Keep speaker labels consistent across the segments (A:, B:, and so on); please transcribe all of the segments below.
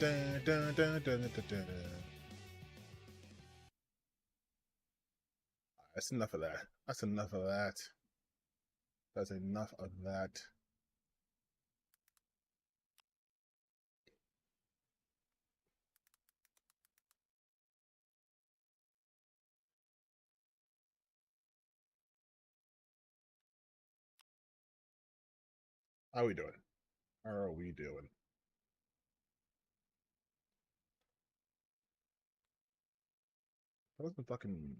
A: Dun, dun, dun, dun, dun, dun. That's enough of that. That's enough of that. That's enough of that. How are we doing? How are we doing? That was some fucking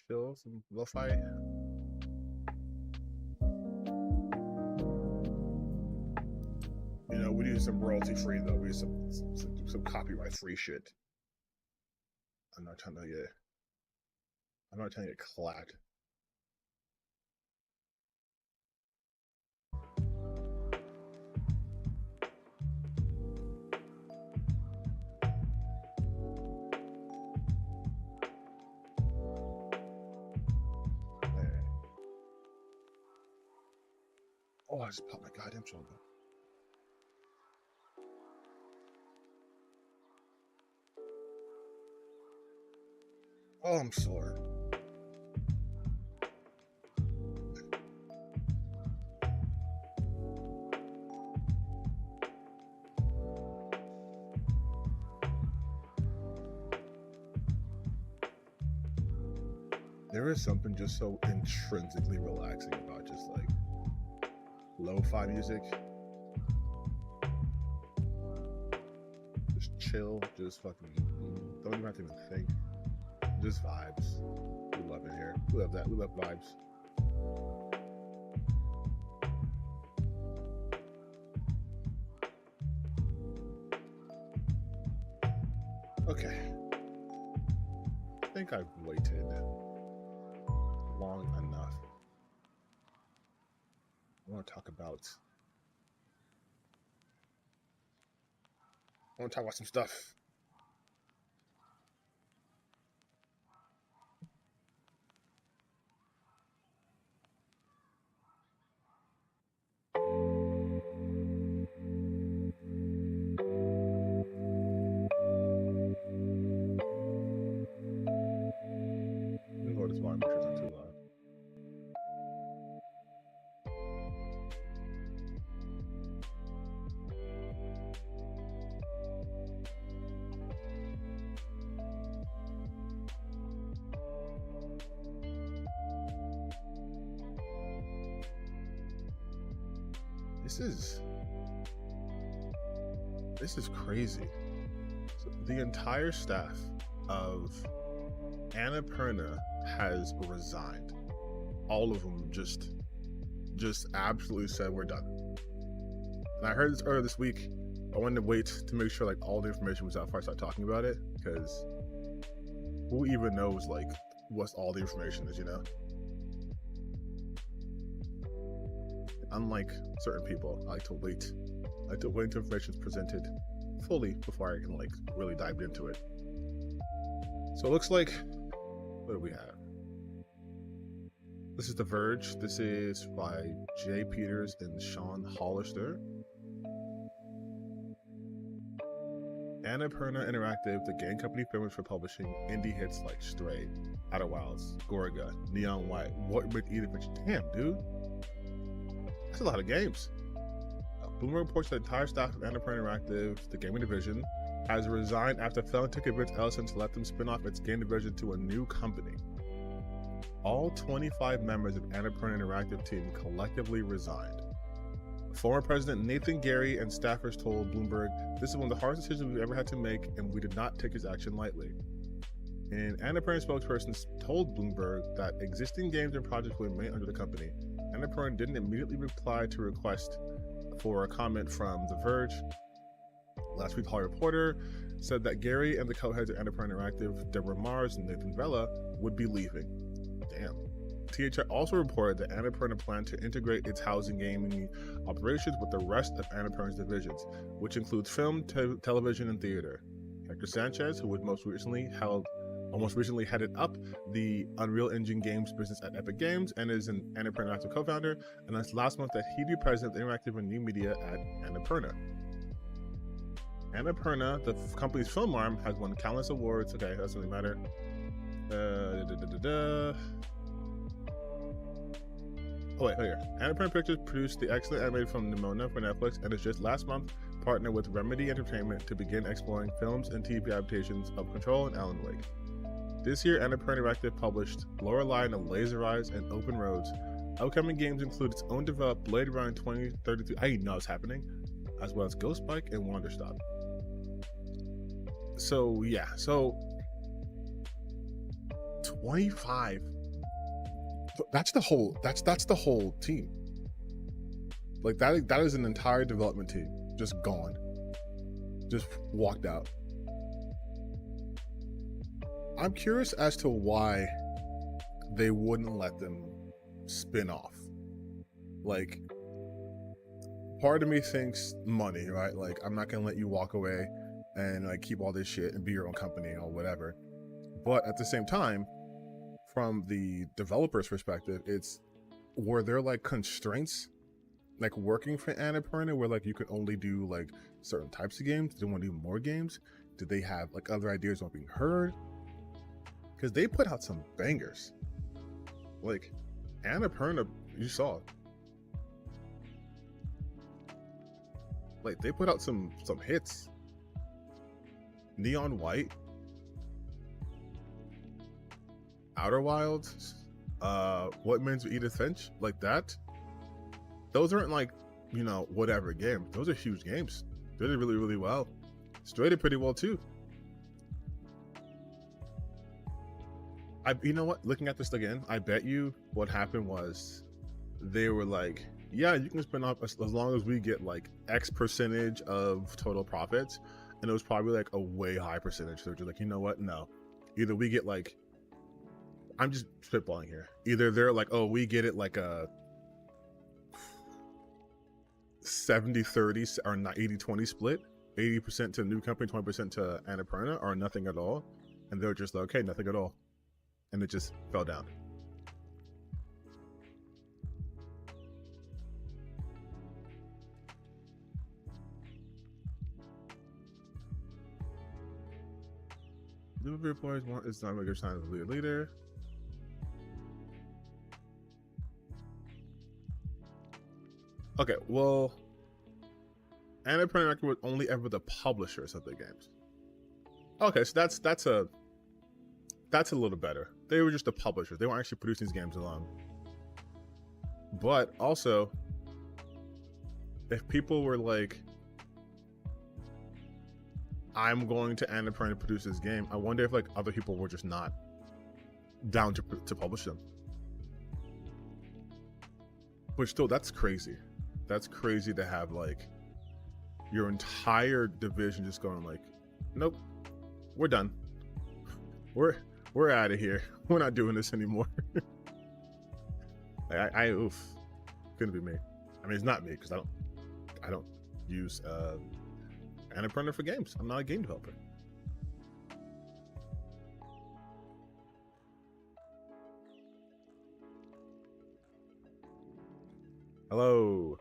A: chill, some lo-fi. You know, we need some royalty free though. We need some copyright free shit. I'm not trying to get. I'm not trying to get clacked. Oh, I just popped my goddamn shoulder. Oh, I'm sore. There is something just so intrinsically relaxing about just like lo-fi music. Just chill, just fucking don't even have to even think. Just vibes. We love it here. We love that. We love vibes. Okay. I think I've waited long enough. I want to talk about some stuff. Lord, this volume isn't too loud. This is crazy. So the entire staff of Annapurna has resigned. All of them just absolutely said we're done. And I heard this earlier this week. I wanted to wait to make sure like all the information was out before I start talking about it, because who even knows like what all the information is, you know? Unlike certain people, I like to wait until information is presented fully before I can like really dive into it. So it looks like, what do we have? This is The Verge. This is by Jay Peters and Sean Hollister. Annapurna Interactive, the game company famous for publishing indie hits like Stray, Outer Wilds, Gorga, Neon White, What Would Eat Adventure. Damn, dude. That's a lot of games. Bloomberg reports the entire staff of Annapurna Interactive, the gaming division, has resigned after failing to convince Ellison to let them spin off its game division to a new company. All 25 members of Annapurna Interactive team collectively resigned. Former President Nathan Gary and staffers told Bloomberg, "This is one of the hardest decisions we've ever had to make, and we did not take his action lightly." An Annapurna spokesperson told Bloomberg that existing games and projects will remain under the company. Annapurna didn't immediately reply to a request for a comment from The Verge. Last week, Hollywood Reporter said that Gary and the co-heads of Annapurna Interactive, Deborah Mars and Nathan Vella, would be leaving. Damn. THR also reported that Annapurna planned to integrate its housing gaming operations with the rest of Annapurna's divisions, which includes film, television, and theater. Hector Sanchez, who was most recently headed up the Unreal Engine games business at Epic Games and is an Annapurna Interactive co-founder, announced last month that he'd be president of Interactive and New Media at Annapurna. Annapurna, the company's film arm, has won countless awards. Okay, that doesn't really matter. Oh wait, here. Annapurna Pictures produced the excellent animated film Nimona for Netflix, and has just last month partnered with Remedy Entertainment to begin exploring films and TV adaptations of Control and Alan Wake. This year, Annapurna Interactive published Lorelei and the Laser Eyes and Open Roads. Upcoming games include its own developed Blade Runner 2032. I didn't know it's happening, as well as Ghost Bike and Wanderstop. So yeah, so 25. That's the whole. That's the whole team. Like that is an entire development team just gone, just walked out. I'm curious as to why they wouldn't let them spin off. Like, part of me thinks money, right? Like, I'm not gonna let you walk away and like keep all this shit and be your own company or whatever. But at the same time, from the developer's perspective, were there like constraints like working for Annapurna where like you could only do like certain types of games? Did they want to do more games? Did they have like other ideas not being heard? Because they put out some bangers. Like Annapurna, you saw. Like they put out some hits. Neon White, Outer Wilds, What Remains of Edith Finch, like that. Those aren't like, you know, whatever games. Those are huge games. They did really, really well. Stray did pretty well too. You know what? Looking at this again, I bet you what happened was they were like, yeah, you can spin off as long as we get like X percentage of total profits. And it was probably like a way high percentage. So they're just like, you know what? No. Either we get like, I'm just spitballing here. Either they're like, oh, we get it like a 70-30 or not 80-20 split, 80% to new company, 20% to Annapurna, or nothing at all. And they're just like, okay, nothing at all. And it just fell down. Liverpool employees want is not a good sign of a leader. Okay, well, Annapurna was only ever the publishers of the games. Okay, so that's a little better. They were just the publishers. They weren't actually producing these games alone. But also, if people were like, I'm going to Annapurna to produce this game, I wonder if like other people were just not down to publish them. But still, that's crazy. That's crazy to have like your entire division just going like, nope, we're done. We're out of here. We're not doing this anymore. Oof, couldn't be me. I mean, it's not me because I don't use Annapurna for games. I'm not a game developer. Hello.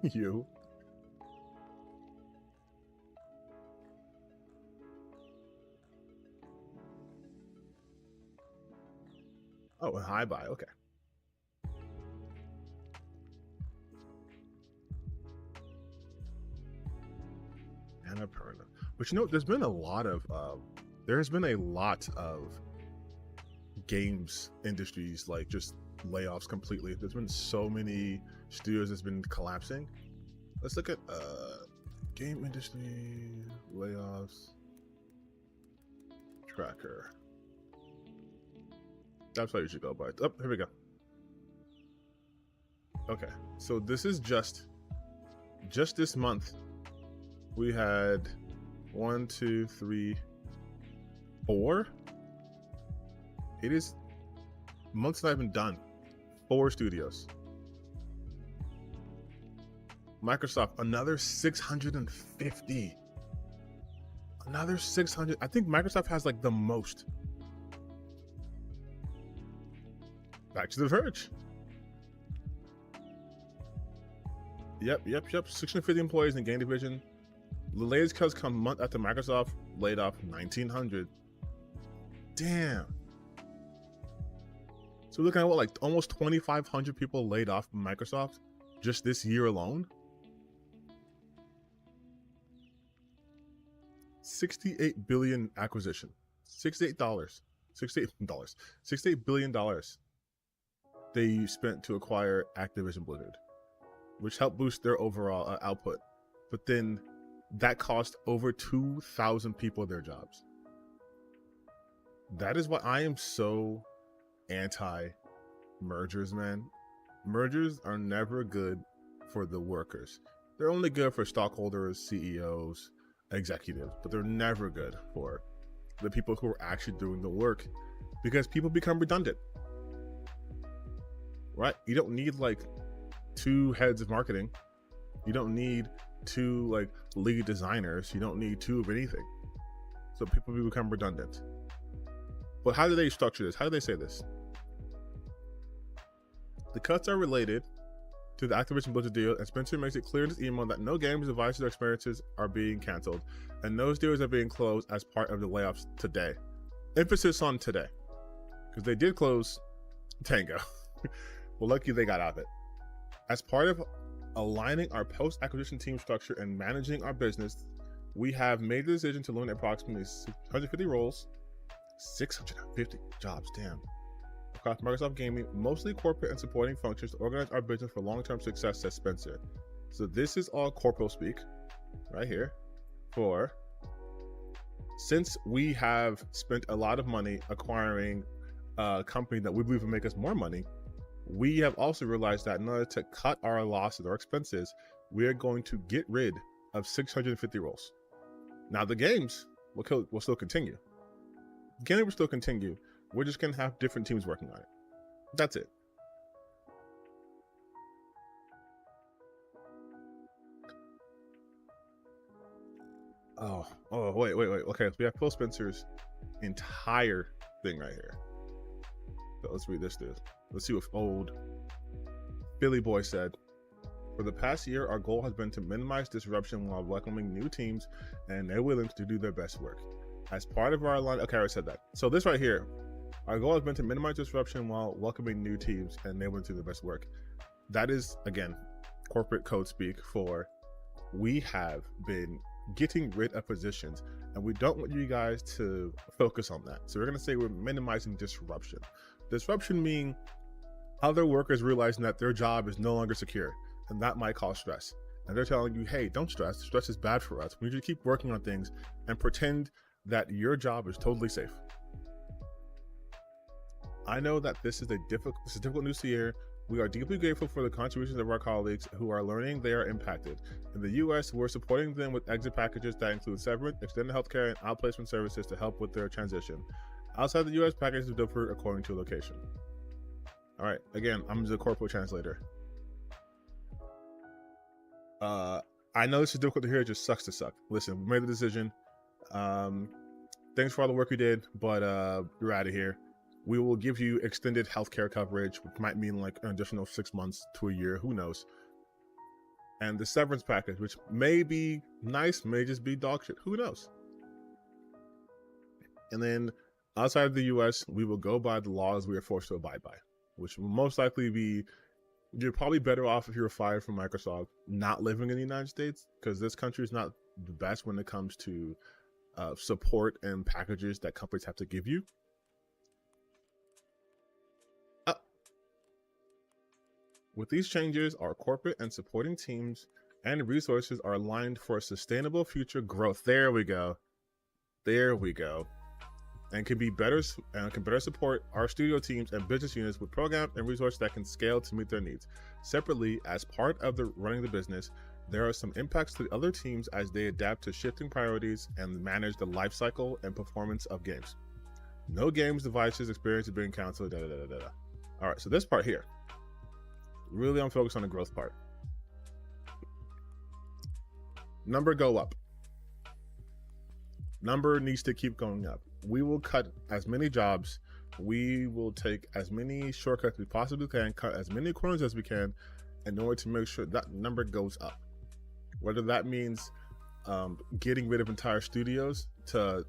A: You. Oh, hi, bye. Okay. Annapurna. But you know, there's been a lot of games industries like just layoffs completely. There's been so many studios that's been collapsing. Let's look at game industry layoffs tracker. That's how you should go by. Oh, here we go. Okay, so this is just this month. We had 1, 2, 3, 4. It is month's not even done. 4 studios. Microsoft, another 650. Another 600. I think Microsoft has like the most. Back to the Verge. Yep. 650 employees in the game division. The latest cuts come a month after Microsoft laid off 1,900. Damn. So we're looking at what, like almost 2,500 people laid off from Microsoft just this year alone? $68 billion acquisition. $68 billion they spent to acquire Activision Blizzard, which helped boost their overall output. But then that cost over 2,000 people their jobs. That is why I am so anti-mergers, man. Mergers are never good for the workers. They're only good for stockholders, CEOs, executives, but they're never good for the people who are actually doing the work, because people become redundant, right? You don't need like 2 heads of marketing. You don't need 2 like lead designers. You don't need 2 of anything. So people become redundant. But how do they structure this? How do they say this? The cuts are related to the Activision Blizzard deal, and Spencer makes it clear in his email that no games, devices, or experiences are being canceled, and no deals are being closed as part of the layoffs today. Emphasis on today, because they did close Tango. Well, lucky they got out of it. As part of aligning our post-acquisition team structure and managing our business, we have made the decision to eliminate approximately 650 roles, 650 jobs, damn, across Microsoft Gaming, mostly corporate and supporting functions, to organize our business for long-term success, says Spencer. So this is all corporal speak right here. For since we have spent a lot of money acquiring a company that we believe will make us more money, we have also realized that in order to cut our losses or expenses, we are going to get rid of 650 roles. Now the games will still continue. The game will still continue. We're just going to have different teams working on it. That's it. Oh, wait. Okay, so we have Phil Spencer's entire thing right here. So let's read this, dude. Let's see what old Billy Boy said. For the past year, our goal has been to minimize disruption while welcoming new teams, and they're willing to do their best work. As part of our line, okay, I said that. So this right here, our goal has been to minimize disruption while welcoming new teams, and they're willing to do their best work. That is, again, corporate code speak for we have been getting rid of positions, and we don't want you guys to focus on that. So we're going to say we're minimizing disruption. Disruption meaning other workers realizing that their job is no longer secure, and that might cause stress. And they're telling you, hey, don't stress. Stress is bad for us. We need to keep working on things and pretend that your job is totally safe. I know that this is difficult news to hear. We are deeply grateful for the contributions of our colleagues who are learning they are impacted. In the US, we're supporting them with exit packages that include severance, extended healthcare, and outplacement services to help with their transition. Outside the US, packages differ according to location. All right, again, I'm the corporate translator. I know this is difficult to hear, it just sucks to suck. Listen, we made the decision. Thanks for all the work you did, but you're out of here. We will give you extended healthcare coverage, which might mean like an additional 6 months to a year, who knows. And the severance package, which may be nice, may just be dog shit, who knows. And then outside of the US, we will go by the laws we are forced to abide by, which will most likely be, you're probably better off if you're fired from Microsoft not living in the United States, because this country is not the best when it comes to support and packages that companies have to give you. With these changes, our corporate and supporting teams and resources are aligned for sustainable future growth. There we go. There we go. And can better support our studio teams and business units with programs and resources that can scale to meet their needs. Separately, as part of running the business, there are some impacts to the other teams as they adapt to shifting priorities and manage the life cycle and performance of games. No games, devices, experiences being canceled. All right, so this part here. Really, I'm focused on the growth part. Number go up. Number needs to keep going up. We will cut as many jobs. We will take as many shortcuts we possibly can, cut as many corners as we can in order to make sure that number goes up. Whether that means getting rid of entire studios to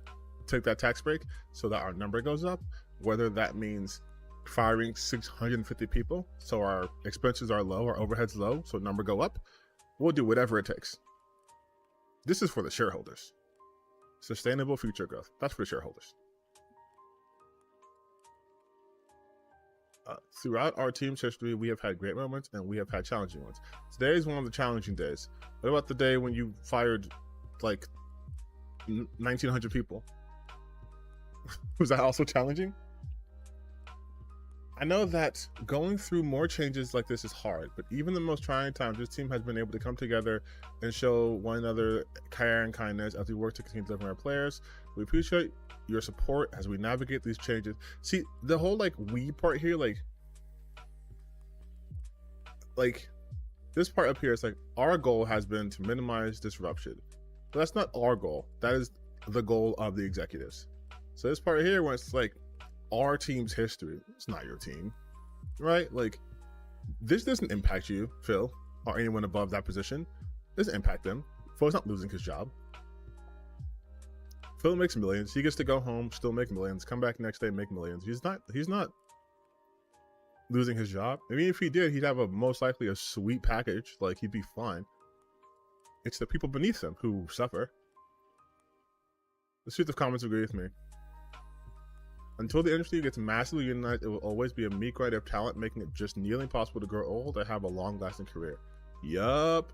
A: take that tax break so that our number goes up, whether that means firing 650 people so our expenses are low, our overhead's low, so number go up, we'll do whatever it takes. This is for the shareholders. Sustainable future growth. That's for the shareholders. Throughout our team's history, we have had great moments and we have had challenging ones. Today is one of the challenging days. What about the day when you fired like 1,900 people? Was that also challenging? I know that going through more changes like this is hard, but even the most trying times, this team has been able to come together and show one another care and kindness as we work to continue delivering our players. We appreciate your support as we navigate these changes. See, the whole like we part here, like this part up here is like our goal has been to minimize disruption. But that's not our goal. That is the goal of the executives. So this part here, when it's like our team's history, it's not your team, right? Like this doesn't impact you, Phil, or anyone above that position. It doesn't impact them. Phil's not losing his job. Phil makes millions. He gets to go home, still make millions, come back next day and make millions. He's not losing his job. I mean, if he did, he'd have most likely a sweet package. Like he'd be fine. It's the people beneath him who suffer. Let's see if the comments agree with me. Until the industry gets massively unionized, it will always be a meek grind of talent, making it just nearly impossible to grow old and have a long-lasting career. Yup.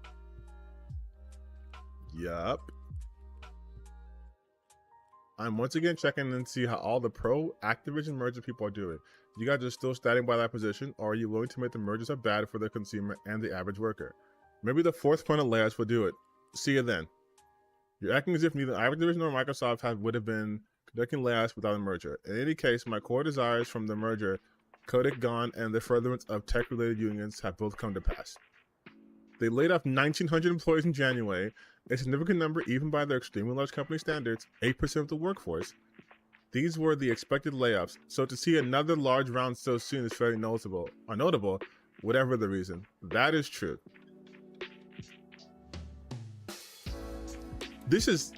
A: I'm once again checking in to see how all the pro-Activision merger people are doing. You guys are still standing by that position, or are you willing to make the mergers are bad for the consumer and the average worker? Maybe the fourth point of layouts will do it. See you then. You're acting as if neither Activision nor Microsoft would have been conducting layouts without a merger. In any case, my core desires from the merger, Kodak gone, and the furtherance of tech-related unions have both come to pass. They laid off 1,900 employees in January, a significant number even by their extremely large company standards, 8% of the workforce. These were the expected layoffs, so to see another large round so soon is fairly noticeable, or notable, whatever the reason. That is true. This is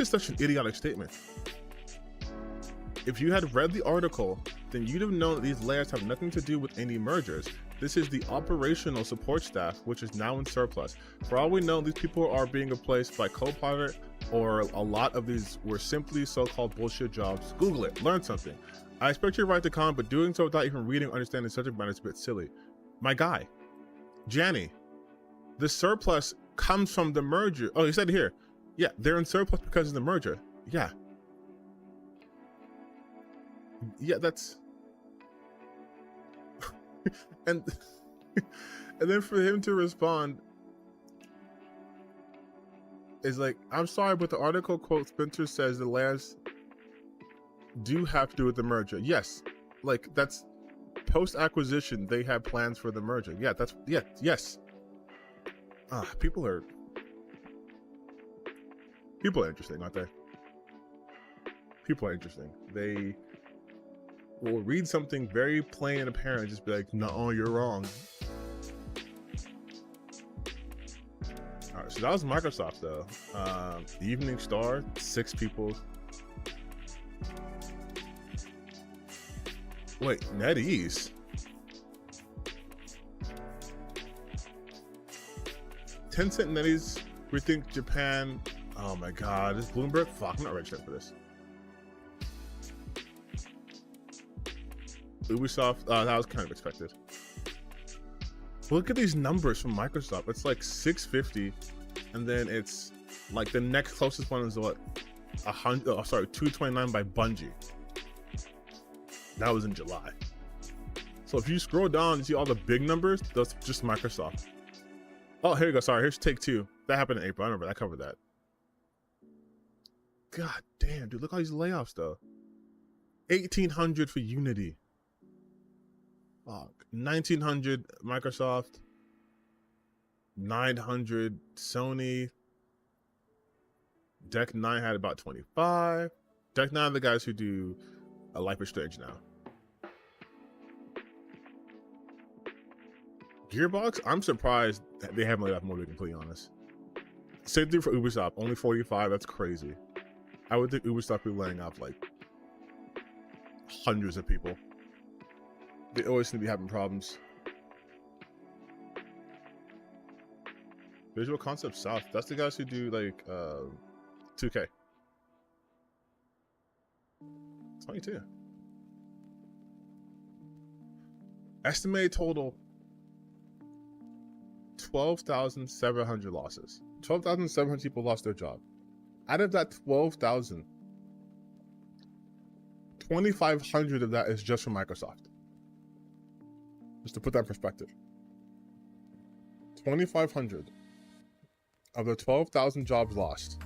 A: such an idiotic statement. If you had read the article, then you'd have known that these layers have nothing to do with any mergers. This is the operational support staff, which is now in surplus. For all we know, these people are being replaced by Copilot, or a lot of these were simply so-called bullshit jobs. Google it, learn something. I expect you to write the comment, but doing so without even reading or understanding subject matter is a bit silly. My guy, Janny, the surplus comes from the merger. Oh, he said here. Yeah, they're in surplus because of the merger. Yeah. Yeah, that's... and then for him to respond is like, I'm sorry, but the article quote Spencer says the layers do have to do with the merger. Yes. Like, that's post-acquisition, they had plans for the merger. Yeah, that's... Yeah, yes. People are interesting, aren't they? People are interesting. They will read something very plain and apparent and just be like, no, you're wrong. All right, so that was Microsoft, though. The Evening Star, 6 people. Wait, NetEase? Tencent, NetEase, Rethink Japan. Oh my god, this Bloomberg? Fuck, I'm not registered for this. Ubisoft, that was kind of expected. Look at these numbers from Microsoft. It's like 650, and then it's like the next closest one is what? 229 by Bungie. That was in July. So if you scroll down and see all the big numbers, that's just Microsoft. Oh, here you go. Sorry, here's Take Two. That happened in April. I remember. I covered that. God damn, dude. Look at all these layoffs, though. 1,800 for Unity. Fuck. 1,900 Microsoft. 900 Sony. Deck 9 had about 25. Deck 9 are the guys who do Life is Strange now. Gearbox, I'm surprised that they haven't laid off more, to be completely honest. Same thing for Ubisoft. Only 45. That's crazy. I would think Ubisoft would be laying off like hundreds of people. They always seem to be having problems. Visual Concept South. That's the guys who do like 2K. 22. Estimated total 12,700 losses. 12,700 people lost their job. Out of that 12,000, 2,500 of that is just from Microsoft. Just to put that in perspective. 2,500 of the 12,000 jobs lost,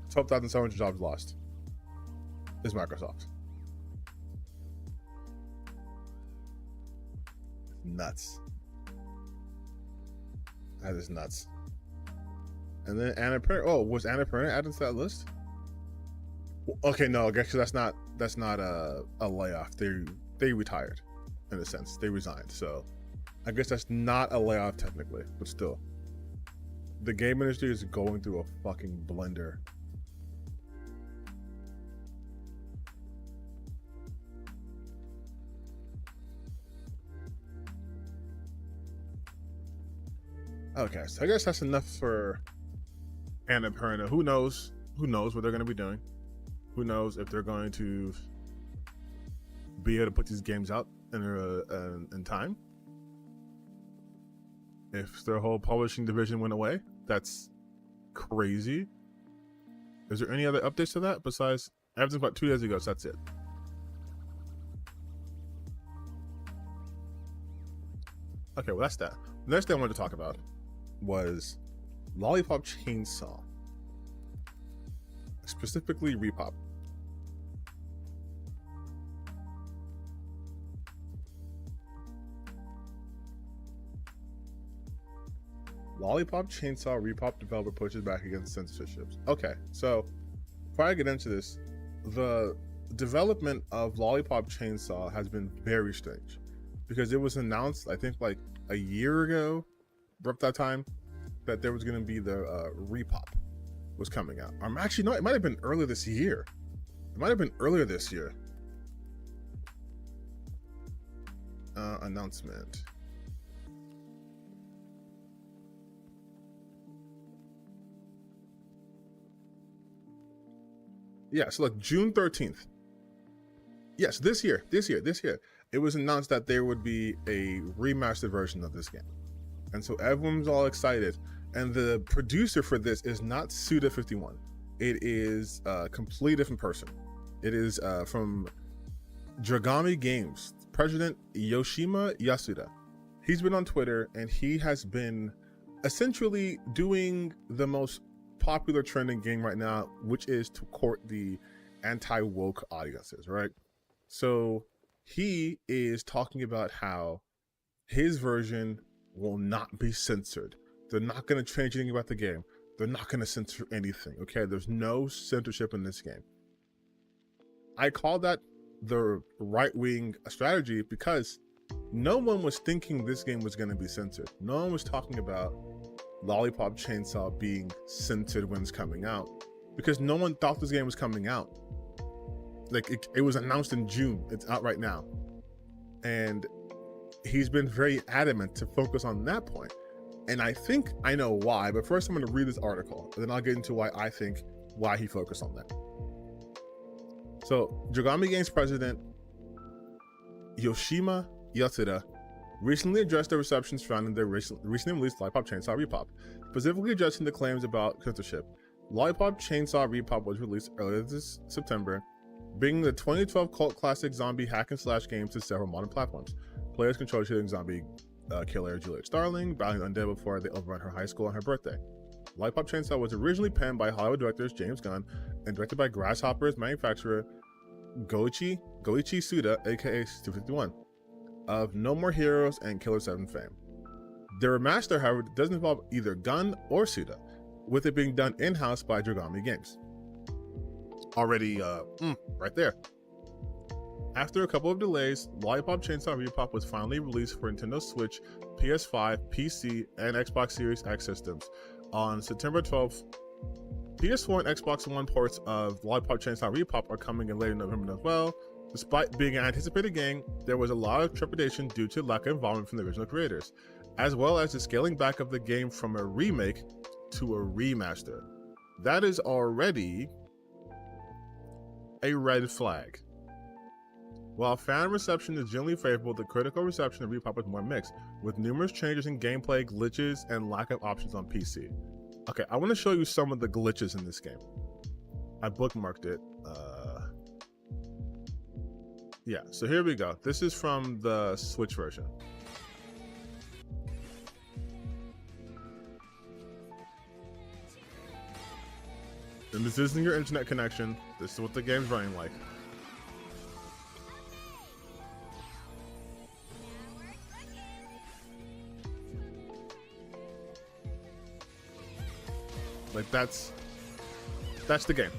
A: 12,700 jobs lost, is Microsoft. Nuts. That is nuts. And then Annapurna. Oh, was Annapurna added to that list? Okay, no, I guess that's not a layoff. They retired, in a sense. They resigned. So I guess that's not a layoff technically, but still. The game industry is going through a fucking blender. Okay, so I guess that's enough for Annapurna. Who knows? Who knows what they're going to be doing? Who knows if they're going to be able to put these games out in time? If their whole publishing division went away, that's crazy. Is there any other updates to that besides everything about 2 days ago? So that's it. Okay, well that's that. The next thing I wanted to talk about was Lollipop Chainsaw, specifically RePop. Lollipop Chainsaw RePop developer pushes back against censorships. Okay, so before I get into this, the development of Lollipop Chainsaw has been very strange because it was announced, I think, like a year ago, about that time, that there was going to be the RePop was coming out. Actually, no, it might have been earlier this year. Announcement. Yeah, so like June 13th. Yes, this year. It was announced that there would be a remastered version of this game. And so everyone's all excited. And the producer for this is not Suda51. It is a completely different person. It is from Dragami Games, President Yoshima Yasuda. He's been on Twitter and he has been essentially doing the most popular trending game right now, which is to court the anti-woke audiences, right? So he is talking about how his version will not be censored. They're not going to change anything about the game. They're not going to censor anything, okay? There's no censorship in this game. I call that the right-wing strategy because no one was thinking this game was going to be censored. No one was talking about Lollipop Chainsaw being censored when it's coming out because no one thought this game was coming out. Like it was announced in June. It's out right now. And he's been very adamant to focus on that point. And I think I know why, but first I'm going to read this article and then I'll get into why he focused on that. So Dragami Games president Yoshima Yasuda recently addressed the reception surrounding their recently released Lollipop Chainsaw RePop, specifically addressing the claims about censorship. Lollipop Chainsaw RePop was released earlier this September, bringing the 2012 cult classic zombie hack and slash game to several modern platforms. Players control shooting zombie killer Juliet Starling, battling undead before they overrun her high school on her birthday. Lollipop Chainsaw was originally penned by Hollywood directors James Gunn and directed by Grasshopper's manufacturer Goichi Suda, aka 251, of No More Heroes and Killer 7 fame. The remaster, however, doesn't involve either Gunn or Suda, with it being done in-house by Dragami Games. Already, right there. After a couple of delays, Lollipop Chainsaw RePop was finally released for Nintendo Switch, PS5, PC, and Xbox Series X systems on September 12th, PS4 and Xbox One ports of Lollipop Chainsaw RePop are coming in later November as well. Despite being an anticipated game, there was a lot of trepidation due to lack of involvement from the original creators, as well as the scaling back of the game from a remake to a remaster. That is already a red flag. While fan reception is generally favorable, the critical reception of RePop is more mixed, with numerous changes in gameplay, glitches, and lack of options on PC. Okay, I want to show you some of the glitches in this game. I bookmarked it. Yeah, so here we go. This is from the Switch version. And this isn't your internet connection. This is what the game's running like. Like that's the game.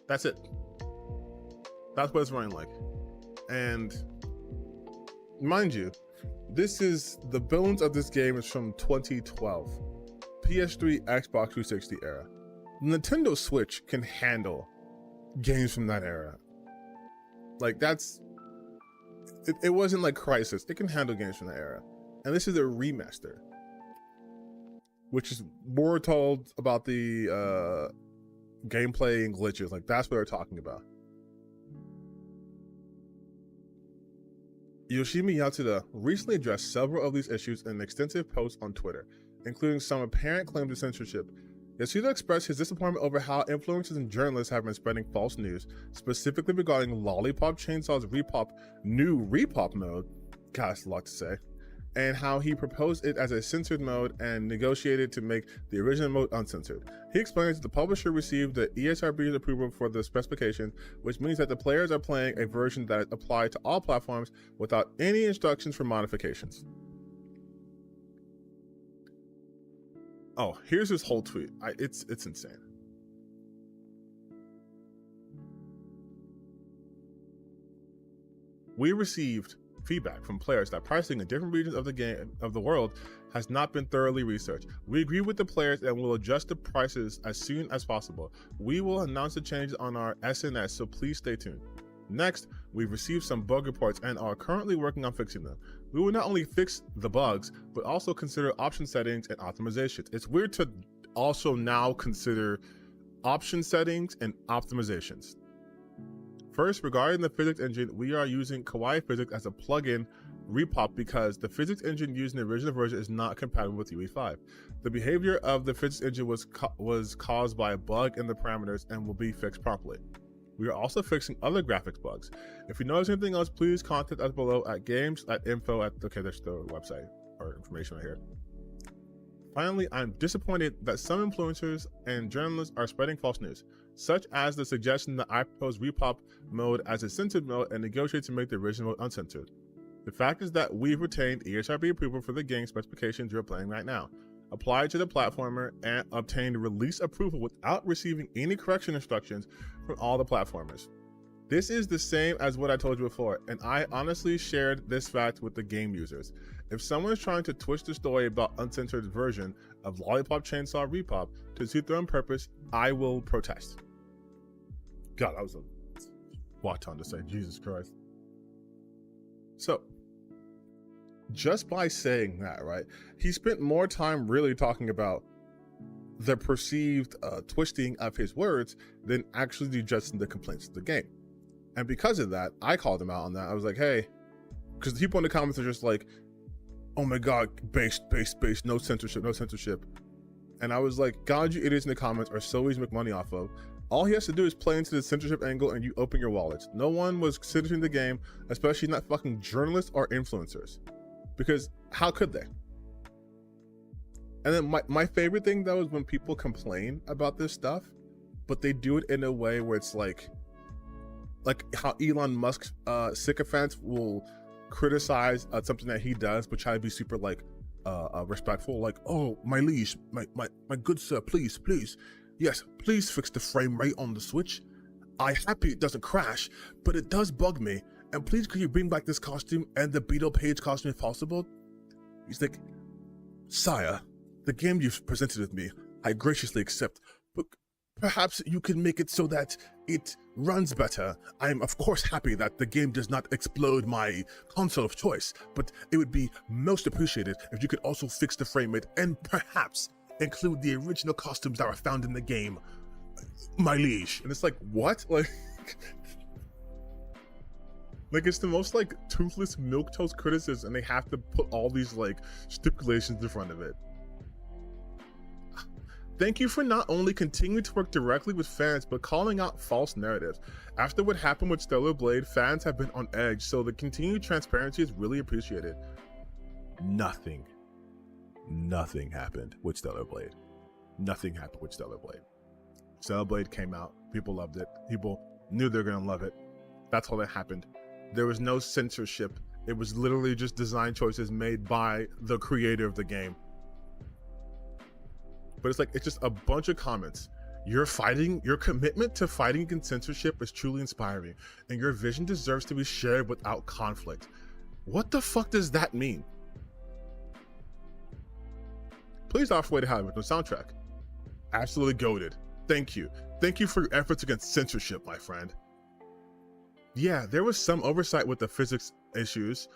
A: That's it. That's what it's running like. And mind you, this is the bones of this game is from 2012. PS3, Xbox 360 era. Nintendo Switch can handle games from that era. Like that's, it wasn't like Crysis. It can handle games from that era. And this is a remaster, which is more told about the gameplay and glitches. Like that's what they're talking about. Yoshimi Yatsuda recently addressed several of these issues in an extensive post on Twitter, including some apparent claims of censorship. Yatsuda expressed his disappointment over how influencers and journalists have been spreading false news, specifically regarding Lollipop Chainsaw's new RePop mode, gosh, a lot to say, and how he proposed it as a censored mode and negotiated to make the original mode uncensored. He explains that the publisher received the ESRB's approval for the specification, which means that the players are playing a version that is applied to all platforms without any instructions for modifications. Oh, here's his whole tweet. It's insane. We received feedback from players that pricing in different regions of the world has not been thoroughly researched. We agree with the players and will adjust the prices as soon as possible. We will announce the changes on our SNS, so please stay tuned. Next, we've received some bug reports and are currently working on fixing them. We will not only fix the bugs, but also consider option settings and optimizations. It's weird to also now consider option settings and optimizations. First, regarding the physics engine, we are using Kawaii Physics as a plugin RePop because the physics engine used in the original version is not compatible with UE5. The behavior of the physics engine was caused by a bug in the parameters and will be fixed promptly. We are also fixing other graphics bugs. If you notice anything else, please contact us below at games@info@. Okay, there's the website or information right here. Finally, I'm disappointed that some influencers and journalists are spreading false news, such as the suggestion that I propose RePop mode as a censored mode and negotiate to make the original mode uncensored. The fact is that we've retained ESRB approval for the game specifications you're playing right now, applied to the platformer, and obtained release approval without receiving any correction instructions from all the platformers. This is the same as what I told you before, and I honestly shared this fact with the game users. If someone is trying to twist the story about uncensored version of Lollipop Chainsaw RePop to suit their own purpose, I will protest. God, that was a lot to say, Jesus Christ. So, just by saying that, right, he spent more time really talking about the perceived twisting of his words than actually addressing the complaints of the game. And because of that, I called him out on that. I was like, hey, because people in the comments are just like, oh my God, base, no censorship. And I was like, God, you idiots in the comments are so easy to make money off of. All he has to do is play into the censorship angle and you open your wallets. No one was censoring the game, especially not fucking journalists or influencers. Because how could they? And then my favorite thing though is when people complain about this stuff, but they do it in a way where it's like how Elon Musk sycophants will criticize something that he does, but try to be super respectful, like, oh, my liege, my good sir, please, yes, please fix the frame rate on the Switch. I'm happy it doesn't crash, but it does bug me. And please could you bring back this costume and the Beetle Page costume if possible? He's like, sire, the game you've presented with me, I graciously accept, but perhaps you can make it so that it runs better. I am of course happy that the game does not explode my console of choice, but it would be most appreciated if you could also fix the frame rate and perhaps include the original costumes that were found in the game, my liege. And it's like, what? Like it's the most like toothless milquetoast criticism, and they have to put all these like stipulations in front of it. Thank you for not only continuing to work directly with fans, but calling out false narratives. After what happened with Stellar Blade, fans have been on edge, so the continued transparency is really appreciated. Nothing happened with Stellar Blade. Nothing happened with Stellar Blade. Stellar Blade came out, people loved it, people knew they were gonna love it. That's all that happened. There was no censorship. It was literally just design choices made by the creator of the game. But it's like, it's just a bunch of comments. Your commitment to fighting against censorship is truly inspiring, and your vision deserves to be shared without conflict. What the fuck does that mean? Please offer way to have it with no soundtrack. Absolutely goated. Thank you. Thank you for your efforts against censorship, my friend. Yeah, there was some oversight with the physics issues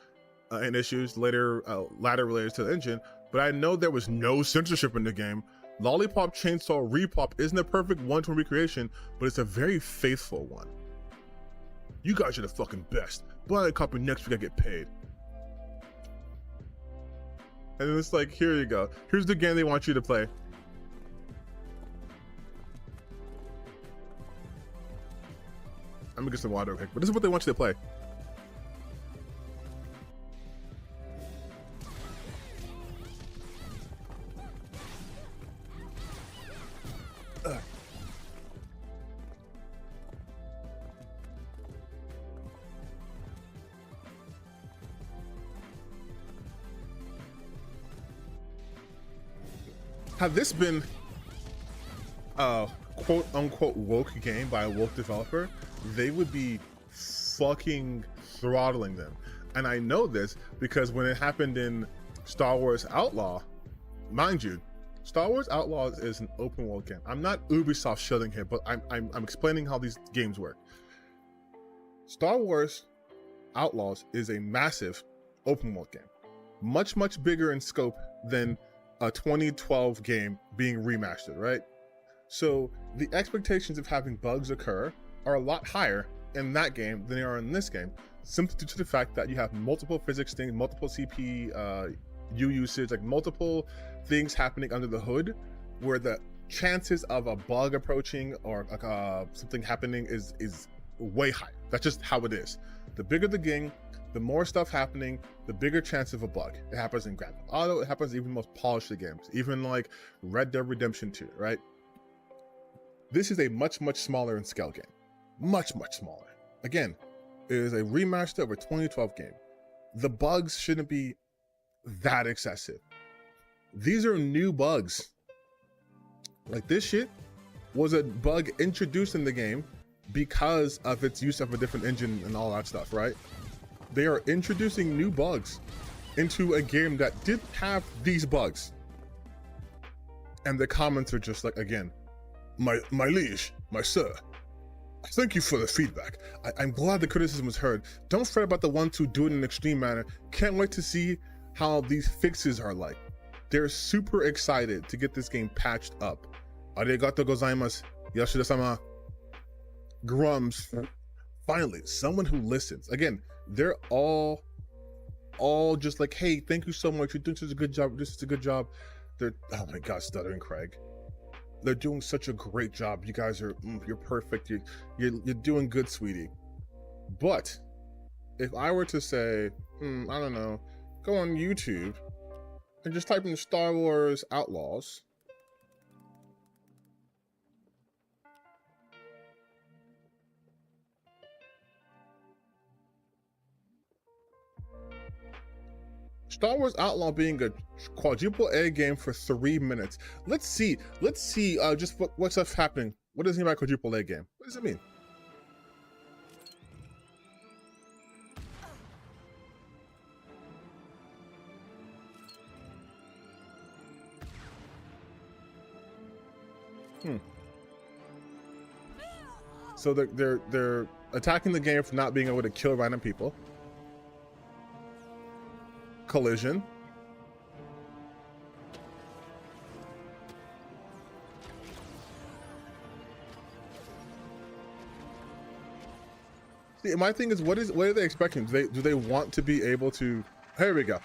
A: and issues later related to the engine, but I know there was no censorship in the game. Lollipop Chainsaw RePop isn't a perfect one-to-one recreation, but it's a very faithful one. You guys are the fucking best. Buy a copy next week, I get paid. And then it's like, here you go. Here's the game they want you to play. I'm gonna get some water real quick, but this is what they want you to play. Had this been a quote unquote woke game by a woke developer, they would be fucking throttling them. And I know this because when it happened in Star Wars Outlaw, mind you, Star Wars Outlaw is an open world game. I'm not Ubisoft shilling here, but I'm explaining how these games work. Star Wars Outlaws is a massive open world game, much bigger in scope than a 2012 game being remastered, right? So the expectations of having bugs occur are a lot higher in that game than they are in this game, simply due to the fact that you have multiple physics things, multiple CPU usage, like multiple things happening under the hood, where the chances of a bug approaching or something happening is way higher. That's just how it is. The bigger the game, the more stuff happening, the bigger chance of a bug. It happens in Grand Theft Auto, it happens in even most polished games, even like Red Dead Redemption 2, right? This is a much smaller in scale game. Much smaller. Again, it is a remaster of a 2012 game. The bugs shouldn't be that excessive. These are new bugs. Like this shit was a bug introduced in the game because of its use of a different engine and all that stuff, right? They are introducing new bugs into a game that didn't have these bugs. And the comments are just like, again, my liege, my sir, thank you for the feedback. I'm glad the criticism was heard. Don't fret about the ones who do it in an extreme manner. Can't wait to see how these fixes are like. They're super excited to get this game patched up. Arigato gozaimasu, Yoshida-sama. Grums. Finally, someone who listens. Again, they're all just like, hey, thank you so much. You're doing such a good job. This is a good job. They're, oh my God, Stuttering Craig. They're doing such a great job. You guys are, you're perfect. You're doing good, sweetie. But if I were to say, I don't know, go on YouTube and just type in Star Wars Outlaws. Star Wars Outlaw being a quadruple A game for 3 minutes. Let's see just what's up happening. What does it mean by quadruple A game? What does it mean? So they're attacking the game for not being able to kill random people. Collision. See, my thing is, what are they expecting? Do they want to be able to? Here we go.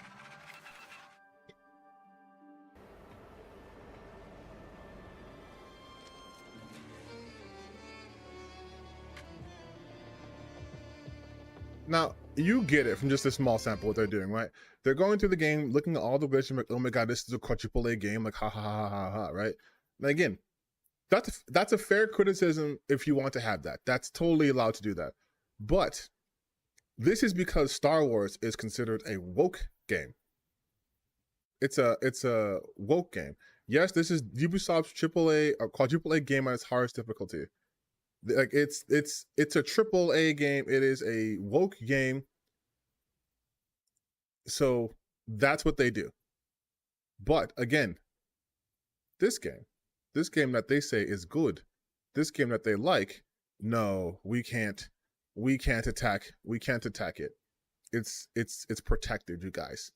A: Now, you get it from just a small sample what they're doing, right? They're going through the game, looking at all the glitches, like, oh my god, this is a quadruple A game, like ha ha ha ha ha, right? And again, that's a fair criticism if you want to have that. That's totally allowed to do that. But this is because Star Wars is considered a woke game. It's a woke game. Yes, this is Ubisoft's AAA or quadruple A game at its hardest difficulty. Like it's a triple A game. It is a woke game. So that's what they do. But again, this game that they say is good, this game that they like, no, we can't attack it. It's protected, you guys.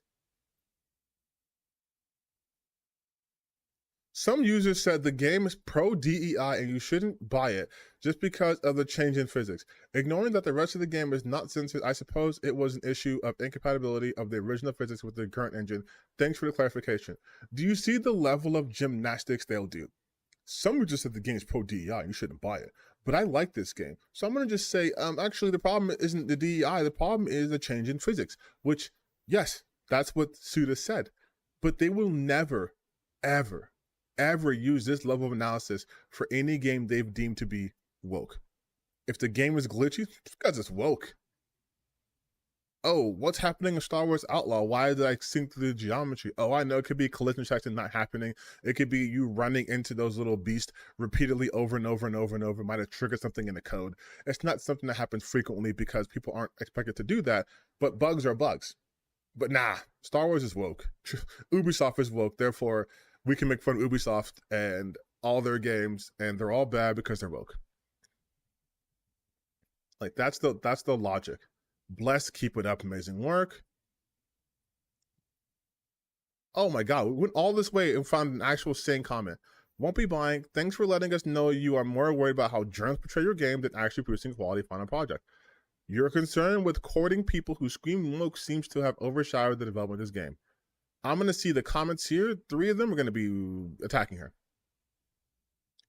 A: Some users said the game is pro DEI and you shouldn't buy it just because of the change in physics. Ignoring that the rest of the game is not censored, I suppose it was an issue of incompatibility of the original physics with the current engine. Thanks for the clarification. Do you see the level of gymnastics they'll do? Some just said the game is pro DEI and you shouldn't buy it. But I like this game. So I'm going to just say, actually, the problem isn't the DEI. The problem is the change in physics, which, yes, that's what Suda said. But they will never, ever use this level of analysis for any game they've deemed to be woke. If the game is glitchy, it's because it's woke. Oh, what's happening in Star Wars Outlaw? Why did I sync to the geometry? Oh, I know it could be collision checks and not happening. It could be you running into those little beasts repeatedly over and over and over and over. Might have triggered something in the code. It's not something that happens frequently because people aren't expected to do that, but bugs are bugs. But nah, Star Wars is woke. Ubisoft is woke. Therefore, we can make fun of Ubisoft and all their games, and they're all bad because they're woke. Like that's the logic. Bless, keep it up, amazing work. Oh my god, we went all this way and found an actual sane comment. Won't be buying. Thanks for letting us know you are more worried about how journalists portray your game than actually producing quality final project. Your concern with courting people who scream woke seems to have overshadowed the development of this game. I'm going to see the comments here. 3 of them are going to be attacking her.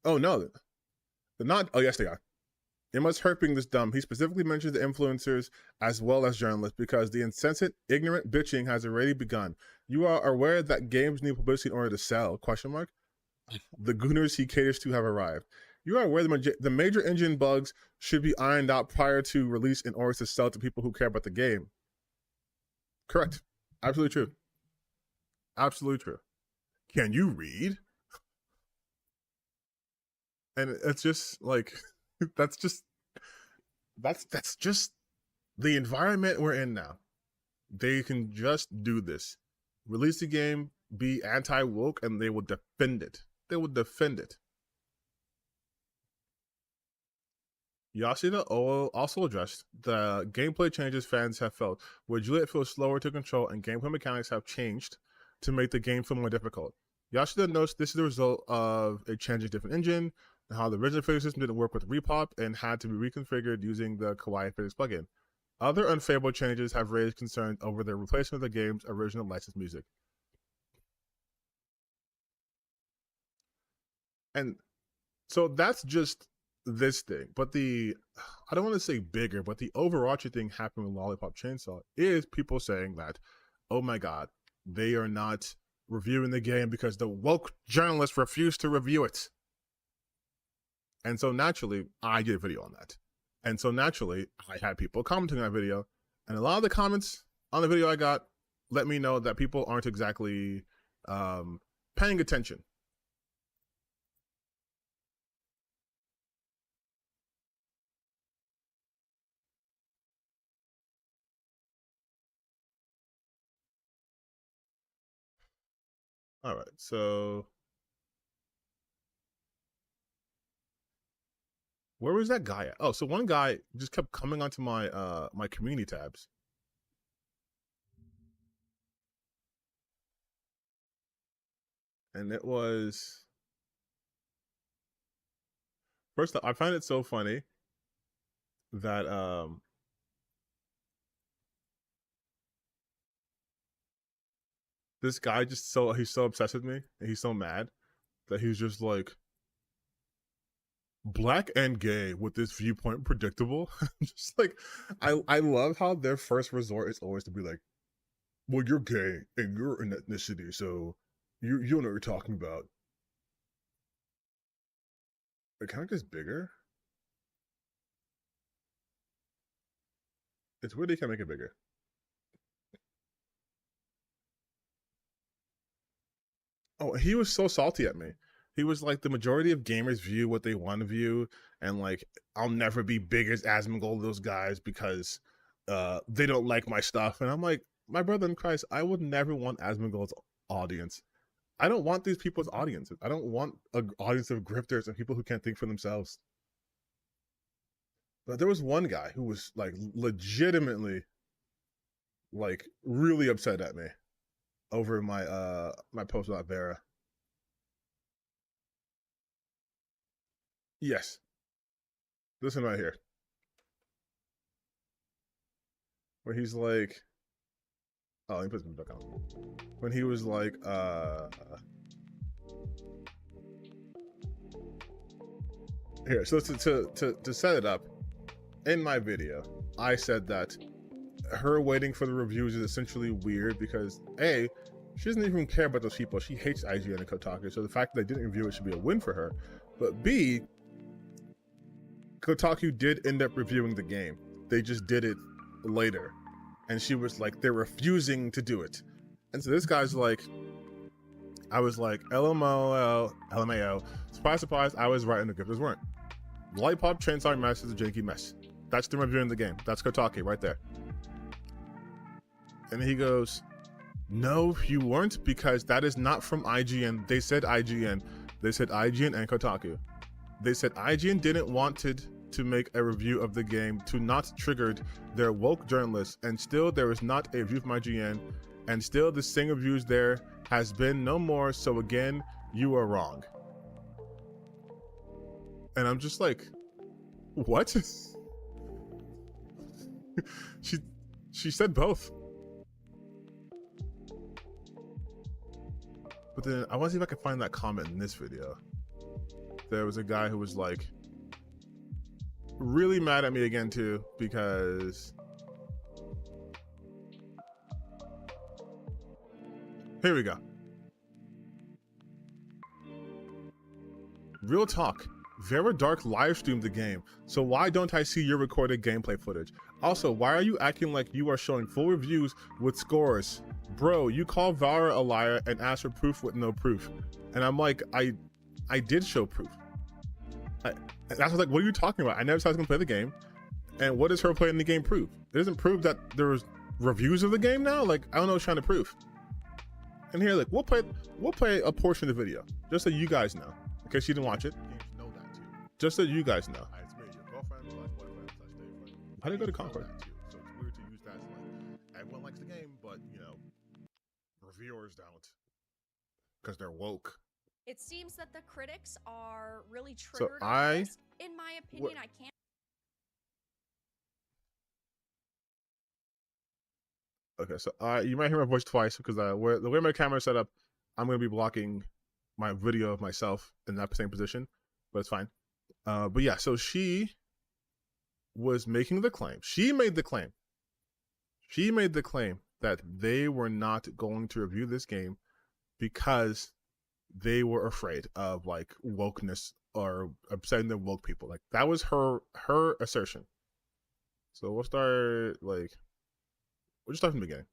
A: Oh, no. They're not. Oh, yes, they are. Emma's herping this dumb. He specifically mentions the influencers as well as journalists because the insensate, ignorant bitching has already begun. You are aware that games need publicity in order to sell, question mark? The gooners he caters to have arrived. You are aware the major engine bugs should be ironed out prior to release in order to sell to people who care about the game. Correct. Absolutely true. Absolutely true. Can you read? And it's just like that's just the environment we're in now. They can just do this. Release the game, be anti-woke, and they will defend it. They will defend it. Yoshida also addressed the gameplay changes fans have felt, where Juliet feels slower to control and gameplay mechanics have changed to make the game feel more difficult. Yoshida notes this is the result of a changing different engine, and how the original physics system didn't work with RePop and had to be reconfigured using the Kawaii Physics plugin. Other unfavorable changes have raised concerns over the replacement of the game's original licensed music. And so that's just this thing. But I don't want to say bigger, but the overarching thing happening with Lollipop Chainsaw is people saying that, oh my god, they are not reviewing the game because the woke journalists refuse to review it. And so naturally, I did a video on that. And so naturally, I had people commenting on that video. And a lot of the comments on the video I got let me know that people aren't exactly paying attention. All right, so Where was that guy at? Oh, so one guy just kept coming onto my my community tabs. And it was, first off, I find it so funny that this guy just he's so obsessed with me and he's so mad that he's just like, black and gay with this viewpoint predictable. Just like, I love how their first resort is always to be like, well, you're gay and you're an ethnicity, so you know what you're talking about. Like, can I just bigger? It's weird they can't make it bigger. Oh, he was so salty at me. He was like, the majority of gamers view what they want to view, and like, I'll never be big as Asmongold, those guys, because they don't like my stuff. And I'm like, my brother in Christ, I would never want Asmongold's audience. I don't want these people's audiences. I don't want an audience of grifters and people who can't think for themselves. But there was one guy who was like legitimately, like, really upset at me over my my post about Vera. Yes. Listen right here. Where he's like, oh, let me put this back on. When he was like, here, so to set it up, in my video, I said that her waiting for the reviews is essentially weird because A, she doesn't even care about those people. She hates IGN and Kotaku, so the fact that they didn't review it should be a win for her. But B, Kotaku did end up reviewing the game. They just did it later. And she was like, they're refusing to do it. And so this guy's like, I was like, LMAO. Surprise, surprise, I was right and the grifters weren't. Lollipop Chainsaw mess is a janky mess. That's them reviewing the game. That's Kotaku right there. And he goes, no, you weren't, because that is not from IGN. They said IGN. They said IGN and Kotaku. They said IGN didn't wanted to make a review of the game to not triggered their woke journalists, and still there is not a review from IGN, and still the same reviews there has been no more, so again, you are wrong. And I'm just like, what? she said both. But then I want to see if I can find that comment in this video. There was a guy who was like really mad at me again too, because here we go. Real talk. Vera Dark live streamed the game, so why don't I see your recorded gameplay footage? Also, why are you acting like you are showing full reviews with scores? Bro, you call Vara a liar and ask for proof with no proof. And I'm like, I did show proof. That's like, what are you talking about? I never said I was gonna play the game. And what does her playing the game prove? It doesn't prove that there was reviews of the game now? Like, I don't know what it's trying to prove. And here, like, we'll play a portion of the video, just so you guys know. In case you didn't watch it. Just so you guys know. It's me, your girlfriend, boyfriend, how do you go to Concord? So it's weird to use that as like, everyone likes the game, but you know, reviewers don't. Because they're woke.
B: It seems that the critics are really triggered on this. In my opinion, I can't.
A: Okay, so you might hear my voice twice because the way my camera is set up, I'm going to be blocking my video of myself in that same position, but it's fine. But yeah, so she was making the claim. She made the claim that they were not going to review this game because they were afraid of like wokeness or upsetting the woke people. Like that was her assertion. So we'll just start from the beginning.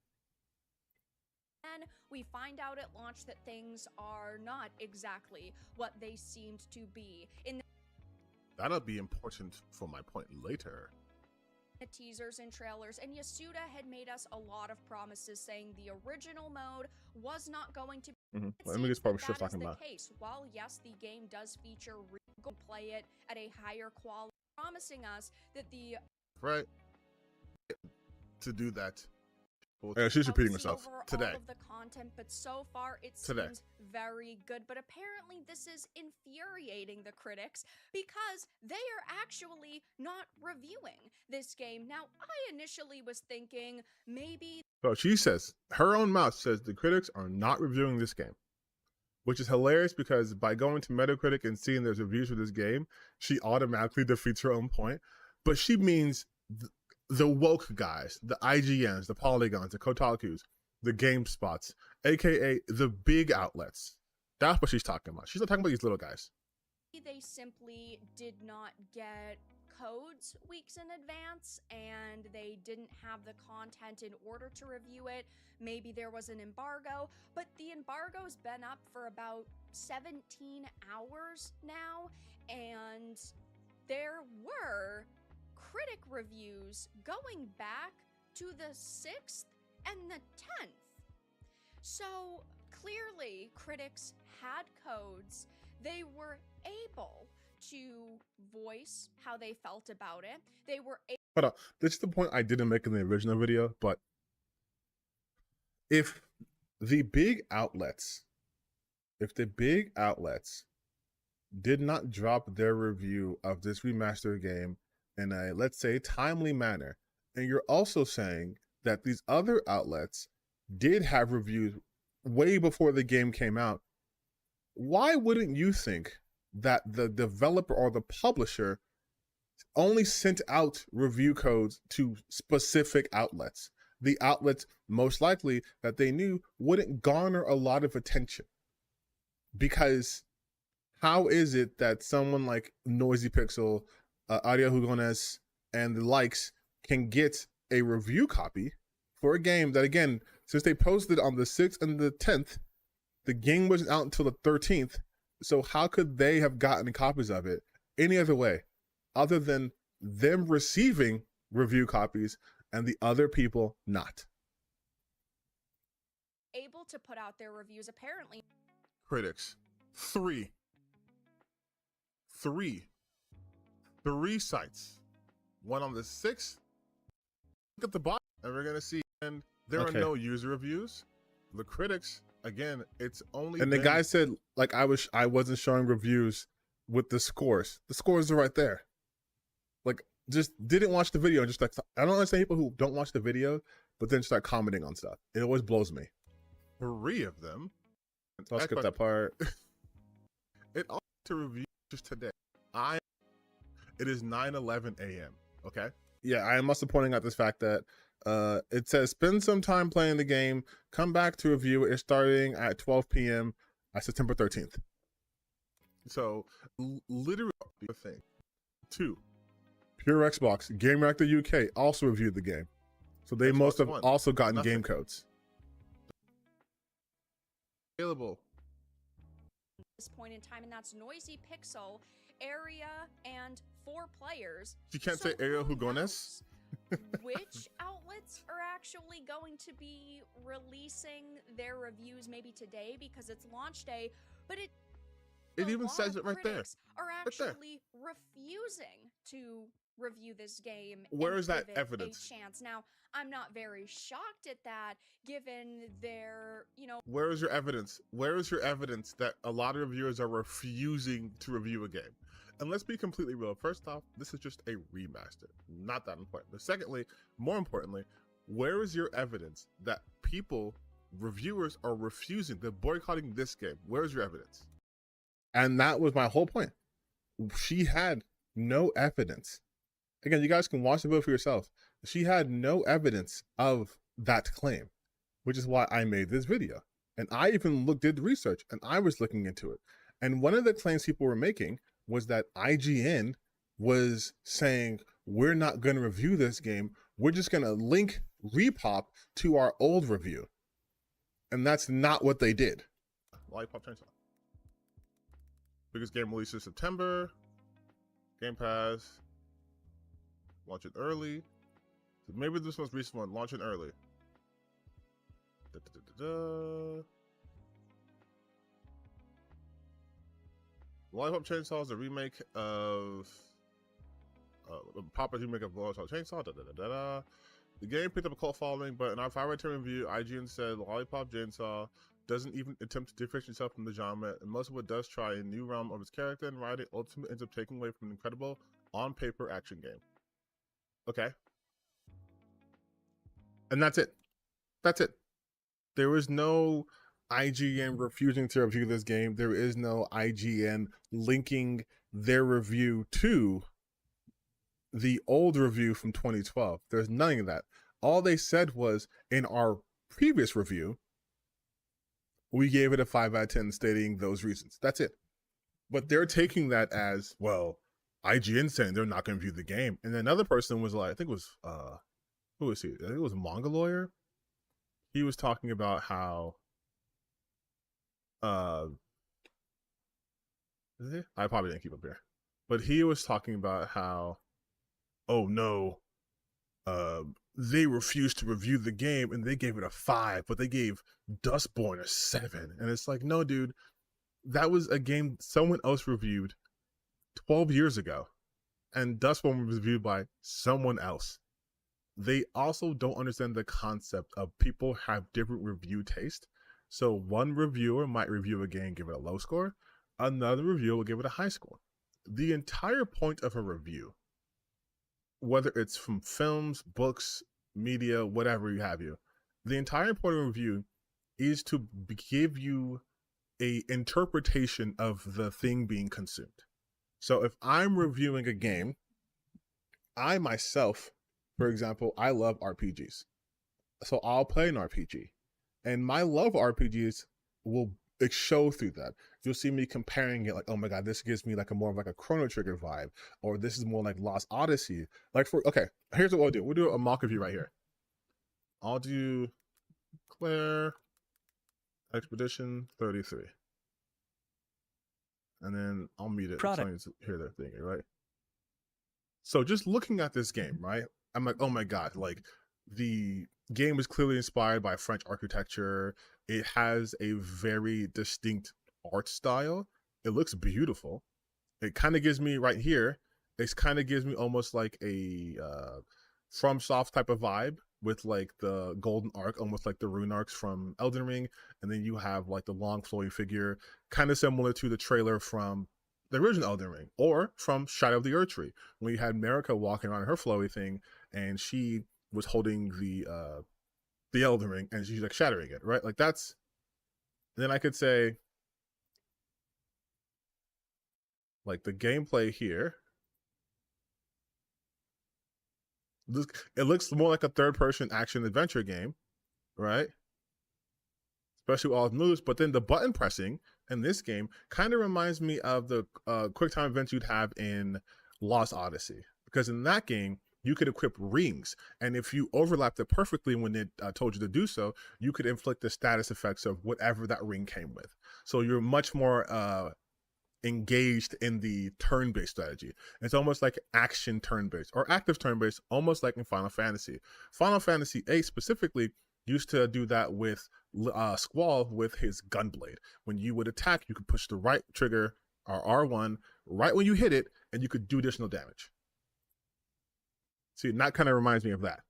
B: And we find out at launch that things are not exactly what they seemed to be in
A: That'll be important for my point later.
B: The teasers and trailers, and Yasuda had made us a lot of promises saying the original mode was not going to
A: Let me get probably sure talking about.
B: Case. While yes, the game does feature go play it at a higher quality, promising us that the
A: right to do that. Yeah, she's repeating herself today.
B: All of the content, but so far it
A: Today.
B: seems very good. But apparently this is infuriating the critics because they are actually not reviewing this game. Now, I initially was thinking maybe.
A: So she says, her own mouth says the critics are not reviewing this game, which is hilarious because by going to Metacritic and seeing there's reviews for this game, she automatically defeats her own point. But she means the woke guys, the IGNs, the Polygons, the Kotakus, the GameSpots, aka the big outlets. That's what she's talking about. She's not talking about these little guys.
B: They simply did not get codes weeks in advance and they didn't have the content in order to review it. Maybe there was an embargo, but the embargo's been up for about 17 hours now, and there were critic reviews going back to the 6th and the 10th. So clearly critics had codes. They were able to voice how they felt about it. They were able.
A: Hold on. This is the point I didn't make in the original video, but if the big outlets did not drop their review of this remastered game in a, let's say, timely manner, and you're also saying that these other outlets did have reviews way before the game came out, why wouldn't you think that the developer or the publisher only sent out review codes to specific outlets? The outlets most likely that they knew wouldn't garner a lot of attention. Because how is it that someone like Noisy Pixel, Audio Hugones, and the likes can get a review copy for a game that, again, since they posted on the 6th and the 10th, the game wasn't out until the 13th. So how could they have gotten copies of it any other way other than them receiving review copies and the other people not?
B: Able to put out their reviews, apparently.
A: Critics. Three sites. One on the 6th. Look at the bottom, and we're gonna see. And there are no user reviews. The critics, again, it's only. And the guy said, like, I wasn't showing reviews with the scores. The scores are right there. Like, just didn't watch the video and just like, I don't understand people who don't watch the video but then start commenting on stuff. It always blows me. 3 of them. I'll skip that part. It also to review just today. It is 9:11 a.m. Okay. Yeah, I am also pointing out this fact that it says spend some time playing the game. Come back to review it. It's starting at 12 p.m. September 13th. So literally a thing. 2. Pure Xbox, Game Reactor UK also reviewed the game. So they must have also gotten game codes. Available.
B: This point in time, and that's Noisy Pixel, Area, and 4 players.
A: You can't say Area Hugones.
B: Which outlets are actually going to be releasing their reviews maybe today because it's launch day, but it
A: even says it right there.
B: Are actually refusing to review this game.
A: Where is that evidence?
B: A chance. Now, I'm not very shocked at that, given their,
A: Where is your evidence? Where is your evidence that a lot of reviewers are refusing to review a game? And let's be completely real. First off, this is just a remaster. Not that important. But secondly, more importantly, where is your evidence that reviewers are refusing, they're boycotting this game? Where's your evidence? And that was my whole point. She had no evidence. Again, you guys can watch the video for yourself. She had no evidence of that claim, which is why I made this video. And I even did research and I was looking into it. And one of the claims people were making was that IGN was saying, we're not going to review this game. We're just going to link RePop to our old review. And that's not what they did. Lollipop Chainsaw. Biggest game releases September. Game Pass. Launch it early. So maybe this most recent one. Launch it early. Lollipop Chainsaw is a remake of Papa's remake of Lollipop Chainsaw. The game picked up a cult following, but in our 5-rated review, IGN said Lollipop Chainsaw doesn't even attempt to differentiate itself from the genre, and most of it does try a new realm of its character and writing ultimately ends up taking away from an incredible on-paper action game. Okay. And that's it. That's it. There is no IGN refusing to review this game. There is no IGN linking their review to the old review from 2012. There's none of that. All they said was, in our previous review, we gave it a 5 out of 10 stating those reasons. That's it. But they're taking that as, well, IGN saying they're not going to review the game. And then another person was like, I think it was, who was he? I think it was a Manga Lawyer. He was talking about how, I probably didn't keep up here, but he was talking about how, oh no, they refused to review the game and they gave it a 5, but they gave Dustborn a 7. And it's like, no, dude, that was a game someone else reviewed 12 years ago, and Dustborn was reviewed by someone else. They also don't understand the concept of people have different review taste. So one reviewer might review a game, give it a low score. Another reviewer will give it a high score. The entire point of a review, whether it's from films, books, media, whatever you have you, the entire point of a review is to give you a interpretation of the thing being consumed. So if I'm reviewing a game, I myself, for example, I love RPGs. So I'll play an RPG. And my love RPGs will show through that. You'll see me comparing it like, oh my God, this gives me like a more of like a Chrono Trigger vibe, or this is more like Lost Odyssey. Like okay, here's what we'll do. We'll do a mock review right here. I'll do Claire Expedition 33. And then I'll mute it.
C: Product.
A: So hear that thing, right? So just looking at this game, right? I'm like, oh my God, like the game is clearly inspired by French architecture. It has a very distinct art style. It looks beautiful. It kind of gives me right here, it kind of gives me almost like a FromSoft type of vibe with like the golden arc, almost like the rune arcs from Elden Ring. And then you have like the long flowy figure, kind of similar to the trailer from the original Elden Ring, or from Shadow of the Erdtree, when you had Marika walking around her flowy thing and she was holding the Elden Ring and she's like shattering it, right? Like that's, then I could say like the gameplay here, it looks more like a third-person action adventure game, right? Especially with all the moves, but then the button pressing in this game kind of reminds me of the quick time events you'd have in Lost Odyssey, because in that game you could equip rings, and if you overlapped it perfectly when it told you to do so, you could inflict the status effects of whatever that ring came with. So you're much more engaged in the turn-based strategy. It's almost like action turn-based or active turn-based, almost like in Final Fantasy. Final Fantasy VIII specifically used to do that with Squall with his Gunblade. When you would attack, you could push the right trigger or R1 right when you hit it, and you could do additional damage. See, and that kind of reminds me of that.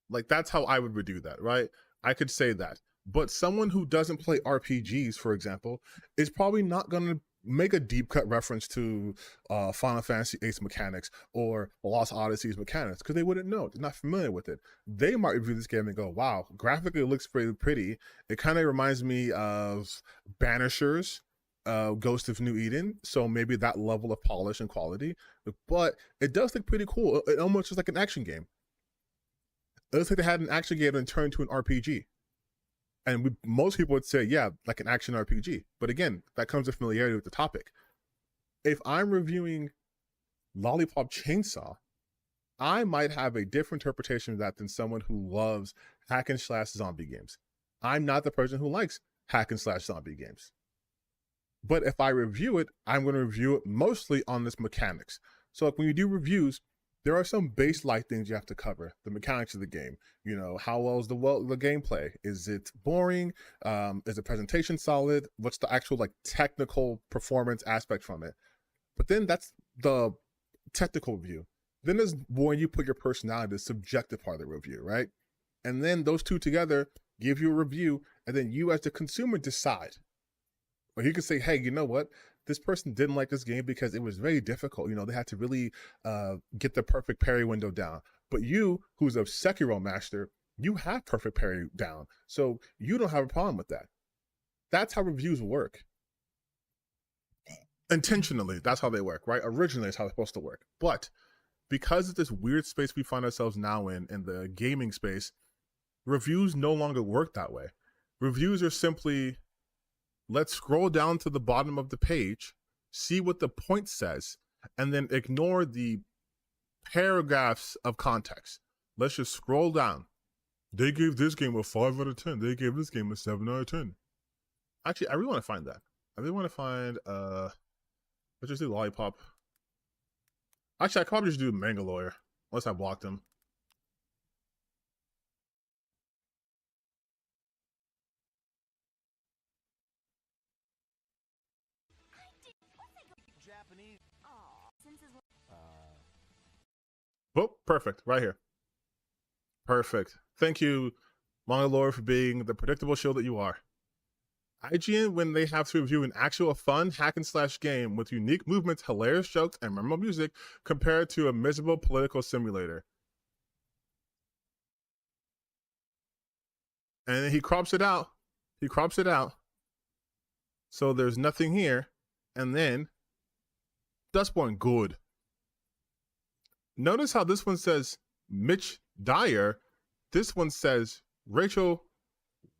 A: Like, that's how I would do that, right? I could say that. But someone who doesn't play RPGs, for example, is probably not going to make a deep cut reference to Final Fantasy VIII's mechanics or Lost Odyssey's mechanics, because they wouldn't know. They're not familiar with it. They might review this game and go, wow, graphically it looks pretty pretty. It kind of reminds me of Banishers, Ghost of New Eden, so maybe that level of polish and quality. But it does look pretty cool. It almost is like an action game. It looks like they had an action game and turned to an RPG. And most people would say, yeah, like an action RPG. But again, that comes with familiarity with the topic. If I'm reviewing Lollipop Chainsaw, I might have a different interpretation of that than someone who loves hack and slash zombie games. I'm not the person who likes hack and slash zombie games. But if I review it, I'm going to review it mostly on this mechanics. So like when you do reviews, there are some baseline things you have to cover. The mechanics of the game. You know, how well is the gameplay? Is it boring? Is the presentation solid? What's the actual like technical performance aspect from it? But then that's the technical review. Then there's when you put your personality, the subjective part of the review, right? And then those two together give you a review, and then you as the consumer decide. Or you can say, hey, you know what? This person didn't like this game because it was very difficult. You know, they had to really get the perfect parry window down. But you, who's a Sekiro master, you have perfect parry down. So you don't have a problem with that. That's how reviews work. Intentionally, that's how they work, right? Originally, it's how it's supposed to work. But because of this weird space we find ourselves now in the gaming space, reviews no longer work that way. Reviews are simply, let's scroll down to the bottom of the page, see what the point says, and then ignore the paragraphs of context. Let's just scroll down. They gave this game a 5 out of 10. They gave this game a 7 out of 10. Actually, I really want to find that. I really want to find, let's just do Lollipop. Actually, I could probably just do Manga Lawyer, unless I blocked him. Oh, perfect. Right here. Perfect. Thank you, Manga Lore, for being the predictable shield that you are. IGN, when they have to review an actual fun hack and slash game with unique movements, hilarious jokes, and memorable music, compared to a miserable political simulator. And then he crops it out. He crops it out. So there's nothing here. And then Dustborn, good. Notice how this one says Mitch Dyer. This one says Rachel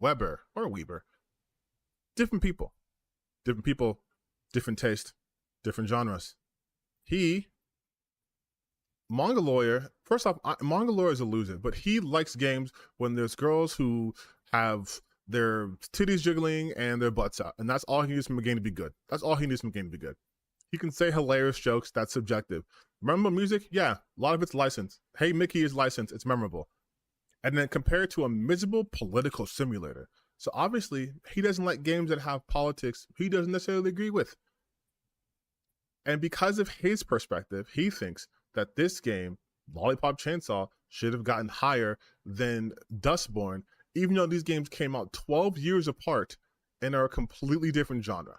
A: Weber or Weber. Different people, different taste, different genres. Manga Lawyer, first off, Manga Lawyer is a loser, but he likes games when there's girls who have their titties jiggling and their butts out. And that's all he needs from a game to be good. That's all he needs from a game to be good. He can say hilarious jokes, that's subjective. Memorable music, yeah, a lot of it's licensed. Hey Mickey is licensed, it's memorable. And then compared to a miserable political simulator. So obviously, he doesn't like games that have politics he doesn't necessarily agree with. And because of his perspective, he thinks that this game, Lollipop Chainsaw, should have gotten higher than Dustborn, even though these games came out 12 years apart and are a completely different genre.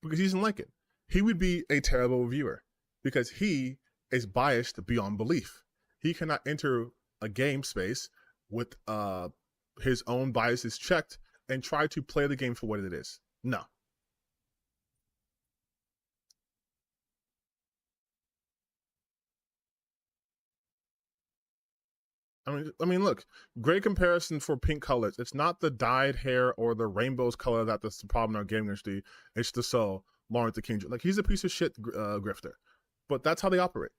A: Because he doesn't like it. He would be a terrible reviewer because he is biased beyond belief. He cannot enter a game space with his own biases checked and try to play the game for what it is. No. I mean, look, great comparison for pink colors. It's not the dyed hair or the rainbows color that's the problem in our gaming industry. It's the soul, Lawrence the King. Like, he's a piece of shit grifter. But that's how they operate.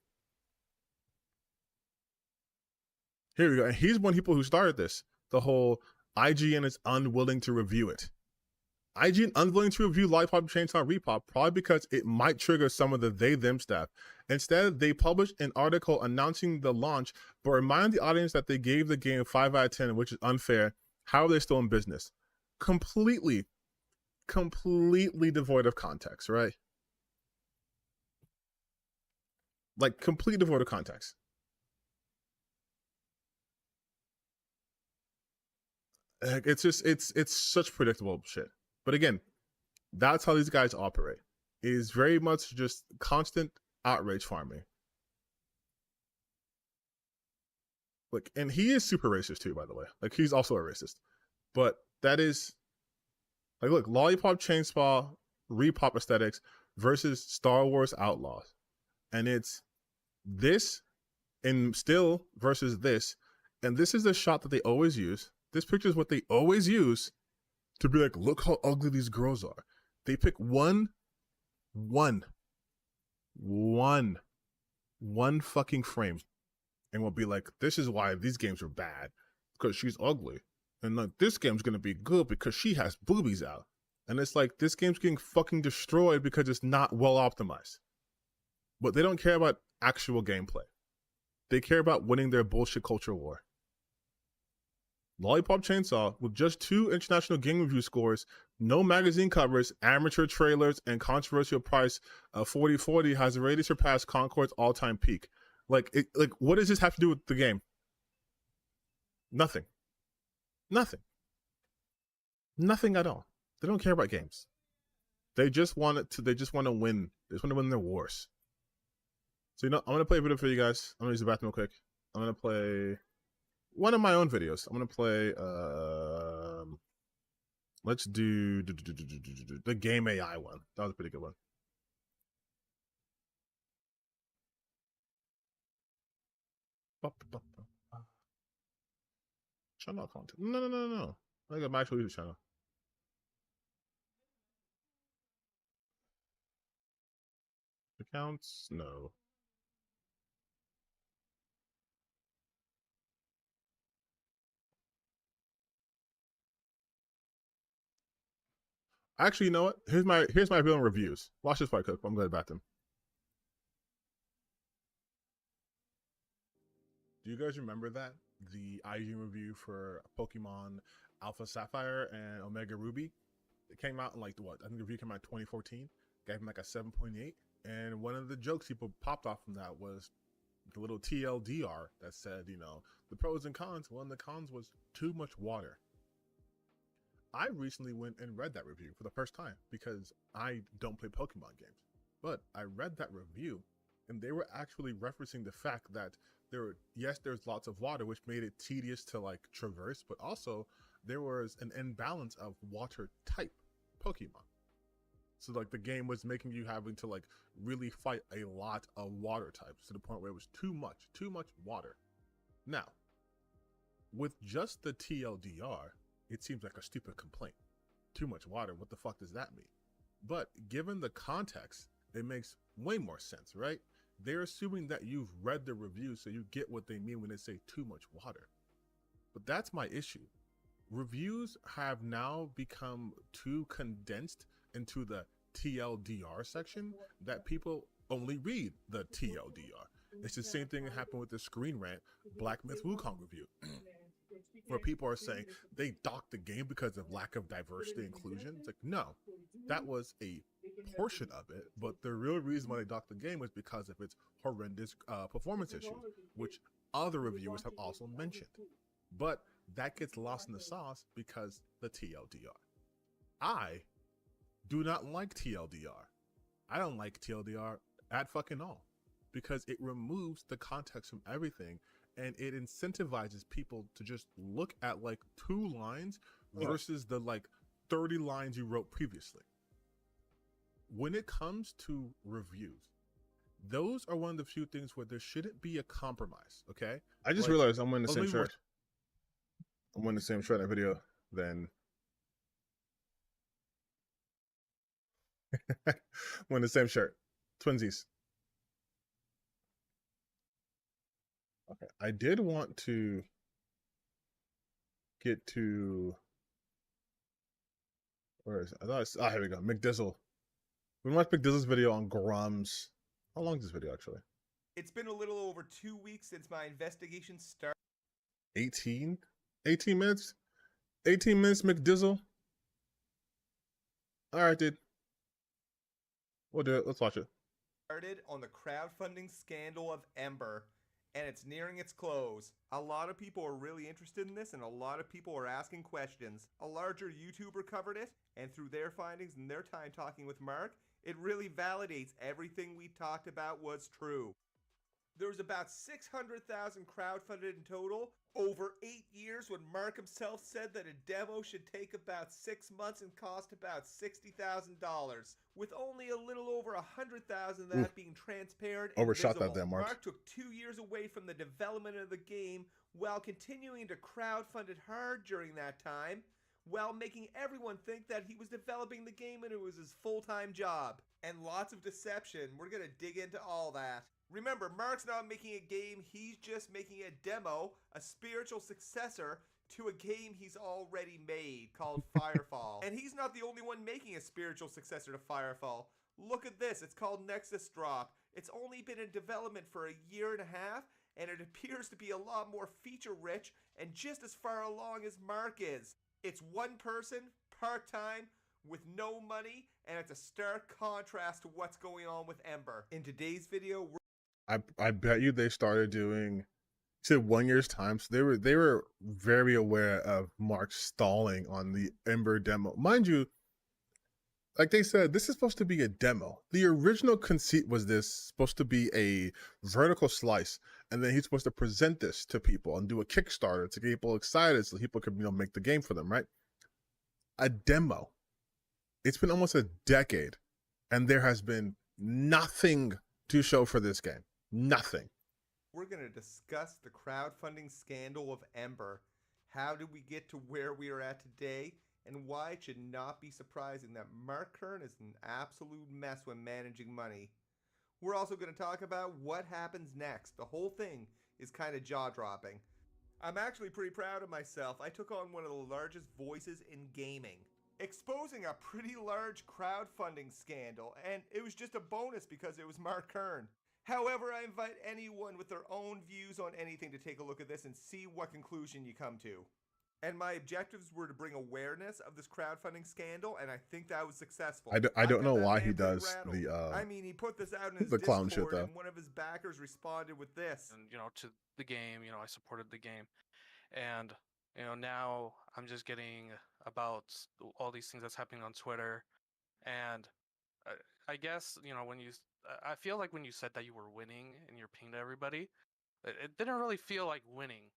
A: Here we go. And he's one of the people who started this. The whole IGN is unwilling to review it. IGN unwilling to review Lollipop Chainsaw RePop, probably because it might trigger some of the they-them staff. Instead, they published an article announcing the launch, but remind the audience that they gave the game 5 out of 10, which is unfair. How are they still in business? Completely devoid of context, right? Like, completely devoid of context. It's just, it's such predictable shit. But again, that's how these guys operate. It is very much just constant outrage farming. Like, and he is super racist too, by the way. Like, he's also a racist. But that is, like, look, Lollipop Chainsaw, RePop aesthetics versus Star Wars Outlaws. And it's this and still versus this. And this is the shot that they always use. This picture is what they always use to be like, look how ugly these girls are. They pick one fucking frame and will be like, this is why these games are bad, because she's ugly. And like, this game's gonna be good because she has boobies out. And it's like, this game's getting fucking destroyed because it's not well optimized. But they don't care about actual gameplay. They care about winning their bullshit culture war. Lollipop Chainsaw, with just 2 international game review scores, no magazine covers, amateur trailers, and controversial price of 4040, has already surpassed Concord's all-time peak. Like, what does this have to do with the game? Nothing. Nothing. Nothing at all. They don't care about games. They just want it to. They just want to win. They just want to win their wars. So I'm gonna play a video for you guys. I'm gonna use the bathroom real quick. I'm gonna play one of my own videos. I'm gonna play. Let's do the game AI one. That was a pretty good one. Channel content. No. I got my actual YouTube channel. Accounts? No. Actually, you know what? Here's my video and reviews. Watch this fight, cook. I'm going to back them. Do you guys remember that? The IG review for Pokemon Alpha Sapphire and Omega Ruby? It came out in like what? I think the review came out in 2014. Gave him like a 7.8. And one of the jokes people popped off from that was the little TLDR that said, you know, the pros and cons. One of the cons was too much water. I recently went and read that review for the first time because I don't play Pokemon games. But I read that review and they were actually referencing the fact that there's lots of water, which made it tedious to like traverse, but also there was an imbalance of water type Pokemon. So like the game was making you having to like really fight a lot of water types to the point where it was too much water. Now, with just the TLDR, it seems like a stupid complaint. Too much water, what the fuck does that mean? But given the context, it makes way more sense, right? They're assuming that you've read the review so you get what they mean when they say too much water. But that's my issue. Reviews have now become too condensed into the TLDR section that people only read the TLDR. It's the same thing that happened with the Screen Rant Black Myth Wukong review. Where people are saying they docked the game because of lack of diversity and inclusion. It's like, no, that was a portion of it, but the real reason why they docked the game was because of its horrendous performance issues, which other reviewers have also mentioned. But that gets lost in the sauce because the TLDR. I do not like TLDR. I don't like TLDR at fucking all because it removes the context from everything. And it incentivizes people to just look at like 2 lines versus the like 30 lines you wrote previously. When it comes to reviews, those are one of the few things where there shouldn't be a compromise, okay? I just realized I'm wearing the same shirt. I'm wearing the same shirt in that video then. I'm wearing the same shirt. Twinsies. Okay, I did want to get to where is it? I thought here we go. McDizzle. We watched McDizzle's video on Grums. How long is this video actually?
C: It's been a little over 2 weeks since my investigation started.
A: 18 minutes? 18 minutes, McDizzle? Alright, dude. We'll do it. Let's watch it.
C: Started on the crowdfunding scandal of Ember. And it's nearing its close. A lot of people are really interested in this, and a lot of people are asking questions. A larger YouTuber covered it, and through their findings and their time talking with Mark, it really validates everything we talked about was true. There was about 600,000 crowdfunded in total over 8 years when Mark himself said that a demo should take about 6 months and cost about $60,000, with only a little over 100,000 of that being transparent and
A: overshot
C: visible.
A: that there, Mark.
C: Mark took 2 years away from the development of the game while continuing to crowdfund it hard during that time, while making everyone think that he was developing the game and it was his full-time job. And lots of deception. We're going to dig into all that. Remember, Mark's not making a game, he's just making a demo, a spiritual successor to a game he's already made called Firefall. And he's not the only one making a spiritual successor to Firefall. Look at this, it's called Nexus Drop. It's only been in development for a year and a half, and it appears to be a lot more feature-rich and just as far along as Mark is. It's one person, part-time, with no money, and it's a stark contrast to what's going on with Ember. In today's video,
A: I bet you they started doing to 1 year's time, so they were very aware of Mark stalling on the Ember demo. Mind you, like they said, this is supposed to be a demo. The original conceit was this supposed to be a vertical slice, and then he's supposed to present this to people and do a Kickstarter to get people excited so people could, make the game for them, right? A demo. It's been almost a decade, and there has been nothing to show for this game. Nothing.
C: we're going to discuss the crowdfunding scandal of Ember. How did we get to where we are at today? And why it should not be surprising that Mark Kern is an absolute mess when managing money. We're also going to talk about what happens next. The whole thing is kind of jaw-dropping. I'm actually pretty proud of myself. I took on one of the largest voices in gaming, exposing a pretty large crowdfunding scandal, and it was just a bonus because it was Mark Kern. However, I invite anyone with their own views on anything to take a look at this and see what conclusion you come to. And my objectives were to bring awareness of this crowdfunding scandal, and I think that was successful.
A: I don't know why he does the
C: I mean, he put this out in his
A: the clown
C: Discord,
A: shit, though.
C: and one of his backers responded with this.
D: And to the game, I supported the game, and now I'm just getting about all these things that's happening on Twitter, and I guess when I feel like when you said that you were winning and you're pinged to everybody, it didn't really feel like winning.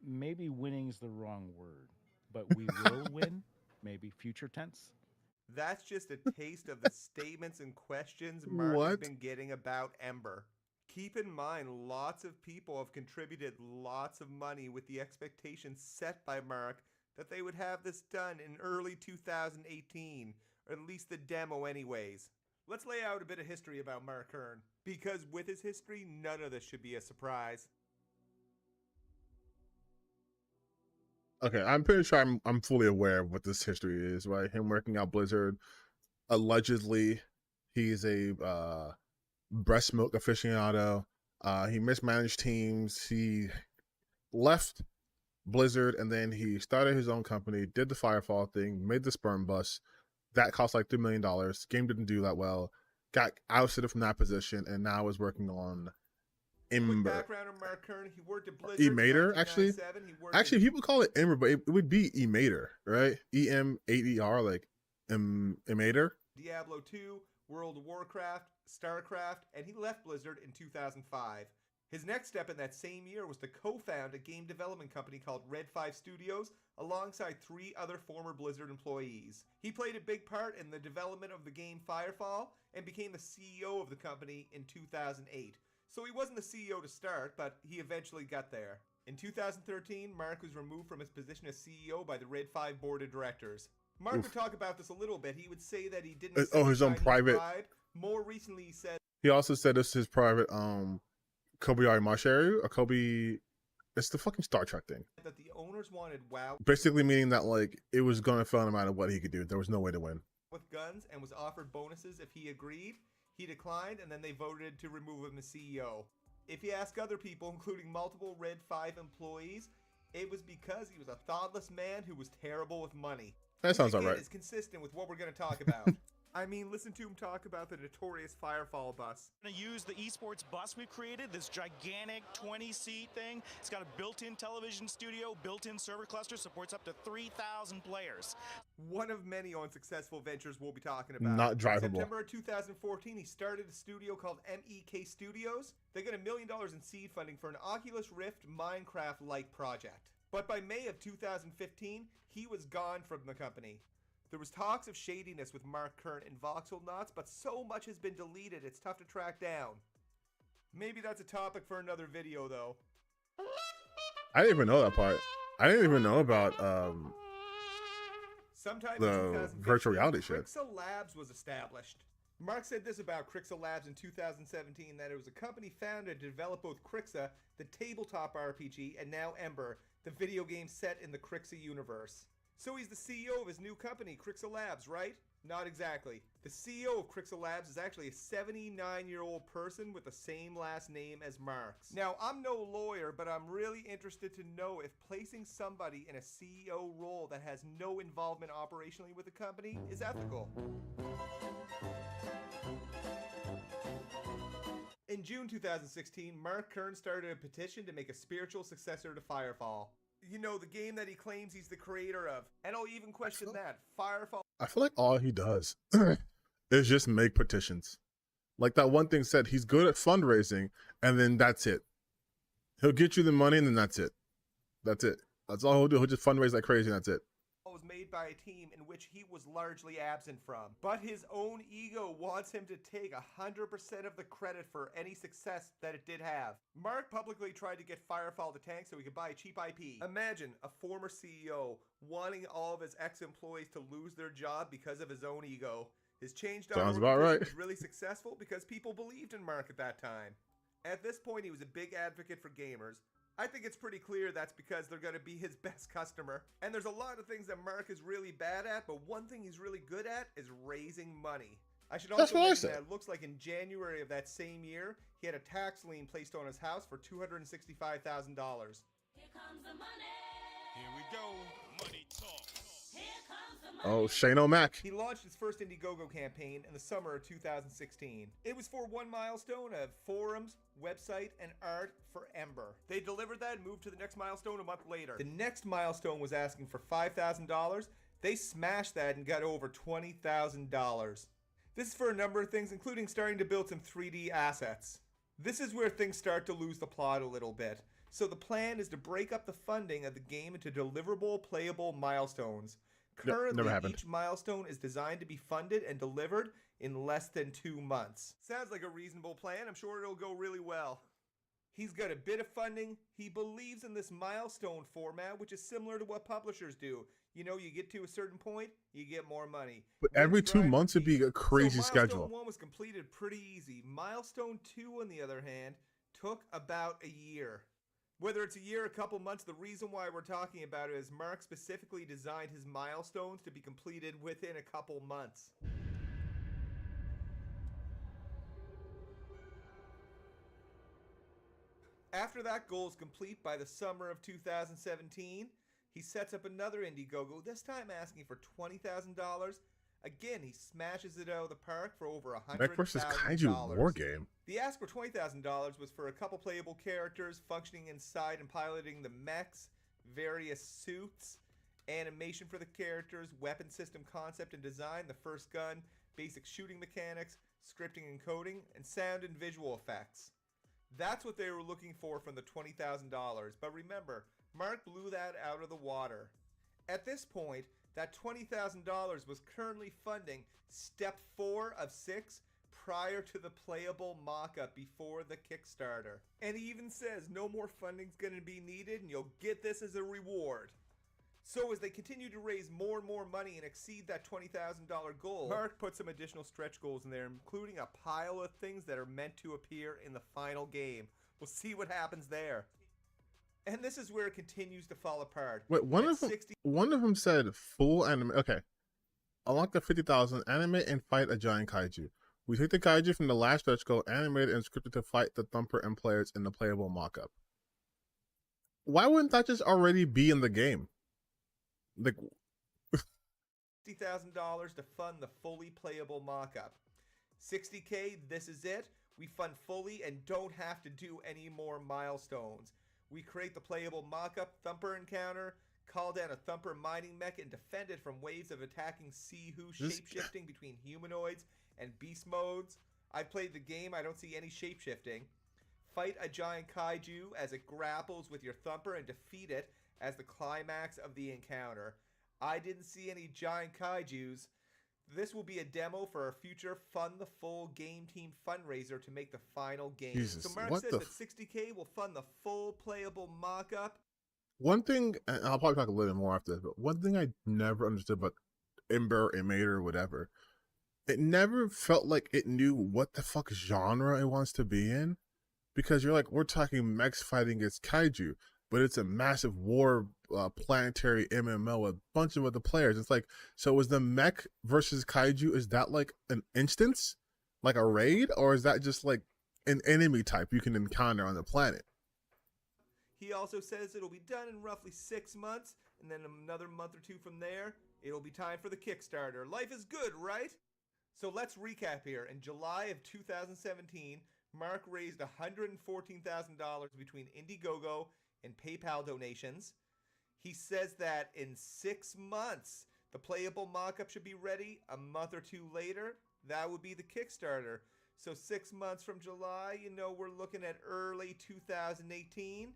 E: Maybe winning's the wrong word, but we will win. Maybe future tense.
C: That's just a taste of the statements and questions Mark has been getting about Ember. Keep in mind, lots of people have contributed lots of money with the expectations set by Mark that they would have this done in early 2018, or at least the demo anyways. Let's lay out a bit of history about Mark Kern, because with his history, none of this should be a surprise.
A: Okay, I'm pretty sure I'm fully aware of what this history is, right? Him working out Blizzard. Allegedly, he's a breast milk aficionado. He mismanaged teams. He left Blizzard, and then he started his own company, did the Firefall thing, made the sperm bus. That cost like $3 million. Game didn't do that well. Got ousted from that position, and now is working on Ember.
C: Background on Mark Kern, he worked at Blizzard.
A: Emater, actually. Actually, people call it Ember, but it would be Emater, right? E-M-8-E-R, like Emater.
C: Diablo 2, World of Warcraft, StarCraft, and he left Blizzard in 2005. His next step in that same year was to co-found a game development company called Red 5 Studios alongside 3 other former Blizzard employees. He played a big part in the development of the game Firefall and became the CEO of the company in 2008. So he wasn't the CEO to start, but he eventually got there. In 2013, Mark was removed from his position as CEO by the Red 5 board of directors. Mark would talk about this a little bit. He would say that he didn't
A: his own private
C: tribe. More recently, he said
A: he also said this is his private Kobayashi Maru or Kobe. It's the fucking Star Trek thing.
C: That the owners wanted WoW,
A: basically meaning that like it was gonna fail no matter what he could do. There was no way to win.
C: With guns, and was offered bonuses if he agreed. He declined, and then they voted to remove him as CEO. If you ask other people, including multiple Red 5 employees, it was because he was a thoughtless man who was terrible with money.
A: That sounds all right.
C: It's consistent with what we're going to talk about. I mean, listen to him talk about the notorious Firefall bus.
F: I'm going to use the esports bus we've created, this gigantic 20-seat thing. It's got a built-in television studio, built-in server cluster, supports up to 3,000 players.
C: One of many unsuccessful ventures we'll be talking about.
A: Not drivable.
C: In September 2014, he started a studio called MEK Studios. They got $1 million in seed funding for an Oculus Rift Minecraft-like project. But by May of 2015, he was gone from the company. There was talks of shadiness with Mark Kern and Voxel Knots, but so much has been deleted, it's tough to track down. Maybe that's a topic for another video, though.
A: I didn't even know that part. I didn't even know about
C: Sometime
A: the
C: in
A: virtual reality shit.
C: Crixel Labs was established. Mark said this about Crixel Labs in 2017, that it was a company founded to develop both Crixa, the tabletop RPG, and now Ember, the video game set in the Crixa universe. So he's the CEO of his new company, Crixel Labs, right? Not exactly. The CEO of Crixel Labs is actually a 79-year-old person with the same last name as Marks. Now, I'm no lawyer, but I'm really interested to know if placing somebody in a CEO role that has no involvement operationally with the company is ethical. In June 2016, Mark Kern started a petition to make a spiritual successor to Firefall. You know, the game that he claims he's the creator of. And I'll even question that. Firefall.
A: I feel like all he does is just make petitions. Like that one thing said, he's good at fundraising, and then that's it. He'll get you the money, and then that's it. That's it. That's all he'll do. He'll just fundraise like crazy, and that's it.
C: Was made by a team in which he was largely absent from. But his own ego wants him to take 100% of the credit for any success that it did have. Mark publicly tried to get Firefall to tank so he could buy cheap IP. Imagine a former CEO wanting all of his ex-employees to lose their job because of his own ego. His change.org
A: Sounds about right.
C: was really successful because people believed in Mark at that time. At this point, he was a big advocate for gamers. I think it's pretty clear that's because they're going to be his best customer. And there's a lot of things that Mark is really bad at, but one thing he's really good at is raising money. I should also mention that it looks like in January of that same year, he had a tax lien placed on his house for $265,000.
G: Here comes the money.
F: Here we go. Money talk.
G: Here comes the money.
A: Oh, Shane O'Mac.
C: He launched his first Indiegogo campaign in the summer of 2016. It was for one milestone of forums, website, and art for Ember. They delivered that and moved to the next milestone a month later. The next milestone was asking for $5,000. They smashed that and got over $20,000. This is for a number of things, including starting to build some 3D assets. This is where things start to lose the plot a little bit. So the plan is to break up the funding of the game into deliverable, playable milestones. Currently, each milestone is designed to be funded and delivered in less than 2 months. Sounds like a reasonable plan. I'm sure it'll go really well. He's got a bit of funding. He believes in this milestone format, which is similar to what publishers do. You know, you get to a certain point, you get more money.
A: But every 2 months would be a crazy schedule.
C: Milestone 1 was completed pretty easy. Milestone 2, on the other hand, took about a year. Whether it's a year or a couple months, the reason why we're talking about it is Mark specifically designed his milestones to be completed within a couple months. After that goal is complete by the summer of 2017, he sets up another Indiegogo, this time asking for $20,000. Again, he smashes it out of the park for over $100,000.
A: Mech vs. Kaiju war game.
C: The ask for $20,000 was for a couple playable characters functioning inside and piloting the mechs, various suits, animation for the characters, weapon system concept and design, the first gun, basic shooting mechanics, scripting and coding, and sound and visual effects. That's what they were looking for from the $20,000, but remember, Mark blew that out of the water. At this point, that $20,000 was currently funding step 4 of 6 prior to the playable mock-up before the Kickstarter. And he even says no more funding's going to be needed and you'll get this as a reward. So as they continue to raise more and more money and exceed that $20,000 goal, Mark put some additional stretch goals in there, including a pile of things that are meant to appear in the final game. We'll see what happens there. And this is where it continues to fall apart.
A: Wait, one of them said full anime. Okay, unlock the 50,000, animate and fight a giant kaiju. We take the kaiju from the last stretch goal, animated and scripted to fight the Thumper and players in the playable mockup. Why wouldn't that just already be in the game? Like
C: $60,000 to fund the fully playable mockup. $60K, this is it. We fund fully and don't have to do any more milestones. We create the playable mock-up Thumper encounter, call down a Thumper mining mech, and defend it from waves of attacking Sihu shape-shifting between humanoids and beast modes. I've played the game, I don't see any shape-shifting. Fight a giant kaiju as it grapples with your Thumper and defeat it as the climax of the encounter. I didn't see any giant kaijus. This will be a demo for a future Fund the Full Game Team fundraiser to make the final game.
A: Jesus,
C: so Mark says that $60K will fund the full playable mock-up.
A: One thing, and I'll probably talk a little bit more after this, but one thing I never understood about Ember, Emater, or whatever, it never felt like it knew what the fuck genre it wants to be in. Because you're like, we're talking mechs fighting against kaiju. but it's a massive war planetary MMO with a bunch of other players. It's like, so is the mech versus kaiju, is that like an instance, like a raid, or is that just like an enemy type you can encounter on the planet?
C: He also says it'll be done in roughly 6 months, and then another month or two from there, it'll be time for the Kickstarter. Life is good, right? So let's recap here. In July of 2017, Mark raised $114,000 between Indiegogo and PayPal donations. He says that in 6 months, the playable mockup should be ready. A month or two later, that would be the Kickstarter. So 6 months from July, we're looking at early 2018.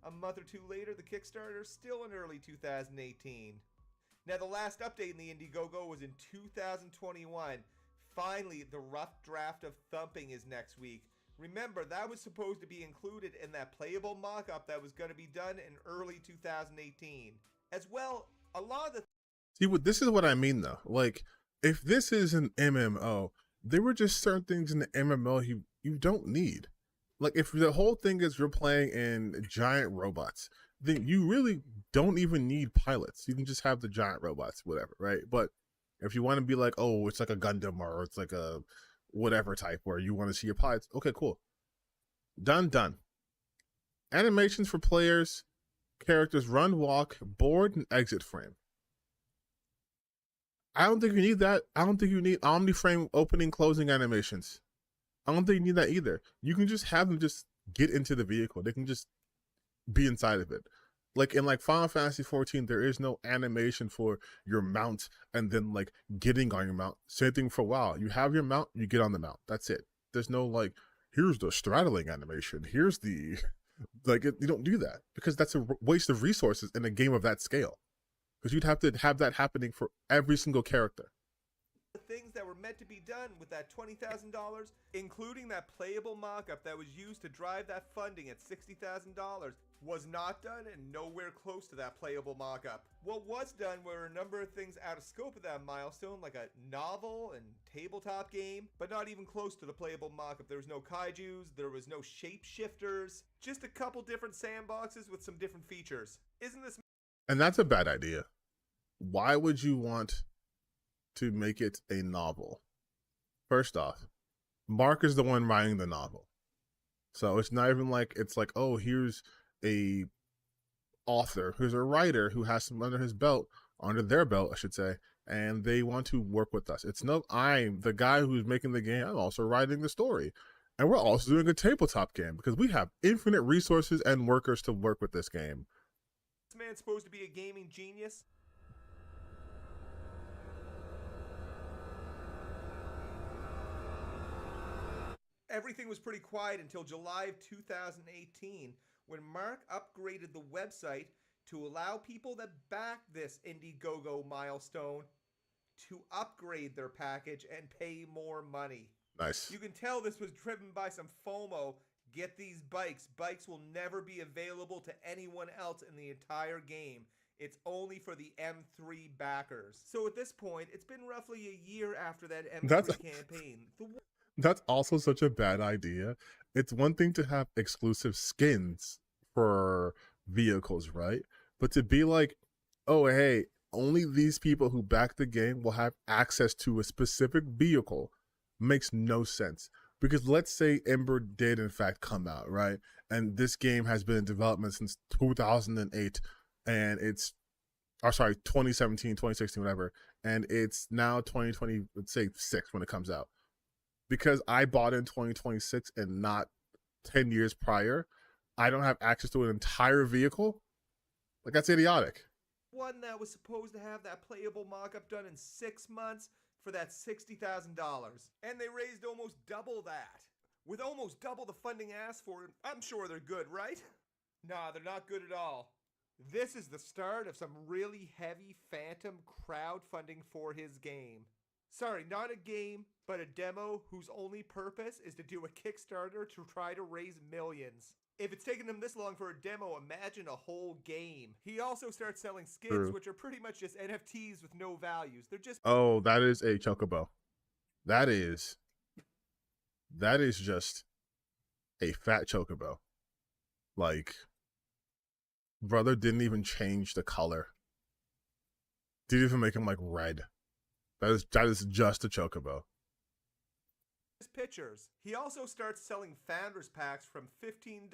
C: A month or two later, the Kickstarter still in early 2018. Now, the last update in the Indiegogo was in 2021. Finally, the rough draft of Thumping is next week. Remember, that was supposed to be included in that playable mock-up that was going to be done in early 2018. As well, a lot of the...
A: See, this is what I mean, though. Like, if this is an MMO, there were just certain things in the MMO you don't need. Like, if the whole thing is you're playing in giant robots, then you really don't even need pilots. You can just have the giant robots, whatever, right? But if you want to be like, oh, it's like a Gundam or it's like a whatever type where you want to see your pilots, okay, cool. Done. Animations for players, characters run, walk, board, and exit frame. I don't think you need that. I don't think you need omni-frame opening, closing animations. I don't think you need that either. You can just have them just get into the vehicle. They can just be inside of it. Like in like Final Fantasy 14, there is no animation for your mount and then like getting on your mount. Same thing for WoW. You have your mount, you get on the mount. That's it. There's no like, here's the straddling animation. Here's the, like, you don't do that because that's a waste of resources in a game of that scale. Because you'd have to have that happening for every single character.
C: The things that were meant to be done with that $20,000, including that playable mock-up that was used to drive that funding at $60,000, was not done and nowhere close to that playable mock-up. What was done were a number of things out of scope of that milestone, like a novel and tabletop game, but not even close to the playable mock-up. There was no kaijus, there was no shapeshifters, just a couple different sandboxes with some different features. Isn't this...
A: And that's a bad idea. Why would you want to make it a novel? First off, Mark is the one writing the novel. So it's not even like, it's like, oh, here's a author, who's a writer who has some under their belt, I should say, and they want to work with us. It's no, I'm the guy who's making the game, I'm also writing the story. And we're also doing a tabletop game because we have infinite resources and workers to work with this game.
C: This man's supposed to be a gaming genius. Everything was pretty quiet until July of 2018 when Mark upgraded the website to allow people that back this Indiegogo milestone to upgrade their package and pay more money.
A: Nice.
C: You can tell this was driven by some FOMO. Get these bikes. Bikes will never be available to anyone else in the entire game. It's only for the M3 backers. So at this point, it's been roughly a year after that M3 campaign.
A: That's also such a bad idea. It's one thing to have exclusive skins for vehicles, right? But to be like, oh, hey, only these people who back the game will have access to a specific vehicle makes no sense. Because let's say Ember did in fact come out, right? And this game has been in development since 2008 and it's, 2017, 2016, whatever. And it's now 2020, let's say 6 when it comes out. Because I bought in 2026 and not 10 years prior, I don't have access to an entire vehicle. Like, that's idiotic.
C: One that was supposed to have that playable mock-up done in 6 months for that $60,000. And they raised almost double that. With almost double the funding asked for, I'm sure they're good, right? Nah, they're not good at all. This is the start of some really heavy phantom crowdfunding for his game. Sorry, not a game, but a demo whose only purpose is to do a Kickstarter to try to raise millions. If it's taken him this long for a demo, imagine a whole game. He also starts selling skins,
A: True.
C: which are pretty much just NFTs with no values. They're just...
A: Oh, that is a chocobo. That is just a fat chocobo. Like, brother didn't even change the color. Didn't even make him like red. That is just a chocobo.
C: His pictures. He also starts selling founders packs from $15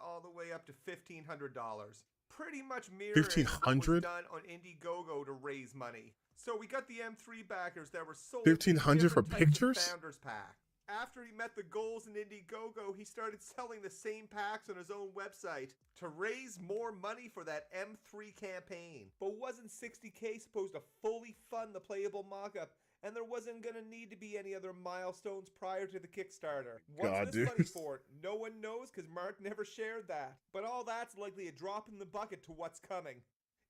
C: all the way up to $1,500. Pretty much mirroring what was
A: $1,500?
C: done on Indiegogo to raise money. So we got the M3 backers that were sold
A: $1,500 for
C: different types of
A: pictures?
C: founders pack. After he met the goals in Indiegogo, he started selling the same packs on his own website to raise more money for that M3 campaign. But wasn't 60K supposed to fully fund the playable mockup? And there wasn't going to need to be any other milestones prior to the Kickstarter. What's this money for? No one knows because Mark never shared that. But all that's likely a drop in the bucket to what's coming.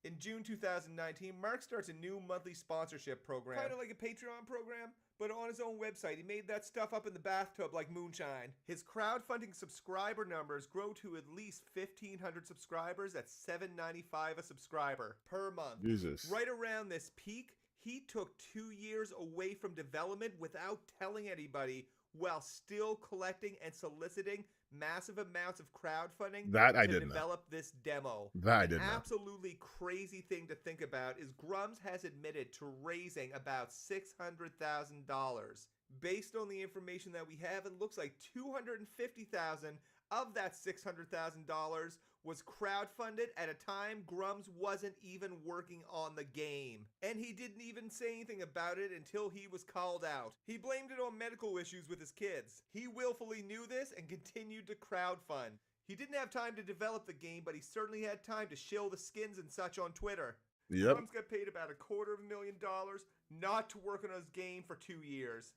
C: In June 2019, Mark starts a new monthly sponsorship program. Kind of like a Patreon program, but on his own website. He made that stuff up in the bathtub like moonshine. His crowdfunding subscriber numbers grow to at least 1,500 subscribers at $7.95 a subscriber per month.
A: Jesus.
C: Right around this peak, he took 2 years away from development without telling anybody while still collecting and soliciting massive amounts of crowdfunding to develop this demo.
A: That I didn't know.
C: An absolutely crazy thing to think about is Grums has admitted to raising about $600,000. Based on the information that we have, it looks like $250,000 of that $600,000 was crowdfunded at a time Grums wasn't even working on the game. And he didn't even say anything about it until he was called out. He blamed it on medical issues with his kids. He willfully knew this and continued to crowdfund. He didn't have time to develop the game, but he certainly had time to shill the skins and such on Twitter.
A: Yep.
C: Grums got paid about $250,000 not to work on his game for 2 years.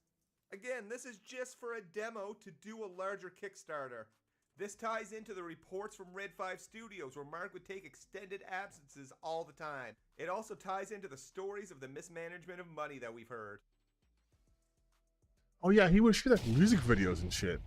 C: Again, this is just for a demo to do a larger Kickstarter. This ties into the reports from Red 5 Studios where Mark would take extended absences all the time. It also ties into the stories of the mismanagement of money that we've heard.
A: Oh yeah, he would shoot like music videos and shit.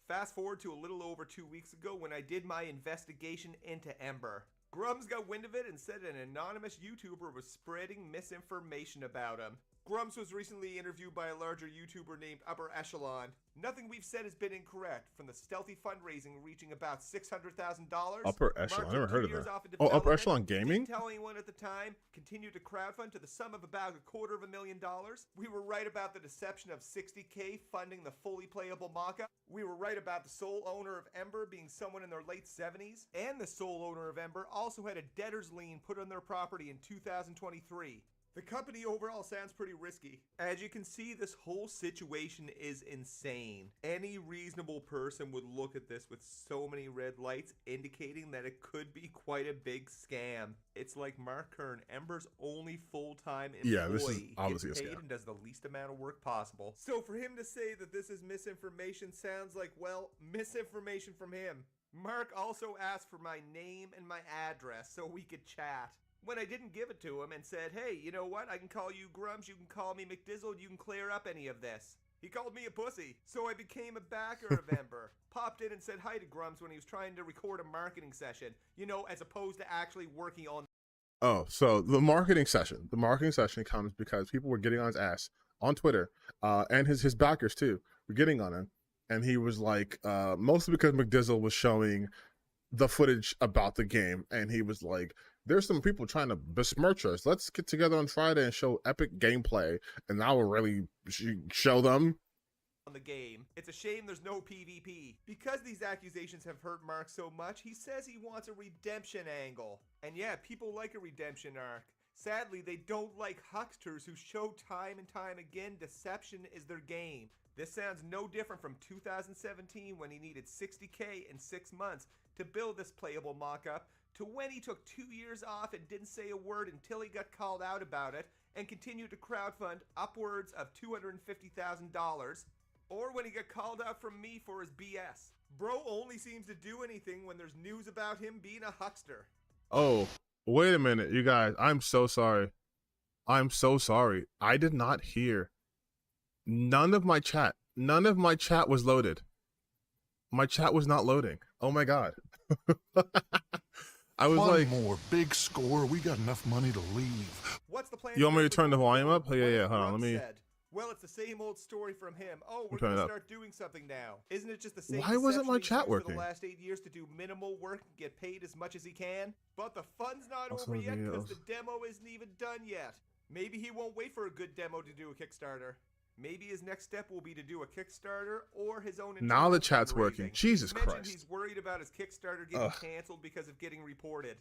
C: Fast forward to a little over 2 weeks ago when I did my investigation into Ember. Grums got wind of it and said an anonymous YouTuber was spreading misinformation about him. Grums was recently interviewed by a larger YouTuber named Upper Echelon. Nothing we've said has been incorrect, from the stealthy fundraising reaching about $600,000.
A: Upper Echelon, I never heard of that. Oh, Upper Echelon Gaming?
C: Didn't tell anyone at the time, continued to crowdfund to the sum of about $250,000. We were right about the deception of $60K funding the fully playable mockup. We were right about the sole owner of Ember being someone in their late 70s. And the sole owner of Ember also had a debtor's lien put on their property in 2023. The company overall sounds pretty risky. As you can see, this whole situation is insane. Any reasonable person would look at this with so many red lights, indicating that it could be quite a big scam. It's like Mark Kern, Ember's only full-time employee.
A: Yeah, this is obviously
C: gets
A: a
C: paid
A: scam.
C: and does the least amount of work possible. So for him to say that this is misinformation sounds like, well, misinformation from him. Mark also asked for my name and my address so we could chat. When I didn't give it to him and said, hey, you know what, I can call you Grums, you can call me McDizzle, you can clear up any of this. He called me a pussy, so I became a backer of Ember. Popped in and said hi to Grums when he was trying to record a marketing session, you know, as opposed to actually working on.
A: Oh, so the marketing session comes because people were getting on his ass on Twitter, and his backers too were getting on him. And he was like, mostly because McDizzle was showing the footage about the game, and he was like, there's some people trying to besmirch us. Let's get together on Friday and show epic gameplay, and I will really show them
C: On the game. It's a shame there's no PvP. Because these accusations have hurt Mark so much, he says he wants a redemption angle. And yeah, people like a redemption arc. Sadly, they don't like hucksters who show time and time again deception is their game. This sounds no different from 2017 when he needed $60K in 6 months to build this playable mockup, to when he took 2 years off and didn't say a word until he got called out about it and continued to crowdfund upwards of $250,000, or when he got called out from me for his BS. Bro only seems to do anything when there's news about him being a huckster.
A: Oh, wait a minute, you guys. I'm so sorry. I'm so sorry. I did not hear. None of my chat was loaded. My chat was not loading. Oh my God. I was
H: One
A: like,
H: more big score. We got enough money to leave.
C: What's the plan?
A: You want me to turn the volume up?
C: Well,
A: Yeah, hold on,
C: Grums
A: let me-
C: said, Well, it's the same old story from him. Oh, we're
A: turn
C: going
A: it
C: to
A: up.
C: start doing something now. Isn't it just the same
A: Why wasn't my
C: deception he's
A: chat
C: used for
A: working?
C: the last 8 years to do minimal work and get paid as much as he can? But the fun's not
A: Also
C: over yet because
A: videos.
C: the demo isn't even done yet. Maybe he won't wait for a good demo to do a Kickstarter. Maybe his next step will be to do a Kickstarter or his own internal
A: Now the chat's working.
C: fundraising.
A: Jesus
C: He's mentioned
A: Christ.
C: he's worried about his Kickstarter getting
A: Ugh.
C: canceled because of getting reported.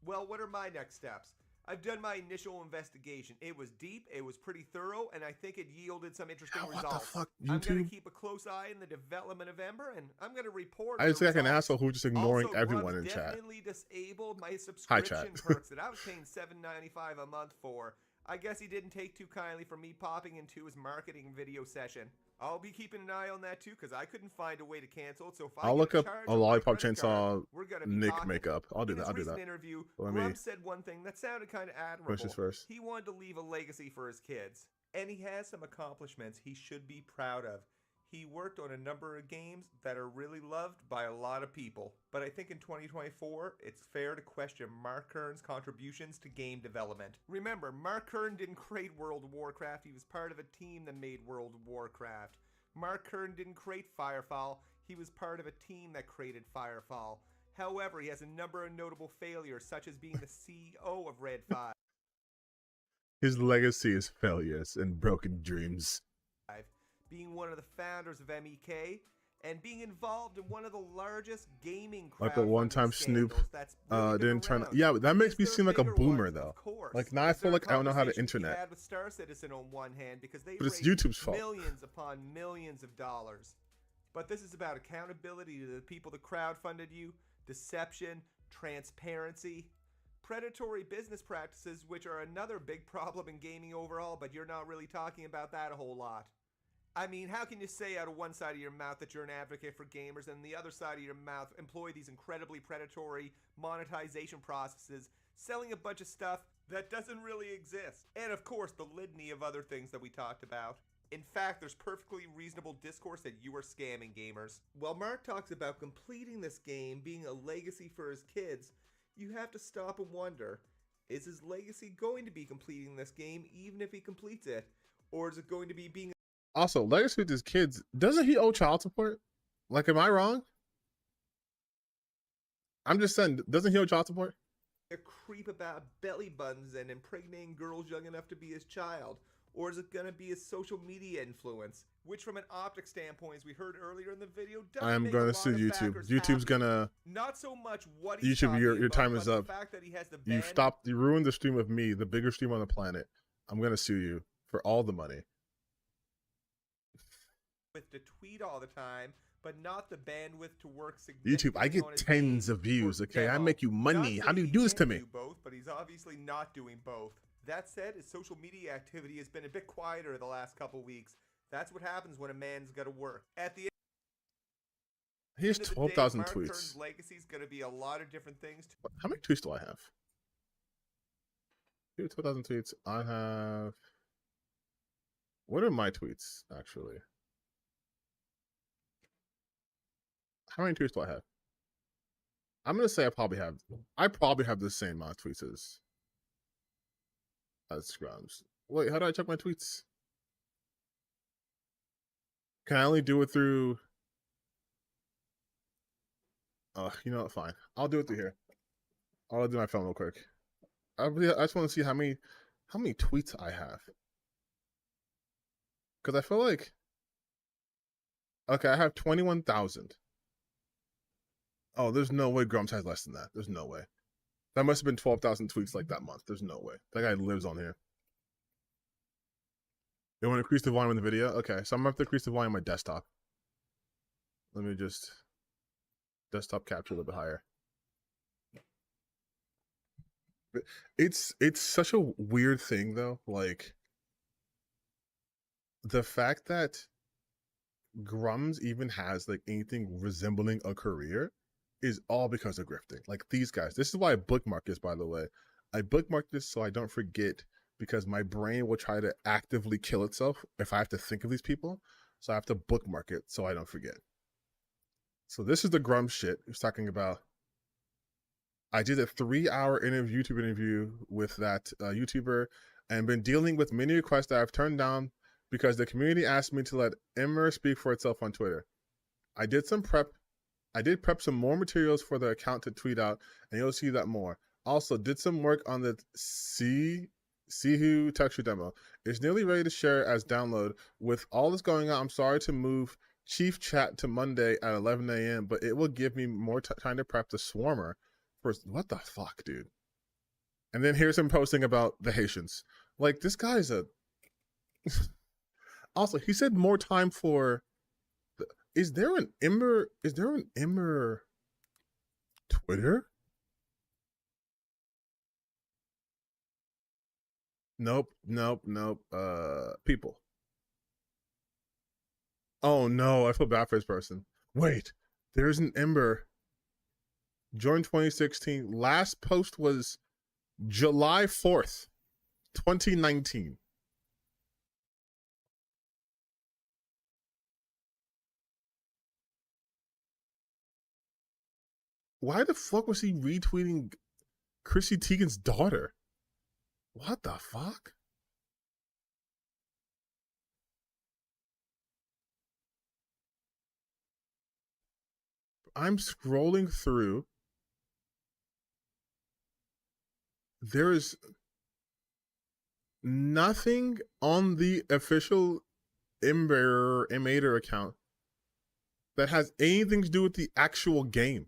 C: Well, what are my next steps? I've done my initial investigation. It was deep, it was pretty thorough, and I think it yielded some interesting
A: What
C: results.
A: the fuck,
C: I'm going
A: YouTube?
C: to keep a close eye in the development of Ember, and I'm going to report
A: I just
C: the
A: like an
C: results.
A: asshole who's just ignoring
C: Also,
A: everyone
C: Grub's
A: in chat.
C: definitely disabled my
A: Hi,
C: subscription
A: chat.
C: perks that I was paying $7.95 a month for. I guess he didn't take too kindly from me popping into his marketing video session. I'll be keeping an eye on that too, because I couldn't find a way to cancel it. So if I
A: I'll
C: get
A: look
C: a
A: up
C: charge
A: a
C: on my
A: Lollipop
C: credit card,
A: Chainsaw
C: we're gonna be
A: Nick
C: talking.
A: makeup. I'll do
C: In
A: that.
C: his
A: I'll do
C: recent
A: that.
C: interview,
A: Let me-
C: Grub said one thing that sounded kind of admirable.
A: First is first.
C: He wanted to leave a legacy for his kids, and he has some accomplishments he should be proud of. He worked on a number of games that are really loved by a lot of people. But I think in 2024, it's fair to question Mark Kern's contributions to game development. Remember, Mark Kern didn't create World of Warcraft. He was part of a team that made World of Warcraft. Mark Kern didn't create Firefall. He was part of a team that created Firefall. However, he has a number of notable failures, such as being the CEO of Red 5.
A: His legacy is failures and broken dreams.
C: Being one of the founders of MEK, and being involved in one of the largest gaming
A: Like the
C: crowdfunding
A: one-time Snoop,
C: scandals that's really been
A: didn't turn.
C: around.
A: Yeah, that makes me
C: Is there
A: seem like a
C: bigger
A: boomer
C: ones?
A: though.
C: Of course.
A: Like now I
C: Is
A: feel
C: there
A: like I don't know how to
C: conversations we
A: internet.
C: had with Star Citizen on one hand because they
A: But it's
C: raised
A: YouTube's fault.
C: millions upon millions of dollars. But this is about accountability to the people that crowdfunded you, deception, transparency, predatory business practices, which are another big problem in gaming overall, but you're not really talking about that a whole lot. I mean, how can you say out of one side of your mouth that you're an advocate for gamers and the other side of your mouth employ these incredibly predatory monetization processes, selling a bunch of stuff that doesn't really exist? And of course, the litany of other things that we talked about. In fact, there's perfectly reasonable discourse that you are scamming gamers. While Mark talks about completing this game being a legacy for his kids, you have to stop and wonder, is his legacy going to be completing this game even if he completes it? Or is it going to be being
A: Also, legacy with his kids. Doesn't he owe child support? Like, am I wrong? I'm just saying, doesn't he owe child support?
C: a creep about belly buttons and impregnating girls young enough to be his child? Or is it going to be his social media influence? Which from an optic standpoint, as we heard earlier in the video, does
A: I'm
C: make
A: gonna
C: a lot
A: sue
C: of
A: YouTube.
C: backers
A: YouTube's
C: happy.
A: gonna.
C: Not so much what he's
A: YouTube,
C: talking
A: your
C: about,
A: time
C: but
A: is
C: the
A: up.
C: fact that he has the
A: You
C: ban-
A: stopped. You ruined the stream of me, the biggest stream on the planet. I'm gonna sue you for all the money.
C: with to tweet all the time, but not the bandwidth to work
A: YouTube, I
C: significantly
A: get
C: on his
A: tens
C: game
A: of views.
C: or
A: Okay, I
C: demo.
A: make you money.
C: Not
A: How do you
C: saying
A: do
C: he
A: this to
C: can't
A: me?
C: do both, but he's obviously not doing both. That said, his social media activity has been a bit quieter the last couple weeks. That's what happens when a man's got to work. At the
A: He has
C: end of the day,
A: 12,000
C: Mark
A: tweets.
C: Kern's legacy is going to be a lot of different things.
A: How many tweets do I have? 12,000 tweets. I have. What are my tweets actually? How many tweets do I have? I'm gonna say I probably have the same amount of tweets as Scrums. Wait, how do I check my tweets? Can I only do it through? You know what? Fine, I'll do it through here. I'll do my phone real quick. I just want to see how many tweets I have, because I feel like, okay, I have 21,000. Oh, there's no way Grumps has less than that. There's no way. That must have been 12,000 tweets like that month. There's no way. That guy lives on here. You want to increase the volume in the video? Okay, so I'm gonna have to increase the volume on my desktop. Let me just desktop capture a little bit higher. It's such a weird thing though, like the fact that Grums even has like anything resembling a career is all because of grifting. Like these guys. This is why I bookmark this, by the way. I bookmark this so I don't forget, because my brain will try to actively kill itself if I have to think of these people. So I have to bookmark it so I don't forget. So this is the Grums shit. He's talking about. I did a 3-hour YouTube interview with that YouTuber, and been dealing with many requests that I've turned down because the community asked me to let Emmer speak for itself on Twitter. I did prep some more materials for the account to tweet out, and you'll see that more. Also, did some work on the Sihu texture demo. It's nearly ready to share as download. With all this going on, I'm sorry to move Chief Chat to Monday at 11 a.m., but it will give me more time to prep the Swarmer. What the fuck, dude? And then here's him posting about the Haitians. Like, this guy's a... Also, he said more time for... Is there an Ember Twitter? Nope. People. Oh no, I feel bad for this person. Wait, there's an Ember. Joined 2016. Last post was July 4th, 2019. Why the fuck was he retweeting Chrissy Teigen's daughter? What the fuck? I'm scrolling through. There is nothing on the official Ember account that has anything to do with the actual game.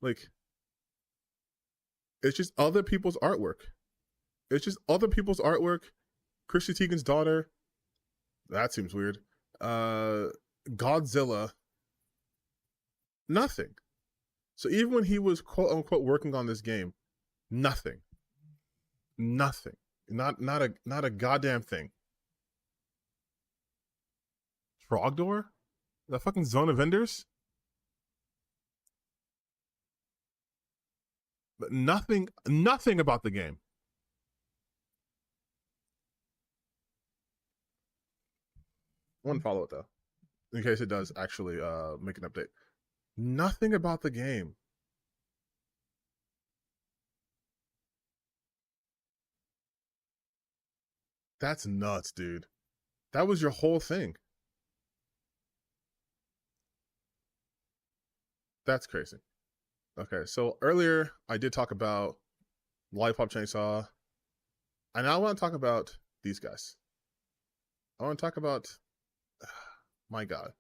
A: Like, it's just other people's artwork. Chrissy Teigen's daughter. That seems weird. Godzilla. Nothing. So even when he was quote unquote working on this game, nothing. Not a goddamn thing. Trogdor? The fucking Zone of Vendors? But nothing about the game. One follow it though, in case it does actually make an update. Nothing about the game. That's nuts, dude. That was your whole thing. That's crazy. Okay, so earlier I did talk about Lollipop Chainsaw, and I want to talk about these guys. I want to talk about, my God,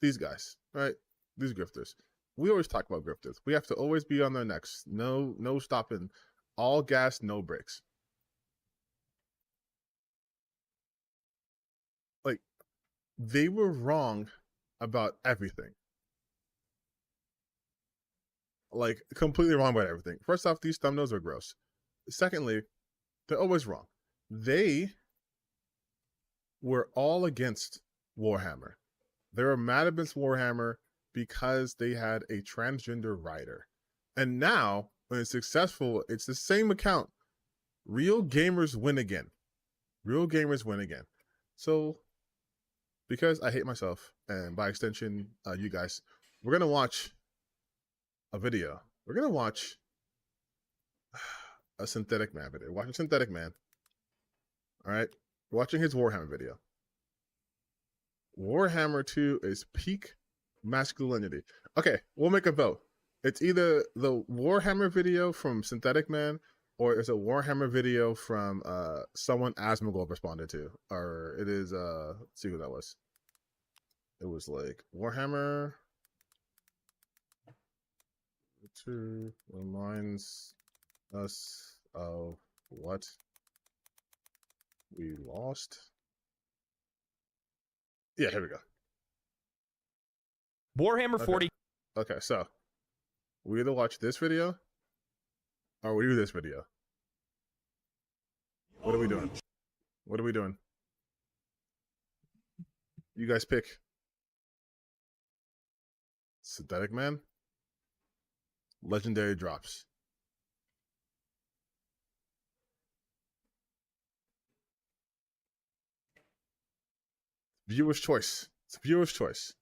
A: these guys, right? These grifters. We always talk about grifters. We have to always be on their necks. No stopping. All gas, no brakes. Like, they were wrong about everything. Like, completely wrong about everything. First off, these thumbnails are gross. Secondly, they're always wrong. They were all against Warhammer. They were mad against Warhammer because they had a transgender writer. And now, when it's successful, it's the same account. Real gamers win again. So, because I hate myself, and by extension, you guys, we're going to watch a video. We're going to watch a Synthetic Man video. Watching Synthetic Man. All right? We're watching his Warhammer video. Warhammer 2 is peak masculinity. Okay, we'll make a vote. It's either the Warhammer video from Synthetic Man or it's a Warhammer video from someone Asmongold responded to. Or it is, let's see who that was. It was like Warhammer 2 reminds us of what we lost. Yeah, here we go.
H: Warhammer 40.
A: Okay, so we either watch this video or we do this video. What are we doing? You guys pick. Synthetic Man. Legendary drops. Viewer's choice. It's viewer's choice.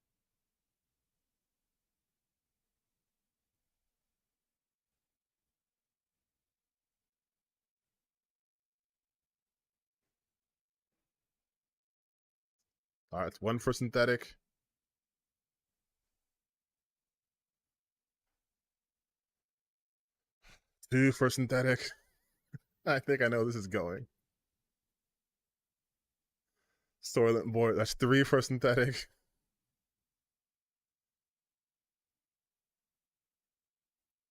A: All right, it's 1 for synthetic. Two for synthetic. I think I know this is going. Soylent Boy, that's 3 for synthetic.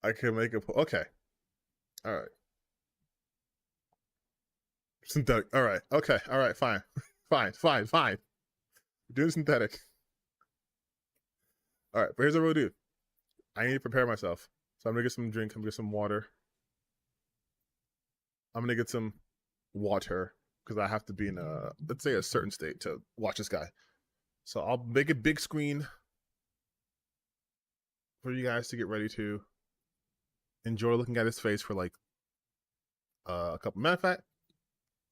A: I can make a okay. All right. Synthetic. All right. Okay. All right. Fine. Fine. Doing synthetic. All right. But here's what we'll do. I need to prepare myself. So I'm gonna get some drink. I'm gonna get some water. I'm gonna get some water because I have to be in a, let's say, a certain state to watch this guy. So I'll make a big screen for you guys to get ready to enjoy looking at his face for like a couple. Matter of fact,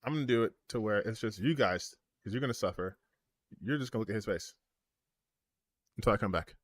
A: I'm gonna do it to where it's just you guys, because you're gonna suffer. You're just gonna look at his face until I come back.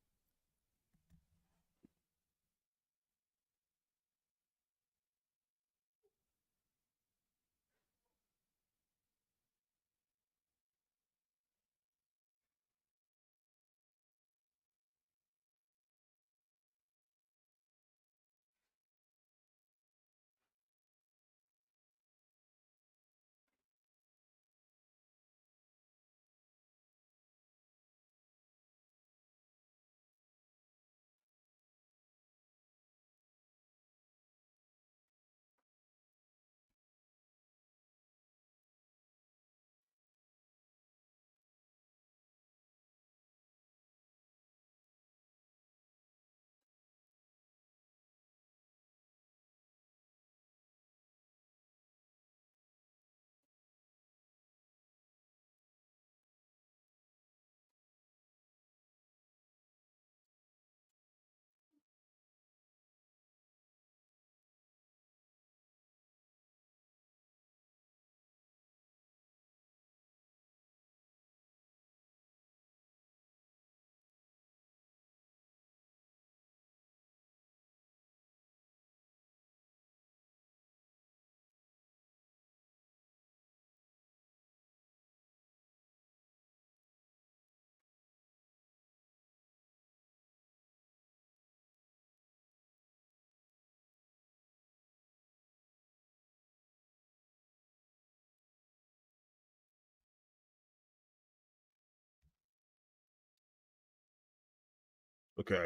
A: Okay.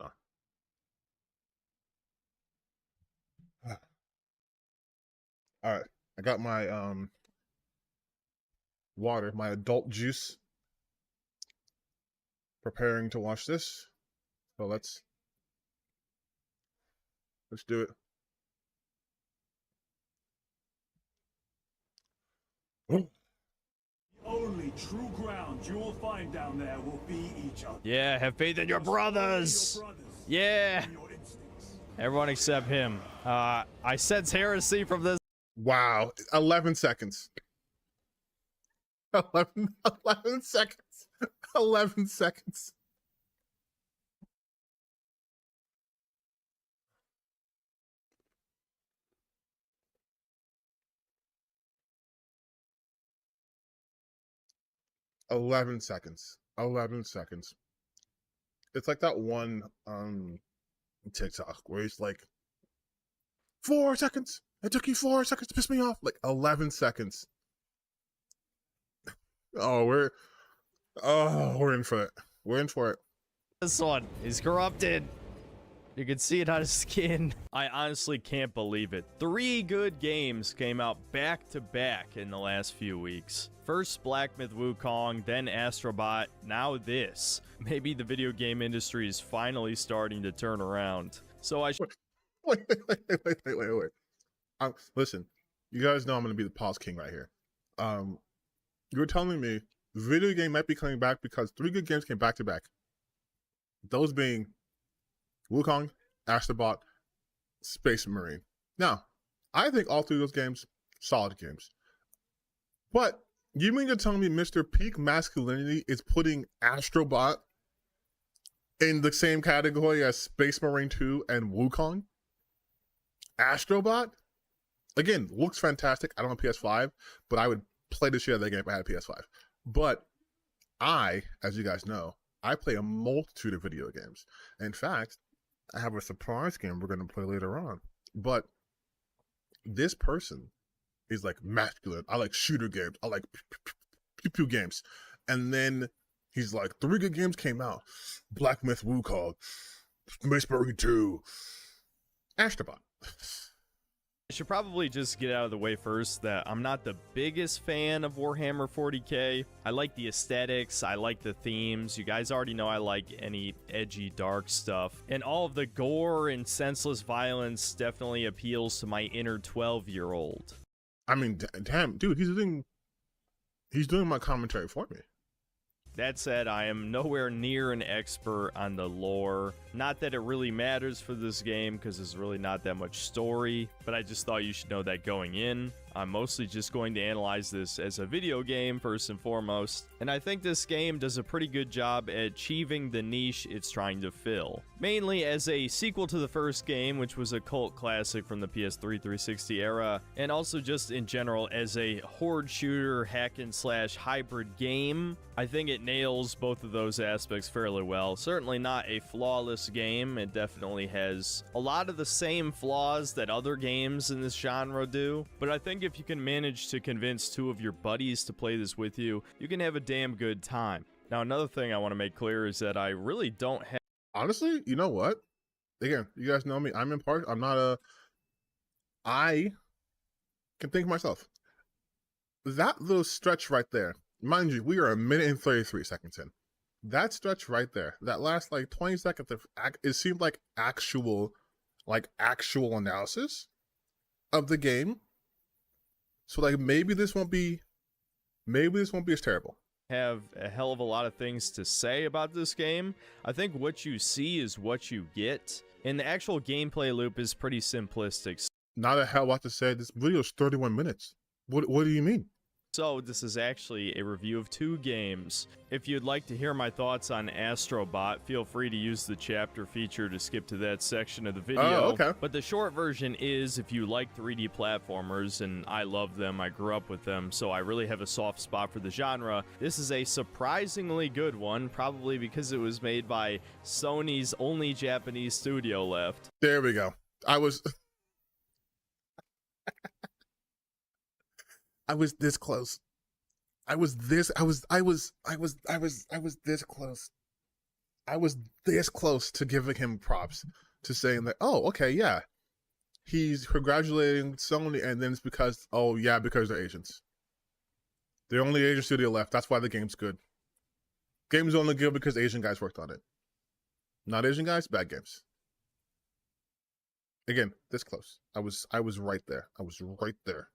A: All right. I got my water, my adult juice, preparing to watch this. So let's do it. Oh.
H: Only true ground you will find down there will be each other.
I: Yeah, have faith in your brothers. Yeah. Everyone except him. I sense heresy from this.
A: Wow. 11 seconds. 11 seconds. 11 seconds. $11 seconds. 11 seconds. It's like that one TikTok where he's like 4 seconds. It took you 4 seconds to piss me off. Like 11 seconds. Oh, we're in for it. We're in for it.
I: This one is corrupted. You can see it on his skin. I honestly can't believe it. 3 good games came out back to back in the last few weeks. First Black Myth Wukong, then Astrobot, now this. Maybe the video game industry is finally starting to turn around. So I should...
A: Wait. Listen, you guys know I'm going to be the pause king right here. You're telling me video game might be coming back because 3 good games came back to back. Those being Wukong, Astrobot, Space Marine. Now, I think all 3 of those games, solid games. But you mean to tell me Mr. Peak Masculinity is putting Astrobot in the same category as Space Marine 2 and Wukong? Astrobot? Again, looks fantastic. I don't have PS5, but I would play the shit out of that game if I had a PS5. But as you guys know, I play a multitude of video games. In fact, I have a surprise game we're going to play later on. But this person is like masculine. I like shooter games. I like pew games. And then he's like, 3 good games came out. Black Myth Wukong, Space Marine 2, Astrobot.
I: I should probably just get out of the way first that I'm not the biggest fan of Warhammer 40k. I like the aesthetics, I like the themes. You guys already know I like any edgy, dark stuff. And all of the gore and senseless violence definitely appeals to my inner 12-year-old.
A: I mean, damn, dude, he's doing my commentary for me.
I: That said, I am nowhere near an expert on the lore. Not that it really matters for this game, because there's really not that much story, but I just thought you should know that going in. I'm mostly just going to analyze this as a video game first and foremost, and I think this game does a pretty good job at achieving the niche it's trying to fill. Mainly as a sequel to the first game, which was a cult classic from the PS3 360 era, and also just in general as a horde shooter hack and slash hybrid game. I think it nails both of those aspects fairly well. Certainly not a flawless game. It definitely has a lot of the same flaws that other games in this genre do, but I think if you can manage to convince 2 of your buddies to play this with you, you can have a damn good time. Now, another thing I want to make clear is that I really don't have...
A: Honestly, you know what? Again, you guys know me. I'm impartial. I'm not a... I can think myself. That little stretch right there, mind you, we are 1 minute and 33 seconds in. That stretch right there, that last like 20 seconds, it seemed like actual analysis of the game. So like maybe this won't be as terrible.
I: Have a hell of a lot of things to say about this game. I think what you see is what you get, and the actual gameplay loop is pretty simplistic.
A: Not a hell lot to say. This video is 31 minutes. What do you mean?
I: So this is actually a review of 2 games. If you'd like to hear my thoughts on Astrobot, feel free to use the chapter feature to skip to that section of the video.
A: Oh, okay.
I: But the short version is, if you like 3D platformers, and I love them, I grew up with them, so I really have a soft spot for the genre, this is a surprisingly good one, probably because it was made by Sony's only Japanese studio left.
A: There we go. I was this close. I was this close. I was this close to giving him props, to saying that, oh, okay, yeah. He's congratulating Sony, and then it's because, oh yeah, because they're Asians. The only Asian studio left. That's why the game's good. Game's only good because Asian guys worked on it. Not Asian guys, bad games. Again, this close. I was right there. I was right there.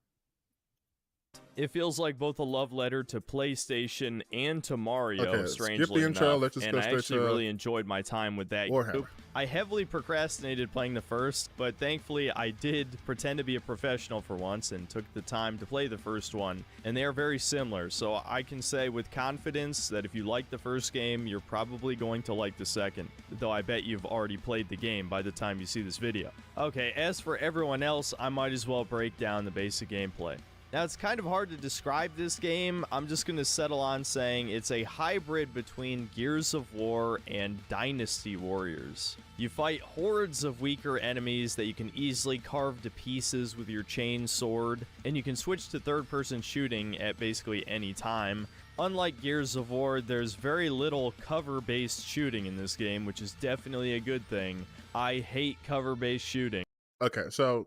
I: It feels like both a love letter to PlayStation and to Mario,
A: okay,
I: strangely
A: skip the intro,
I: enough,
A: let's just
I: and
A: go
I: I
A: straight
I: actually
A: to
I: really enjoyed my time with that.
A: Warhammer.
I: I heavily procrastinated playing the first, but thankfully I did pretend to be a professional for once and took the time to play the first one, and they are very similar, so I can say with confidence that if you like the first game, you're probably going to like the second, though I bet you've already played the game by the time you see this video. Okay, as for everyone else, I might as well break down the basic gameplay. Now, it's kind of hard to describe this game. I'm just going to settle on saying it's a hybrid between Gears of War and Dynasty Warriors. You fight hordes of weaker enemies that you can easily carve to pieces with your chain sword, and you can switch to third-person shooting at basically any time. Unlike Gears of War, there's very little cover-based shooting in this game, which is definitely a good thing. I hate cover-based shooting.
A: Okay, so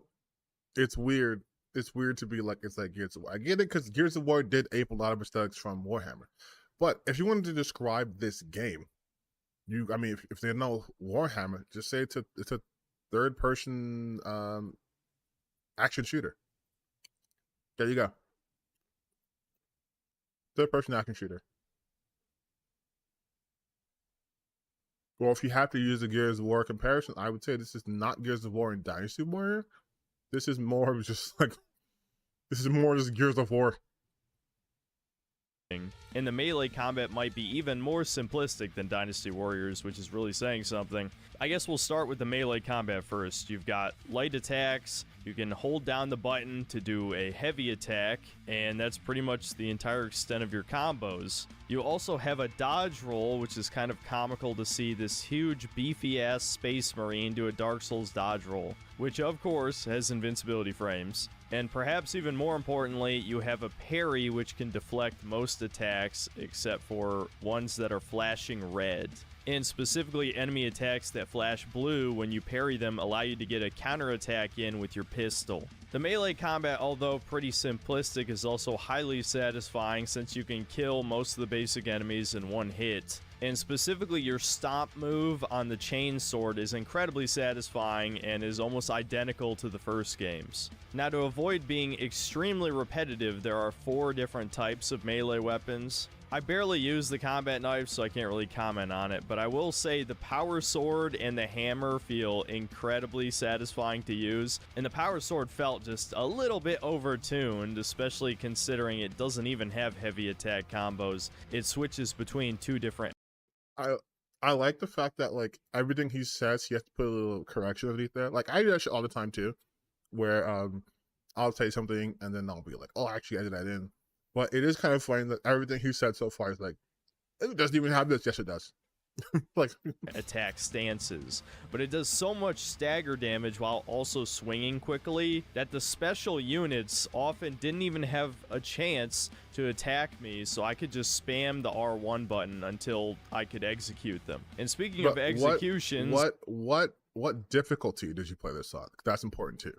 A: it's weird. It's weird to be like, it's like Gears of War. I get it, because Gears of War did ape a lot of mistakes from Warhammer. But if you wanted to describe this game, if they know Warhammer, just say it's a third-person action shooter. There you go. Third-person action shooter. Or if you have to use a Gears of War comparison, I would say this is not Gears of War and Dynasty Warrior. This is more of just like, this is more just Gears of War.
I: And the melee combat might be even more simplistic than Dynasty Warriors, which is really saying something. I guess we'll start with the melee combat first. You've got light attacks, You can hold down the button to do a heavy attack, and that's pretty much the entire extent of your combos. You also have a dodge roll, which is kind of comical to see this huge beefy-ass Space Marine do a Dark Souls dodge roll, which of course has invincibility frames. And perhaps even more importantly, you have a parry which can deflect most attacks except for ones that are flashing red. And specifically, enemy attacks that flash blue when you parry them allow you to get a counterattack in with your pistol. The melee combat, although pretty simplistic, is also highly satisfying since you can kill most of the basic enemies in one hit. And specifically, your stomp move on the chainsword is incredibly satisfying and is almost identical to the first games. Now, to avoid being extremely repetitive, there are 4 different types of melee weapons. I barely use the combat knife, so I can't really comment on it, but I will say the power sword and the hammer feel incredibly satisfying to use, and the power sword felt just a little bit overtuned, especially considering it doesn't even have heavy attack combos. It switches between 2 different.
A: I like the fact that like everything he says, he has to put a little correction underneath there. Like I do that shit all the time too, where I'll say something and then I'll be like, oh, actually I did that in. But it is kind of funny that everything he said so far is like, it doesn't even have this. Yes, it does. Like
I: attack stances, but it does so much stagger damage while also swinging quickly that the special units often didn't even have a chance to attack me, so I could just spam the R1 button until I could execute them. And speaking of executions,
A: what difficulty did you play this on? That's important too.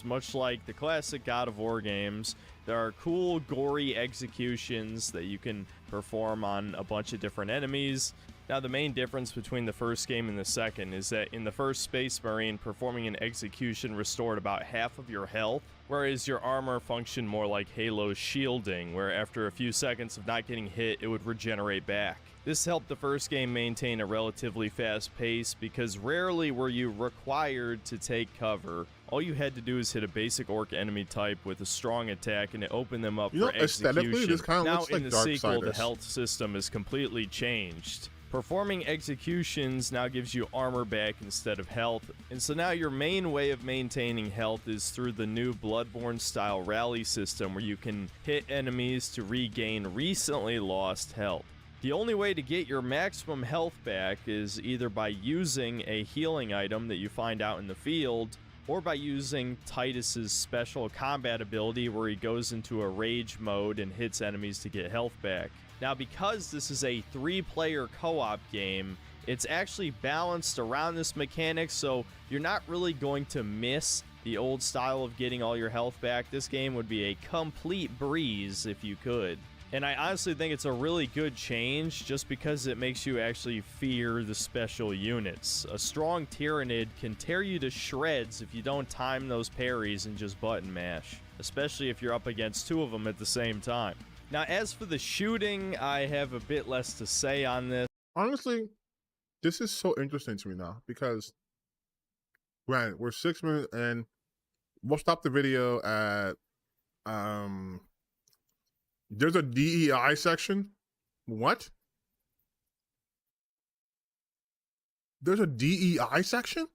I: Much like the classic God of War games, there are cool, gory executions that you can perform on a bunch of different enemies. Now, the main difference between the first game and the second is that in the first Space Marine, performing an execution restored about half of your health, whereas your armor functioned more like Halo's shielding, where after a few seconds of not getting hit, it would regenerate back. This helped the first game maintain a relatively fast pace because rarely were you required to take cover. All you had to do is hit a basic orc enemy type with a strong attack and it opened them up for execution.
A: This kind of
I: now
A: looks
I: in
A: like
I: the sequel,
A: Darksiders.
I: the health system is completely changed. Performing executions now gives you armor back instead of health, and so now your main way of maintaining health is through the new Bloodborne style rally system where you can hit enemies to regain recently lost health. The only way to get your maximum health back is either by using a healing item that you find out in the field, or by using Titus's special combat ability where he goes into a rage mode and hits enemies to get health back. Now, because this is a 3-player co-op game, it's actually balanced around this mechanic, so you're not really going to miss the old style of getting all your health back. This game would be a complete breeze if you could. And I honestly think it's a really good change just because it makes you actually fear the special units. A strong Tyrannid can tear you to shreds if you don't time those parries and just button mash, especially if you're up against 2 of them at the same time. Now, as for the shooting, I have a bit less to say on this.
A: Honestly, this is so interesting to me now because, granted, we're 6 minutes and we'll stop the video at, there's a DEI section. What? There's a DEI section?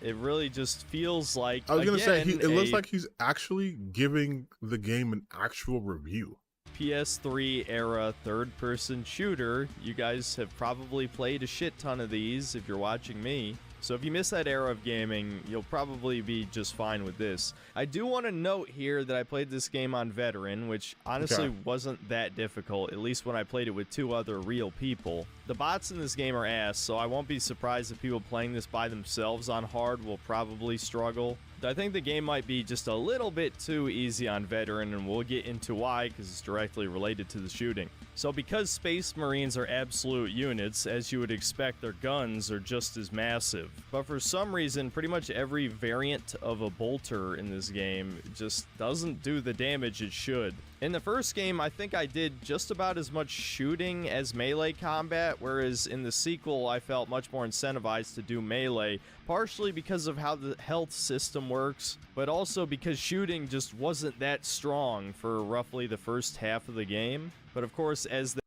I: It really just feels like,
A: I was going to say,
I: again,
A: it looks like he's actually giving the game an actual review.
I: PS3 era third-person shooter. You guys have probably played a shit ton of these if you're watching me. So if you miss that era of gaming, you'll probably be just fine with this. I do want to note here that I played this game on Veteran, which honestly wasn't that difficult, at least when I played it with 2 other real people. The bots in this game are ass, so I won't be surprised if people playing this by themselves on hard will probably struggle. I think the game might be just a little bit too easy on Veteran, and we'll get into why, because it's directly related to the shooting. So because Space Marines are absolute units, as you would expect, their guns are just as massive. But for some reason, pretty much every variant of a bolter in this game just doesn't do the damage it should. In the first game, I think I did just about as much shooting as melee combat, whereas in the sequel, I felt much more incentivized to do melee, partially because of how the health system works, but also because shooting just wasn't that strong for roughly the first half of the game. But of course, as the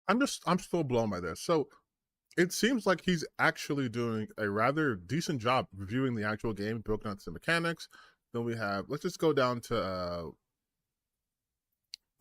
A: I'm still blown by this. So It seems like he's actually doing a rather decent job reviewing the actual game, broken out to the mechanics. Then we have, let's just go down to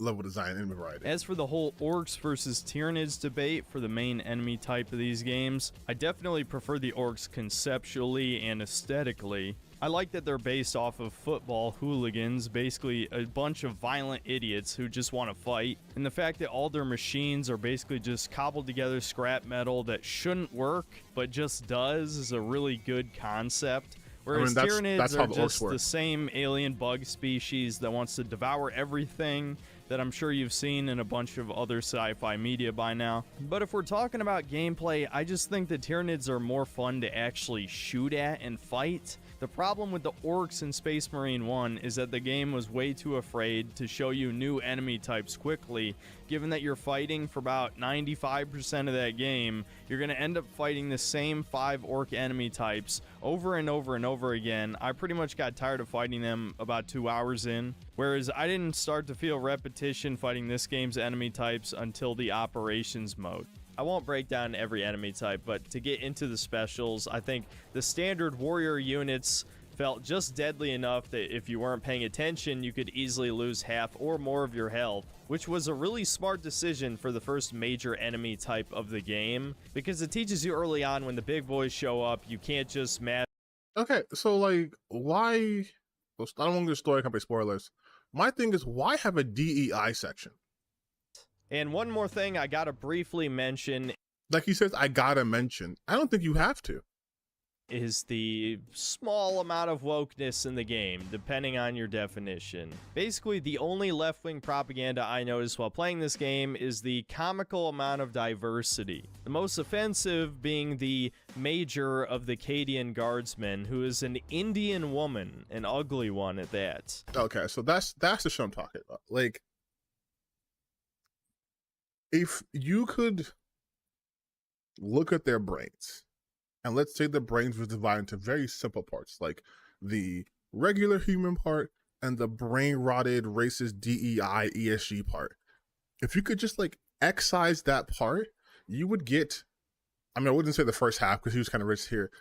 A: level design and variety.
I: As for the whole orcs versus Tyranids debate for the main enemy type of these games, I definitely prefer the orcs conceptually and aesthetically. I like that they're based off of football hooligans, basically a bunch of violent idiots who just want to fight. And the fact that all their machines are basically just cobbled together scrap metal that shouldn't work, but just does, is a really good concept. Whereas Tyranids are just the same alien bug species that wants to devour everything that I'm sure you've seen in a bunch of other sci-fi media by now. But if we're talking about gameplay, I just think the Tyranids are more fun to actually shoot at and fight. The problem with the orcs in Space Marine 1 is that the game was way too afraid to show you new enemy types quickly. Given that you're fighting for about 95% of that game, you're going to end up fighting the same 5 orc enemy types over and over and over again. I pretty much got tired of fighting them about 2 hours in, whereas I didn't start to feel repetition fighting this game's enemy types until the operations mode. I won't break down every enemy type, but to get into the specials, I think the standard warrior units felt just deadly enough that if you weren't paying attention, you could easily lose half or more of your health, which was a really smart decision for the first major enemy type of the game, because it teaches you early on when the big boys show up, you can't just mash.
A: Okay, so like, why? Well, I don't want to do story company spoilers. My thing is, why have a DEI section?
I: And one more thing I gotta briefly mention.
A: Like he says, I gotta mention. I don't think you have to.
I: Is the small amount of wokeness in the game, depending on your definition. Basically, the only left-wing propaganda I noticed while playing this game is the comical amount of diversity. The most offensive being the major of the Cadian guardsmen, who is an Indian woman, an ugly one at that.
A: Okay, so that's the show I'm talking about. Like, if you could look at their brains, and let's say the brains were divided into very simple parts, like the regular human part and the brain-rotted, racist DEI, ESG part. If you could just, like, excise that part, you would get, I mean, I wouldn't say the first half because he was kind of rich here.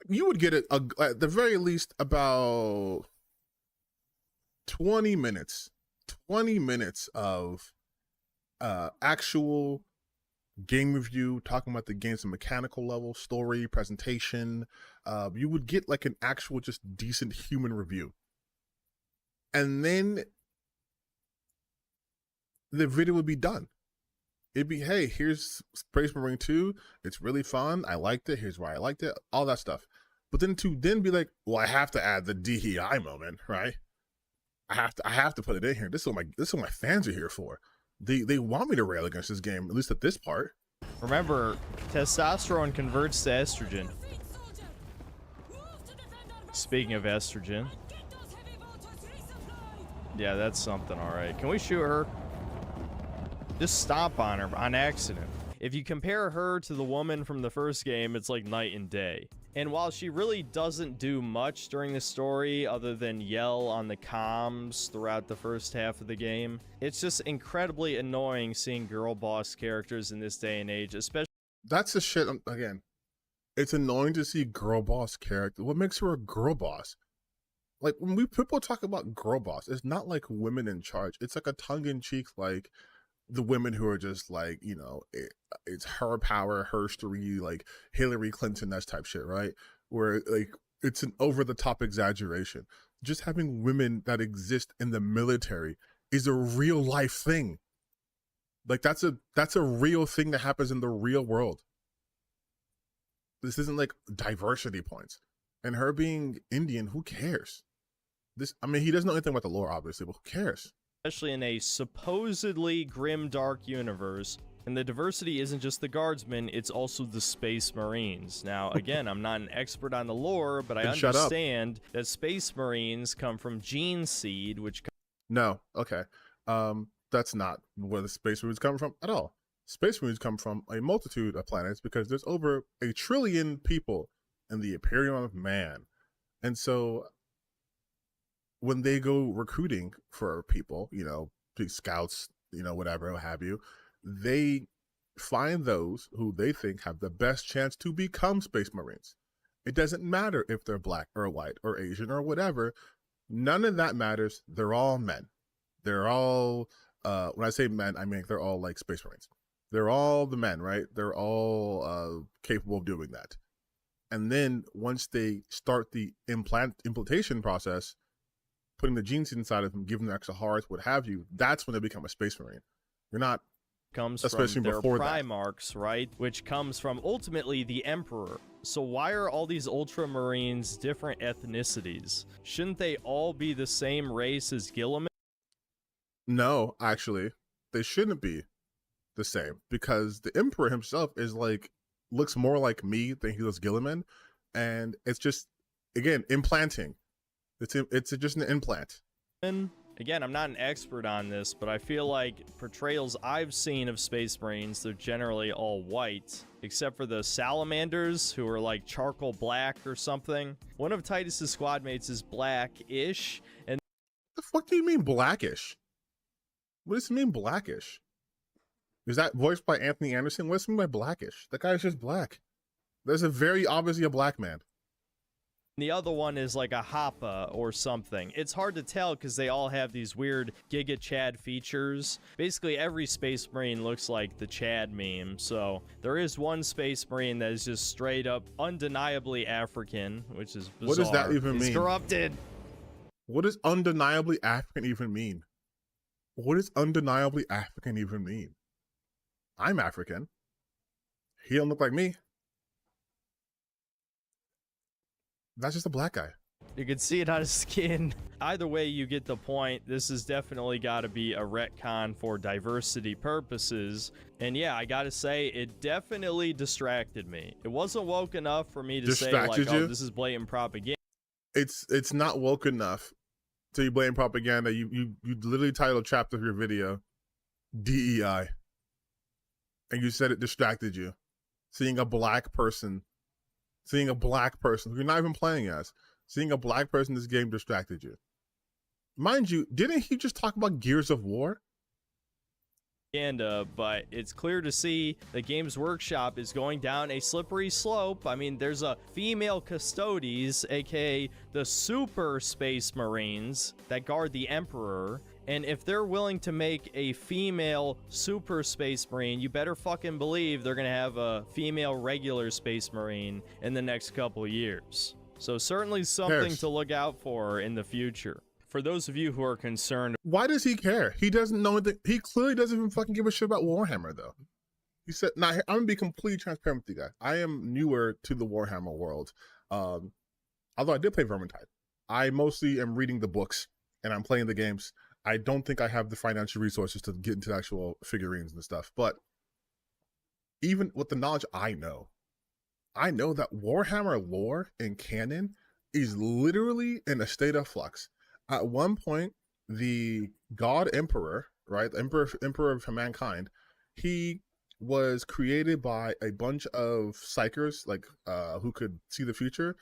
A: You would get at the very least about 20 minutes of actual game review, talking about the game's mechanical level, story, presentation. You would get like an actual just decent human review. And then the video would be done. It'd be, hey, here's Space Marine 2. It's really fun. I liked it. Here's why I liked it. All that stuff. But then to then be like, well, I have to add the DEI moment, right? I have to put it in here. This is what my fans are here for. They want me to rail against this game, at least at this part.
I: Remember, testosterone converts to estrogen. Speaking of estrogen. Yeah, that's something, alright. Can we shoot her? Just stomp on her on accident. If you compare her to the woman from the first game, it's like night and day. And while she really doesn't do much during the story other than yell on the comms throughout the first half of the game, it's just incredibly annoying seeing girl boss characters in this day and age, especially.
A: That's the shit, again. It's annoying to see girl boss character. What makes her a girl boss? Like, when people talk about girl boss, it's not like women in charge. It's like a tongue-in-cheek, like, the women who are just like, you know, it's her power, her story, like Hillary Clinton, that type shit, right? Where like it's an over-the-top exaggeration. Just having women that exist in the military is a real life thing. Like that's a real thing that happens in the real world. This isn't like diversity points. And her being Indian, who cares? I mean, he doesn't know anything about the lore, obviously, but who cares?
I: Especially in a supposedly grim, dark universe. And the diversity isn't just the guardsmen, it's also the Space Marines. Now, again, I'm not an expert on the lore, but I understand that Space Marines come from Gene Seed, which...
A: No, okay. That's not where the Space Marines come from at all. Space Marines come from a multitude of planets because there's over 1 trillion people in the Imperium of Man. And so when they go recruiting for people, you know, scouts, you know, whatever, what have you, they find those who they think have the best chance to become Space Marines. It doesn't matter if they're black or white or Asian or whatever. None of that matters. They're all men. They're all, when I say men, I mean they're all like Space Marines. They're all the men, right? They're all capable of doing that. And then once they start the implantation process, putting the genes inside of them, giving them extra hearts, what have you, that's when they become a Space Marine. You're not
I: comes
A: especially
I: from their
A: before that.
I: Primarchs, right? Which comes from ultimately the Emperor. So why are all these Ultramarines different ethnicities? Shouldn't they all be the same race as Gilliman?
A: No, actually, they shouldn't be the same, because the Emperor himself is like, looks more like me than he does Gilliman, and it's just, again, implanting. It's just an implant.
I: And again, I'm not an expert on this, but I feel like portrayals I've seen of Space Marines, they're generally all white, except for the Salamanders, who are like charcoal black or something. One of Titus's squad mates is black-ish, and
A: The fuck do you mean blackish? What does it mean blackish? Is that voiced by Anthony Anderson? What does it mean by blackish? That guy's just black. There's a very obviously a black man.
I: the other one is like a Happa or something. It's hard to tell because they all have these weird Giga Chad features. Basically, every Space Marine looks like the Chad meme. So there is one Space Marine that is just straight up undeniably African, which is bizarre.
A: What does that even
I: He's
A: mean?
I: corrupted.
A: What does undeniably African even mean? What does undeniably African even mean? I'm African. He don't look like me. That's just a black guy.
I: You can see it on his skin. Either way, you get the point. This has definitely got to be a retcon for diversity purposes. And yeah, I gotta say, it definitely distracted me. It wasn't woke enough for me to say, like, oh, this is blatant propaganda.
A: It's not woke enough to be blatant propaganda. You literally titled a chapter of your video DEI. And you said it distracted you. Seeing a black person who you're not even playing as, seeing a black person in this game distracted you. Mind you, didn't he just talk about Gears of War?
I: But it's clear to see the Games Workshop is going down a slippery slope. I mean, there's a female custodes, aka the Super Space Marines, that guard the Emperor. And if they're willing to make a female Super Space Marine, you better fucking believe they're gonna have a female regular Space Marine in the next couple years. So certainly something to look out for in the future. For those of you who are concerned,
A: why does he care? He doesn't know anything. He clearly doesn't even fucking give a shit about Warhammer, though. He said, "Now I'm gonna be completely transparent with you guys. I am newer to the Warhammer world. Although I did play Vermintide, I mostly am reading the books and I'm playing the games. I don't think I have the financial resources to get into actual figurines and stuff. But even with the knowledge I know that Warhammer lore and canon is literally in a state of flux. At one point, the God Emperor, right, the Emperor of mankind, he was created by a bunch of psychers, like who could see the future,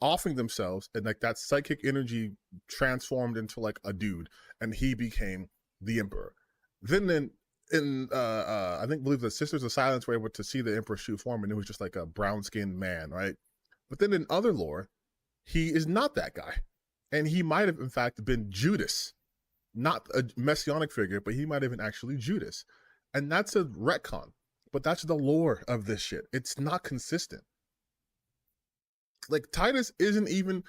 A: offering themselves, and like that psychic energy transformed into like a dude, and he became the Emperor. Then I believe the Sisters of Silence were able to see the Emperor's true form, and it was just like a brown-skinned man, right? But then in other lore, he is not that guy. And he might have, in fact, been Judas. Not a messianic figure, but he might have been actually Judas. And that's a retcon. But that's the lore of this shit. It's not consistent. Like, Titus didn't even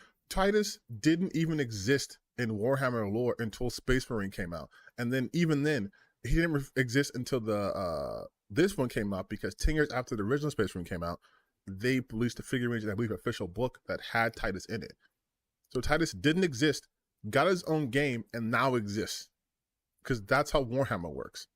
A: exist in Warhammer lore until Space Marine came out. And then, even then, he didn't exist until this one came out, because 10 years after the original Space Marine came out, they released a figurines, and I believe an official book that had Titus in it. So Titus didn't exist, got his own game, and now exists. Because that's how Warhammer works.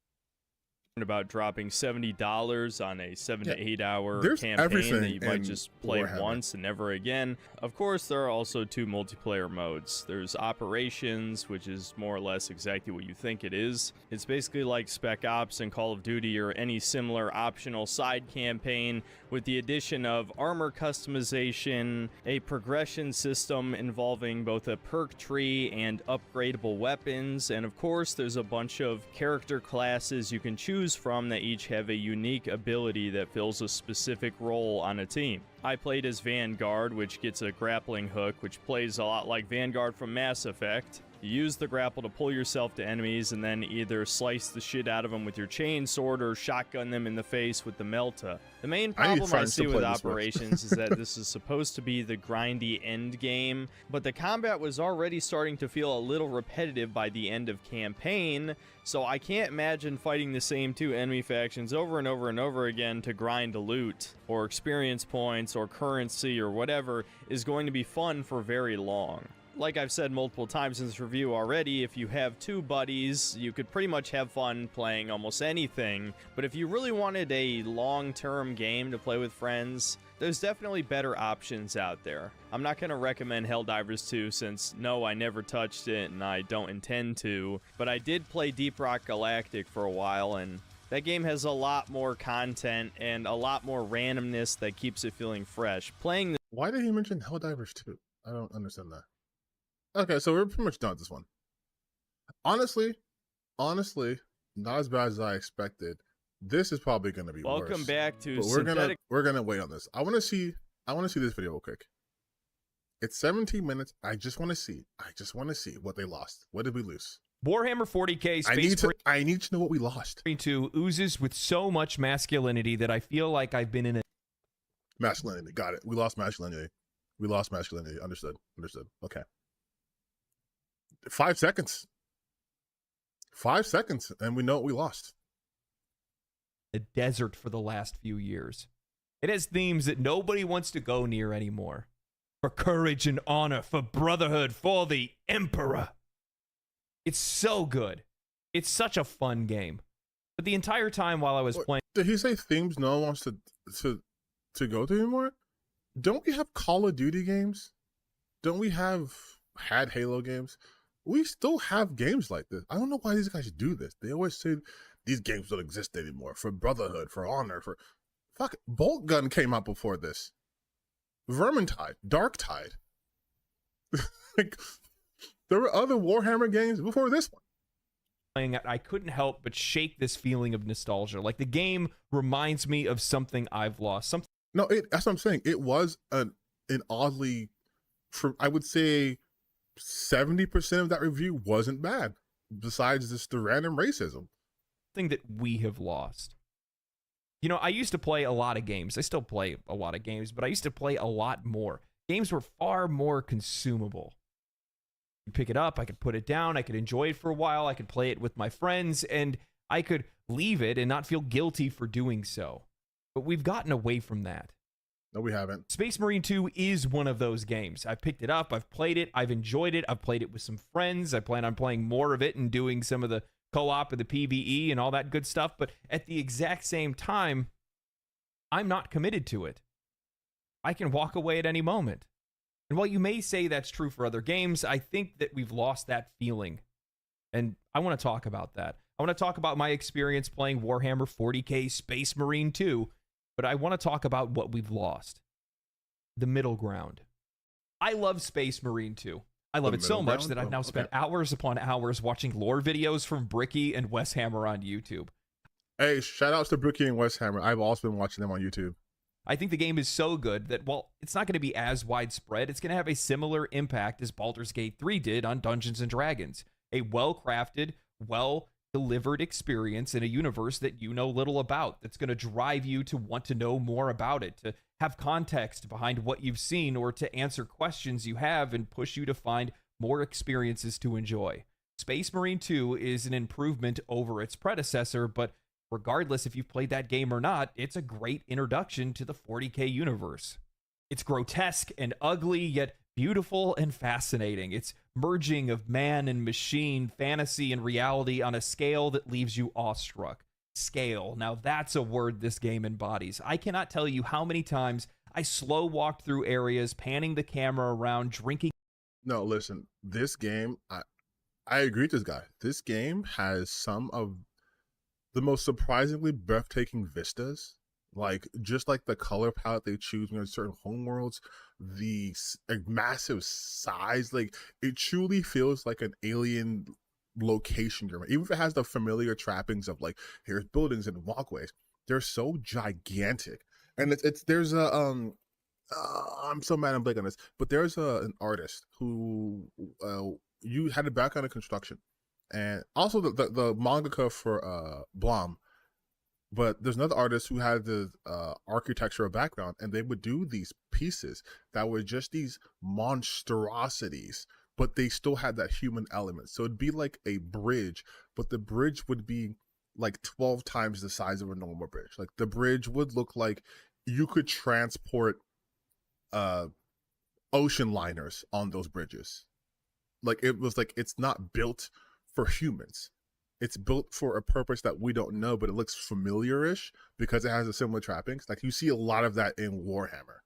I: about dropping $70 on a 7 to 8 hour
A: There's
I: campaign that you might
A: in
I: just play
A: Warhammer.
I: once and never again. Of course, there are also 2 multiplayer modes. There's Operations, which is more or less exactly what you think it is. It's basically like Spec Ops and Call of Duty or any similar optional side campaign, with the addition of armor customization, a progression system involving both a perk tree and upgradable weapons, and of course there's a bunch of character classes you can choose choose from that each have a unique ability that fills a specific role on a team. I played as Vanguard, which gets a grappling hook, which plays a lot like Vanguard from Mass Effect. You use the grapple to pull yourself to enemies and then either slice the shit out of them with your chain sword or shotgun them in the face with the Melta. The main problem I see with Operations is that this is supposed to be the grindy end game, but the combat was already starting to feel a little repetitive by the end of campaign, so I can't imagine fighting the same two enemy factions over and over and over again to grind loot, or experience points, or currency, or whatever is going to be fun for very long. Like I've said multiple times in this review already, if you have two buddies, you could pretty much have fun playing almost anything, but if you really wanted a long-term game to play with friends, there's definitely better options out there. I'm not going to recommend Helldivers 2 since, no, I never touched it and I don't intend to, but I did play Deep Rock Galactic for a while, and that game has a lot more content and a lot more randomness that keeps it feeling fresh.
A: Why did he mention Helldivers 2? I don't understand that. Okay, so we're pretty much done with this one. Honestly, not as bad as I expected. This is probably going to be worse.
I: Welcome back to
A: but we're gonna wait on this. I want to see this video real quick. It's 17 minutes. I just want to see what they lost. What did we lose?
J: Warhammer 40k Space
A: I need to know what we lost.
J: 2 oozes with so much masculinity that I feel like I've been in a
A: masculinity. Got it. We lost masculinity. Understood. Okay. 5 seconds. 5 seconds, and we know what we lost.
J: The desert for the last few years. It has themes that nobody wants to go near anymore. For courage and honor, for brotherhood, for the Emperor. It's so good. It's such a fun game. But the entire time while I was playing...
A: Did he say themes no one wants to go to anymore? Don't we have Call of Duty games? Don't we had Halo games? We still have games like this. I don't know why these guys do this. They always say these games don't exist anymore. For brotherhood, for honor, for... Fuck, Bolt Gun came out before this. Vermintide, Darktide. Like, there were other Warhammer games before this one.
J: Playing it, I couldn't help but shake this feeling of nostalgia. Like, the game reminds me of something I've lost.
A: No, that's what I'm saying. It was an oddly... I would say 70% of that review wasn't bad, besides just the random racism.
J: Thing that we have lost. You know, I used to play a lot of games. I still play a lot of games, but I used to play a lot more. Games were far more consumable. You pick it up, I could put it down, I could enjoy it for a while, I could play it with my friends, and I could leave it and not feel guilty for doing so. But we've gotten away from that.
A: No, we haven't.
J: Space Marine 2 is one of those games. I picked it up, I've played it, I've enjoyed it, I've played it with some friends, I plan on playing more of it and doing some of the co-op and the PvE and all that good stuff, but at the exact same time, I'm not committed to it. I can walk away at any moment. And while you may say that's true for other games, I think that we've lost that feeling. And I want to talk about that. I want to talk about my experience playing Warhammer 40k Space Marine 2, but I want to talk about what we've lost. The middle ground. I love Space Marine 2. I love it so much that I've now spent hours upon hours watching lore videos from Bricky and Wes Hammer on YouTube.
A: Hey, shout outs to Bricky and Wes Hammer. I've also been watching them on YouTube.
J: I think the game is so good that while it's not going to be as widespread, it's going to have a similar impact as Baldur's Gate 3 did on Dungeons & Dragons. A well-crafted, well-delivered experience in a universe that you know little about, that's going to drive you to want to know more about it, to have context behind what you've seen, or to answer questions you have and push you to find more experiences to enjoy. Space Marine 2 is an improvement over its predecessor, but regardless if you've played that game or not, it's a great introduction to the 40k universe. It's grotesque and ugly, yet beautiful and fascinating. It's merging of man and machine, fantasy and reality on a scale that leaves you awestruck. Scale. Now that's a word this game embodies. I cannot tell you how many times I slow walked through areas, panning the camera around, drinking.
A: No, listen, this game, I agree with this guy. This game has some of the most surprisingly breathtaking vistas. Like, just like the color palette they choose in certain homeworlds, the massive size, like, it truly feels like an alien location you're in, even if it has the familiar trappings of like here's buildings and walkways, they're so gigantic. And it's there's a I'm so mad I'm blanking on this, but there's an artist who you had a background in construction, and also the mangaka for Blom. But there's another artist who had the architectural background, and they would do these pieces that were just these monstrosities, but they still had that human element. So it'd be like a bridge, but the bridge would be like 12 times the size of a normal bridge. Like the bridge would look like you could transport ocean liners on those bridges. Like it was like, it's not built for humans. It's built for a purpose that we don't know, but it looks familiar-ish because it has a similar trappings. Like you see a lot of that in Warhammer.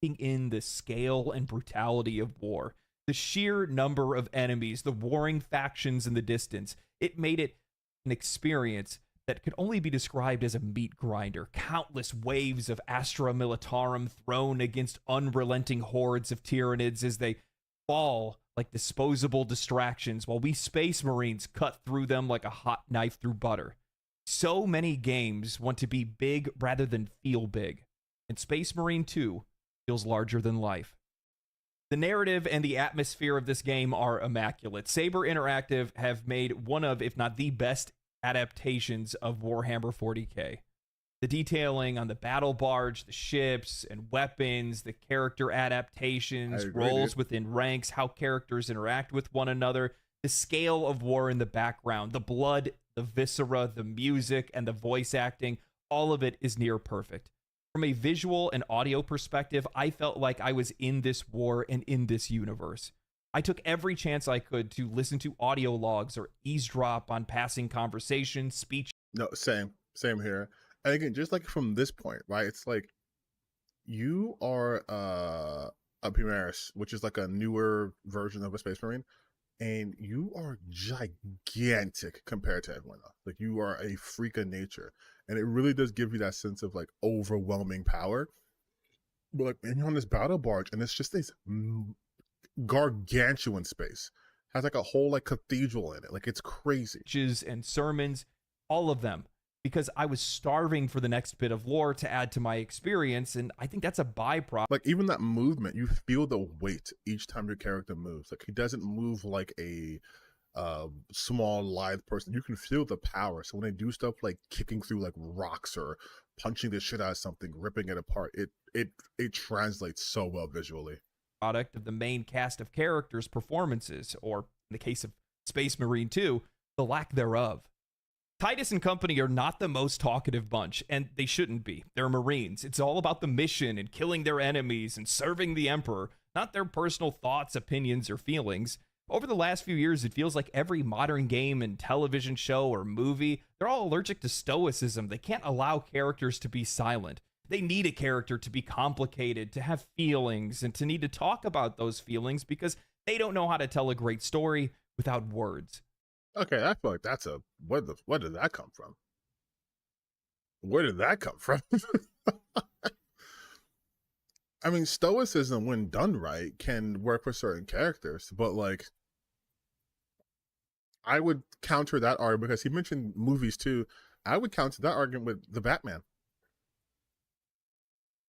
J: In the scale and brutality of war, the sheer number of enemies, the warring factions in the distance, it made it an experience that could only be described as a meat grinder. Countless waves of Astra Militarum thrown against unrelenting hordes of Tyranids as they fall like disposable distractions, while we Space Marines cut through them like a hot knife through butter. So many games want to be big rather than feel big, and Space Marine 2 feels larger than life. The narrative and the atmosphere of this game are immaculate. Saber Interactive have made one of, if not the best, adaptations of Warhammer 40k. The detailing on the battle barge, the ships and weapons, the character adaptations, roles within ranks, how characters interact with one another, the scale of war in the background, the blood, the viscera, the music, and the voice acting, all of it is near perfect. From a visual and audio perspective, I felt like I was in this war and in this universe. I took every chance I could to listen to audio logs or eavesdrop on passing conversations, speech.
A: No, same here. And again, just like from this point, right? It's like you are a Primaris, which is like a newer version of a Space Marine, and you are gigantic compared to everyone else. Like you are a freak of nature, and it really does give you that sense of like overwhelming power. But like, and you're on this battle barge, and it's just this gargantuan space. Has like a whole like cathedral in it. Like it's crazy.
J: And sermons, all of them. Because I was starving for the next bit of lore to add to my experience, and I think that's a byproduct.
A: Like even that movement, you feel the weight each time your character moves. Like he doesn't move like a small lithe person. You can feel the power. So when they do stuff like kicking through like rocks or punching the shit out of something, ripping it apart, it translates so well visually.
J: Product of the main cast of characters' performances, or in the case of Space Marine 2, the lack thereof. Titus and company are not the most talkative bunch, and they shouldn't be. They're Marines. It's all about the mission and killing their enemies and serving the Emperor, not their personal thoughts, opinions, or feelings. Over the last few years, it feels like every modern game and television show or movie, they're all allergic to stoicism. They can't allow characters to be silent. They need a character to be complicated, to have feelings, and to need to talk about those feelings because they don't know how to tell a great story without words.
A: Okay, I feel like that's a where did that come from? Where did that come from? I mean, stoicism, when done right, can work for certain characters, but like, I would counter that argument because he mentioned movies too. I would counter that argument with the Batman.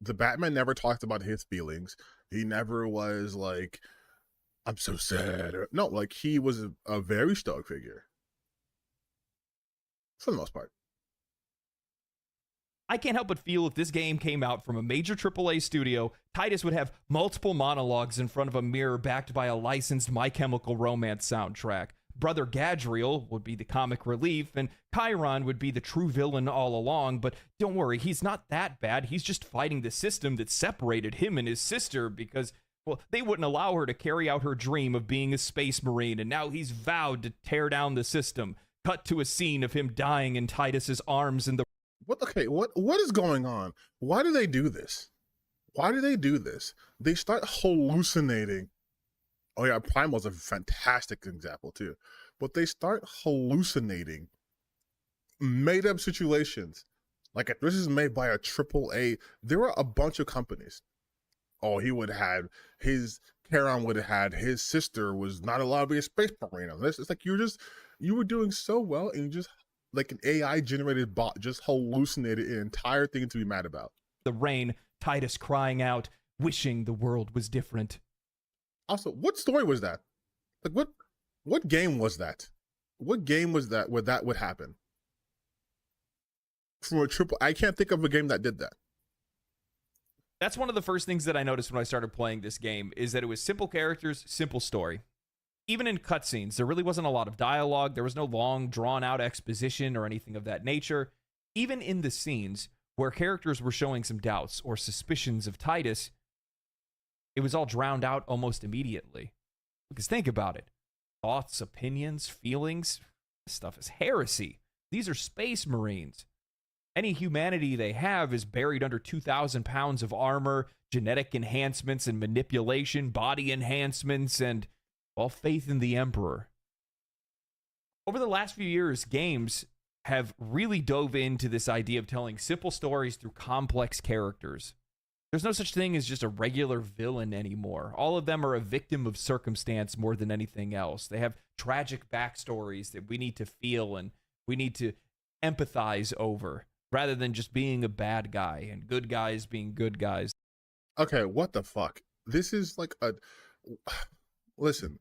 A: The Batman never talked about his feelings. He never was like, I'm so sad. No, like he was a very stoic figure. For the most part.
J: I can't help but feel if this game came out from a major AAA studio, Titus would have multiple monologues in front of a mirror backed by a licensed My Chemical Romance soundtrack. Brother Gadriel would be the comic relief, and Chiron would be the true villain all along, but don't worry, he's not that bad. He's just fighting the system that separated him and his sister because, well, they wouldn't allow her to carry out her dream of being a Space Marine, and now he's vowed to tear down the system. Cut to a scene of him dying in Titus's arms in the...
A: What is going on? Why do they do this? Why do they do this? They start hallucinating. Oh yeah, Primal's a fantastic example too. But they start hallucinating made up situations. Like if this is made by a AAA, there are a bunch of companies Oh, he would have had his Charon would have had his sister was not allowed to be a space marine. It's like you were doing so well, and you just like an AI generated bot just hallucinated an entire thing to be mad about.
J: The rain, Titus crying out, wishing the world was different.
A: Also, what story was that? Like what game was that? What game was that where that would happen? From a triple, I can't think of a game that did that.
J: That's one of the first things that I noticed when I started playing this game, is that it was simple characters, simple story. Even in cutscenes, there really wasn't a lot of dialogue. There was no long, drawn-out exposition or anything of that nature. Even in the scenes where characters were showing some doubts or suspicions of Titus, it was all drowned out almost immediately. Because think about it. Thoughts, opinions, feelings, this stuff is heresy. These are space marines. Any humanity they have is buried under 2,000 pounds of armor, genetic enhancements and manipulation, body enhancements, and, well, faith in the Emperor. Over the last few years, games have really dove into this idea of telling simple stories through complex characters. There's no such thing as just a regular villain anymore. All of them are a victim of circumstance more than anything else. They have tragic backstories that we need to feel and we need to empathize over, rather than just being a bad guy and good guys being good guys.
A: Okay, what the fuck? This is like a... Listen,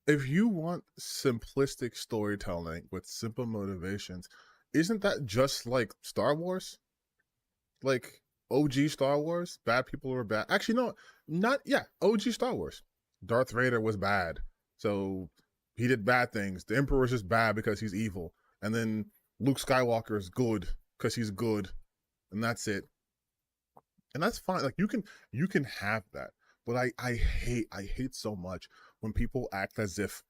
A: if you want simplistic storytelling with simple motivations, isn't that just like Star Wars? Like OG Star Wars? Bad people were bad. Actually, no, not... Yeah, OG Star Wars. Darth Vader was bad, so he did bad things. The Emperor is just bad because he's evil. And then Luke Skywalker is good because he's good, and that's it. And that's fine. Like you can have that. But I hate so much when people act as if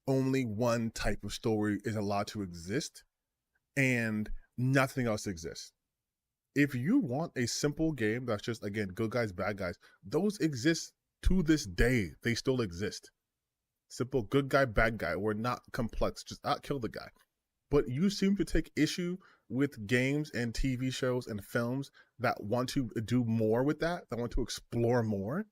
A: only one type of story is allowed to exist and nothing else exists. If you want a simple game that's just, again, good guys, bad guys, those exist to this day. They still exist. Simple good guy, bad guy. We're not complex. Just kill the guy. But you seem to take issue with games and TV shows and films that want to do more with that want to explore more.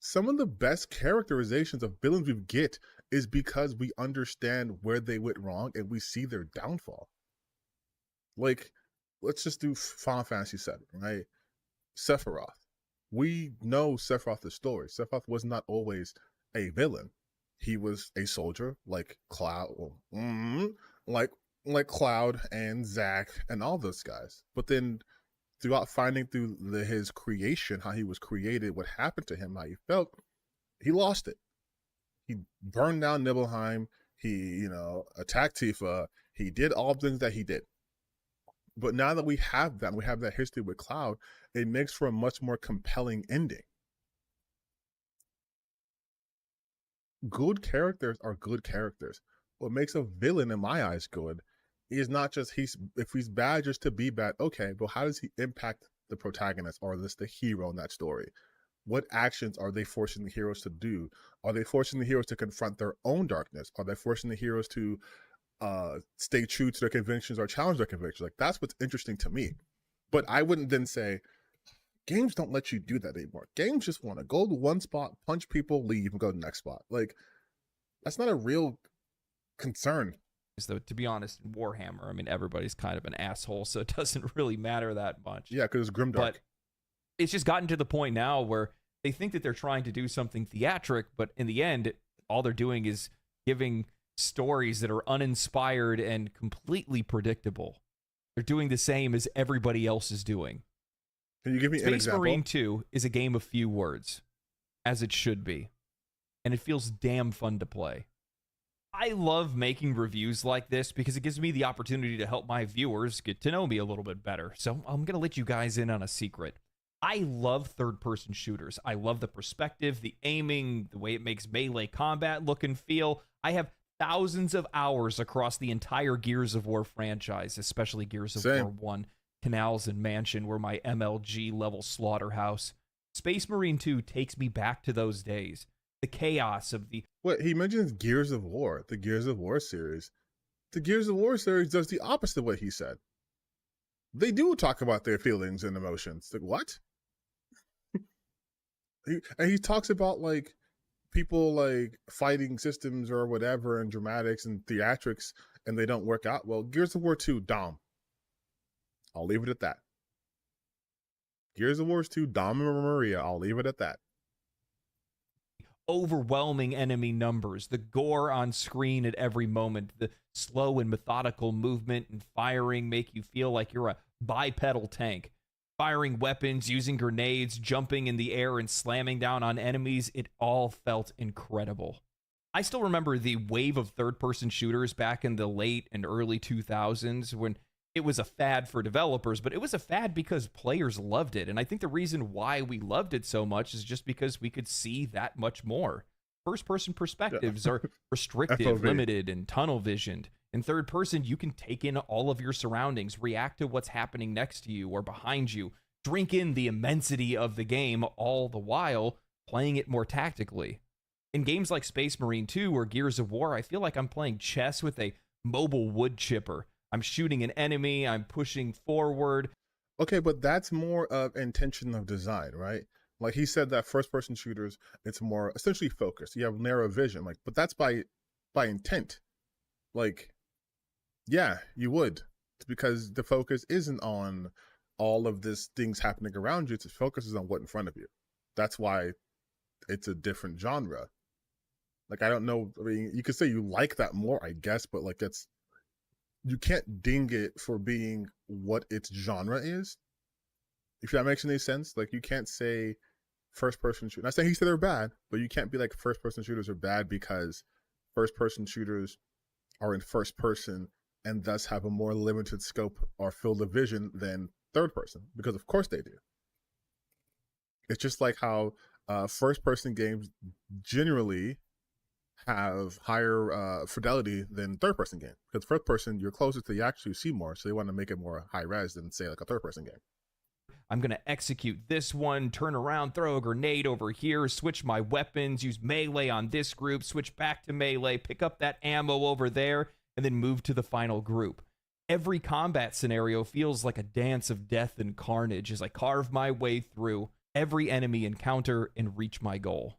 A: Some of the best characterizations of villains we get is because we understand where they went wrong and we see their downfall. Like, let's just do Final Fantasy VII, right? Sephiroth. We know Sephiroth's story. Sephiroth was not always a villain. He was a soldier like Cloud, like Cloud and Zack and all those guys. But then throughout finding through his creation, how he was created, what happened to him, how he felt, he lost it. He burned down Nibelheim. He, attacked Tifa. He did all the things that he did. But now that we have that history with Cloud, it makes for a much more compelling ending. Good characters are good characters. What makes a villain, in my eyes, good is not just if he's bad just to be bad. Okay, but how does he impact the protagonist or the hero in that story? What actions are they forcing the heroes to do? Are they forcing the heroes to confront their own darkness? Are they forcing the heroes to stay true to their convictions or challenge their convictions? Like, that's what's interesting to me. But I wouldn't then say, games don't let you do that anymore. Games just want to go to one spot, punch people, leave, and go to the next spot. Like, that's not a real concern.
J: Though, to be honest, in Warhammer, I mean, everybody's kind of an asshole, so it doesn't really matter that much.
A: Yeah, because it's grimdark.
J: But it's just gotten to the point now where they think that they're trying to do something theatric, but in the end, all they're doing is giving stories that are uninspired and completely predictable. They're doing the same as everybody else is doing.
A: Can you give me an example?
J: Space Marine 2 is a game of few words, as it should be, and it feels damn fun to play. I love making reviews like this because it gives me the opportunity to help my viewers get to know me a little bit better. So I'm going to let you guys in on a secret. I love third-person shooters. I love the perspective, the aiming, the way it makes melee combat look and feel. I have thousands of hours across the entire Gears of War franchise, especially Gears of War 1, Canals and Mansion were my MLG-level slaughterhouse. Space Marine 2 takes me back to those days. The chaos of the...
A: What, he mentions Gears of War, the Gears of War series. The Gears of War series does the opposite of what he said. They do talk about their feelings and emotions. Like, what? And he talks about like people like fighting systems or whatever and dramatics and theatrics, and they don't work out. Well, Gears of War 2, Dom. I'll leave it at that. Gears of War 2, Dom and Maria. I'll leave it at that.
J: Overwhelming enemy numbers, the gore on screen at every moment, the slow and methodical movement and firing make you feel like you're a bipedal tank. Firing weapons, using grenades, jumping in the air and slamming down on enemies, it all felt incredible. I still remember the wave of third-person shooters back in the late and early 2000s when it was a fad for developers, but it was a fad because players loved it. And I think the reason why we loved it so much is just because we could see that much more. First-person perspectives are restrictive,
A: FOV.
J: limited, and tunnel-visioned. In third person, you can take in all of your surroundings, react to what's happening next to you or behind you, drink in the immensity of the game, all the while playing it more tactically. In games like Space Marine 2 or Gears of War, I feel like I'm playing chess with a mobile wood chipper. I'm shooting an enemy, I'm pushing forward.
A: Okay, but that's more of intention of design, right? Like he said that first-person shooters, it's more essentially focused. You have narrow vision, like, but that's by intent. Like, yeah, you would. It's because the focus isn't on all of this things happening around you. Its focus is on what in front of you. That's why it's a different genre. Like, I don't know. I mean, you could say you like that more, I guess, but like you can't ding it for being what its genre is. If that makes any sense. Like, you can't say first-person shooters. Not saying he said they're bad, but you can't be like first-person shooters are bad because first-person shooters are in first person and thus have a more limited scope or field of vision than third person, because of course they do. It's just like how first-person games generally have higher fidelity than third-person games. Because first person, you're closer to the action, you see more, so they want to make it more high-res than, say, like a third-person game.
J: I'm going to execute this one, turn around, throw a grenade over here, switch my weapons, use melee on this group, switch back to melee, pick up that ammo over there, and then move to the final group. Every combat scenario feels like a dance of death and carnage as I carve my way through every enemy encounter and reach my goal.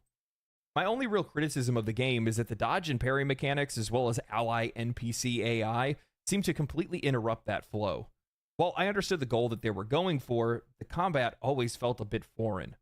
J: My only real criticism of the game is that the dodge and parry mechanics, as well as ally NPC AI, seem to completely interrupt that flow. While I understood the goal that they were going for, the combat always felt a bit foreign.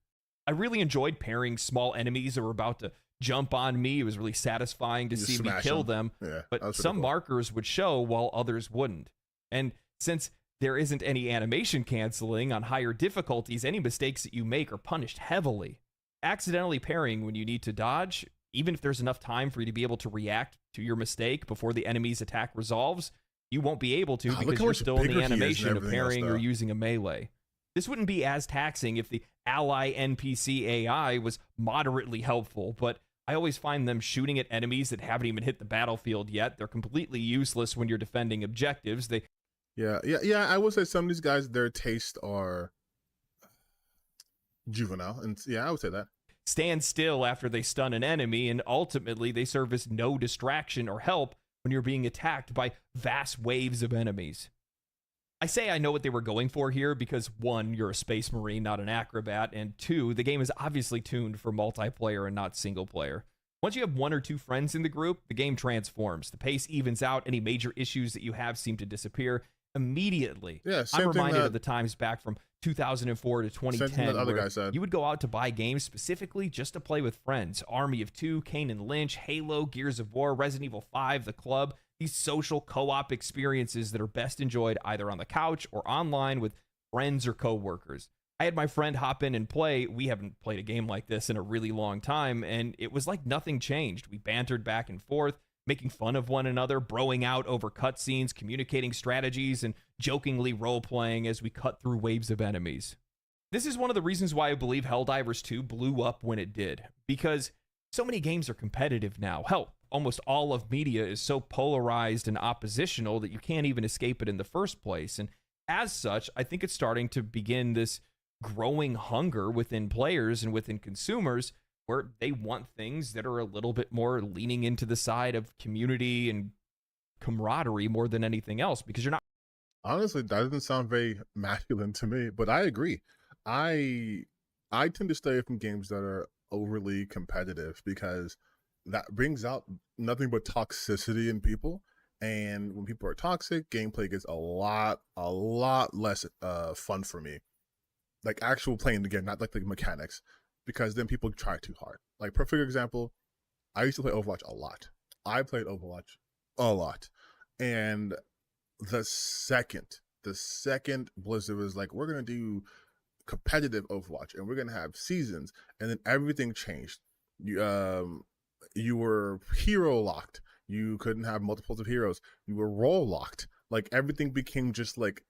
J: I really enjoyed parrying small enemies that were about to jump on me. It was really satisfying to see me kill them, but some markers would show while others wouldn't. And since there isn't any animation canceling on higher difficulties, any mistakes that you make are punished heavily. Accidentally parrying when you need to dodge, even if there's enough time for you to be able to react to your mistake before the enemy's attack resolves, you won't be able to because you're still in the animation of parrying or using a melee. This wouldn't be as taxing if the ally NPC AI was moderately helpful, but I always find them shooting at enemies that haven't even hit the battlefield yet. They're completely useless when you're defending objectives.
A: Yeah. I would say some of these guys, their tastes are juvenile, and yeah, I would say that.
J: Stand still after they stun an enemy, and ultimately they serve as no distraction or help when you're being attacked by vast waves of enemies. I say I know what they were going for here because 1, you're a space marine, not an acrobat, and 2, the game is obviously tuned for multiplayer and not single player. Once you have 1 or 2 friends in the group, the game transforms. The pace evens out. Any major issues that you have seem to disappear immediately.
A: Yeah,
J: I'm reminded of the times back from 2004 to 2010 where you would go out to buy games specifically just to play with friends. Army of Two, Kane and Lynch, Halo, Gears of War, Resident Evil 5, The Club. These social co-op experiences that are best enjoyed either on the couch or online with friends or coworkers. I had my friend hop in and play. We haven't played a game like this in a really long time, and it was like nothing changed. We bantered back and forth, making fun of one another, broing out over cutscenes, communicating strategies, and jokingly role-playing as we cut through waves of enemies. This is one of the reasons why I believe Helldivers 2 blew up when it did, because so many games are competitive now. Hell, almost all of media is so polarized and oppositional that you can't even escape it in the first place, and as such, I think it's starting to begin this growing hunger within players and within consumers where they want things that are a little bit more leaning into the side of community and camaraderie more than anything else, because you're not.
A: Honestly, that doesn't sound very masculine to me, but I agree. I I tend to stay away from games that are overly competitive because that brings out nothing but toxicity in people. And when people are toxic, gameplay gets a lot less fun for me. Like actual playing the game, not like the mechanics, because then people try too hard. Like perfect example, I used to play Overwatch a lot. I played Overwatch a lot, and the second Blizzard was like, we're gonna do competitive Overwatch and we're gonna have seasons, and then everything changed. You were hero locked. You couldn't have multiples of heroes. You were role locked. Like everything became just like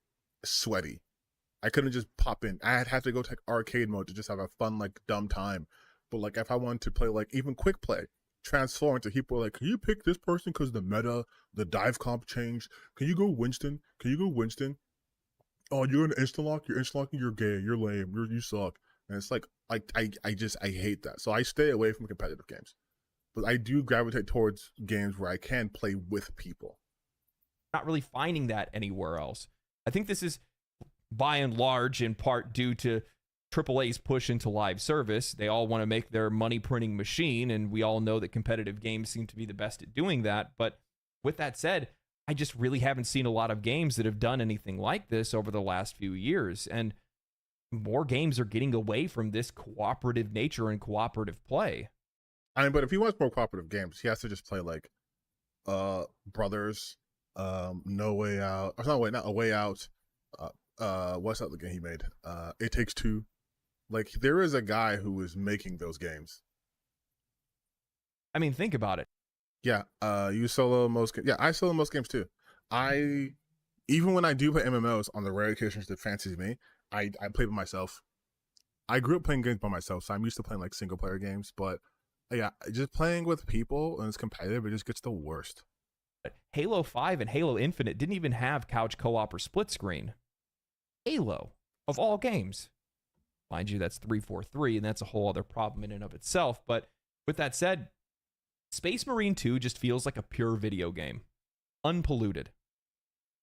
A: sweaty. I couldn't just pop in. I'd have to go to arcade mode to just have a fun, like dumb time. But like if I wanted to play like even quick play, transform into people like, can you pick this person because the meta, the dive comp changed? Can you go Winston? Can you go Winston? Oh, you're an instant lock. You're instant locking. You're gay. You're lame. You suck. And it's like I hate that. So I stay away from competitive games. But I do gravitate towards games where I can play with people.
J: Not really finding that anywhere else. I think this is by and large in part due to AAA's push into live service. They all want to make their money printing machine, and we all know that competitive games seem to be the best at doing that. But with that said, I just really haven't seen a lot of games that have done anything like this over the last few years. And more games are getting away from this cooperative nature and cooperative play.
A: I mean, but if he wants more cooperative games, he has to just play like Brothers, No Way Out, or not A Way Out. What's that other game he made? It Takes Two. Like there is a guy who is making those games.
J: I mean, think about it.
A: Yeah, you solo most. Yeah, I solo most games too. Even when I do play MMOs on the rare occasions that fancies me, I play by myself. I grew up playing games by myself, so I'm used to playing like single player games, but. Yeah, just playing with people and it's competitive, it just gets the worst.
J: Halo 5 and Halo Infinite didn't even have couch co-op or split screen. Halo, of all games. Mind you, that's 343, and that's a whole other problem in and of itself. But with that said, Space Marine 2 just feels like a pure video game. Unpolluted.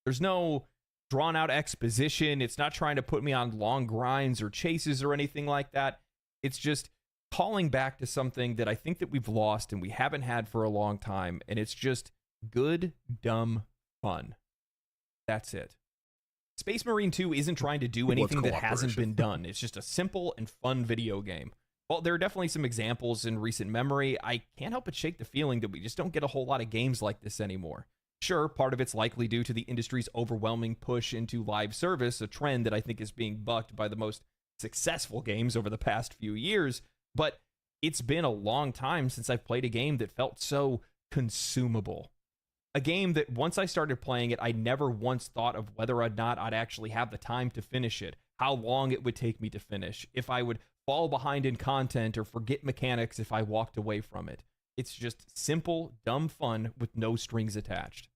J: There's no drawn-out exposition. It's not trying to put me on long grinds or chases or anything like that. It's just calling back to something that I think that we've lost and we haven't had for a long time, and it's just good, dumb fun. That's it. Space Marine 2 isn't trying to do anything that hasn't been done. It's just a simple and fun video game. While there are definitely some examples in recent memory, I can't help but shake the feeling that we just don't get a whole lot of games like this anymore. Sure, part of it's likely due to the industry's overwhelming push into live service, a trend that I think is being bucked by the most successful games over the past few years, but it's been a long time since I've played a game that felt so consumable. A game that once I started playing it, I never once thought of whether or not I'd actually have the time to finish it, how long it would take me to finish, if I would fall behind in content or forget mechanics if I walked away from it. It's just simple, dumb fun with no strings attached.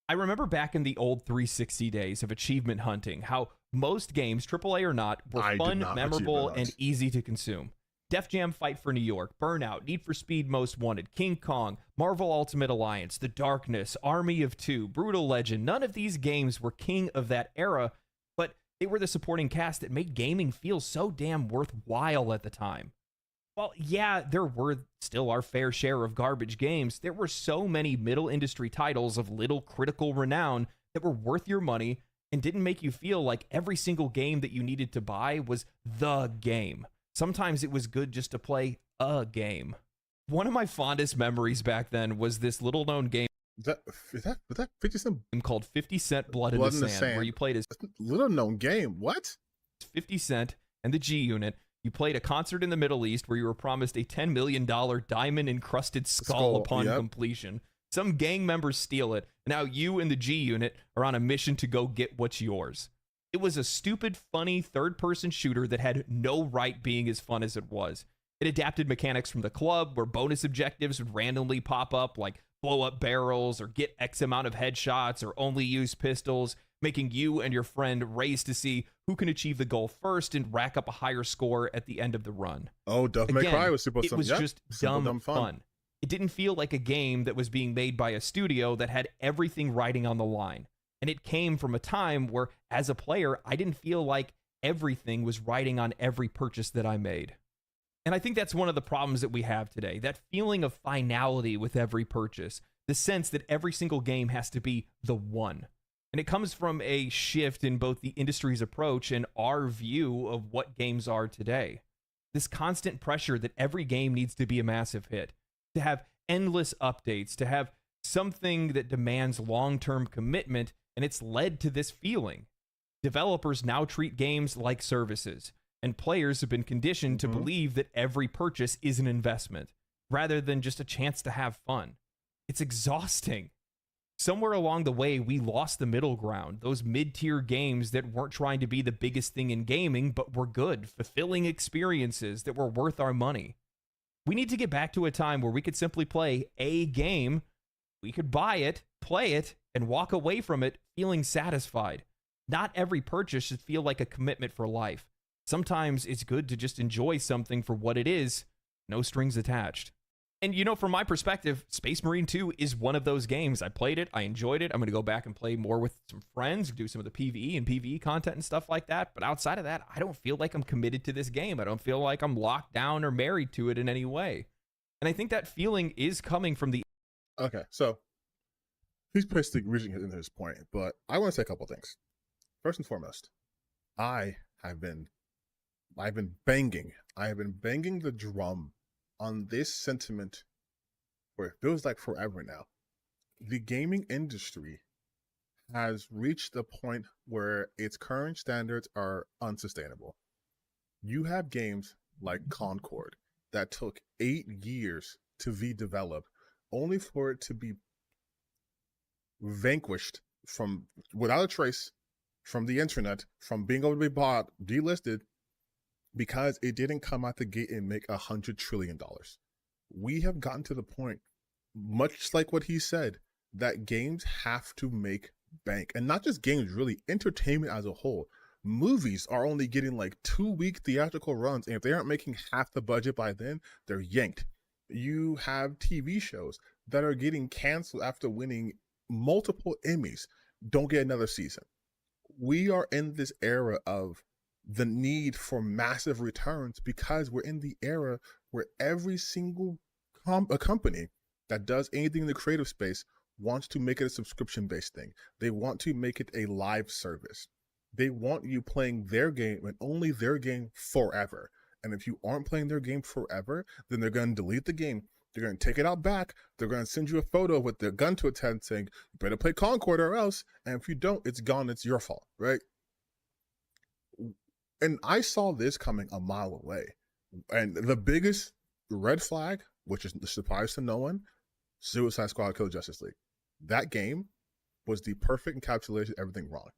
J: I remember back in the old 360 days of achievement hunting, how most games, AAA or not, were fun, memorable, and easy to consume. Def Jam Fight for New York, Burnout, Need for Speed Most Wanted, King Kong, Marvel Ultimate Alliance, The Darkness, Army of Two, Brutal Legend. None of these games were king of that era, but they were the supporting cast that made gaming feel so damn worthwhile at the time. While, yeah, there were still our fair share of garbage games, there were so many middle industry titles of little critical renown that were worth your money and didn't make you feel like every single game that you needed to buy was the game. Sometimes it was good just to play a game. One of my fondest memories back then was this little-known game.
A: Was that 50 Cent?
J: Called 50 Cent Blood in the Sand, where you played as
A: little-known game. What?
J: 50 Cent and the G Unit. You played a concert in the Middle East where you were promised a $10 million diamond-encrusted skull upon completion. Some gang members steal it, and now you and the G Unit are on a mission to go get what's yours. It was a stupid, funny, third-person shooter that had no right being as fun as it was. It adapted mechanics from The Club, where bonus objectives would randomly pop up, like blow up barrels, or get X amount of headshots, or only use pistols, making you and your friend race to see who can achieve the goal first and rack up a higher score at the end of the run.
A: Oh, Devil May Cry was super fun.
J: It was just dumb fun. It didn't feel like a game that was being made by a studio that had everything riding on the line. And it came from a time where, as a player, I didn't feel like everything was riding on every purchase that I made. And I think that's one of the problems that we have today, that feeling of finality with every purchase, the sense that every single game has to be the one. And it comes from a shift in both the industry's approach and our view of what games are today. This constant pressure that every game needs to be a massive hit, to have endless updates, to have something that demands long-term commitment, and it's led to this feeling. Developers now treat games like services, and players have been conditioned to believe that every purchase is an investment, rather than just a chance to have fun. It's exhausting. Somewhere along the way, we lost the middle ground, those mid-tier games that weren't trying to be the biggest thing in gaming, but were good, fulfilling experiences that were worth our money. We need to get back to a time where we could simply play a game, we could buy it, play it, and walk away from it feeling satisfied. Not every purchase should feel like a commitment for life. Sometimes it's good to just enjoy something for what it is, no strings attached. And you know, from my perspective, Space Marine 2 is one of those games. I played it, I enjoyed it. I'm going to go back and play more with some friends, do some of the PvE and PvE content and stuff like that. But outside of that, I don't feel like I'm committed to this game. I don't feel like I'm locked down or married to it in any way. And I think that feeling is coming from the...
A: Okay, so he's basically reaching into his point, but I want to say a couple things. First and foremost, I have been banging the drum on this sentiment for it feels like forever now. The gaming industry has reached a point where its current standards are unsustainable. You have games like Concord that took 8 years to be developed, only for it to be vanquished from without a trace from the internet, from being able to be bought, delisted, because it didn't come out the gate and make $100 trillion. We have gotten to the point, much like what he said, that games have to make bank. And not just games, really, entertainment as a whole. Movies are only getting like 2-week theatrical runs, and if they aren't making half the budget by then, they're yanked. You have TV shows that are getting canceled after winning multiple Emmys, don't get another season. We are in this era of the need for massive returns because we're in the era where every single company that does anything in the creative space wants to make it a subscription-based thing. They want to make it a live service. They want you playing their game and only their game forever. And if you aren't playing their game forever, then they're going to delete the game. They're going to take it out back. They're going to send you a photo with their gun to its head saying, you better play Concord or else. And if you don't, it's gone. It's your fault, right? And I saw this coming a mile away. And the biggest red flag, which is a surprise to no one, Suicide Squad Kill Justice League. That game was the perfect encapsulation of everything wrong.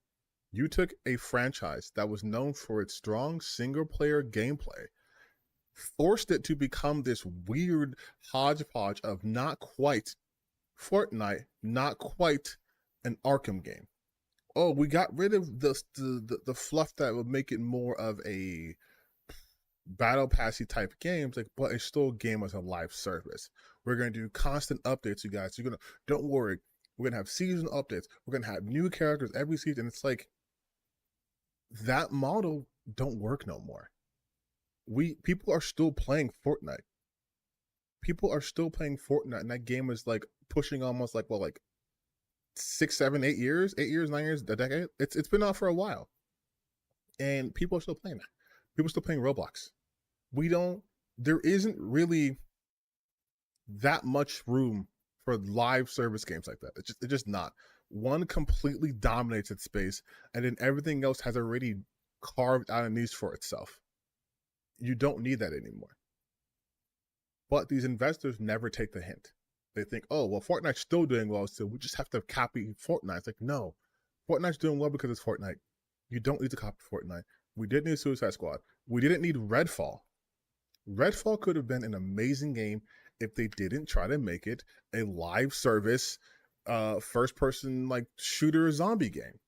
A: You took a franchise that was known for its strong single-player gameplay, forced it to become this weird hodgepodge of not quite Fortnite, not quite an Arkham game. Oh, we got rid of the fluff that would make it more of a battle passy type games, like, but it's still a game as a live service. We're gonna do constant updates, you guys. Don't worry. We're gonna have seasonal updates. We're gonna have new characters every season. It's like that model don't work no more. People are still playing Fortnite. People are still playing Fortnite, and that game is like pushing almost like 6, 7, 8 years, 8 years, 9 years, a decade. It's been out for a while, and people are still playing that. People are still playing Roblox. There isn't really that much room for live service games like that. It's just not. One completely dominates its space, and then everything else has already carved out a niche for itself. You don't need that anymore. But these investors never take the hint. They think, oh, well, Fortnite's still doing well, so we just have to copy Fortnite. It's like, no, Fortnite's doing well because it's Fortnite. You don't need to copy Fortnite. We didn't need Suicide Squad. We didn't need Redfall. Redfall could have been an amazing game if they didn't try to make it a live service, first-person like shooter zombie game.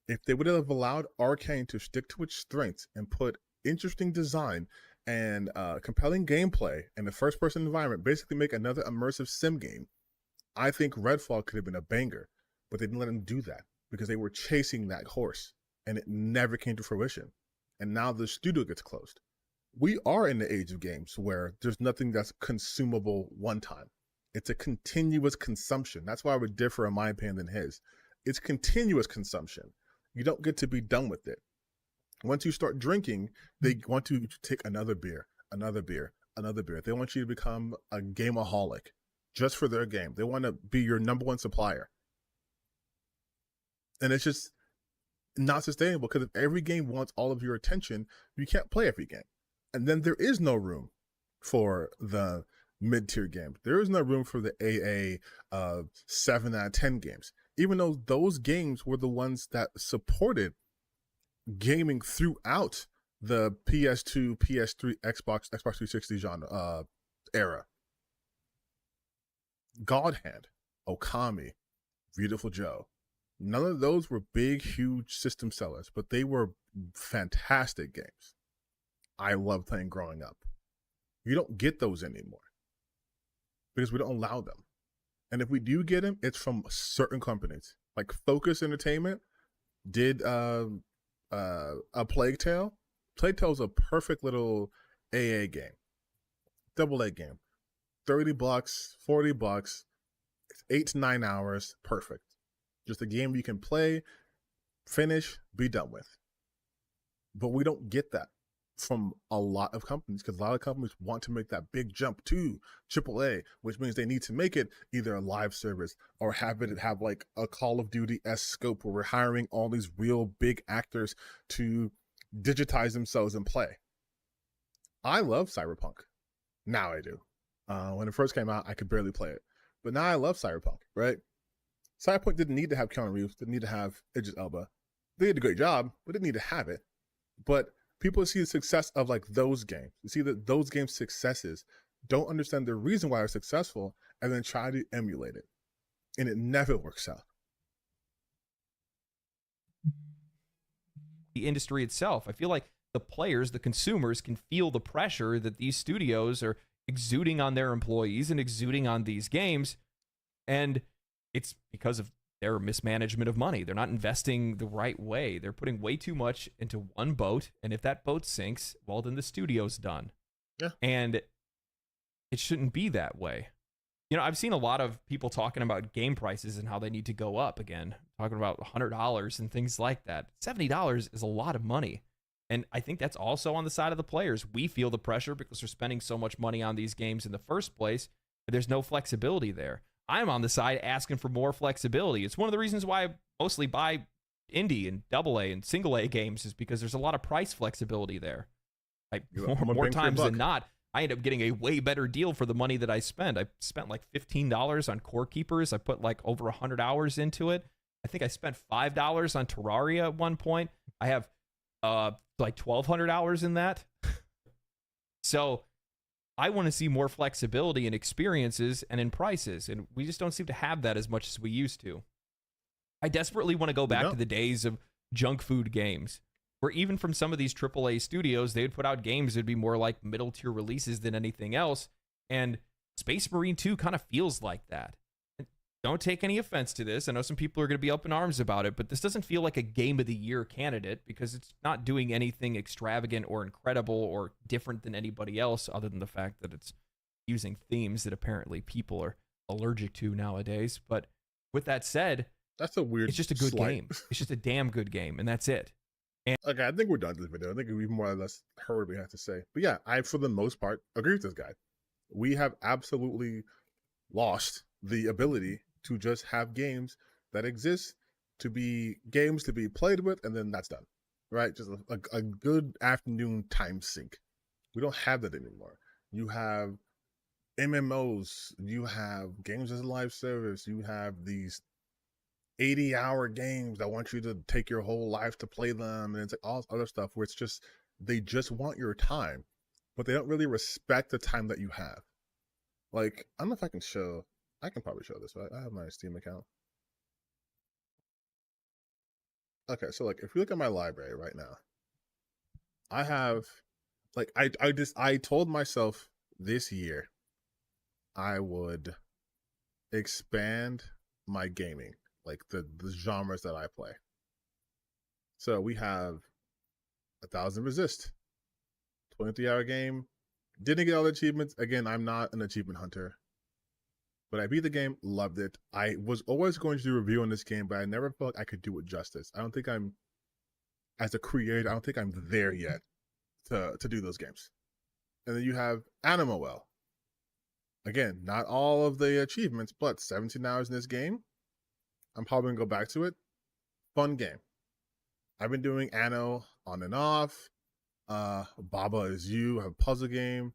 A: If they would have allowed Arcane to stick to its strengths and put interesting design and compelling gameplay in the first-person environment, basically make another immersive sim game, I think Redfall could have been a banger. But they didn't let them do that because they were chasing that horse. and it never came to fruition. And now the studio gets closed. We are in the age of games where there's nothing that's consumable one time. It's a continuous consumption. That's why I would differ in my opinion than his. It's continuous consumption. You don't get to be done with it. Once you start drinking, they want you to take another beer, another beer, another beer. They want you to become a gameaholic just for their game. They want to be your number one supplier. And it's just not sustainable, because if every game wants all of your attention, you can't play every game. And then there is no room for the mid-tier games. There is no room for the AA 7 out of 10 games, even though those games were the ones that supported gaming throughout the PS2, PS3, Xbox 360 genre era. God Hand, Okami, Beautiful Joe. None of those were big, huge system sellers, but they were fantastic games. I loved playing growing up. You don't get those anymore because we don't allow them. And if we do get them, it's from certain companies. Like Focus Entertainment did a Plague Tale. Plague Tale is a perfect little AA game, double A game. $30, $40, it's 8 to 9 hours, perfect. Just a game you can play, finish, be done with. But we don't get that from a lot of companies, because a lot of companies want to make that big jump to AAA, which means they need to make it either a live service or have like a Call of Duty-esque scope where we're hiring all these real big actors to digitize themselves and play. I love Cyberpunk. Now I do. When it first came out, I could barely play it. But now I love Cyberpunk, right? Cyberpunk didn't need to have Keanu Reeves, didn't need to have Idris Elba. They did a great job, but didn't need to have it. But people see the success of like those games. You see that those games' successes, don't understand the reason why they're successful, and then try to emulate it. And it never works out.
J: The industry itself, I feel like the players, the consumers, can feel the pressure that these studios are exuding on their employees and exuding on these games. And it's because of their mismanagement of money. They're not investing the right way. They're putting way too much into one boat. And if that boat sinks, well, then the studio's done.
A: Yeah.
J: And it shouldn't be that way. You know, I've seen a lot of people talking about game prices and how they need to go up again, talking about $100 and things like that. $70 is a lot of money. And I think that's also on the side of the players. We feel the pressure because they're spending so much money on these games in the first place, but there's no flexibility there. I'm on the side asking for more flexibility. It's one of the reasons why I mostly buy indie and AA and single A games, is because there's a lot of price flexibility there. More times than not, I end up getting a way better deal for the money that I spend. I spent like $15 on Core Keepers. I put like over 100 hours into it. I think I spent $5 on Terraria at one point. I have like 1,200 hours in that. So I want to see more flexibility in experiences and in prices, and we just don't seem to have that as much as we used to. I desperately want to go back to the days of junk food games, where even from some of these AAA studios, they would put out games that would be more like middle tier releases than anything else, and Space Marine 2 kind of feels like that. Don't take any offense to this. I know some people are going to be up in arms about it, but this doesn't feel like a Game of the Year candidate because it's not doing anything extravagant or incredible or different than anybody else, other than the fact that it's using themes that apparently people are allergic to nowadays. But with that said,
A: that's a weird.
J: It's just a good
A: slight.
J: game. It's just a damn good game, and that's it. And
A: okay, I think we're done with this video. I think we've more or less heard what we have to say. But yeah, I, for the most part, agree with this guy. We have absolutely lost the ability to just have games that exist to be games to be played with, and then that's done, right? Just a good afternoon time sink. We don't have that anymore. You have MMOs, you have games as a live service, you have these 80-hour games that want you to take your whole life to play them, and it's like all this other stuff where it's just, they just want your time, but they don't really respect the time that you have. Like, I don't know if I can show, I can probably show this, right? I have my Steam account. Okay, so like if you look at my library right now, I have like I told myself this year I would expand my gaming, like the genres that I play. So we have 1,000 Resist, 23-hour game. Didn't get all the achievements. Again, I'm not an achievement hunter. But I beat the game, loved it. I was always going to do a review on this game, but I never felt like I could do it justice. I don't think I'm, as a creator, I don't think I'm there yet to do those games. And then you have Animal. Again, not all of the achievements, but 17 hours in this game. I'm probably going to go back to it. Fun game. I've been doing Anno on and off. Baba Is You, a puzzle game.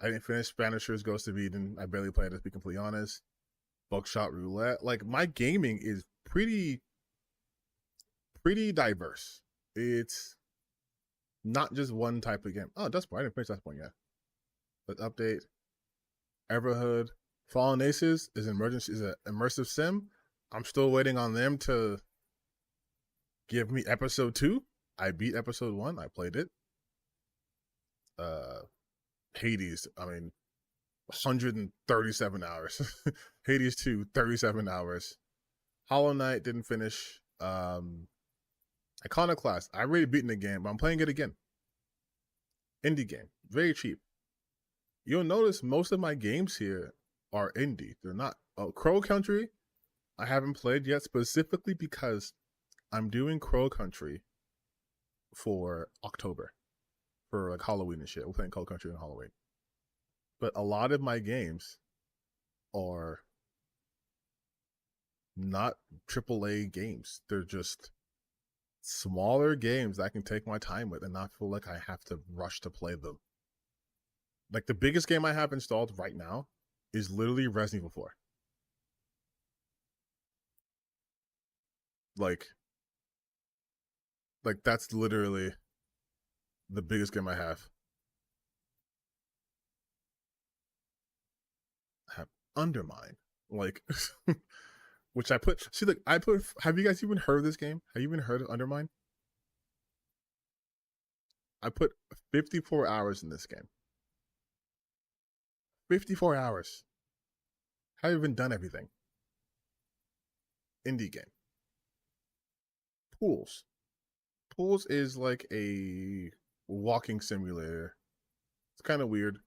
A: I didn't finish Spanisher's Ghost of Eden. I barely played it, to be completely honest. Buckshot Roulette. Like, my gaming is pretty diverse. It's not just one type of game. Oh, Dustborn. I didn't finish Dustborn yet. Let's update. Everhood. Fallen Aces is an immersive sim. I'm still waiting on them to give me episode 2. I beat episode 1. I played it. Hades, 137 hours. Hades 2, 37 hours. Hollow Knight, didn't finish. Iconoclast, I already beaten the game, but I'm playing it again. Indie game, very cheap. You'll notice most of my games here are indie. They're not. Crow Country, I haven't played yet, specifically because I'm doing Crow Country for October. For like Halloween and shit. We're playing Crow Country on Halloween. But a lot of my games are not AAA games. They're just smaller games that I can take my time with and not feel like I have to rush to play them. Like, the biggest game I have installed right now is literally Resident Evil 4. Like that's literally the biggest game I have. I have Undermine. Like, which I put, have you guys even heard of this game? Have you even heard of Undermine? I put 54 hours in this game. 54 hours. Haven't even done everything. Indie game. Pools. Pools is like a walking simulator. It's kind of weird.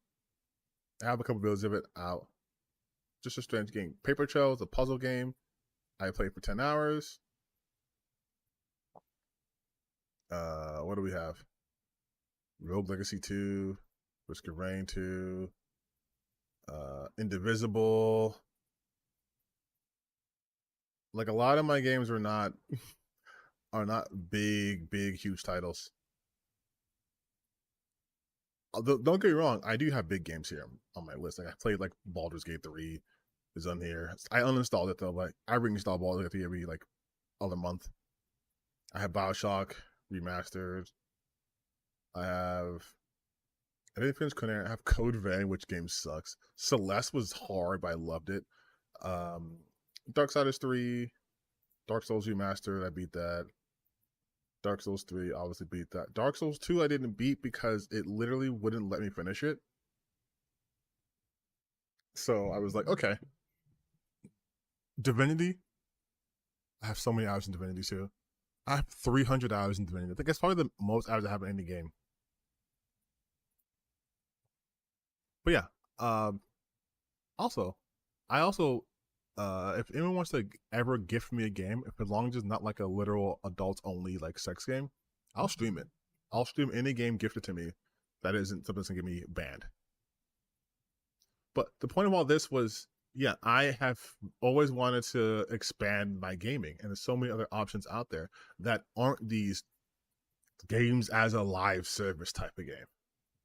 A: I have a couple videos of it out. Just a strange game. Paper Trail is a puzzle game. I played for 10 hours. What do we have? Rogue Legacy 2, Risk of Rain 2, Indivisible. Like, a lot of my games are not big, huge titles. Although, don't get me wrong, I do have big games here on my list. Like, I played like Baldur's Gate 3 is on here. I uninstalled it though, but I reinstall Baldur's Gate 3 every like other month. I have BioShock Remastered. I didn't finish Conan. I have Code Vein, which game sucks. Celeste was hard, but I loved it. Darksiders 3, Dark Souls Remastered, I beat that. Dark Souls 3, obviously beat that. Dark Souls 2, I didn't beat because it literally wouldn't let me finish it. So I was like, okay. Divinity, I have so many hours in Divinity too. I have 300 hours in Divinity. I think that's probably the most hours I have in any game. But yeah, I also, if anyone wants to ever gift me a game, if as long as it's not like a literal adults only like sex game, I'll stream it. I'll stream any game gifted to me that isn't something that's gonna get me banned. But the point of all this was, yeah, I have always wanted to expand my gaming, and there's so many other options out there that aren't these games as a live service type of game.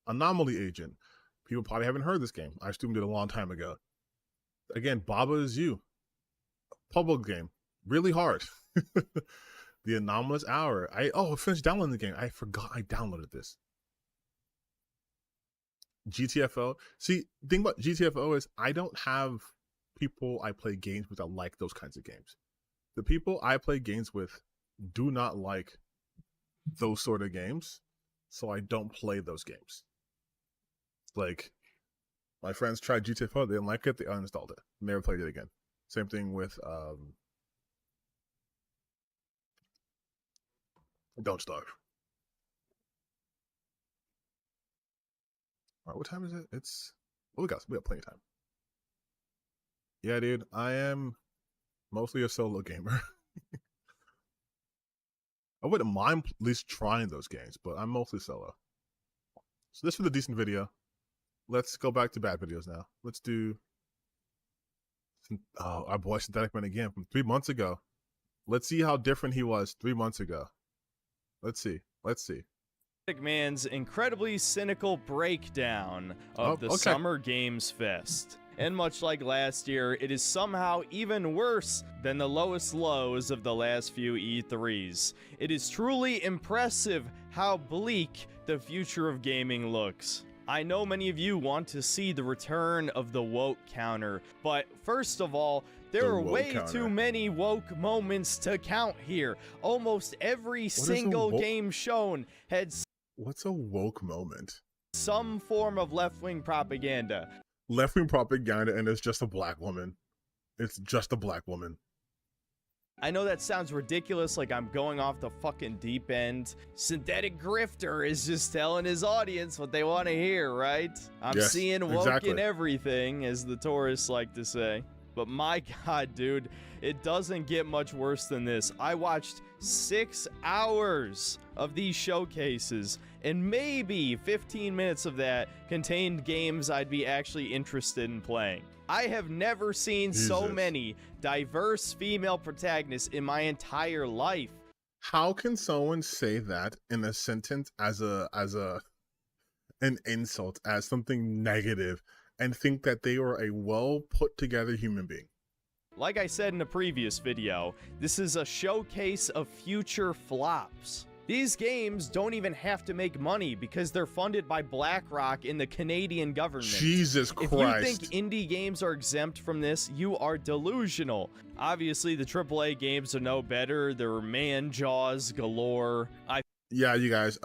A: Anomaly Agent. People probably haven't heard this game. I streamed it a long time ago. Again, Baba Is You. Public game. Really hard. The Anomalous Hour. I finished downloading the game. I forgot I downloaded this. GTFO. See, the thing about GTFO is I don't have people I play games with that like those kinds of games. The people I play games with do not like those sort of games, so I don't play those games. Like, my friends tried GTFO, they didn't like it, they uninstalled it. Never played it again. Same thing with Don't starve. All right, what time is it? It's we got plenty of time. Yeah, dude, I am mostly a solo gamer. I wouldn't mind at least trying those games, but I'm mostly solo. So this was a decent video. Let's go back to bad videos now. Let's do our boy Synthetic Man again from 3 months ago. Let's see how different he was 3 months ago. Let's see.
I: Synthetic Man's incredibly cynical breakdown of the Summer Games Fest. And much like last year, it is somehow even worse than the lowest lows of the last few E3s. It is truly impressive how bleak the future of gaming looks. I know many of you want to see the return of the woke counter, but first of all, there are way too many woke moments to count here. Almost every single game shown had
A: What's a woke moment?
I: Some form of left-wing propaganda.
A: Left-wing propaganda, and it's just a black woman. It's just a black woman.
I: I know that sounds ridiculous, like I'm going off the fucking deep end. Synthetic Grifter is just telling his audience what they want to hear, right? I'm seeing woke in everything, as the tourists like to say. But my god, dude, it doesn't get much worse than this. I watched 6 hours of these showcases, and maybe 15 minutes of that contained games I'd be actually interested in playing. I have never seen so many diverse female protagonists in my entire life.
A: How can someone say that in a sentence as an insult, as something negative, and think that they are a well put together human being?
I: Like I said in a previous video, this is a showcase of future flops. These games don't even have to make money because they're funded by BlackRock and the Canadian government.
A: Jesus Christ.
I: If you think indie games are exempt from this, you are delusional. Obviously, the AAA games are no better. They're man jaws galore.
A: Yeah, you guys,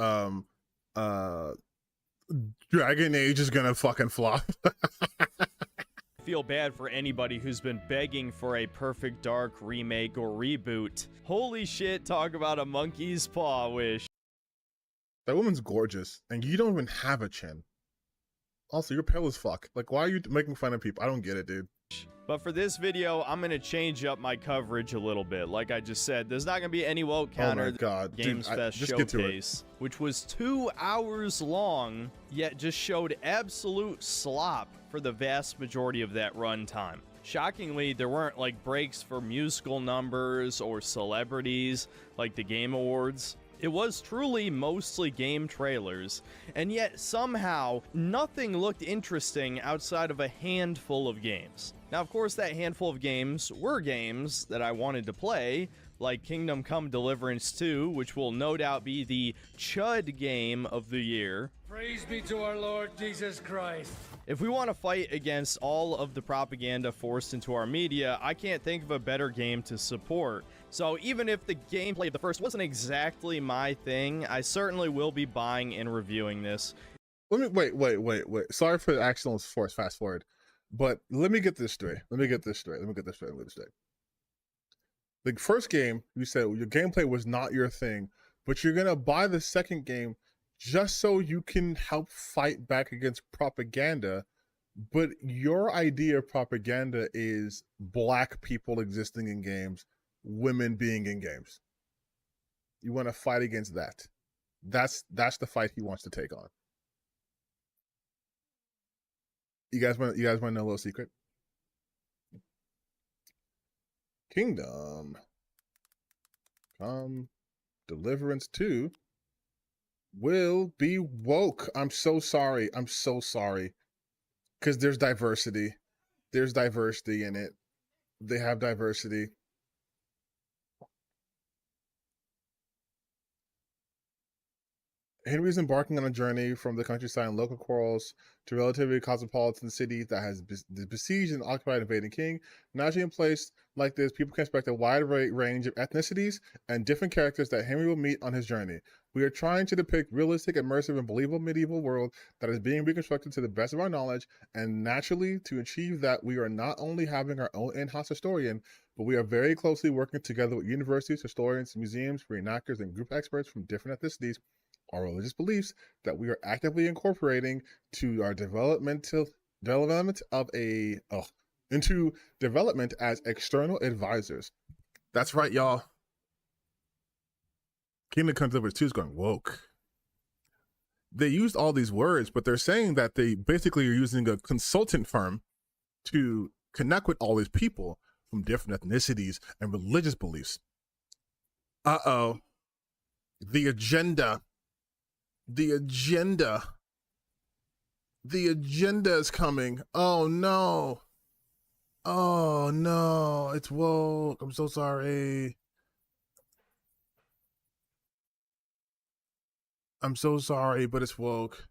A: Dragon Age is gonna fucking flop.
I: Feel bad for anybody who's been begging for a Perfect Dark remake or reboot. Holy shit, talk about a monkey's paw wish.
A: That woman's gorgeous, and you don't even have a chin. Also, you're pale as fuck. Like, why are you making fun of people? I don't get it, dude.
I: But for this video, I'm going to change up my coverage a little bit. Like I just said, there's not going to be any woke counter.
A: Oh my god,
I: Games
A: dude,
I: Fest showcase, which was 2 hours long, yet just showed absolute slop for the vast majority of that runtime. Shockingly, there weren't like breaks for musical numbers or celebrities like the Game Awards. It was truly mostly game trailers, and yet somehow nothing looked interesting outside of a handful of games. Now, of course, that handful of games were games that I wanted to play, like Kingdom Come Deliverance 2, which will no doubt be the chud game of the year.
K: Praise be to our Lord Jesus Christ.
I: If we want to fight against all of the propaganda forced into our media, I can't think of a better game to support. So even if the gameplay of the first wasn't exactly my thing, I certainly will be buying and reviewing this.
A: Let me wait. Sorry for the accidental fast forward, but let me get this straight. The first game, you said your gameplay was not your thing, but you're gonna buy the second game just so you can help fight back against propaganda. But your idea of propaganda is black people existing in games, women being in games. You want to fight against that. That's the fight he wants to take on. You guys want to know a little secret? Kingdom Come Deliverance 2 will be woke. I'm so sorry. Because there's diversity. There's diversity in it. They have diversity. Henry's embarking on a journey from the countryside and local quarrels to a relatively cosmopolitan city that has besieged and occupied invading king. Naturally, in place like this, people can expect a wide range of ethnicities and different characters that Henry will meet on his journey. We are trying to depict realistic, immersive, and believable medieval world that is being reconstructed to the best of our knowledge, and naturally, to achieve that, we are not only having our own in-house historian, but we are very closely working together with universities, historians, museums, reenactors, and group experts from different ethnicities or religious beliefs that we are actively incorporating to our development as external advisors. That's right, y'all. Kingdom Come Deliverance 2 is going woke. They used all these words, but they're saying that they basically are using a consultant firm to connect with all these people from different ethnicities and religious beliefs. Uh-oh. The agenda is coming. Oh no. Oh no. It's woke. I'm so sorry. I'm so sorry, but it's woke.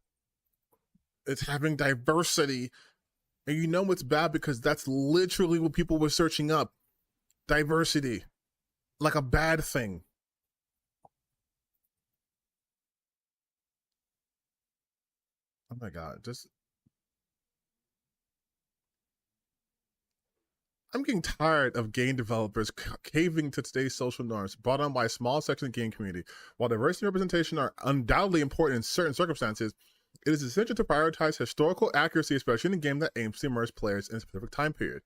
A: It's having diversity. And you know it's bad because that's literally what people were searching up. Diversity. Like a bad thing. Oh my God. I'm getting tired of game developers caving to today's social norms brought on by a small section of the game community. While diversity and representation are undoubtedly important in certain circumstances, it is essential to prioritize historical accuracy, especially in a game that aims to immerse players in a specific time period.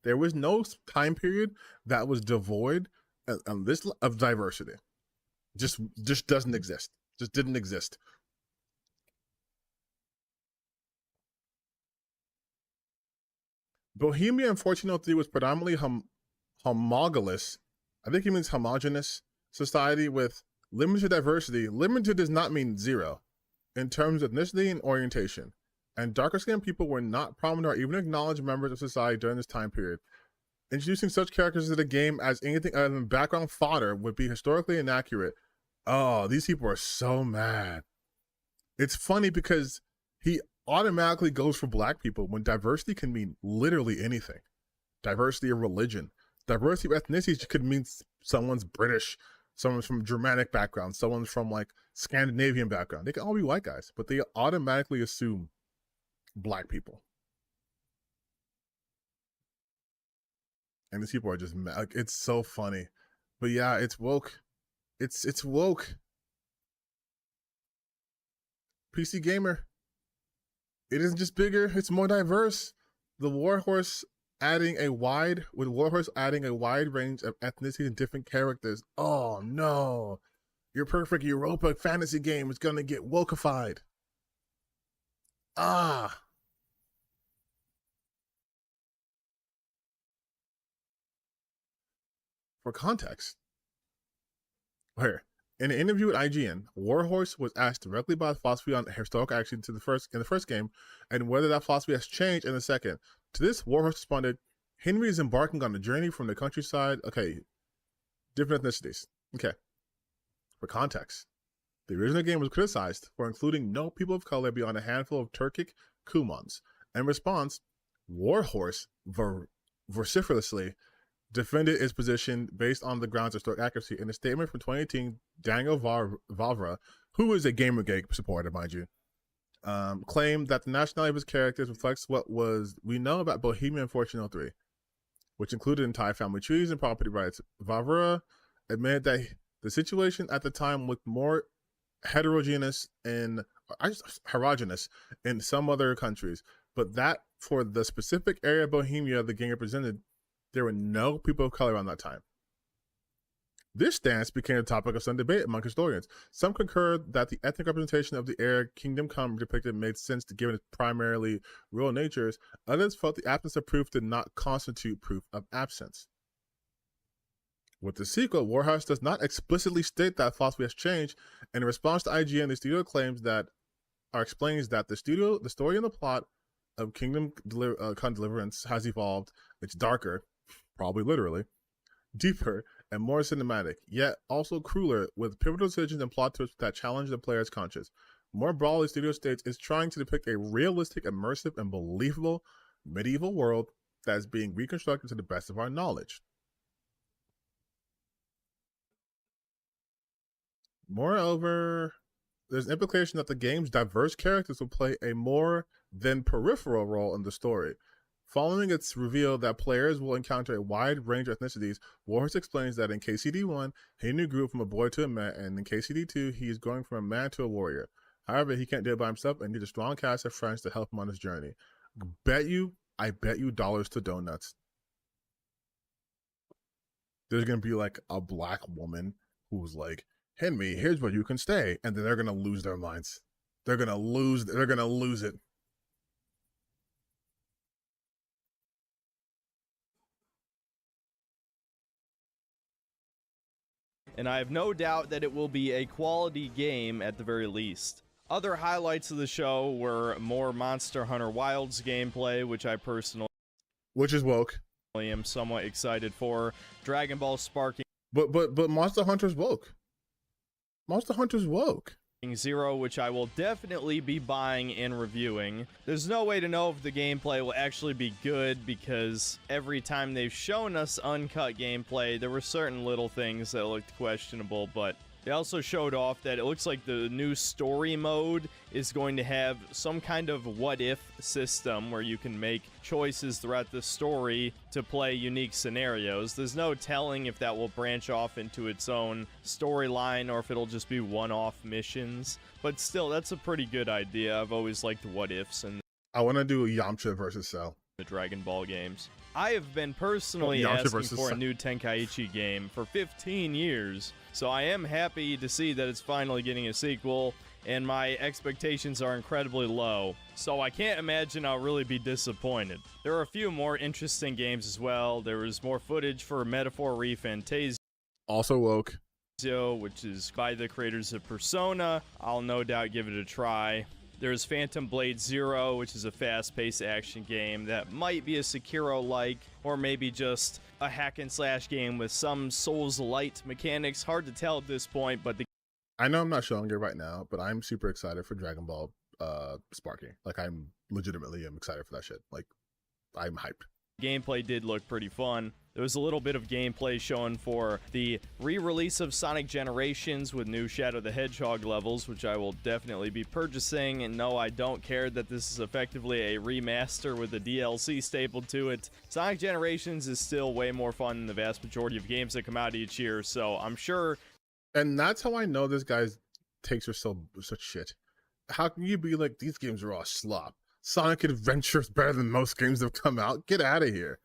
A: There was no time period that was devoid of diversity. Just doesn't exist. Just didn't exist. Bohemia in 1403 was predominantly homogeneous. I think he means homogeneous society with limited diversity. Limited does not mean zero in terms of ethnicity and orientation. And darker skinned people were not prominent or even acknowledged members of society during this time period. Introducing such characters to the game as anything other than background fodder would be historically inaccurate. Oh, these people are so mad. It's funny because he automatically goes for black people when diversity can mean literally anything. Diversity of religion, diversity of ethnicities could mean someone's British, someone's from Germanic background, someone's from like Scandinavian background. They can all be white guys, but they automatically assume black people. And these people are just mad. Like, it's so funny. But yeah, it's woke. It's woke. PC Gamer. It isn't just bigger, it's more diverse. The Warhorse adding a wide range of ethnicities and different characters. Oh no. Your perfect Europa fantasy game is gonna get wokeified. Ah. For context, here, in an interview with IGN, Warhorse was asked directly about philosophy on historical action in the first game, and whether that philosophy has changed in the second. To this, Warhorse responded, "Henry is embarking on a journey from the countryside." Okay, different ethnicities. Okay, for context, the original game was criticized for including no people of color beyond a handful of Turkic Kumans. In response, Warhorse vociferously defended its position based on the grounds of historic accuracy. In a statement from 2018, Daniel Vavra, who is a Gamergate supporter, mind you, claimed that the nationality of his characters reflects what we know about Bohemia in 1403, which included entire family trees and property rights. Vavra admitted that the situation at the time looked more heterogeneous in some other countries, but that for the specific area of Bohemia the game represented, there were no people of color around that time. This stance became a topic of some debate among historians. Some concurred that the ethnic representation of the era Kingdom Come depicted made sense given its primarily rural natures. Others felt the absence of proof did not constitute proof of absence. With the sequel, Warhorse does not explicitly state that philosophy has changed. In response to IGN, the studio explains that the story and the plot of Kingdom Come Deliverance has evolved. It's darker, probably literally, deeper, and more cinematic, yet also crueler, with pivotal decisions and plot twists that challenge the player's conscience. More broadly, studio states is trying to depict a realistic, immersive, and believable medieval world that is being reconstructed to the best of our knowledge. Moreover, there's an implication that the game's diverse characters will play a more than peripheral role in the story. Following its reveal that players will encounter a wide range of ethnicities, Warhorse explains that in KCD1, Haynu grew from a boy to a man, and in KCD2, he is going from a man to a warrior. However, he can't do it by himself and needs a strong cast of friends to help him on his journey. I bet you dollars to donuts. There's going to be like a black woman who's like, Henry, here's where you can stay. And then they're going to lose their minds. They're going to lose it.
I: And I have no doubt that it will be a quality game at the very least. Other highlights of the show were more Monster Hunter Wilds gameplay, which I personally
A: is woke.
I: am somewhat excited for. Dragon Ball Sparking
A: But Monster Hunter's woke. Monster Hunter's woke.
I: Zero, which I will definitely be buying and reviewing. There's no way to know if the gameplay will actually be good because every time they've shown us uncut gameplay, there were certain little things that looked questionable, but they also showed off that it looks like the new story mode is going to have some kind of what-if system where you can make choices throughout the story to play unique scenarios. There's no telling if that will branch off into its own storyline or if it'll just be one-off missions. But still, that's a pretty good idea. I've always liked what-ifs and
A: I want to do Yamcha versus Cell.
I: The Dragon Ball games. I have been personally
A: Yamcha
I: asking
A: versus
I: for a
A: Cell.
I: new Tenkaichi game for 15 years, so I am happy to see that it's finally getting a sequel, and my expectations are incredibly low, so I can't imagine I'll really be disappointed. There are a few more interesting games as well. There was more footage for Metaphor ReFantazio,
A: Also woke.
I: which is by the creators of Persona. I'll no doubt give it a try. There's Phantom Blade Zero, which is a fast-paced action game that might be a Sekiro-like, or maybe just a hack-and-slash game with some Souls-light mechanics. Hard to tell at this point, but
A: I know I'm not showing it right now, but I'm super excited for Dragon Ball Sparking. Like, I'm legitimately excited for that shit. Like, I'm hyped.
I: gameplay did look pretty fun. There was a little bit of gameplay shown for the re-release of Sonic Generations with new Shadow the Hedgehog levels, which I will definitely be purchasing. And no, I don't care that this is effectively a remaster with a DLC stapled to it. Sonic Generations is still way more fun than the vast majority of games that come out each year, so I'm sure.
A: And that's how I know this guy's takes are such shit. How can you be like, these games are all slop? Sonic Adventure is better than most games that have come out. Get out of here.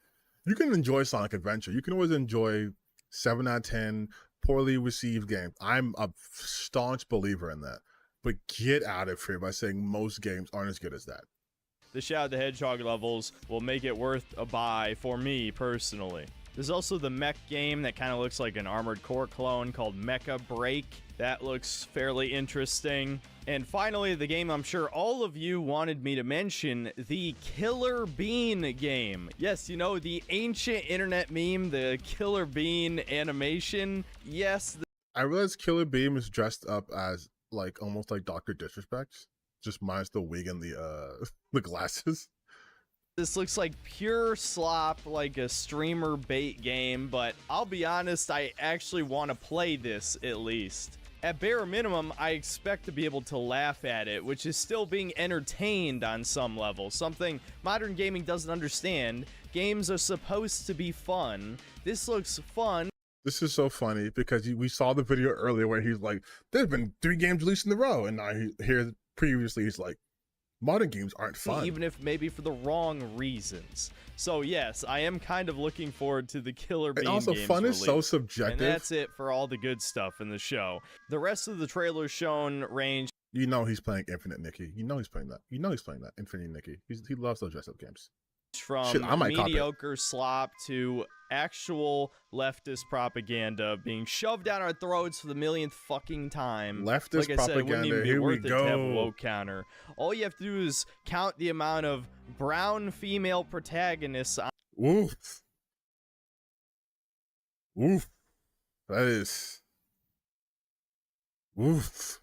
A: You can enjoy Sonic Adventure. You can always enjoy 7 out of 10 poorly received games. I'm a staunch believer in that. But get out of here by saying most games aren't as good as that.
I: The Shadow the Hedgehog levels will make it worth a buy for me personally. There's also the mech game that kind of looks like an Armored Core clone called Mecha Break. That looks fairly interesting. And finally, the game I'm sure all of you wanted me to mention, the Killer Bean game. Yes, you know, the ancient internet meme, the Killer Bean animation. Yes.
A: I realize Killer Bean is dressed up as like almost like Dr. Disrespect, just minus the wig and the glasses.
I: This looks like pure slop, like a streamer bait game, but I'll be honest, I actually want to play this at least. At bare minimum, I expect to be able to laugh at it, which is still being entertained on some level, something modern gaming doesn't understand. Games are supposed to be fun. This looks fun.
A: This is so funny because we saw the video earlier where he's like, there's been 3 games released in a row, and now here previously he's like, modern games aren't fun.
I: Even if maybe for the wrong reasons. So yes, I am kind of looking forward to the Killer Bean
A: and also
I: games
A: fun is
I: release.
A: so subjective.
I: And that's it for all the good stuff in the show. The rest of the trailers shown range.
A: You know he's playing Infinite Nikki. You know he's playing that. You know he's playing that Infinite Nikki. He loves those dress up games.
I: From
A: Shit, I might cop it.
I: mediocre slop to actual leftist propaganda being shoved down our throats for the millionth fucking time.
A: Leftist
I: like I said, it wouldn't even
A: propaganda.
I: be
A: Here we
I: worth it to have a
A: go.
I: woke counter. All you have to do is count the amount of brown female protagonists.
A: Oof. Oof. That is. Oof.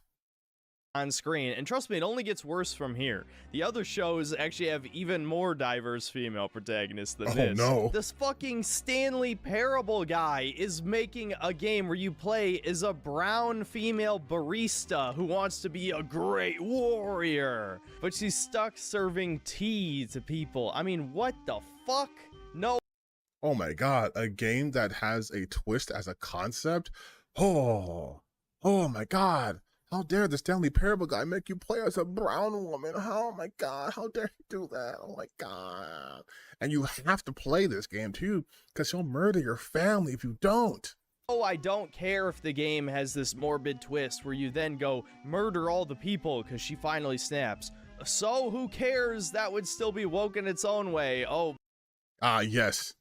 I: on screen, and trust me, it only gets worse from here. The other shows actually have even more diverse female protagonists than this.
A: No.
I: This fucking Stanley Parable guy is making a game where you play as a brown female barista who wants to be a great warrior, but she's stuck serving tea to people. I mean, what the fuck? No.
A: Oh my god, a game that has a twist as a concept? Oh my god. How dare the Stanley Parable guy make you play as a brown woman? Oh my god, how dare he do that? Oh my god. And you have to play this game too, because he'll murder your family if you don't.
I: Oh, I don't care if the game has this morbid twist where you then go murder all the people because she finally snaps. So who cares? That would still be woke in its own way. Oh.
A: Yes.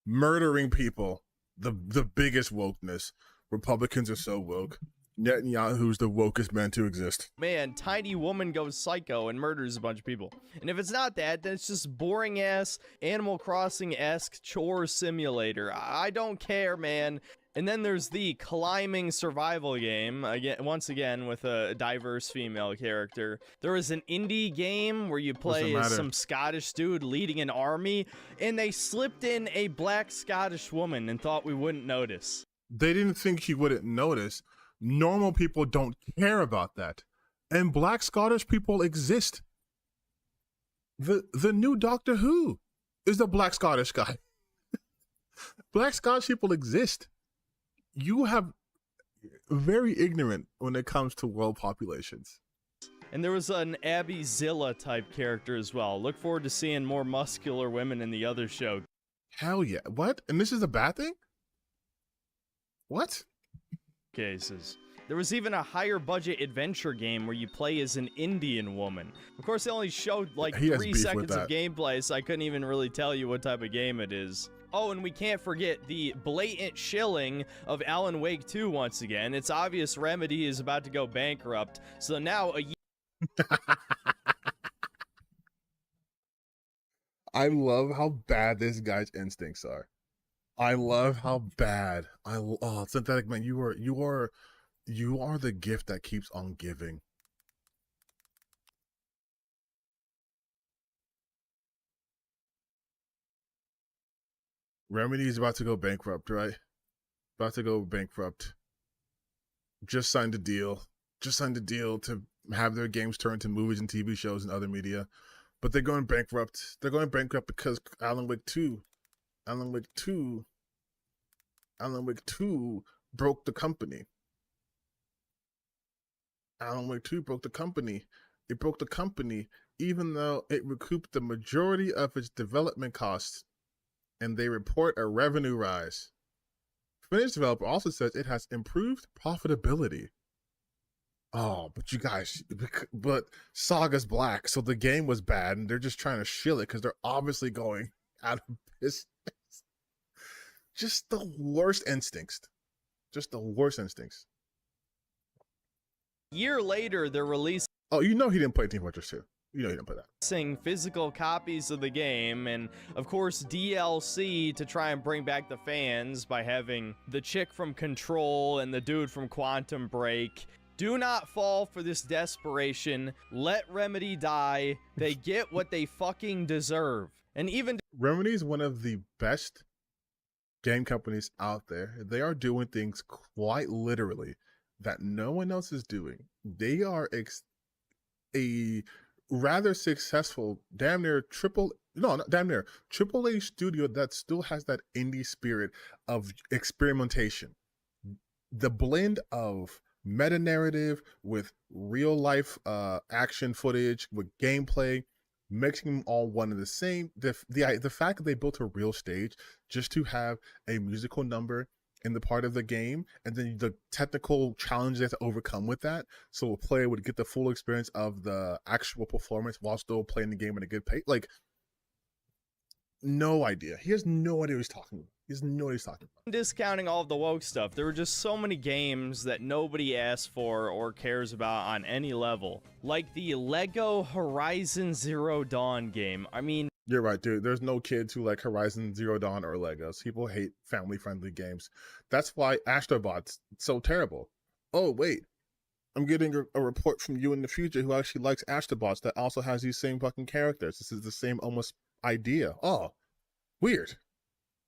A: Murdering people. The biggest wokeness. Republicans are so woke. Netanyahu's the wokest man to exist.
I: Man, tiny woman goes psycho and murders a bunch of people. And if it's not that, then it's just boring-ass, Animal Crossing-esque chore simulator. I don't care, man. And then there's the climbing survival game, once again with a diverse female character. There was an indie game where you play as some Scottish dude leading an army, and they slipped in a black Scottish woman and thought we wouldn't notice.
A: They didn't think he wouldn't notice. Normal people don't care about that. And black Scottish people exist. The new Doctor Who is the black Scottish guy. Black Scottish people exist. You have very ignorant when it comes to world populations.
I: And there was an Abby Zilla type character as well. Look forward to seeing more muscular women in the other show.
A: Hell yeah. What? And this is a bad thing? What?
I: Cases. There was even a higher budget adventure game where you play as an Indian woman. Of course, they only showed like 3 seconds of gameplay, so I couldn't even really tell you what type of game it is. Oh, and we can't forget the blatant shilling of Alan Wake 2 once again. It's obvious Remedy is about to go bankrupt, so now
A: I love how bad this guy's instincts are. I love how bad. Synthetic Man, you are the gift that keeps on giving. Remedy is about to go bankrupt, right? About to go bankrupt. Just signed a deal. Just signed a deal to have their games turned to movies and TV shows and other media. But they're going bankrupt. They're going bankrupt because Alan Wake 2 broke the company. Alan Wake 2 broke the company. It broke the company even though it recouped the majority of its development costs, and they report a revenue rise. Finnish developer also says it has improved profitability. Oh, but you guys, but Saga's black, so the game was bad, and they're just trying to shill it because they're obviously going out of business. Just the worst instincts. Just the worst instincts.
I: a year later, they're releasing.
A: Oh, you know he didn't play Team Fortress 2. You know he didn't play that.
I: Physical copies of the game, and of course DLC to try and bring back the fans by having the chick from Control and the dude from Quantum Break. Do not fall for this desperation. Let Remedy die. They get what they fucking deserve. And even
A: Remedy is one of the best game companies out there. They are doing things quite literally that no one else is doing. They are a rather successful, triple A studio that still has that indie spirit of experimentation. The blend of meta narrative with real life action footage with gameplay, mixing them all one and the same. The fact that they built a real stage just to have a musical number in the part of the game, and then the technical challenges they have to overcome with that, so a player would get the full experience of the actual performance while still playing the game at a good pace. Like, no idea. He has no idea what he's talking about. He has no idea what he's talking about.
I: Discounting all of the woke stuff, there were just so many games that nobody asked for or cares about on any level. Like the Lego Horizon Zero Dawn game. I mean,
A: you're right, dude. There's no kids who like Horizon Zero Dawn or Legos. People hate family-friendly games. That's why Astrobot's so terrible. Oh, wait. I'm getting a report from you in the future who actually likes Astrobots that also has these same fucking characters. This is the same almost idea. Oh, weird.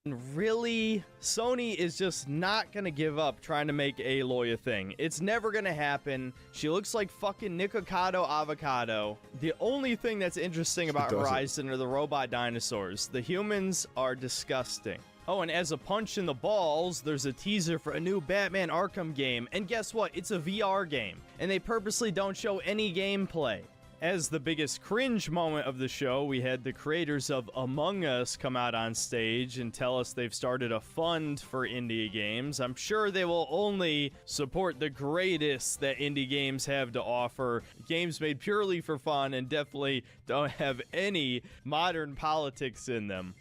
I: Really, Sony is just not gonna give up trying to make Aloy a thing. It's never gonna happen. She looks like fucking Nikocado Avocado. The only thing that's interesting about Horizon are the robot dinosaurs. The humans are disgusting. Oh, and as a punch in the balls, there's a teaser for a new Batman Arkham game. And guess what? It's a VR game. And they purposely don't show any gameplay. As the biggest cringe moment of the show, we had the creators of Among Us come out on stage and tell us they've started a fund for indie games. I'm sure they will only support the greatest that indie games have to offer. Games made purely for fun and definitely don't have any modern politics in them.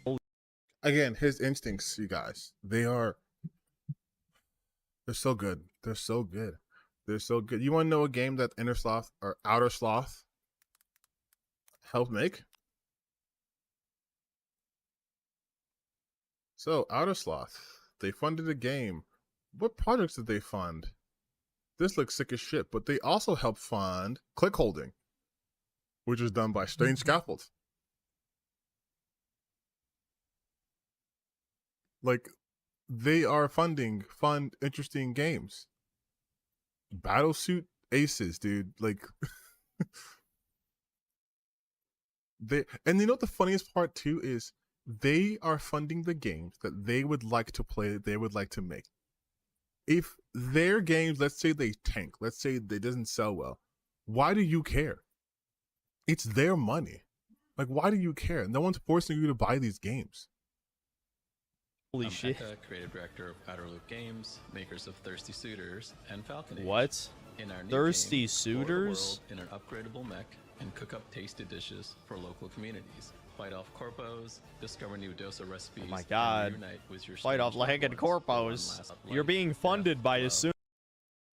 A: Again, his instincts, you guys, they're so good. They're so good. They're so good. You want to know a game that Inner Sloth or Outer Sloth helped make? So, Outer Sloth, they funded a game. What projects did they fund? This looks sick as shit, but they also helped fund Click Holding, which was done by Strange Scaffold. Like, they are funding fun, interesting games. Battlesuit Aces, dude. Like, and you know what the funniest part too is? They are funding the games that they would like to play, that they would like to make. If their games, let's say they tank, let's say they doesn't sell well, why do you care? It's their money. Like, why do you care? No one's forcing you to buy these games.
I: Holy shit.
L: Eka, creative director of Outer Loop Games, makers of Thirsty Suitors and Falcon Age.
I: What?
L: In our new
I: Thirsty
L: game,
I: Suitors?
L: In an upgradable mech and cook up tasty dishes for local communities. Fight off corpos, discover new dosa recipes.
I: Oh my god. Fight off Lahagan Corpos. You're being funded by a soon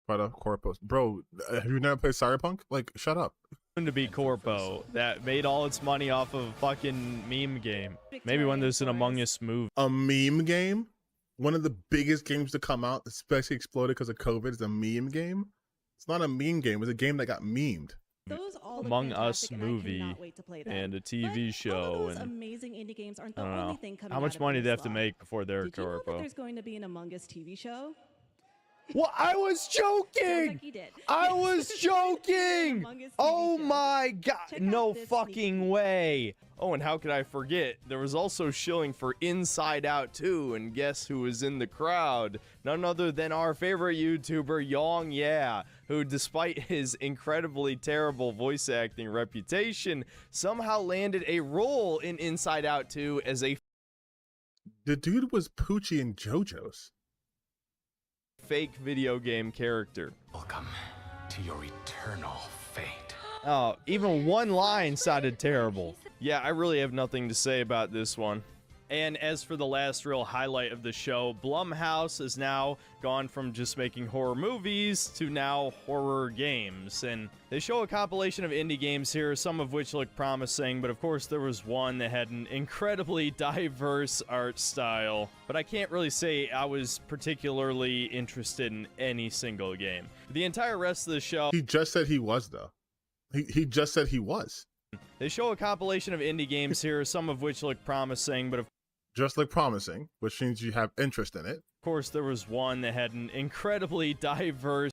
A: Fight off Corpos. Bro, have you never played Cyberpunk? Like, shut up.
I: to be Corpo that made all its money off of a fucking meme game. Maybe when there's an Among Us movie.
A: A meme game? One of the biggest games to come out, especially exploded because of COVID, is a meme game? It's not a meme game. It's a game that got memed.
I: Among Us movie and a TV show and
M: amazing indie games aren't the
I: I don't
M: only
I: know.
M: thing coming
I: How much
M: out of
I: money do they have to
M: Slot.
I: make before they're
M: Did you know that
I: Corpo?
M: there's going to be an Among Us TV show?
I: Well, I was joking.
M: Like you did.
I: I was joking.
M: Among Us TV
I: Oh
M: show.
I: my god.
M: Check
I: No
M: out this
I: fucking way. Oh, and how could I forget? There was also shilling for Inside Out 2, and guess who was in the crowd? None other than our favorite YouTuber, Yong Yeah, who, despite his incredibly terrible voice acting reputation, somehow landed a role in Inside Out 2 as a
A: The dude was Poochie in JoJo's.
I: fake video game character.
N: Welcome to your eternal fate.
I: Oh, even one line sounded terrible. Yeah, I really have nothing to say about this one. And as for the last real highlight of the show, Blumhouse has now gone from just making horror movies to now horror games. And they show a compilation of indie games here, some of which look promising, but of course there was one that had an incredibly diverse art style. But I can't really say I was particularly interested in any single game. The entire rest of the show...
A: He just said he was, though. He just said he was.
I: They show a compilation of indie games here, some of which look promising, but of
A: Just look promising, which means you have interest in it.
I: course there was one that had an incredibly diverse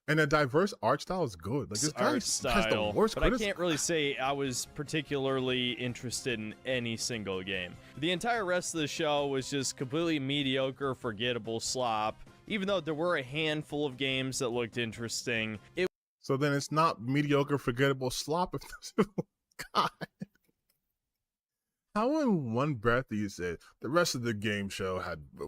A: And a diverse art style is good. Like, this guy
I: art
A: has
I: style,
A: the worst
I: but I
A: criticism.
I: can't really say I was particularly interested in any single game. The entire rest of the show was just completely mediocre, forgettable slop, even though there were a handful of games that looked interesting.
A: So then it's not mediocre, forgettable slop. God. How in one breath do you say the rest of the game show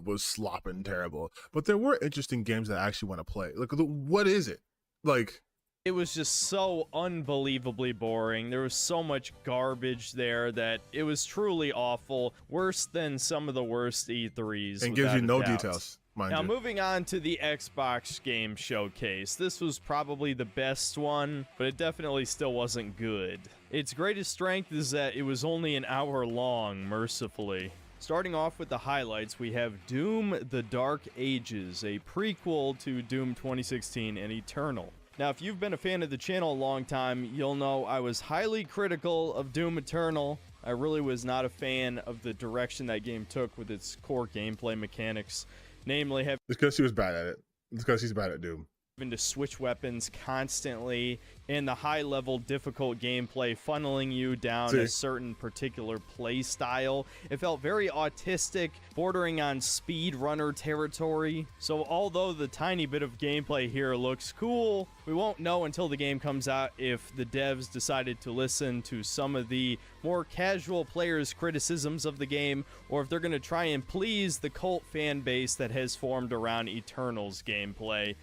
A: was slop and terrible, but there were interesting games that I actually want to play? Like, what is it? Like,
I: It was just so unbelievably boring. There was so much garbage there that it was truly awful. Worse than some of the worst E3s.
A: and gives you
I: without a
A: no
I: doubt.
A: details, mind
I: Now,
A: you.
I: moving on to the Xbox game showcase. This was probably the best one, but it definitely still wasn't good. Its greatest strength is that it was only an hour long, mercifully. Starting off with the highlights, we have Doom: The Dark Ages, a prequel to Doom 2016 and Eternal. Now, if you've been a fan of the channel a long time, you'll know I was highly critical of Doom Eternal. I really was not a fan of the direction that game took with its core gameplay mechanics, namely having
A: It's because he was bad at it. It's because he's bad at Doom.
I: to switch weapons constantly, and the high-level difficult gameplay funneling you down a certain particular play style. It felt very autistic, bordering on speedrunner territory. So although the tiny bit of gameplay here looks cool, we won't know until the game comes out if the devs decided to listen to some of the more casual players' criticisms of the game, or if they're going to try and please the cult fan base that has formed around Eternal's gameplay.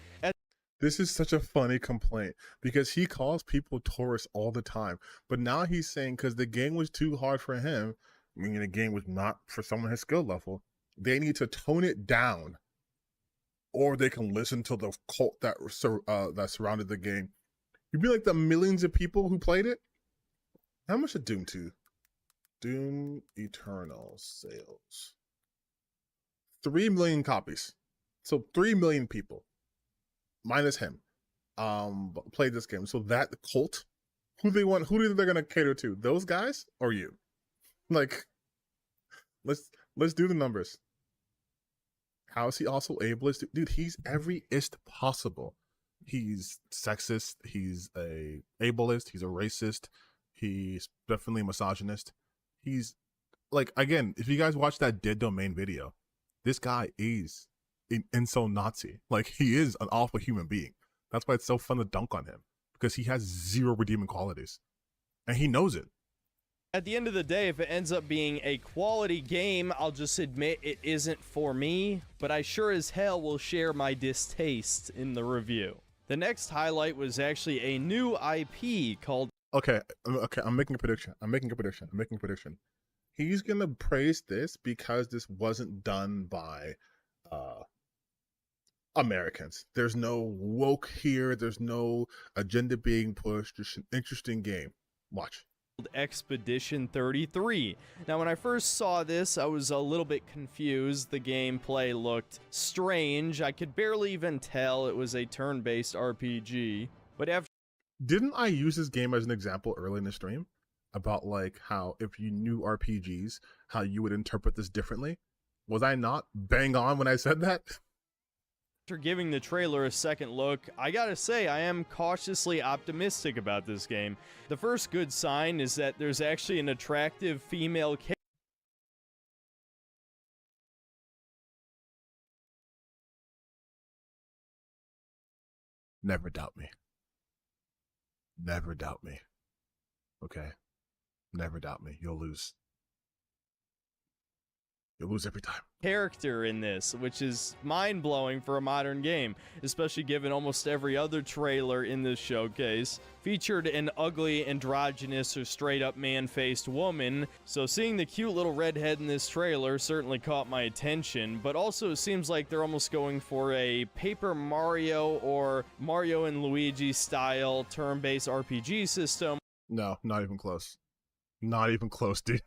A: This is such a funny complaint because he calls people tourists all the time. But now he's saying because the game was too hard for him, meaning the game was not for someone his skill level, they need to tone it down, or they can listen to the cult that surrounded the game. You'd be like the millions of people who played it. How much did Doom 2? Doom Eternal sales. 3 million copies. So 3 million people. Minus him, played this game. So that cult, who do you think they're gonna cater to? Those guys or you? Like, let's do the numbers. How is he also ableist? Dude, he's every ist possible. He's sexist. He's a ableist. He's a racist. He's definitely a misogynist. He's like, again, if you guys watch that Dead Domain video, this guy is incel Nazi. Like, he is an awful human being. That's why it's so fun to dunk on him, because he has zero redeeming qualities and he knows it.
I: At the end of the day, if it ends up being a quality game, I'll just admit it isn't for me, but I sure as hell will share my distaste in the review. The next highlight was actually a new IP called
A: Okay, I'm making a prediction. He's gonna praise this because this wasn't done by Americans. There's no woke here. There's no agenda being pushed. Just an interesting game. Watch.
I: Expedition 33. Now, when I first saw this, I was a little bit confused. The gameplay looked strange. I could barely even tell it was a turn-based RPG. But after...
A: Didn't I use this game as an example early in the stream? About like how if you knew RPGs, how you would interpret this differently? Was I not bang on when I said that?
I: After giving the trailer a second look, I gotta say I am cautiously optimistic about this game. The first good sign is that there's actually an attractive female character.
A: Never doubt me. Never doubt me. Okay? Never doubt me. You'll lose. You'll lose every time.
I: Character in this, which is mind-blowing for a modern game, especially given almost every other trailer in this showcase featured an ugly, androgynous, or straight-up man-faced woman. So seeing the cute little redhead in this trailer certainly caught my attention, but also it seems like they're almost going for a Paper Mario or Mario and Luigi style turn-based RPG system.
A: No, not even close. Not even close, dude.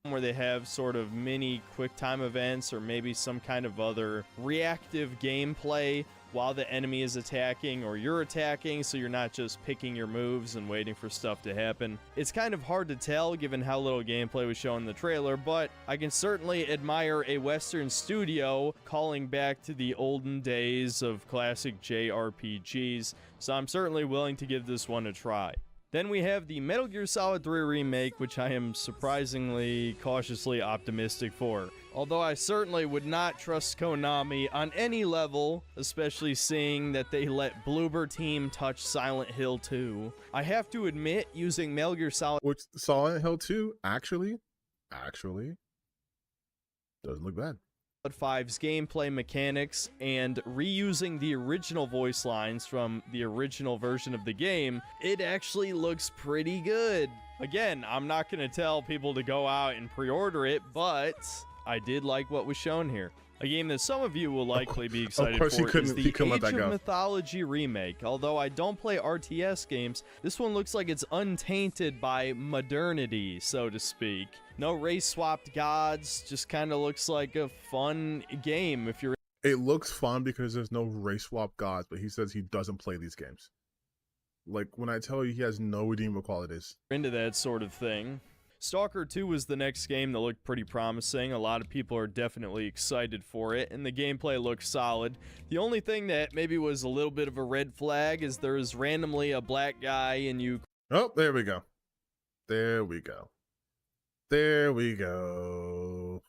I: Where they have sort of mini quick time events or maybe some kind of other reactive gameplay while the enemy is attacking or you're attacking, so you're not just picking your moves and waiting for stuff to happen. It's kind of hard to tell given how little gameplay was shown in the trailer, but I can certainly admire a Western studio calling back to the olden days of classic JRPGs, so I'm certainly willing to give this one a try. Then we have the Metal Gear Solid 3 remake, which I am surprisingly cautiously optimistic for. Although I certainly would not trust Konami on any level, especially seeing that they let Bloober Team touch Silent Hill 2. I have to admit, using Metal Gear Solid...
A: Which Silent Hill 2 actually doesn't look bad.
I: 5's gameplay mechanics and reusing the original voice lines from the original version of the game, it actually looks pretty good. Again, I'm not going to tell people to go out and pre-order it, but I did like what was shown here. A game that some of you will likely be excited for is the Age of Mythology remake. Although I don't play RTS games, this one looks like it's untainted by modernity, so to speak. No race-swapped gods, just kind of looks like a fun game if you're...
A: It looks fun because there's no race swap gods, but he says he doesn't play these games. Like when I tell you he has no redeemable qualities.
I: Into that sort of thing. Stalker 2 was the next game that looked pretty promising. A lot of people are definitely excited for it, and the gameplay looks solid. The only thing that maybe was a little bit of a red flag is there's randomly a black guy and you...
A: Oh, there we go. There we go. There we go.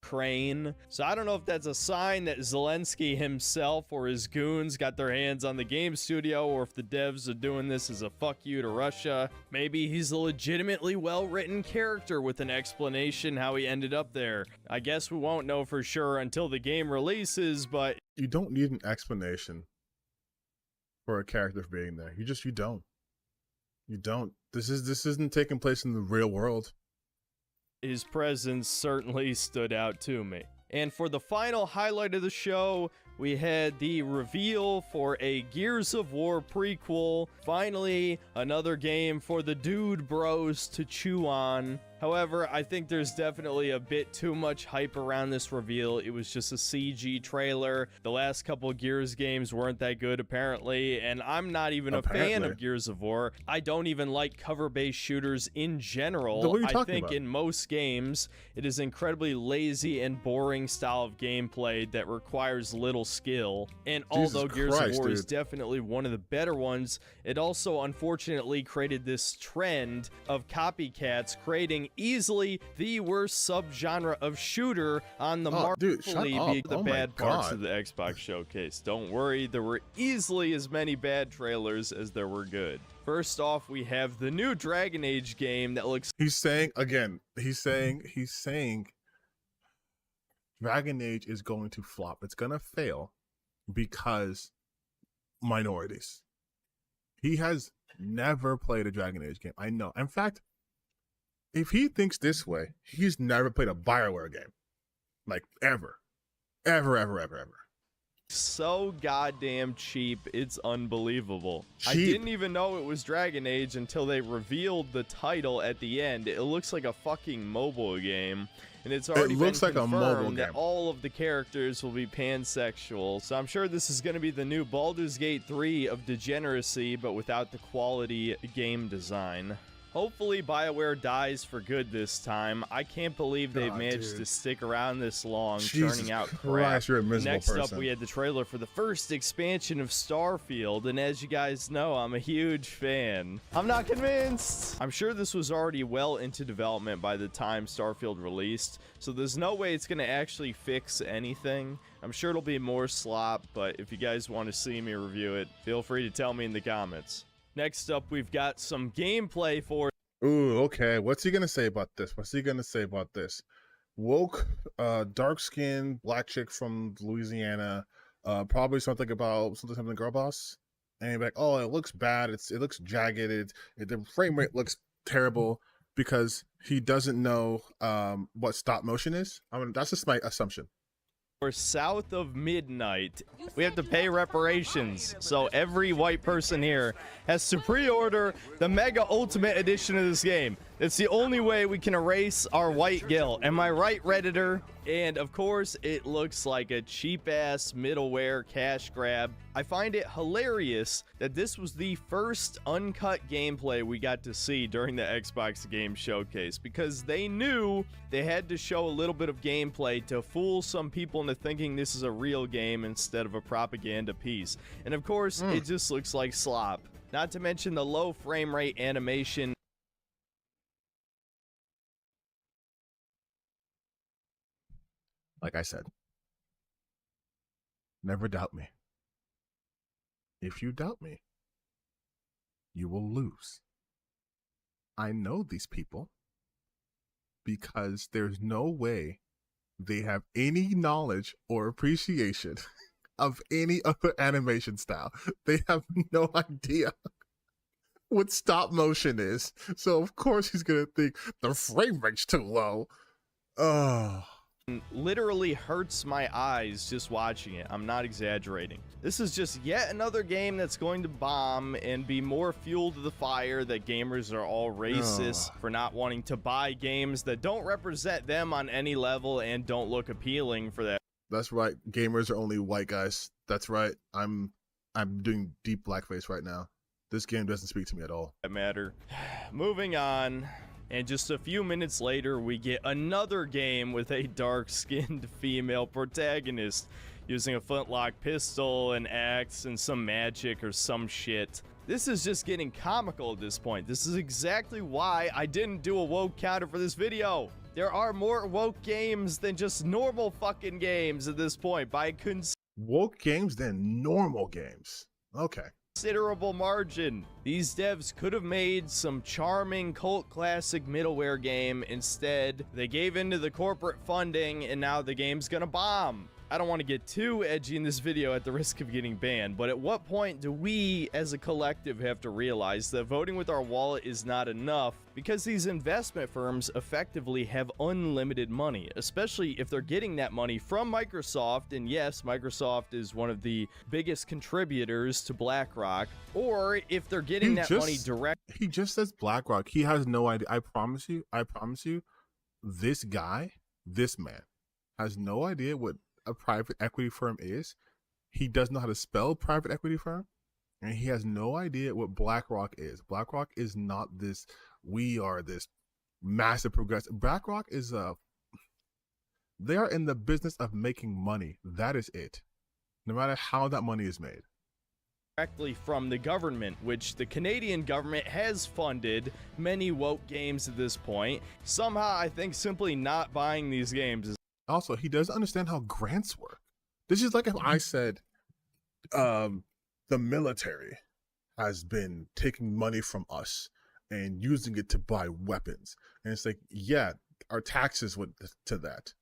I: Crane. So I don't know if that's a sign that Zelensky himself or his goons got their hands on the game studio, or if the devs are doing this as a fuck you to Russia. Maybe he's a legitimately well-written character with an explanation how he ended up there. I guess we won't know for sure until the game releases, but...
A: You don't need an explanation for a character for being there. You don't. You don't. This isn't taking place in the real world.
I: His presence certainly stood out to me. And for the final highlight of the show, we had the reveal for a Gears of War prequel. Finally, another game for the dude bros to chew on. However, I think there's definitely a bit too much hype around this reveal. It was just a CG trailer. The last couple Gears games weren't that good, apparently, and I'm not even a fan of Gears of War. I don't even like cover-based shooters in general. I think in most games, it is incredibly lazy and boring style of gameplay that requires little skill. And although Gears of War is definitely one of the better ones, it also unfortunately created this trend of copycats creating easily the worst subgenre of shooter on the market. The bad parts of the Xbox showcase. Don't worry, there were easily as many bad trailers as there were good. First off, we have the new Dragon Age game that looks...
A: He's saying Dragon Age is going to flop. It's going to fail because minorities. He has never played a Dragon Age game. I know. In fact, if he thinks this way, he's never played a BioWare game. Like, ever. Ever.
I: So goddamn cheap, it's unbelievable.
A: Cheap.
I: I didn't even know it was Dragon Age until they revealed the title at the end. It looks like a fucking mobile game, and it's already been confirmed that all of the characters will be pansexual. So I'm sure this is going to be the new Baldur's Gate 3 of degeneracy, but without the quality game design. Hopefully BioWare dies for good this time. I can't believe they've managed to stick around this long, churning out crap.
A: You're a miserable
I: Next
A: person.
I: up, we had the trailer for the first expansion of Starfield, and as you guys know, I'm a huge fan. I'm not convinced! I'm sure this was already well into development by the time Starfield released, so there's no way it's going to actually fix anything. I'm sure it'll be more slop, but if you guys want to see me review it, feel free to tell me in the comments. Next up, we've got some gameplay for...
A: Ooh, okay. What's he going to say about this? Woke, dark-skinned black chick from Louisiana, probably something girl boss. And he's like, oh, it looks bad. It looks jagged. The frame rate looks terrible because he doesn't know what stop motion is. I mean, that's just my assumption.
I: Or south of midnight, we have to pay reparations. So every white person here has to pre-order the Mega Ultimate Edition of this game. It's the only way we can erase our white guilt. Am I right, Redditor? And of course, it looks like a cheap-ass middleware cash grab. I find it hilarious that this was the first uncut gameplay we got to see during the Xbox Game Showcase, because they knew they had to show a little bit of gameplay to fool some people into thinking this is a real game instead of a propaganda piece. And of course, it just looks like slop. Not to mention the low frame rate animation.
A: Like I said, never doubt me. If you doubt me, you will lose. I know these people because there's no way they have any knowledge or appreciation of any other animation style. They have no idea what stop motion is. So of course he's going to think the frame rate's too low. Oh.
I: Literally hurts my eyes just watching it. I'm not exaggerating. This is just yet another game that's going to bomb and be more fuel to the fire that gamers are all racist for not wanting to buy games that don't represent them on any level and don't look appealing for that.
A: That's right. Gamers are only white guys. That's right. I'm doing deep blackface right now. This game doesn't speak to me at all.
I: That matter. Moving on. And just a few minutes later, we get another game with a dark-skinned female protagonist using a flintlock pistol, an axe, and some magic or some shit. This is just getting comical at this point. This is exactly why I didn't do a woke counter for this video. There are more woke games than just normal fucking games at this point by
A: woke games than normal games. Okay.
I: Considerable margin. These devs could have made some charming cult classic middleware game. Instead, they gave into the corporate funding and now the game's gonna bomb. I don't want to get too edgy in this video at the risk of getting banned, but at what point do we as a collective have to realize that voting with our wallet is not enough, because these investment firms effectively have unlimited money, especially if they're getting that money from Microsoft, and yes, Microsoft is one of the biggest contributors to BlackRock, or if they're getting that money direct.
A: He just says BlackRock. He has no idea. I promise you, this guy, this man, has no idea what a private equity firm is. He doesn't know how to spell private equity firm, and he has no idea what BlackRock is. BlackRock is not this, we are this massive progressive. BlackRock is they are in the business of making money. That is it. No matter how that money is made.
I: Directly from the government, which the Canadian government has funded many woke games at this point. Somehow, I think simply not buying these games is.
A: Also, he doesn't understand how grants work. This is like if I said the military has been taking money from us and using it to buy weapons. And it's like, yeah, our taxes went to that.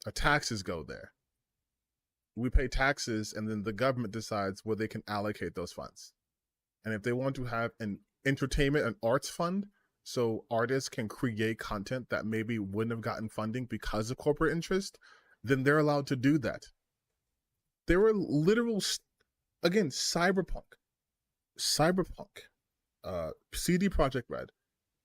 A: Our taxes go there. We pay taxes, and then the government decides where they can allocate those funds. And if they want to have an entertainment and arts fund, so artists can create content that maybe wouldn't have gotten funding because of corporate interest, then they're allowed to do that. There were literal, again, Cyberpunk, CD Projekt Red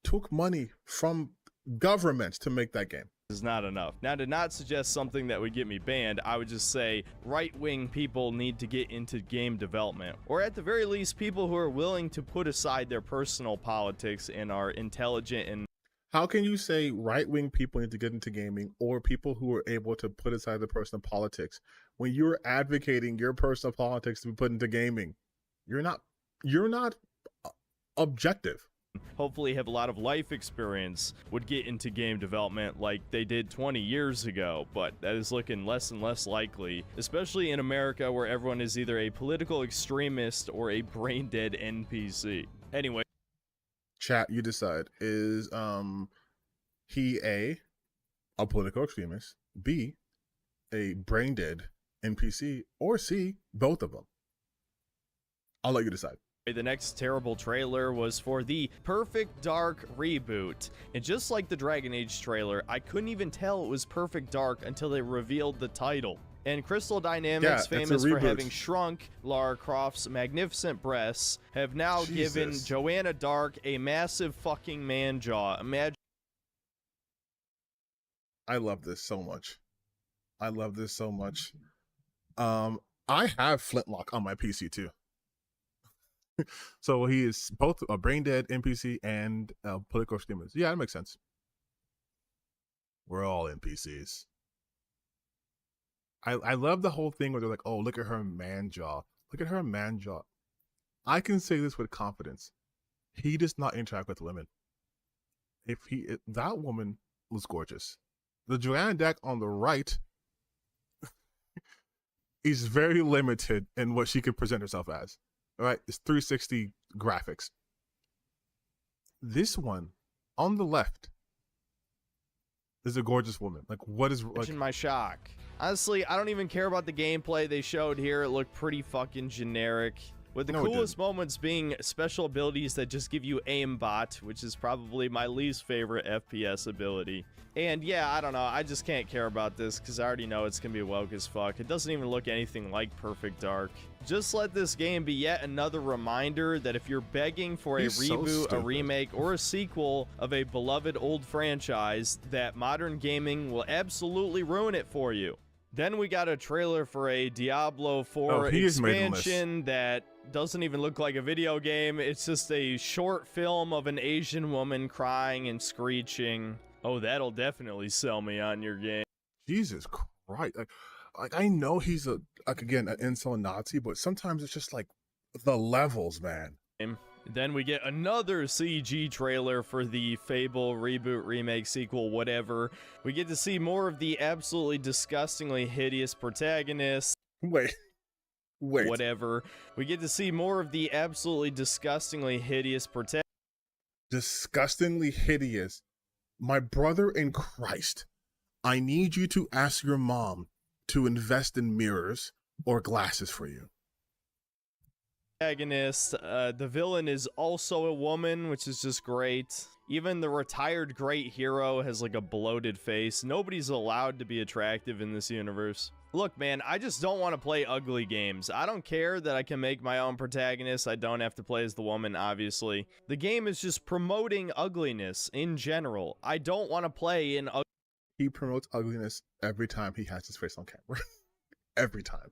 A: took money from governments to make that game.
I: Is not enough. Now, to not suggest something that would get me banned, I would just say right-wing people need to get into game development, or at the very least, people who are willing to put aside their personal politics and are intelligent. And
A: how can you say right-wing people need to get into gaming, or people who are able to put aside their personal politics, when you're advocating your personal politics to be put into gaming? You're not objective.
I: Hopefully have a lot of life experience, would get into game development like they did 20 years ago, but that is looking less and less likely, especially in America where everyone is either a political extremist or a brain-dead NPC. Anyway.
A: Chat, you decide. Is he a political extremist, B, a brain-dead NPC, or C, both of them? I'll let you decide.
I: The next terrible trailer was for the Perfect Dark reboot, and just like the Dragon Age trailer, I couldn't even tell it was Perfect Dark until they revealed the title. And Crystal Dynamics, famous for having shrunk Lara Croft's magnificent breasts, have now given Joanna Dark a massive fucking man jaw. Imagine.
A: I love this so much. I love this so much. I have Flintlock on my PC too. So he is both a brain dead NPC and a political extremist. Yeah, that makes sense. We're all NPCs. I love the whole thing where they're like, oh, look at her man jaw. Look at her man jaw. I can say this with confidence. He does not interact with women. That woman was gorgeous. The Joanna Dark on the right is very limited in what she can present herself as. All right, it's 360 graphics. This one on the left is a gorgeous woman. Like, what is like
I: my shock? Honestly, I don't even care about the gameplay they showed here. It looked pretty fucking generic. With the coolest moments being special abilities that just give you aimbot, which is probably my least favorite FPS ability. And yeah, I don't know, I just can't care about this because I already know it's gonna be woke as fuck. It doesn't even look anything like Perfect Dark. Just let this game be yet another reminder that if you're begging for a reboot, a remake, or a sequel of a beloved old franchise, that modern gaming will absolutely ruin it for you. Then we got a trailer for a Diablo 4
A: he is maidenless.
I: expansion that doesn't even look like a video game. It's just a short film of an Asian woman crying and screeching. Oh, that'll definitely sell me on your game.
A: Jesus Christ. Like I know he's an incel Nazi, but sometimes it's just like the levels, man.
I: Then we get another CG trailer for the Fable reboot, remake, sequel, whatever. We get to see more of the absolutely disgustingly hideous protagonist.
A: Wait.
I: Whatever. We get to see more of the absolutely disgustingly hideous protagonist.
A: Disgustingly hideous. My brother in Christ, I need you to ask your mom to invest in mirrors or glasses for you.
I: The villain is also a woman, which is just great. Even the retired great hero has like a bloated face. Nobody's allowed to be attractive in this universe. Look, man, I just don't want to play ugly games. I don't care that I can make my own protagonist. I don't have to play as the woman, obviously. The game is just promoting ugliness in general. I don't want to play in ugly.
A: He promotes ugliness every time he has his face on camera. Every time.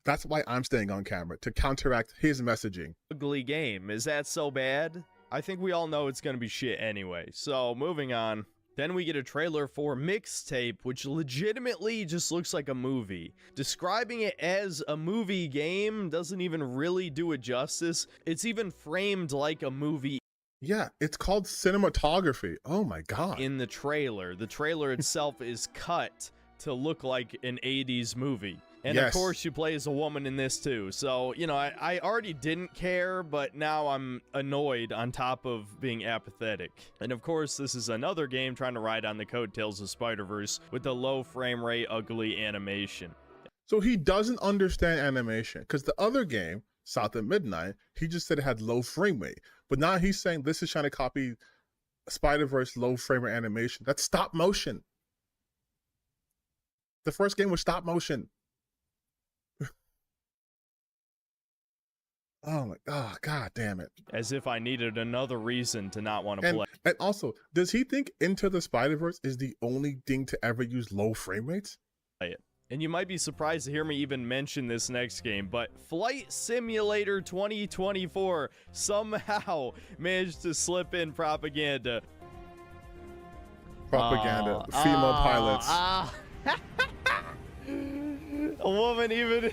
A: That's why I'm staying on camera, to counteract his messaging.
I: Ugly game. Is that so bad? I think we all know it's going to be shit anyway. So, moving on. Then we get a trailer for Mixtape, which legitimately just looks like a movie. Describing it as a movie game doesn't even really do it justice. It's even framed like a movie.
A: Yeah, it's called cinematography. Oh my god.
I: In the trailer itself is cut to look like an 80s movie. And
A: yes.
I: Of course you play as a woman in this too. So, you know, I already didn't care, but now I'm annoyed on top of being apathetic. And of course, this is another game trying to ride on the coattails of Spider-Verse with the low frame rate, ugly animation.
A: So he doesn't understand animation, because the other game, South at Midnight, he just said it had low frame rate. But now he's saying this is trying to copy Spider-Verse low frame rate animation. That's stop motion. The first game was stop motion. Oh my god damn it.
I: As if I needed another reason to not want to play.
A: And also, does he think Into the Spider-Verse is the only thing to ever use low frame rates?
I: And you might be surprised to hear me even mention this next game, but Flight Simulator 2024 somehow managed to slip in propaganda.
A: Female pilots.
I: A woman even...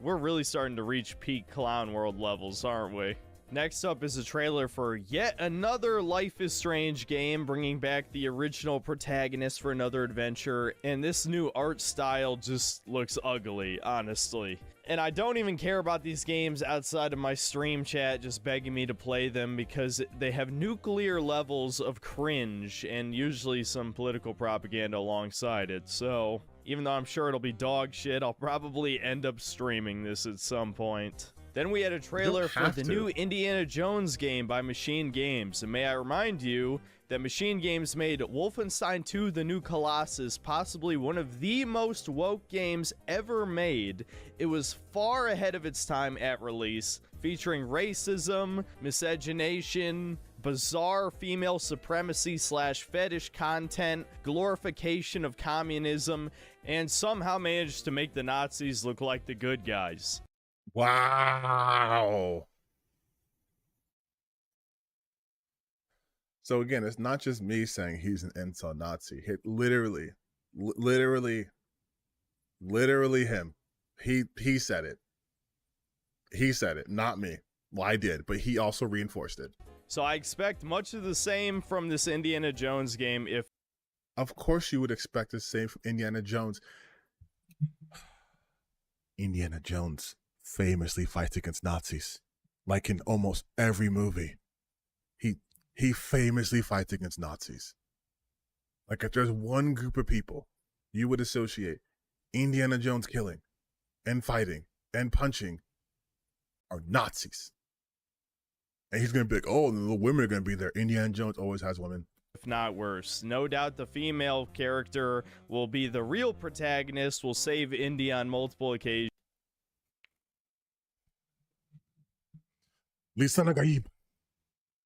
I: We're really starting to reach peak Clown World levels, aren't we? Next up is a trailer for yet another Life is Strange game, bringing back the original protagonist for another adventure, and this new art style just looks ugly, honestly. And I don't even care about these games outside of my stream chat just begging me to play them because they have nuclear levels of cringe and usually some political propaganda alongside it, so... Even though I'm sure it'll be dog shit, I'll probably end up streaming this at some point. Then we had a trailer for the new Indiana Jones game by Machine Games. And may I remind you that Machine Games made Wolfenstein 2: The New Colossus possibly one of the most woke games ever made. It was far ahead of its time at release, featuring racism, miscegenation, bizarre female supremacy / fetish content, glorification of communism, and somehow managed to make the Nazis look like the good guys.
A: Wow. So again, it's not just me saying he's an incel Nazi. Literally him. He said it. He said it, not me. Well, I did, but he also reinforced it.
I: So I expect much of the same from this Indiana Jones game. If
A: of course you would expect the same from Indiana Jones. Indiana Jones famously fights against Nazis, like in almost every movie. He famously fights against Nazis. Like if there's one group of people you would associate Indiana Jones killing and fighting and punching are Nazis. And he's going to be like, oh, the women are going to be there. Indiana Jones always has women.
I: If not worse. No doubt the female character will be the real protagonist, will save Indy on multiple occasions.
A: Lisa Nagaib.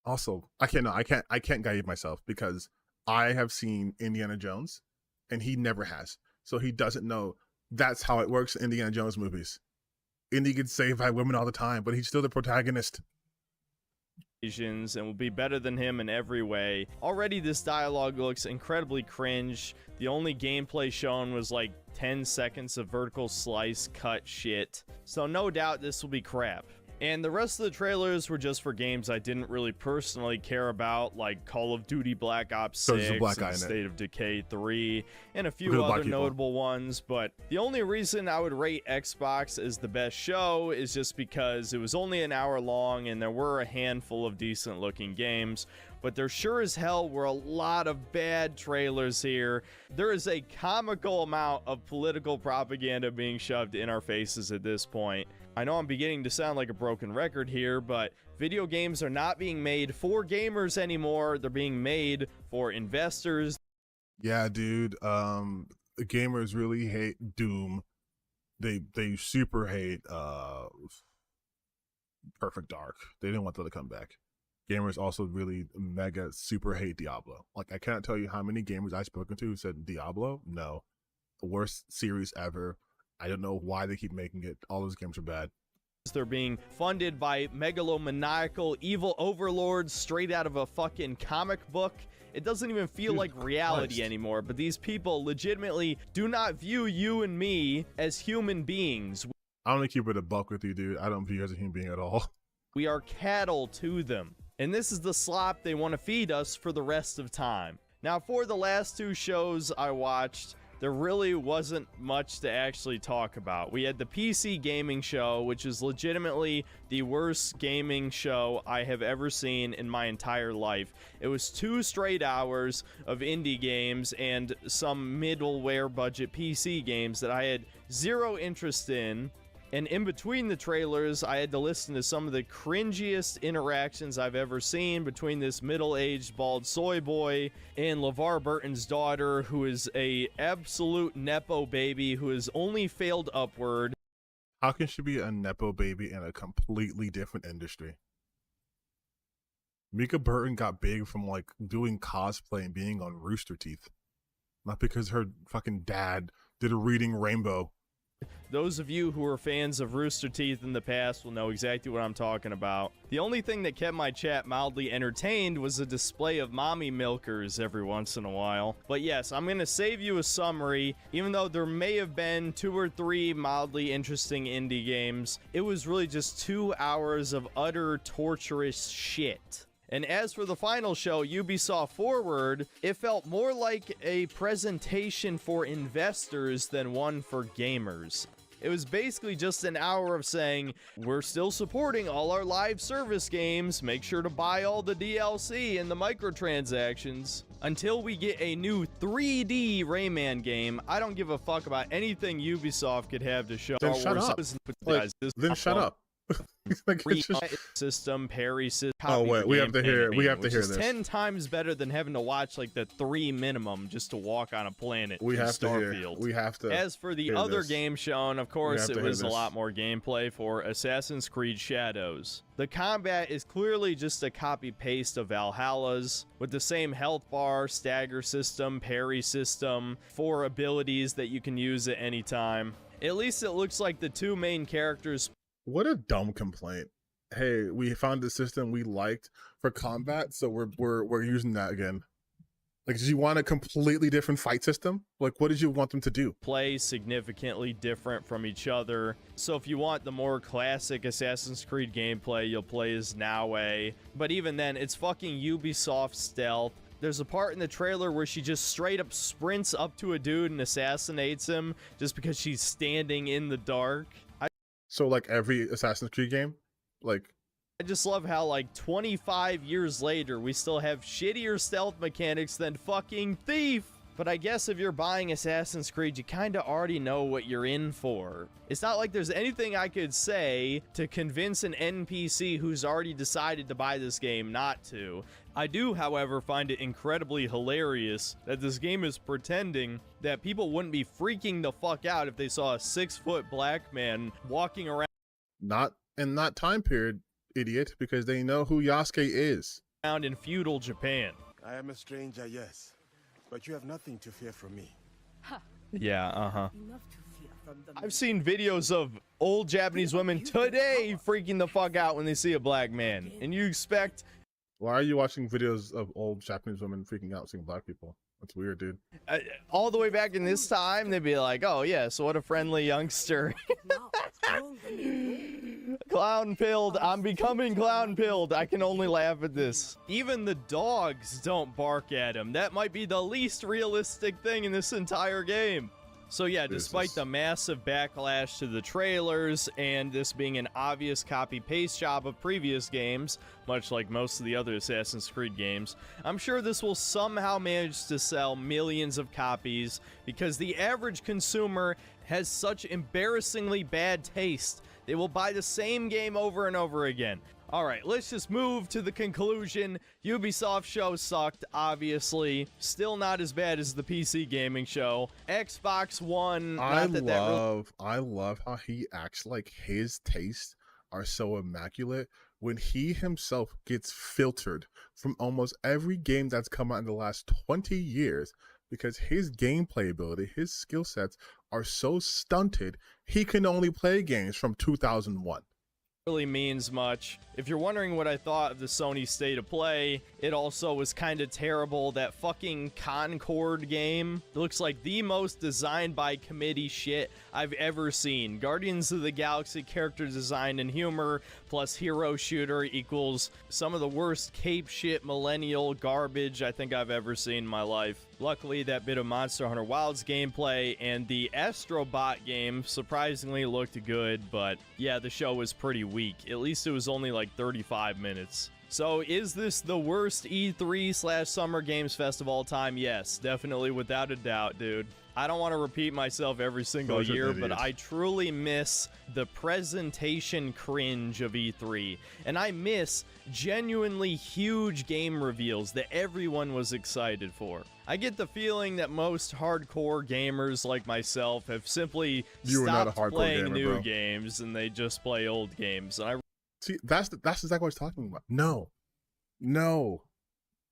A: Also, I can't Gaib myself because I have seen Indiana Jones and he never has. So he doesn't know that's how it works in Indiana Jones movies. Indy gets saved by women all the time, but he's still the protagonist.
I: And will be better than him in every way. Already this dialogue looks incredibly cringe. The only gameplay shown was like 10 seconds of vertical slice cut shit. So no doubt this will be crap. And the rest of the trailers were just for games I didn't really personally care about, like Call of Duty Black Ops 6, and State of Decay 3, and a few other notable ones. But the only reason I would rate Xbox as the best show is just because it was only an hour long and there were a handful of decent looking games. But there sure as hell were a lot of bad trailers here. There is a comical amount of political propaganda being shoved in our faces at this point. I know I'm beginning to sound like a broken record here, but video games are not being made for gamers anymore. They're being made for investors.
A: Yeah, dude. Gamers really hate Doom. They super hate Perfect Dark. They didn't want that to come back. Gamers also really mega super hate Diablo. Like, I cannot tell you how many gamers I've spoken to who said Diablo, no, the worst series ever. I don't know why they keep making it. All those games are bad.
I: They're being funded by megalomaniacal evil overlords straight out of a fucking comic book. It doesn't even feel like reality anymore, but these people legitimately do not view you and me as human beings.
A: I'm gonna keep it a buck with you, dude. I don't view you as a human being at all.
I: We are cattle to them. And this is the slop they want to feed us for the rest of time. Now, for the last two shows I watched, there really wasn't much to actually talk about. We had the PC gaming show, which is legitimately the worst gaming show I have ever seen in my entire life. It was 2 straight hours of indie games and some middleware budget PC games that I had zero interest in. And in between the trailers, I had to listen to some of the cringiest interactions I've ever seen between this middle-aged bald soy boy and LeVar Burton's daughter, who is a absolute Nepo baby who has only failed upward.
A: How can she be a Nepo baby in a completely different industry? Mika Burton got big from like doing cosplay and being on Rooster Teeth. Not because her fucking dad did a Reading Rainbow.
I: Those of you who are fans of Rooster Teeth in the past will know exactly what I'm talking about. The only thing that kept my chat mildly entertained was a display of mommy milkers every once in a while. But yes, I'm going to save you a summary. Even though there may have been 2 or 3 mildly interesting indie games, it was really just 2 hours of utter torturous shit. And as for the final show, Ubisoft Forward, it felt more like a presentation for investors than one for gamers. It was basically just an hour of saying, we're still supporting all our live service games, make sure to buy all the DLC and the microtransactions. Until we get a new 3D Rayman game, I don't give a fuck about anything Ubisoft could have to show.
A: Then shut up. Then shut up. Like,
I: system, parry system.
A: Oh wait, we have to hear. We have to hear this.
I: 10 times better than having to watch like the 3 minimum just to walk on a planet.
A: We have to
I: Starfield.
A: hear. We have to.
I: As for the other game shown, of course, it was a
A: this.
I: lot more gameplay for Assassin's Creed Shadows. The combat is clearly just a copy-paste of Valhalla's, with the same health bar, stagger system, parry system, 4 abilities that you can use at any time. At least it looks like the 2 main characters.
A: What a dumb complaint. Hey, we found a system we liked for combat, so we're using that again. Like, did you want a completely different fight system? Like, what did you want them to do?
I: Play significantly different from each other. So if you want the more classic Assassin's Creed gameplay, you'll play as Naue. But even then, it's fucking Ubisoft stealth. There's a part in the trailer where she just straight up sprints up to a dude and assassinates him just because she's standing in the dark.
A: So like every Assassin's Creed game? Like,
I: I just love how like 25 years later we still have shittier stealth mechanics than fucking Thief. But I guess if you're buying Assassin's Creed, you kind of already know what you're in for. It's not like there's anything I could say to convince an NPC who's already decided to buy this game not to. I do, however, find it incredibly hilarious that this game is pretending that people wouldn't be freaking the fuck out if they saw a 6-foot black man walking around.
A: Not in that time period, idiot, because they know who Yasuke is.
I: In feudal Japan.
O: I am a stranger, yes, but you have nothing to fear from me.
P: Huh.
I: Yeah, I've seen videos of old Japanese women today freaking the fuck out when they see a black man. And you expect...
A: Why are you watching videos of old Japanese women freaking out seeing black people? That's weird, dude.
I: All the way back in this time, they'd be like, oh, yeah, so what a friendly youngster. Clown-pilled. I'm becoming clown-pilled. I can only laugh at this. Even the dogs don't bark at him. That might be the least realistic thing in this entire game. So yeah, despite the massive backlash to the trailers and this being an obvious copy-paste job of previous games, much like most of the other Assassin's Creed games, I'm sure this will somehow manage to sell millions of copies because the average consumer has such embarrassingly bad taste. They will buy the same game over and over again. All right, let's just move to the conclusion. Ubisoft show sucked, obviously. Still not as bad as the PC gaming show. Xbox One.
A: I love how he acts like his tastes are so immaculate when he himself gets filtered from almost every game that's come out in the last 20 years because his gameplay ability, his skill sets are so stunted, he can only play games from 2001.
I: Really means much. If you're wondering what I thought of the Sony State of Play, it also was kind of terrible. That fucking Concord game looks like the most designed by committee shit I've ever seen. Guardians of the Galaxy character design and humor plus hero shooter equals some of the worst cape shit millennial garbage I think I've ever seen in my life. Luckily, that bit of Monster Hunter Wilds gameplay and the Astrobot game surprisingly looked good, but yeah, the show was pretty weak. At least it was only like 35 minutes. So is this the worst E3/Summer Games Fest of all time? Yes, definitely, without a doubt, dude. I don't want to repeat myself every single year, but I truly miss the presentation cringe of E3. And I miss genuinely huge game reveals that everyone was excited for. I get the feeling that most hardcore gamers like myself have simply stopped playing new games and they just play old games. And
A: see, that's exactly what I was talking about. No.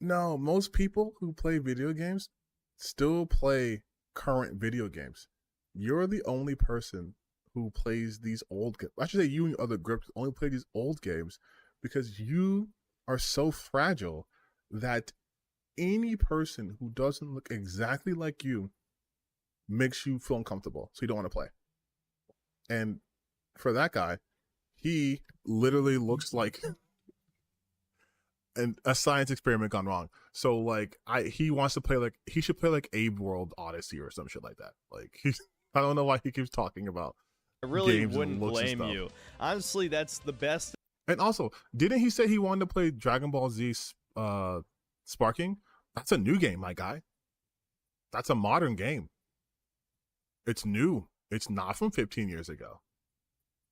A: Most people who play video games still play current video games. You're the only person who plays these old games. I should say you and other groups only play these old games because you are so fragile that any person who doesn't look exactly like you makes you feel uncomfortable, so you don't want to play. And for that guy, he literally looks like a science experiment gone wrong. So like he wants to play like he should play like Abe World Odyssey or some shit like that. Like I don't know why he keeps talking about
I: I really wouldn't blame you. Honestly, that's the best.
A: And also, didn't he say he wanted to play Dragon Ball Z Sparking? That's a new game, my guy. That's a modern game. It's new. It's not from 15 years ago.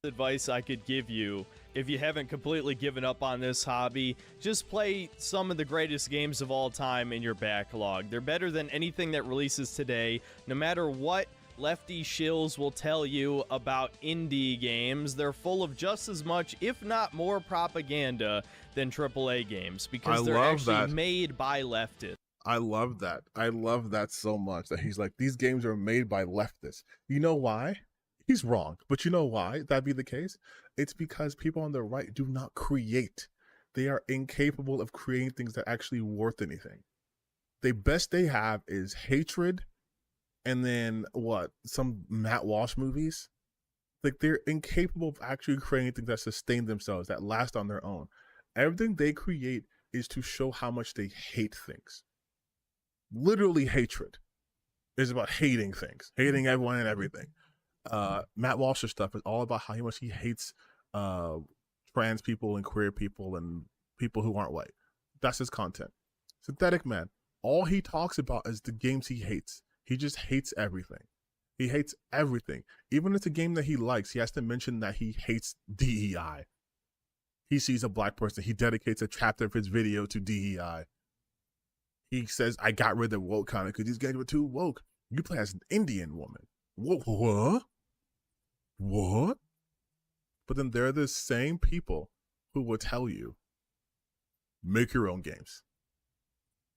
I: Advice I could give you if you haven't completely given up on this hobby, just play some of the greatest games of all time in your backlog. They're better than anything that releases today, no matter what lefty shills will tell you about indie games. They're full of just as much, if not more, propaganda than AAA games because they're actually made by leftists.
A: I love that. I love that so much that he's like, these games are made by leftists. You know why? He's wrong, but you know why that'd be the case? It's because people on the right do not create. They are incapable of creating things that actually worth anything. The best they have is hatred and then what? Some Matt Walsh movies? Like they're incapable of actually creating things that sustain themselves, that last on their own. Everything they create is to show how much they hate things. Literally hatred is about hating things, hating everyone and everything. Matt Walsh's stuff is all about how much he hates trans people and queer people and people who aren't white. That's his content. Synthetic Man, all he talks about is the games he hates. He just hates everything. He hates everything. Even if it's a game that he likes, he has to mention that he hates DEI. He sees a black person, he dedicates a chapter of his video to DEI. He says, I got rid of woke kind because these games were too woke. You play as an Indian woman. What? What? But then there are the same people who will tell you, make your own games.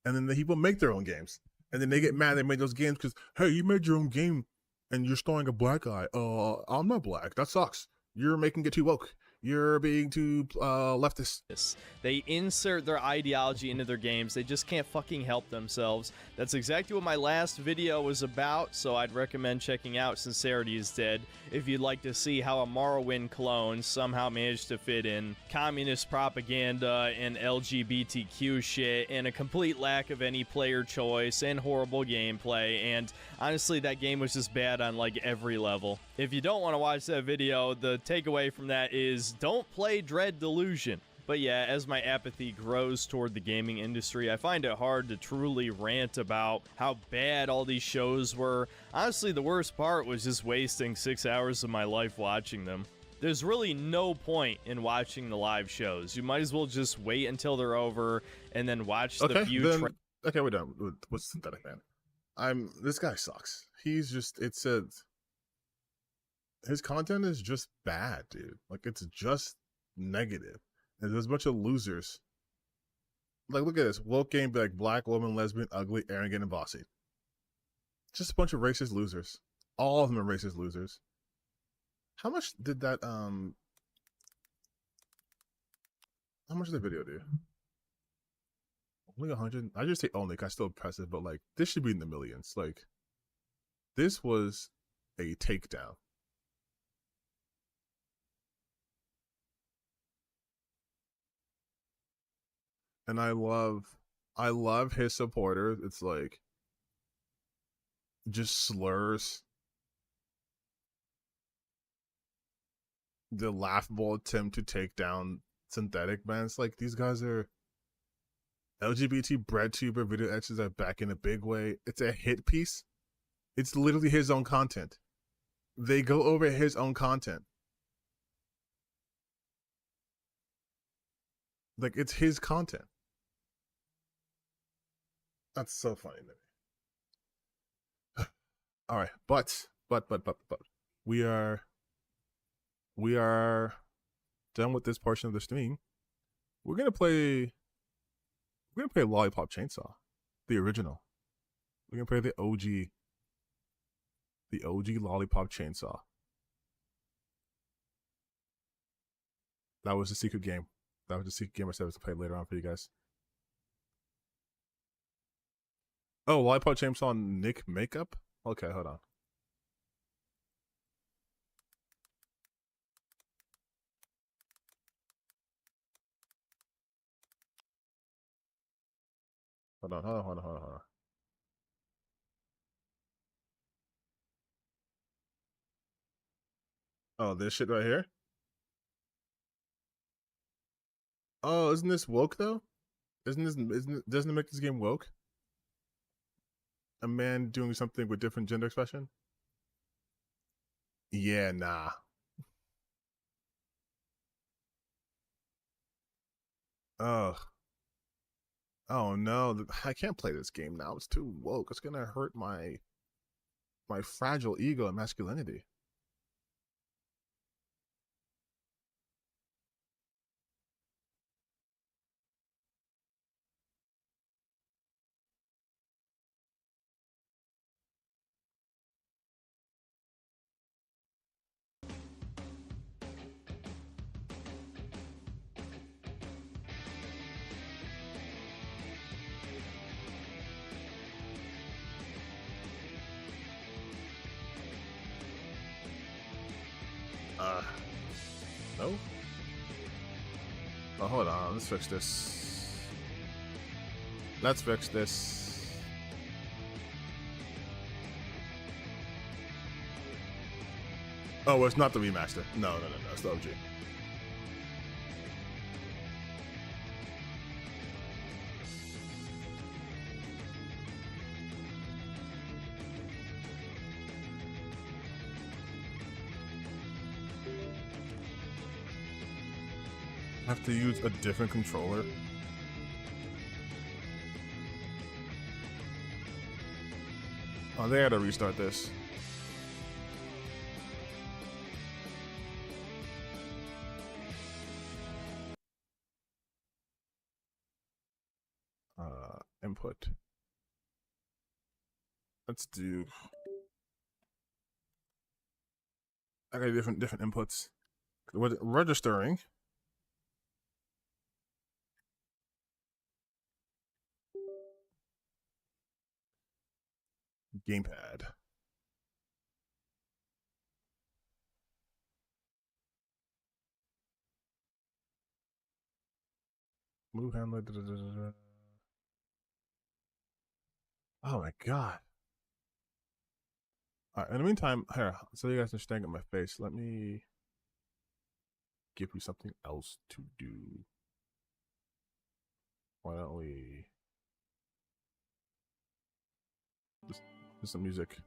A: And then the people make their own games. And then they get mad they made those games because, hey, you made your own game and you're starring a black guy. I'm not black. That sucks. You're making it too woke. You're being too leftist.
I: They insert their ideology into their games. They just can't fucking help themselves. That's exactly what my last video was about, so I'd recommend checking out Sincerity is Dead if you'd like to see how a Morrowind clone somehow managed to fit in communist propaganda and LGBTQ shit and a complete lack of any player choice and horrible gameplay, and honestly that game was just bad on like every level. If you don't want to watch that video, the takeaway from that is don't play Dread Delusion. But yeah, as my apathy grows toward the gaming industry, I find it hard to truly rant about how bad all these shows were. Honestly, the worst part was just wasting 6 hours of my life watching them. There's really no point in watching the live shows. You might as well just wait until they're over and then watch the few
A: okay, we're done with Synthetic Man. This guy sucks. He's just, his content is just bad, dude. Like, it's just negative. And there's a bunch of losers. Like, look at this. Woke game, like, black, woman, lesbian, ugly, arrogant, and bossy. Just a bunch of racist losers. All of them are racist losers. How much did that, how much did the video do? Only 100? I just say only, because I still impressive, but, like, this should be in the millions. Like, this was a takedown. And I love his supporters. It's like just slurs. The laughable attempt to take down Synthetic Man. It's like these guys are LGBT breadtuber video editors are back in a big way. It's a hit piece. It's literally his own content. They go over his own content. Like, it's his content. That's so funny to me. All right, but we are done with this portion of the stream. We're gonna play Lollipop Chainsaw, the original. We're gonna play the OG Lollipop Chainsaw. That was a secret game. That was a secret game I said I was to play later on for you guys. Oh, Lollipop Chainsaw Nick makeup? Okay, hold on. Hold on. Oh, this shit right here? Oh, isn't this woke though? Doesn't it make this game woke? A man doing something with different gender expression? Yeah, nah. Ugh. Oh no, I can't play this game now. It's too woke. It's gonna hurt my fragile ego and masculinity. No? Oh, hold on. Let's fix this. Let's fix this. Oh, it's not the remaster. No. It's the OG. Have to use a different controller. Oh, they had to restart this. Input. Let's do. I got different inputs. Registering. Gamepad. Move handler. Oh my god. All right, in the meantime, here, so you guys are staring at my face. Let me give you something else to do. Why don't we just do some music?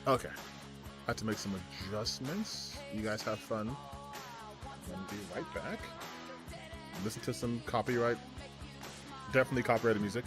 A: Okay. I had to make some adjustments. You guys have fun. I'll be right back. Listen to some copyright. Definitely copyrighted music.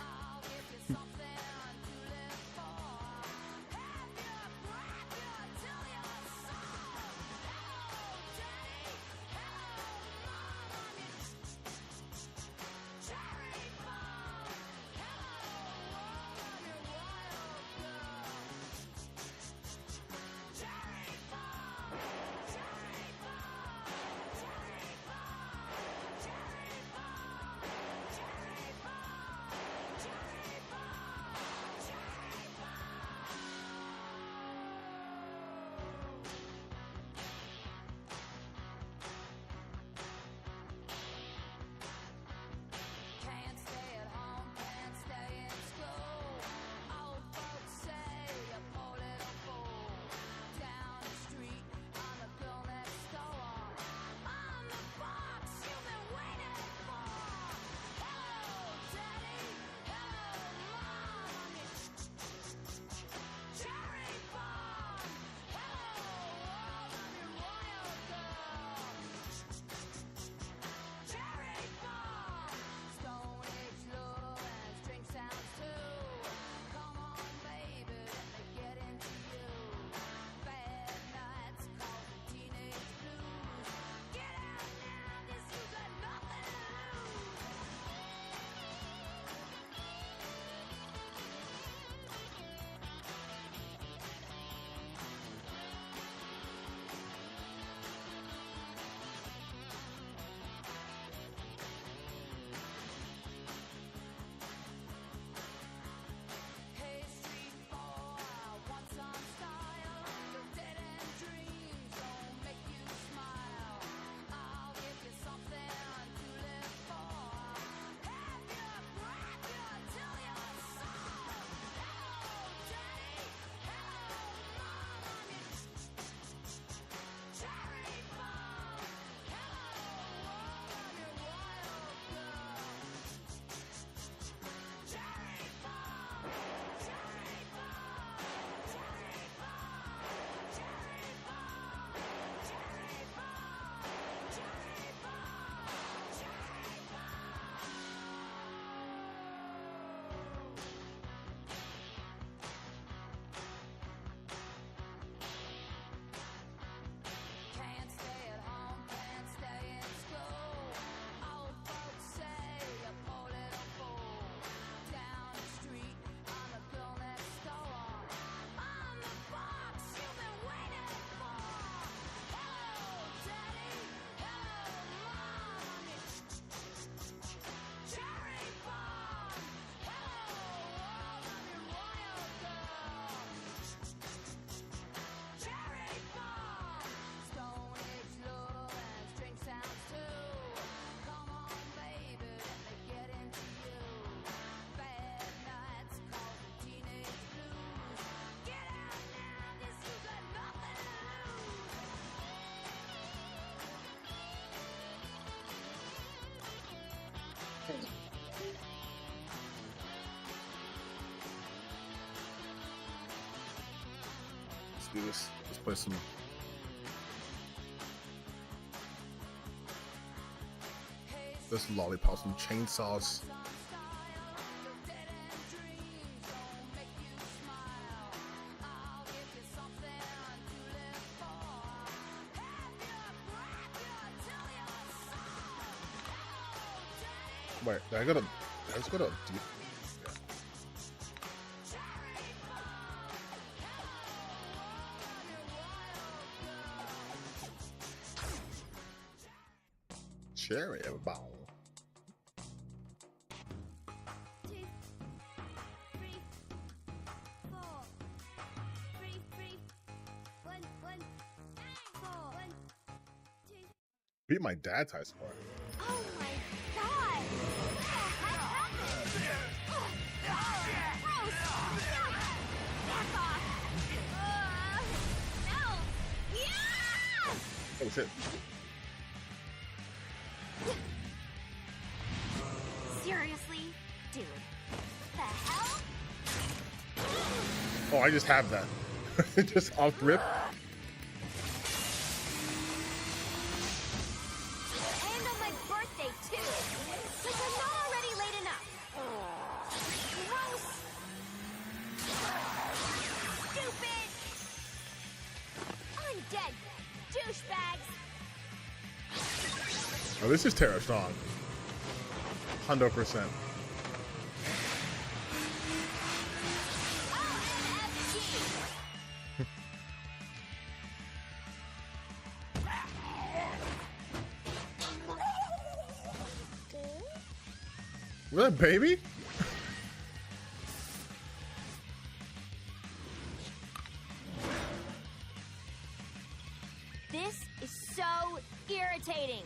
A: do this. Let's play some. This Lollipop, some chainsaws. Wait, I gotta. Let's go to. Cherry ball. Beat my dad's high score.
G: Oh my god! What the heck happened? Gross! Back off! No! Yeah!
A: Oh shit.
G: Seriously? Dude. The hell?
A: Oh, I just have that. Just off rip.
G: And on my birthday, too. Like I'm not already late enough. Gross. Stupid. Undead douchebags.
A: Oh, this is Terra Strong. 100%. Was that baby?
G: This is so irritating.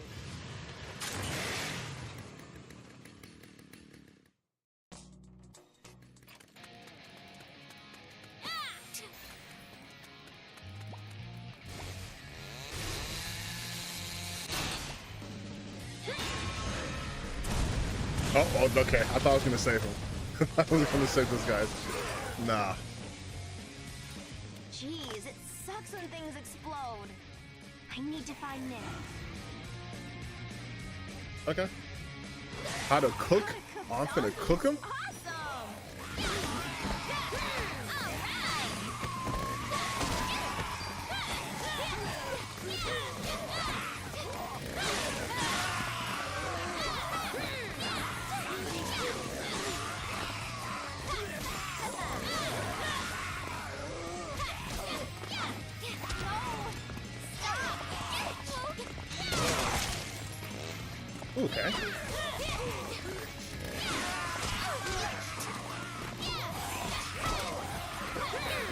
A: Oh, okay. I thought I was gonna save him. I was gonna save those guys. Nah.
G: Jeez, it sucks when things explode. I need to find Nick.
A: Okay. How to cook? Oh, I'm gonna cook him? Okay.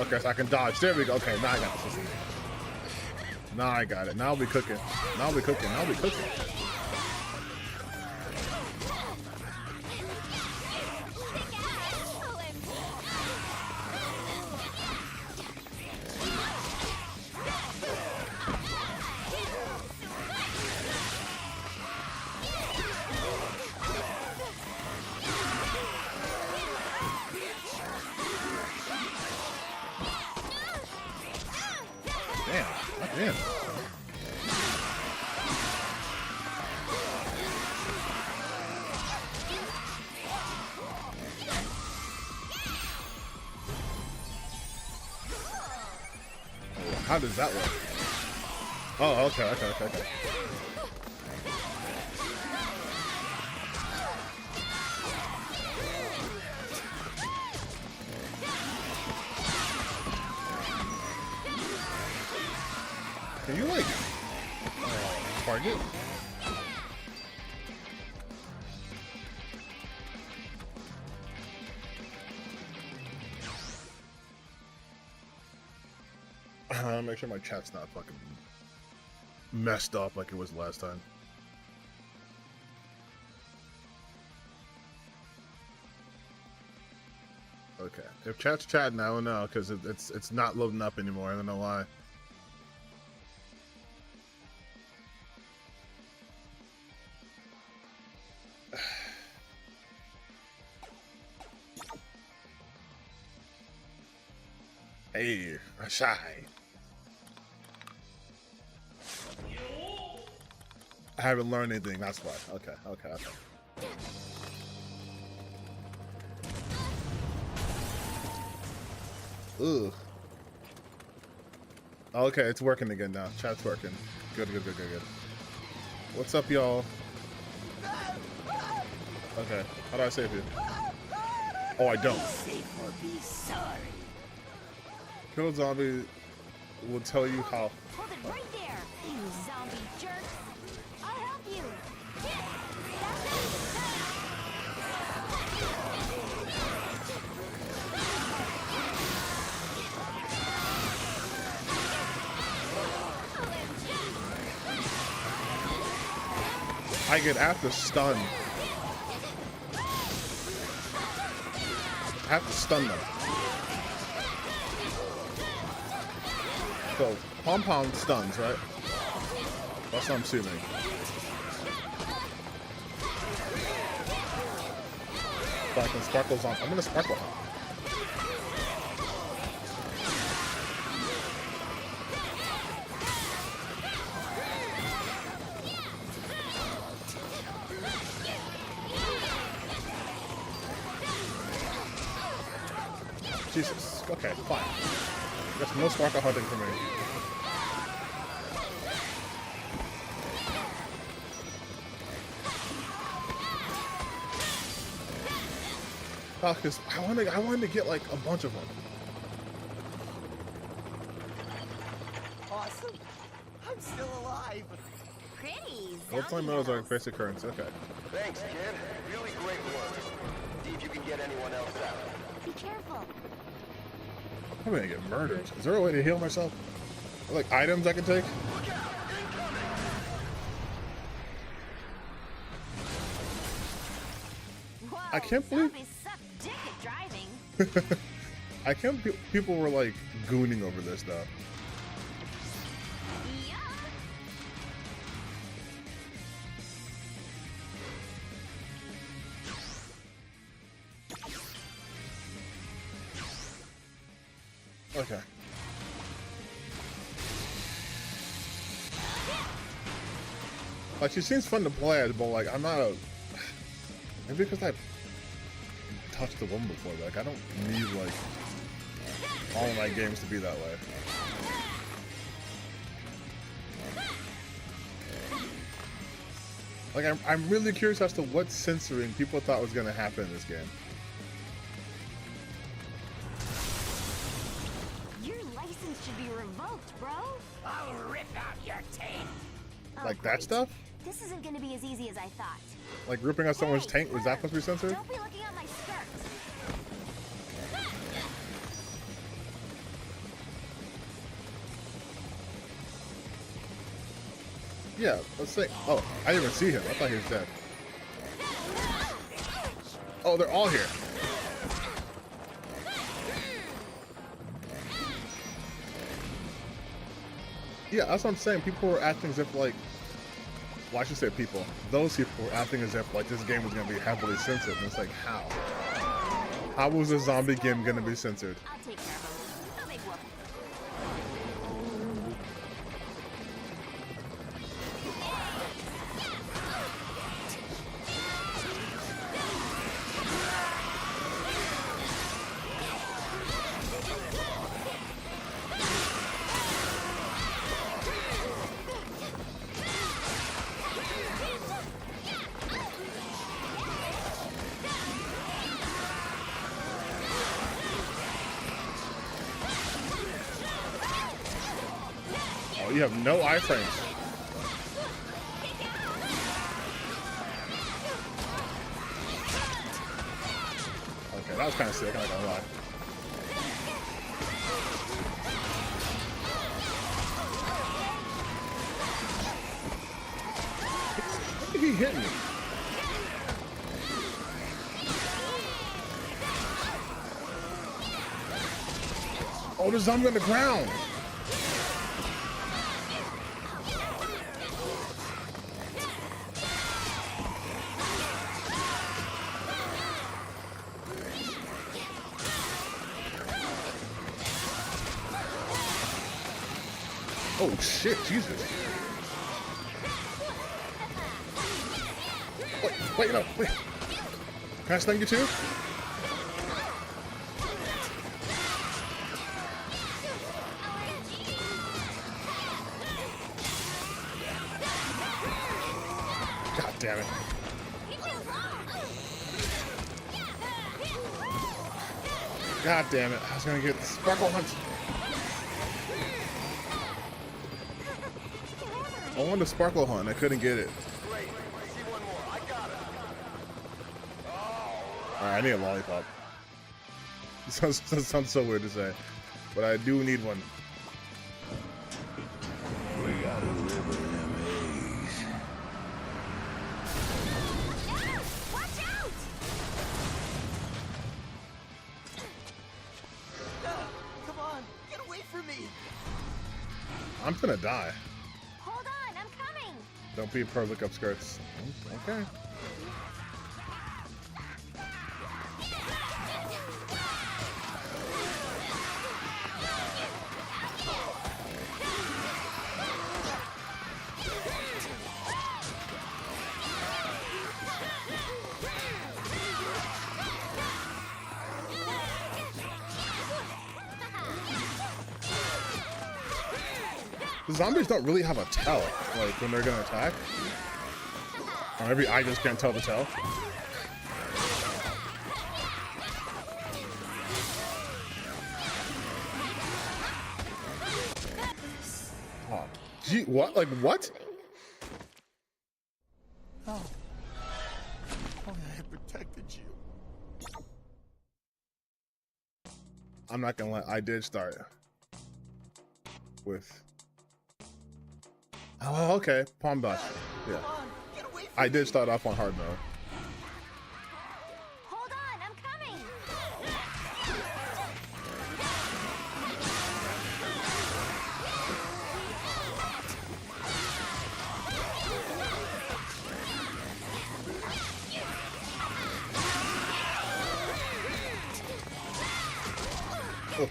A: Okay, so I can dodge. There we go. Okay, now I got this. Now I got it. Now we cooking. Now we cooking. Now we cooking. Damn. How does that work? Oh, okay. Can you like target? Make sure my chat's not fucking messed up like it was last time. Okay, if chat's chatting, I don't know because it's not loading up anymore. I don't know why. Hey, shy. I haven't learned anything. That's why. Okay. Ugh. Okay, it's working again now. Chat's working. Good. What's up, y'all? Okay. How do I save you? Oh, I don't.
G: Be sorry.
A: Kill zombie will tell you how.
G: Hold it right there, you zombie jerks. I'll help you.
A: I get after stun. I have to stun them. So, pom-pom stuns, right? That's what I'm assuming. So I can sparkles on. I'm gonna sparkle hop. Jesus. Okay, fine. There's no sparkle hunting for me. Oh, cause I wanted to get like a bunch of them.
O: Awesome. I'm still alive.
G: Pretty.
A: What's my medals are basic currency? Okay.
O: Thanks, kid. Really great work. See if you can get anyone else out.
G: Be careful.
A: I'm gonna get murdered. Is there a way to heal myself? Are like items I can take?
G: Whoa,
A: I can't believe.
G: zombies suck dick at driving.
A: I can't. People were like gooning over this though. Okay. Like, she seems fun to play as, but like, I'm not a. Maybe because I touched the woman before. Like, I don't need like all of my games to be that way. Like, I'm really curious as to what censoring people thought was gonna happen in this game. Like that stuff?
G: This isn't gonna be as easy as I thought.
A: Like ripping out someone's tank? Was that supposed to be censored?
G: Don't be looking at my skirt.
A: Yeah, let's say. Oh, I didn't even see him. I thought he was dead. Oh, they're all here. Yeah, that's what I'm saying. People were acting as if like, well, I should say people. Those people were acting as if like this game was gonna be heavily censored. And it's like, how? How was a zombie game gonna be censored?
G: I'll take care of him. I'll make one.
A: Oh, you have no iframes. Okay, that was kind of sick. I'm not gonna lie. How did he hit me? Oh, there's zombie on the ground. Oh shit, Jesus. Wait, no, wait. Can I sting you too? God damn it. God damn it. I was gonna get the Sparkle Hunt. I wanted the Sparkle Hunt. I couldn't get it. Alright, I need a lollipop. It sounds so weird to say, but I do need one.
P: We gotta live in them haze.
G: Watch out!
Q: Come on, get away from me!
A: I'm gonna die.
G: Hold on, I'm coming!
A: Don't be a pro, look up skirts. Okay. The zombies don't really have a tell, like when they're gonna attack. Or maybe I just can't tell the tell. Oh, gee, what? Like what?
P: Oh. Only I had protected you.
A: I'm not gonna lie, I did start with. Oh, okay. Palm dodge. Yeah. I did start off on hard mode.
G: Hold on, I'm coming!
A: Oh.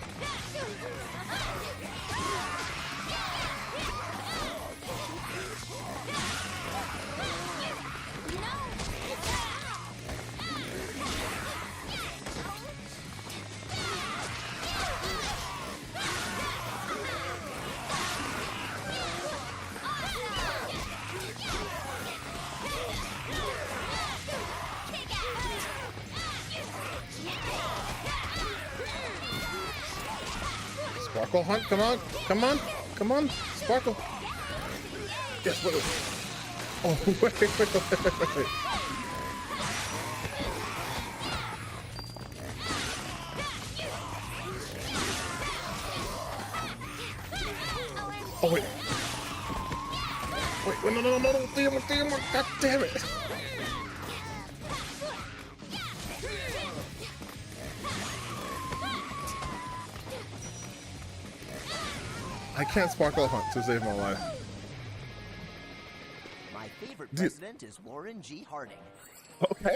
A: Sparkle Hunt, come on, come on, come on, Sparkle. Yes, wait. Oh, wait. Oh, wait. Wait, no, damn it, god damn it. I can't Sparkle Hunt to save my life.
Q: My favorite president is Warren G. Harding.
A: Okay.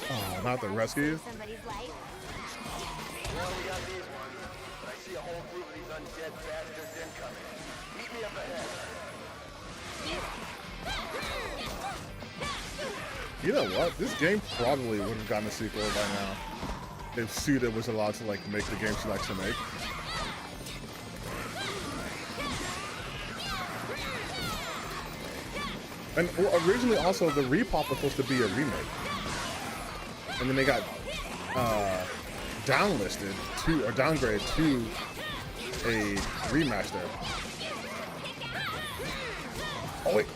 A: Oh, not the rescue.
G: Somebody's life.
O: Well, we got these ones, but I see a whole group of these undead bastards incoming. Meet me up ahead.
A: You know what? This game probably would have gotten a sequel by now if Suda was allowed to like make the game she likes to make. And originally also the RePop was supposed to be a remake. And then they got downlisted to, or downgraded to a remaster. Oh wait.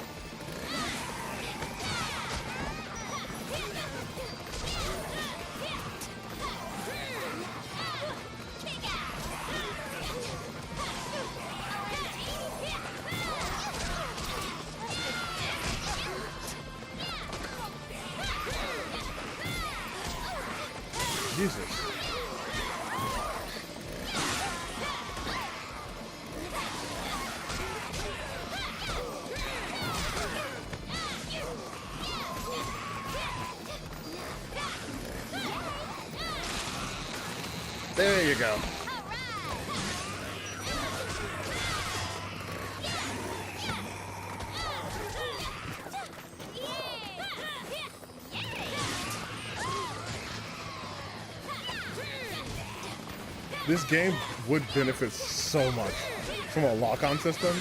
A: Jesus. There you go. This game would benefit so much from a lock-on system.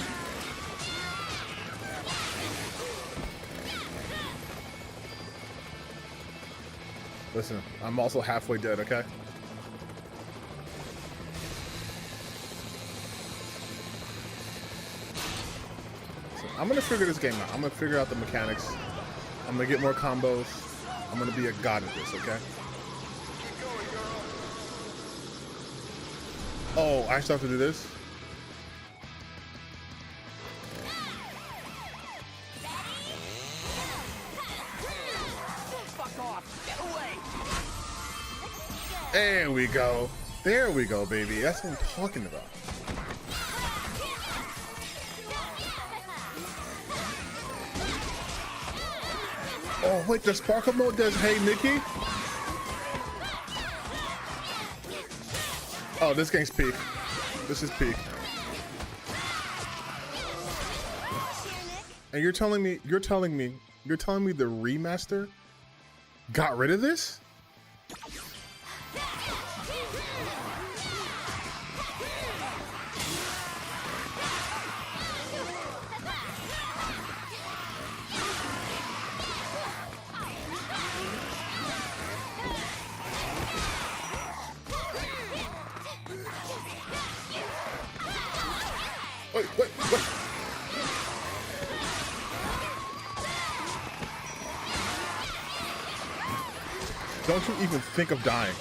A: Listen, I'm also halfway dead, okay? So I'm gonna figure this game out. I'm gonna figure out the mechanics. I'm gonna get more combos. I'm gonna be a god at this, okay? Oh, I still have to do this? There we go. There we go, baby. That's what I'm talking about. Oh, wait, the sparkle mode does Hey Nikki? Oh, this game's peak. This is peak. And you're telling me the remaster got rid of this? Wait. Don't you even think of dying.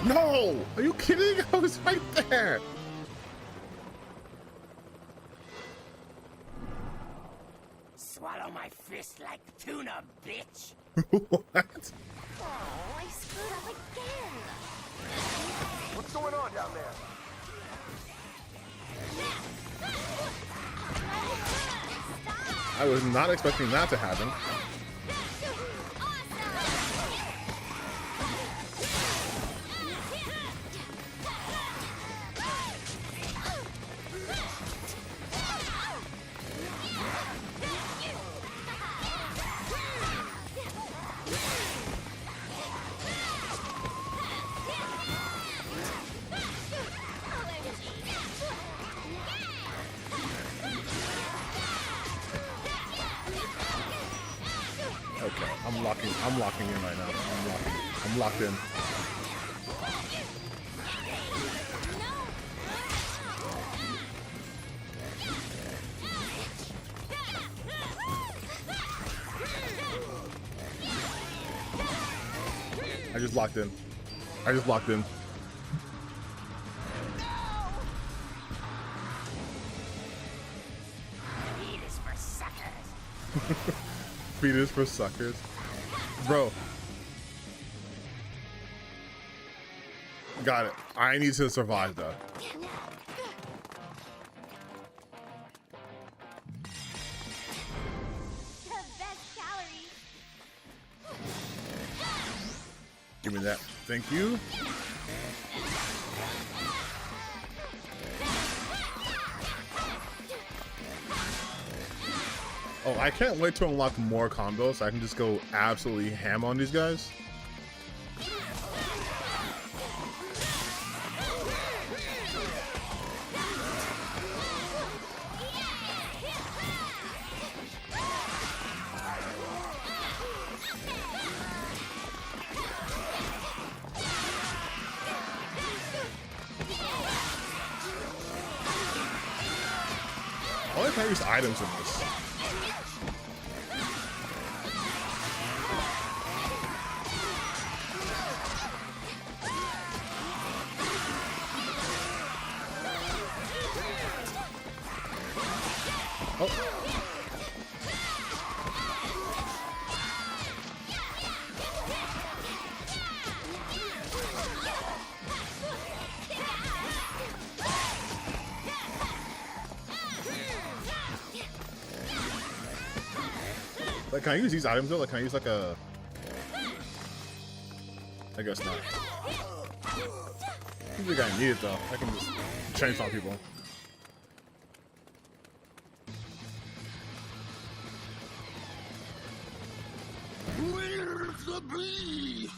A: No! Are you kidding? I was right there.
Q: Swallow my fist like tuna, bitch.
A: What?
G: Oh, I screwed up again.
O: What's going on down there?
A: I was not expecting that to happen. Okay, I'm locking in right now. I'm locked in. I just locked in.
Q: Feed is for suckers.
A: Feed is for suckers. Bro. Got it. I need to survive though.
G: The best calories.
A: Give me that. Thank you. Oh, I can't wait to unlock more combos so I can just go absolutely ham on these guys. I like how I use items in this. Oh. Like, can I use these items though? Like, can I use like a... I guess not. I think I need it though. I can just chainsaw people.
O: Where's the bee?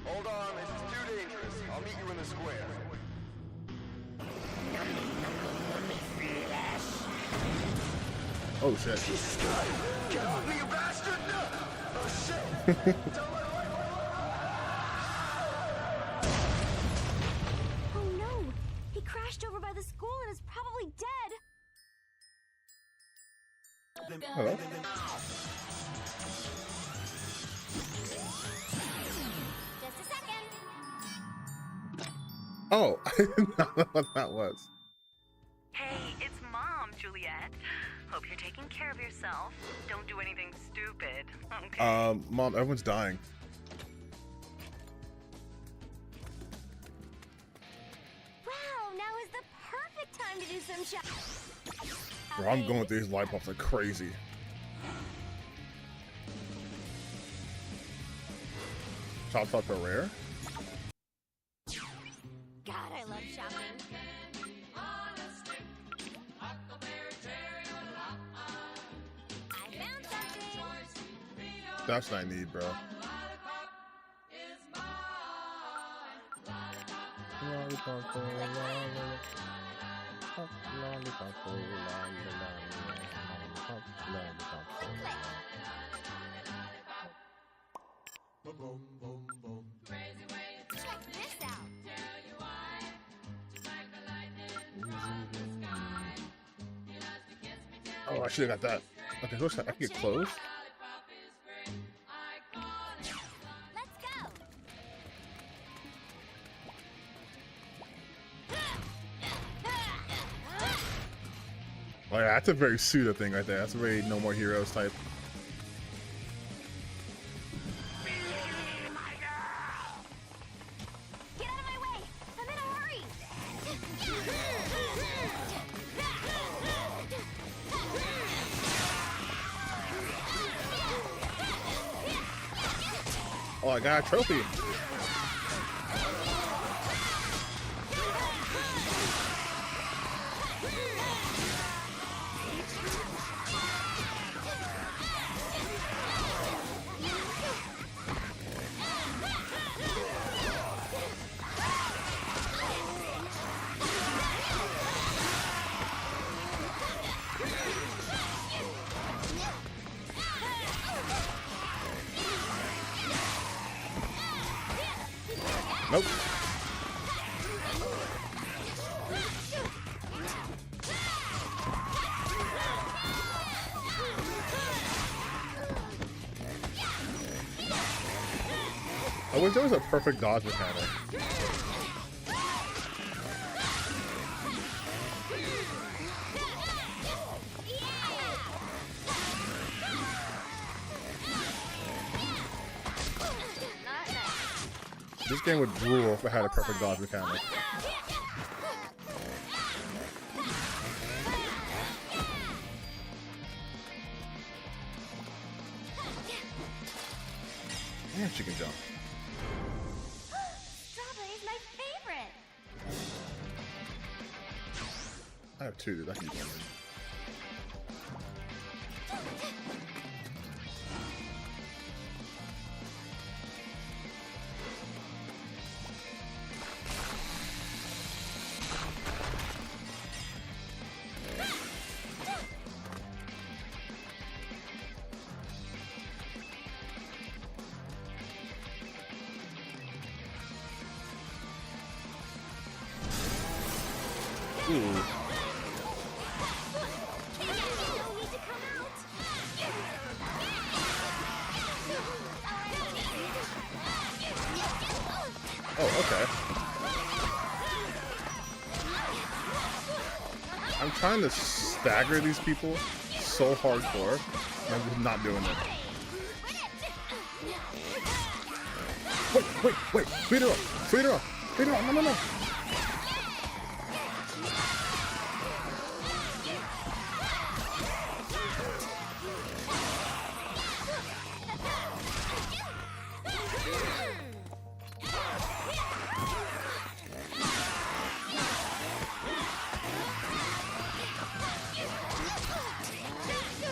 O: Hold on, this is too dangerous. I'll meet you in the square.
A: Oh shit.
O: Jesus Christ! Get off me, you bastard! Oh shit!
G: Oh no! He crashed over by the school and is probably dead.
A: Hello?
G: Just a second.
A: Oh, I didn't know what that was.
R: Hey, it's Mom, Juliet. Hope you're taking care of yourself. Don't do anything stupid, okay?
A: Mom, everyone's dying.
G: Wow, now is the perfect time to do some shopping.
A: Bro, I'm going through these lollipops like crazy. Chop Chop are rare?
G: God, I love shopping. I found something.
A: That's what I need, bro.
G: Check this out.
A: Oh, I should have got that. Okay, who's that? I can get close.
G: Let's go.
A: Oh yeah, that's a very Suda thing right there. That's a very No More Heroes type.
G: Get out of my way. I'm in a hurry.
A: Oh, I got a trophy. Nope. I wish there was a perfect dodge mechanic. This game would rule if it had a perfect dodge mechanic. And she can jump.
G: Strawberry's my favorite.
A: I have two, dude. I can use one. Ooh. Oh, okay. I'm trying to stagger these people so hardcore, and I'm just not doing it. Wait! Feed her up! Feed her up! Feed her up! No!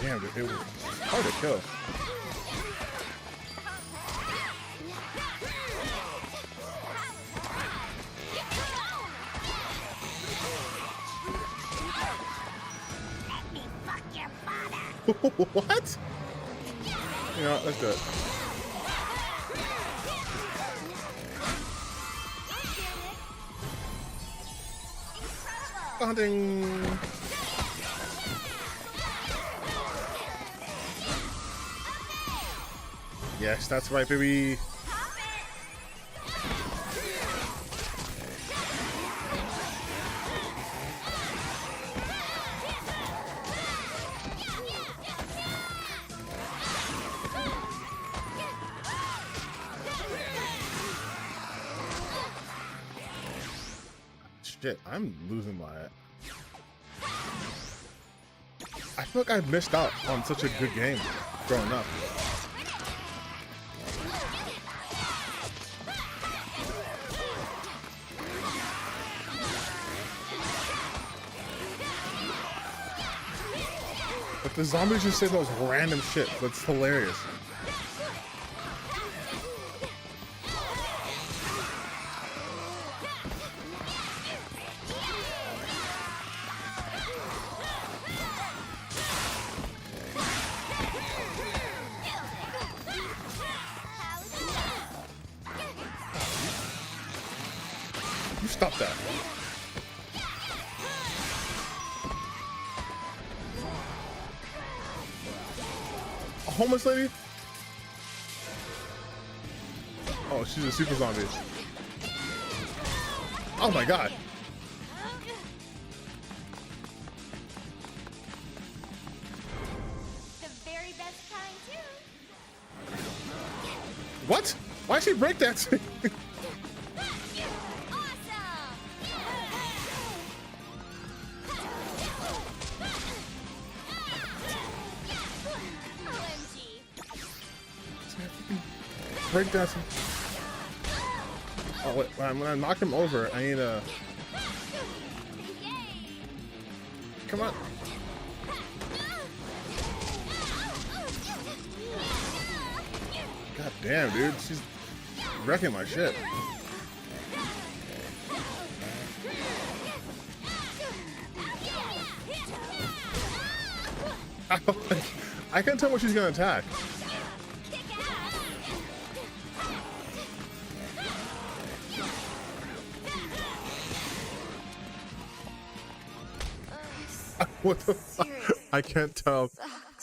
A: Damn, it was hard to kill. What? You know, let's do it. Hunting. Yes, that's right, baby. Shit, I'm losing my... I feel like I missed out on such a good game growing up. But the zombies just say those random shit. That's hilarious. You stop that. A homeless lady? Oh, she's a super zombie. Oh my god.
G: The very best kind too.
A: What? Why'd she break that? Break that. Oh wait, when I knock him over, I need a... Come on. God damn, dude. She's wrecking my shit. I can't tell what she's gonna attack. What the fuck? I can't tell.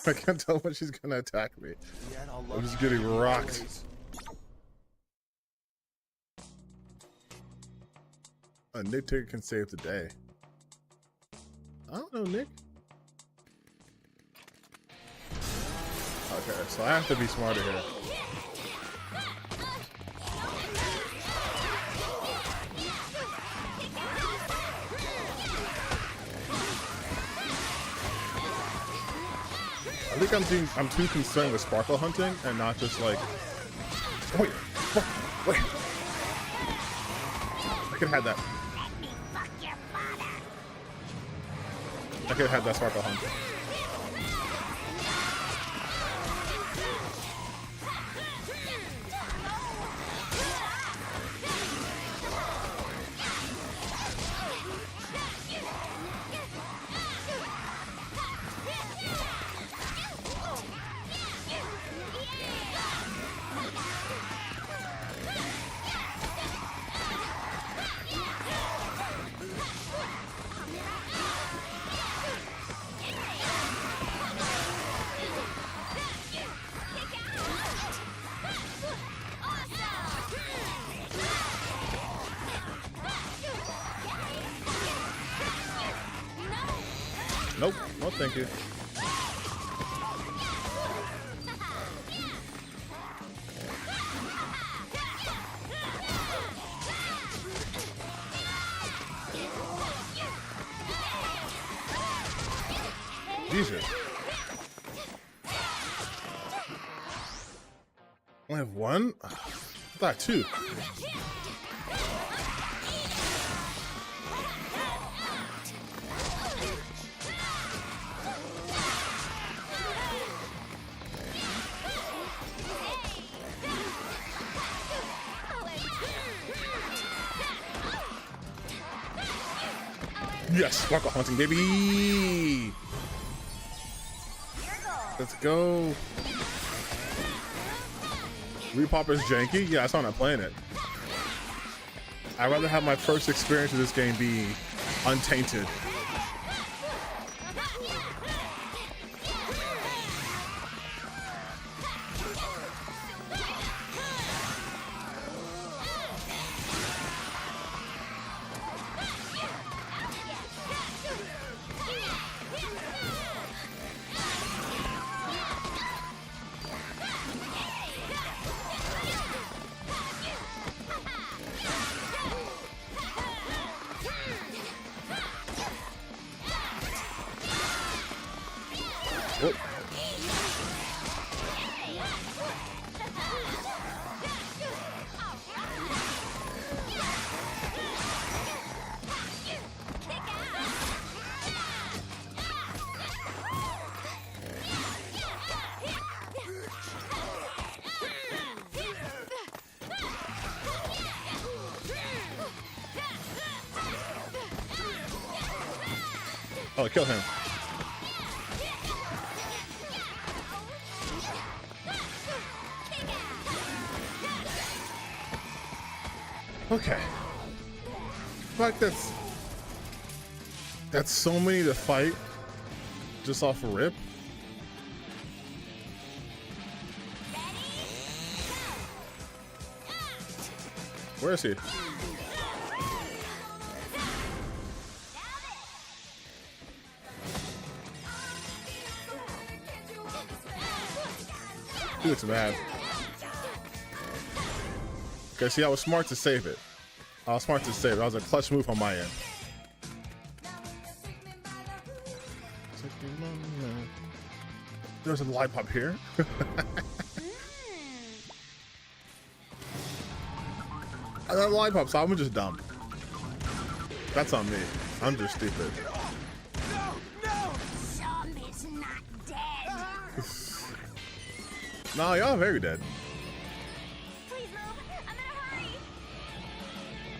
A: I can't tell when she's gonna attack me. I'm just getting rocked. A Nick Ticket can save the day. I don't know, Nick. Okay, so I have to be smarter here. I think I'm too concerned with sparkle hunting and not just like... Wait, wait. I could have had that. I could have had that sparkle hunt. Nope, no thank you. Jesus. I have one? I thought two. Yes, sparkle hunting, baby. Let's go. RePop is janky. Yeah, that's why I'm not playing it. I'd rather have my first experience with this game be untainted. Oh, kill him. Okay. Fuck, that's so many to fight just off a rip. Where is he? He looks mad. Okay, see, I was smart to save it. I was smart to save it. That was a clutch move on my end. There's a Lollipop here. I got Lollipop, so I'm just dumb. That's on me. I'm just stupid.
G: Zombie's not dead.
A: No, y'all very dead.
G: Please move. I'm in a hurry.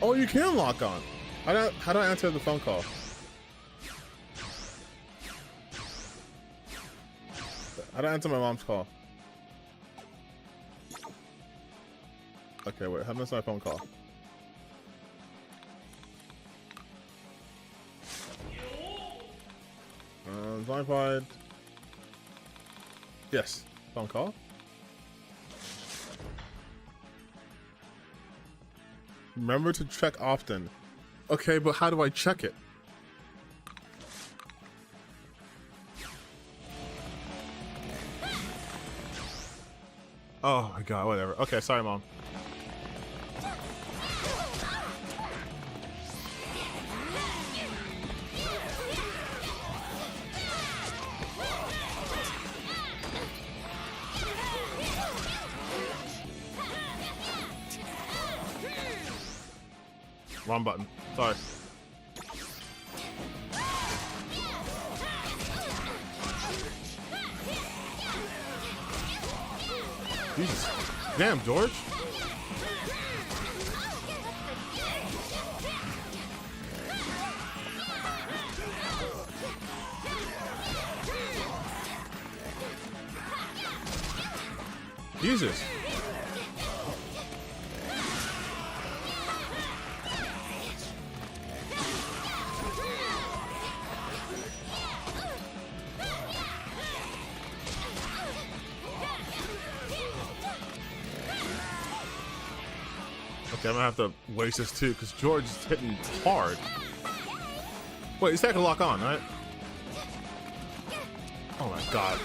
A: Oh, you can lock on. How do I answer the phone call? How do I answer my mom's call? Okay, wait. How do I answer my phone call? Zombified. Yes. Phone call. Remember to check often. Okay, but how do I check it? Oh my god, whatever. Okay, sorry, Mom. Wrong button. Sorry. Jesus. Damn, George. Jesus. Okay, I'm gonna have to waste this too, because George is hitting hard. Wait, he's taking lock on, right? Oh my god.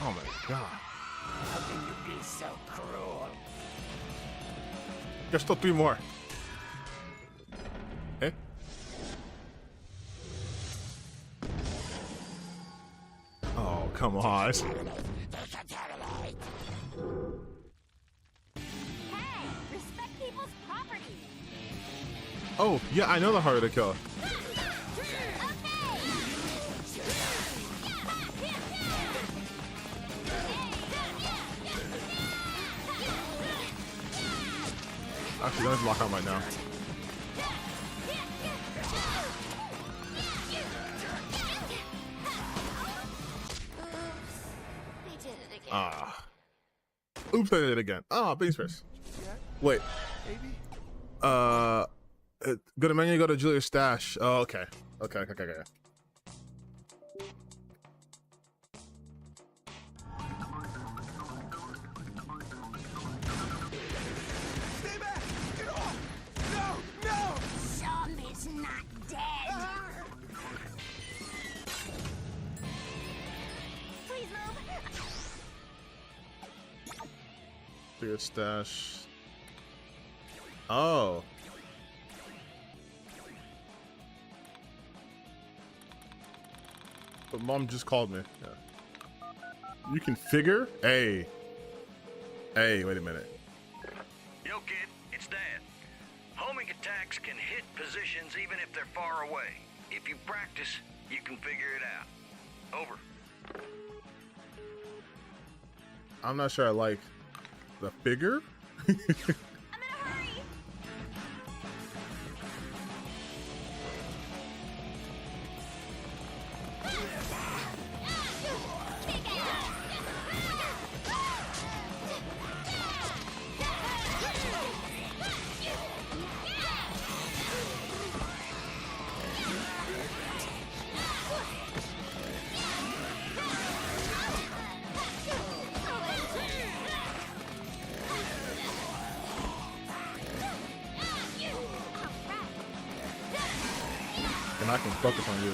A: Oh my god.
Q: How can you be so cruel?
A: There's still 3 more. Okay. come on.
G: Hey, respect people's property.
A: Oh, yeah, I know the harder to kill. Actually, don't lock on right now. Ah. Oops, I did it again. Ah, beans first. Wait. Go to menu, go to Julia's stash. Oh, okay. Okay.
O: Stay back! Get off! No!
G: Zombie's not dead. Please move.
A: Julia's stash. Oh. But mom just called me. Yeah. You can figure? Hey, wait a minute.
S: Yo, kid, it's Dad. Homing attacks can hit positions even if they're far away. If you practice, you can figure it out. Over.
A: I'm not sure I like the figure. And I can focus on you.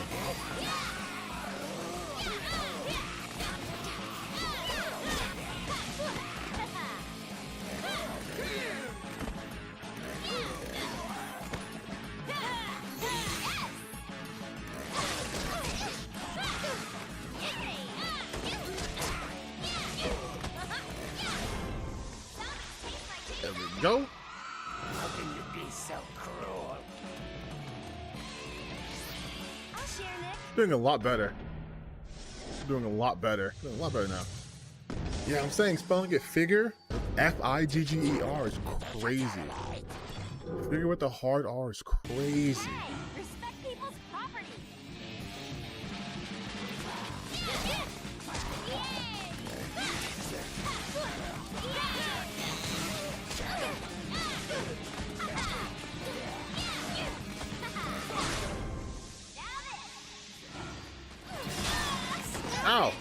A: There we go.
Q: How can you be so cruel?
G: I'll share, Nick.
A: Doing a lot better. Doing a lot better now. Yeah, I'm saying spelling it figure, F-I-G-G-E-R is crazy. Figure with the hard R is crazy.
G: Hey, respect people's property.
A: Ow!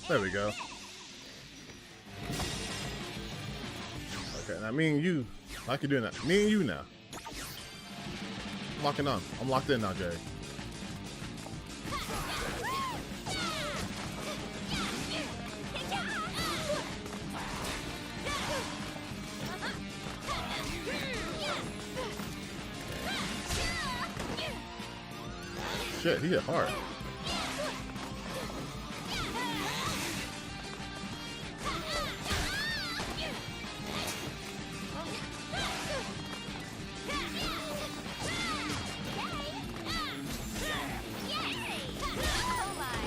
A: There we go. Okay, now me and you, I can do that. Me and you now. I'm locking on. I'm locked in now, Jay. Shit, he hit hard.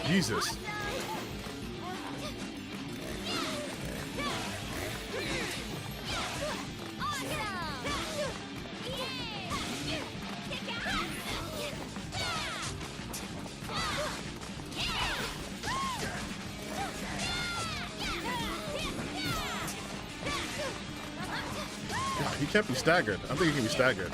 A: Jesus. He can't be staggered. I think he can be staggered.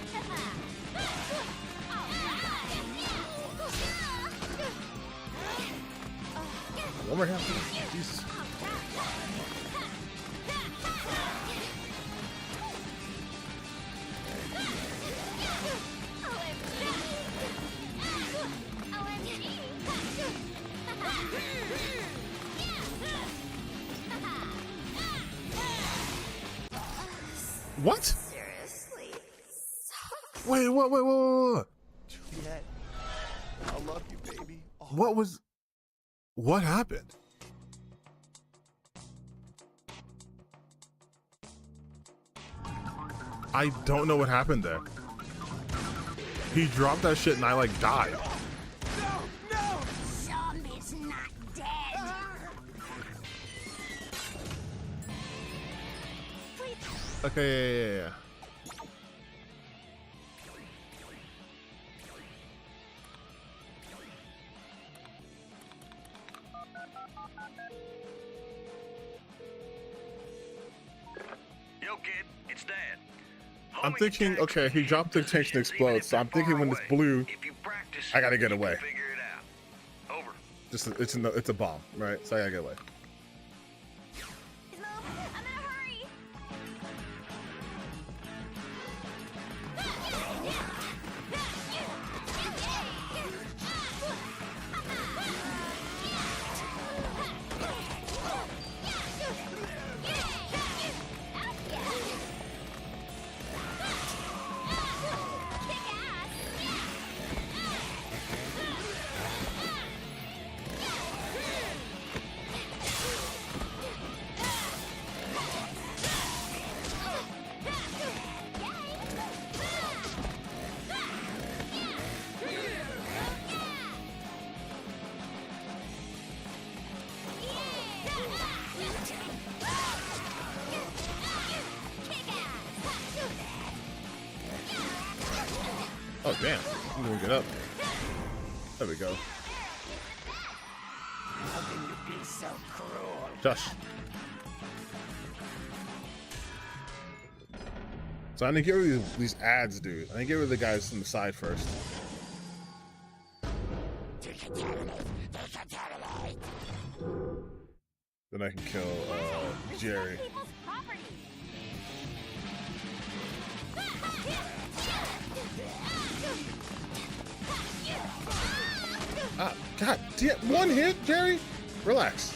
A: One more half. Jesus. What?
Q: Seriously.
A: Wait, what?
P: Juliet, I love you, baby. Oh.
A: What happened? I don't know what happened there. He dropped that shit and I like died.
G: Zombie's not dead.
A: Okay, yeah.
S: Yo, kid, it's Dad.
A: I'm thinking, okay, he dropped the tanks and explodes, so I'm thinking when it's blue, I gotta get away. Just it's a bomb, right? So I gotta get away. Oh damn, I'm gonna get up. There we go.
Q: How can you be so cruel?
A: Josh. So I need to get rid of these ads, dude. I need to get rid of the guys on the side first. Then I can kill Jerry. Ah, God damn, one hit, Jerry? Relax.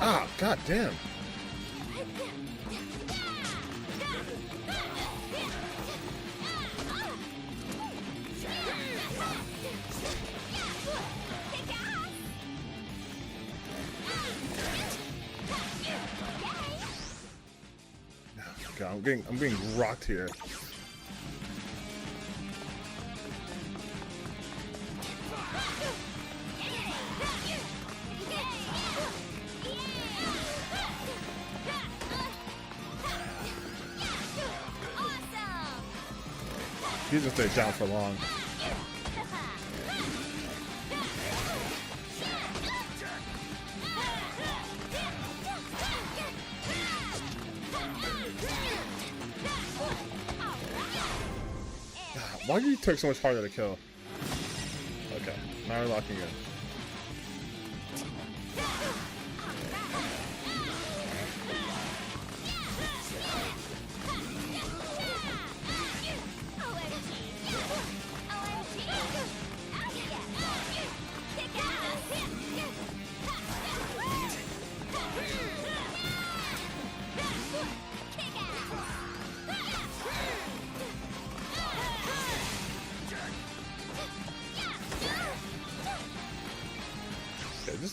A: Ah, God damn. God, I'm getting rocked here. He doesn't stay down for long. Why do you take so much harder to kill? Okay, now we're locking in.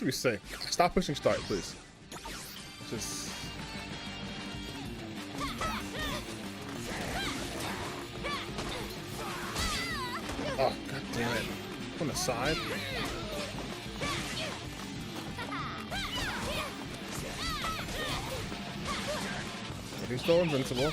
A: to be safe. Stop pushing start, please. Just. Oh, god damn it. On the side. He's still invincible.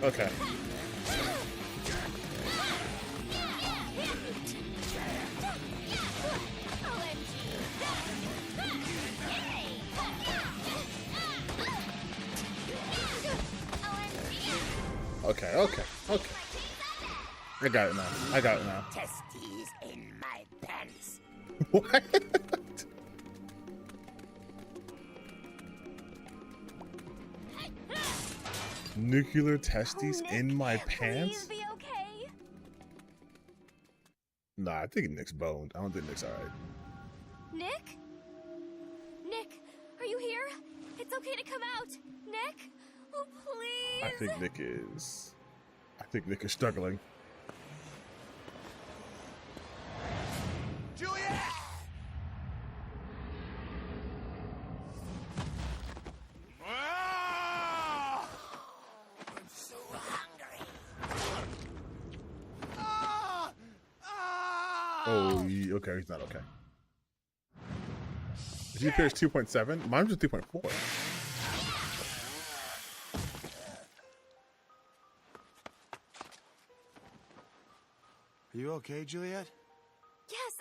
A: Okay. Okay. I got it now.
Q: Testes in my pants.
A: What? Nuclear testes in my pants?
G: Please be okay.
A: Nah, I think Nick's boned. I don't think Nick's alright.
G: Nick? Nick, are you here? It's okay to come out. Nick? Oh, please.
A: I think Nick is struggling.
C: Juliet!
Q: I'm so hungry.
A: Oh, okay, he's not okay. His GPA is 2.7. Mine's just 3.4.
T: Are you okay, Juliet?
G: Yes,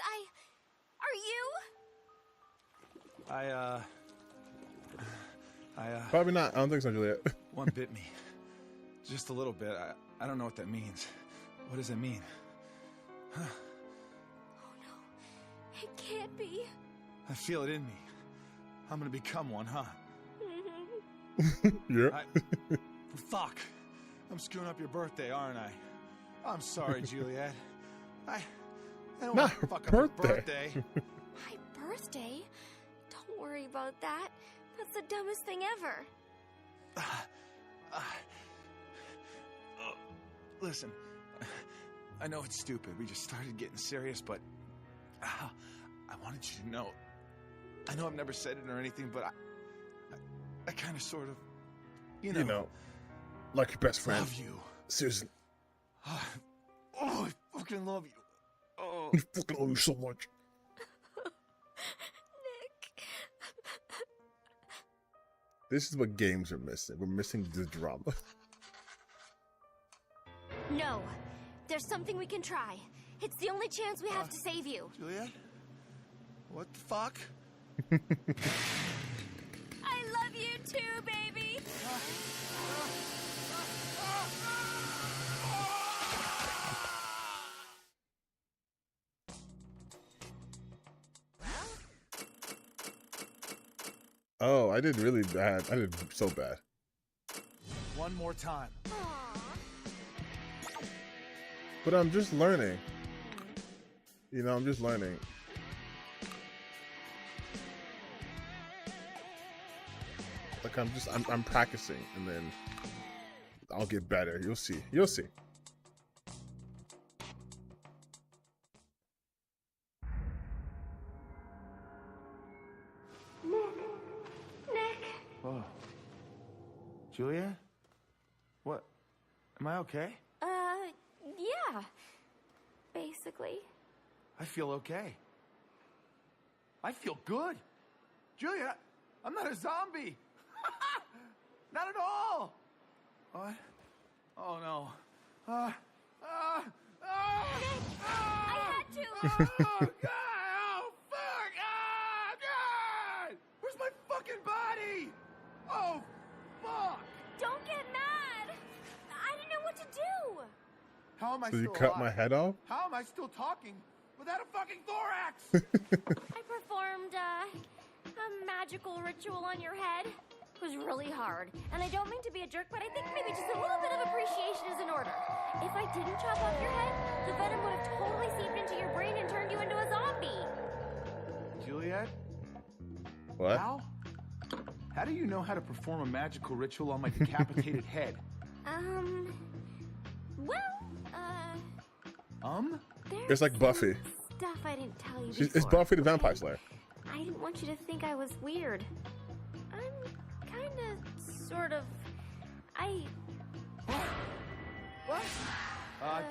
G: Are you?
A: Probably not. I don't think so, Juliet.
T: One bit me. Just a little bit. I don't know what that means. What does it mean? Huh?
G: Oh no, it can't be.
T: I feel it in me. I'm gonna become one, huh?
A: Yeah.
T: Fuck. I'm screwing up your birthday, aren't I? I'm sorry, Juliet. I don't want to fuck up your birthday.
G: My birthday? Don't worry about that. That's the dumbest thing ever.
T: Listen, I know it's stupid. We just started getting serious, but I wanted you to know. I know I've never said it or anything, but I kind of sort of, you know,
A: like your best friend.
T: Love you.
A: Susan.
T: Oh, I fucking love you. Oh.
A: I fucking love you so much.
G: Nick.
A: This is what games are missing. We're missing the drama.
G: No, there's something we can try. It's the only chance we have to save you.
T: Juliet? What the fuck?
G: I love you too, baby.
A: Oh, I did really bad. I did so bad.
T: One more time.
A: But I'm just learning. You know, I'm just learning. Like I'm practicing, and then I'll get better. You'll see. You'll see.
G: Nick.
T: Whoa. Juliet? What? Am I okay?
G: Yeah. Basically.
T: I feel okay. I feel good. Juliet, I'm not a zombie. Not at all. What? Oh no.
G: I had to.
T: Oh God! Oh fuck! Oh God! Where's my fucking body? Oh fuck!
G: Don't get mad. I didn't know what to do.
T: How am I
A: So
T: still
A: you cut
T: alive?
A: my head off?
T: How am I still talking
O: without a fucking thorax?
G: I performed a magical ritual on your head. It was really hard. And I don't mean to be a jerk, but I think maybe just a little bit of appreciation is in order. If I didn't chop off your head, the venom would have totally seeped into your brain and turned you into a zombie.
T: Juliet?
A: What?
T: How do you know how to perform a magical ritual on my decapitated head?
A: It's like Buffy.
G: Stuff I didn't tell you
A: It's
G: before.
A: Buffy the Vampire Slayer.
G: I didn't want you to think I was weird. I'm kinda, sort of,
T: What?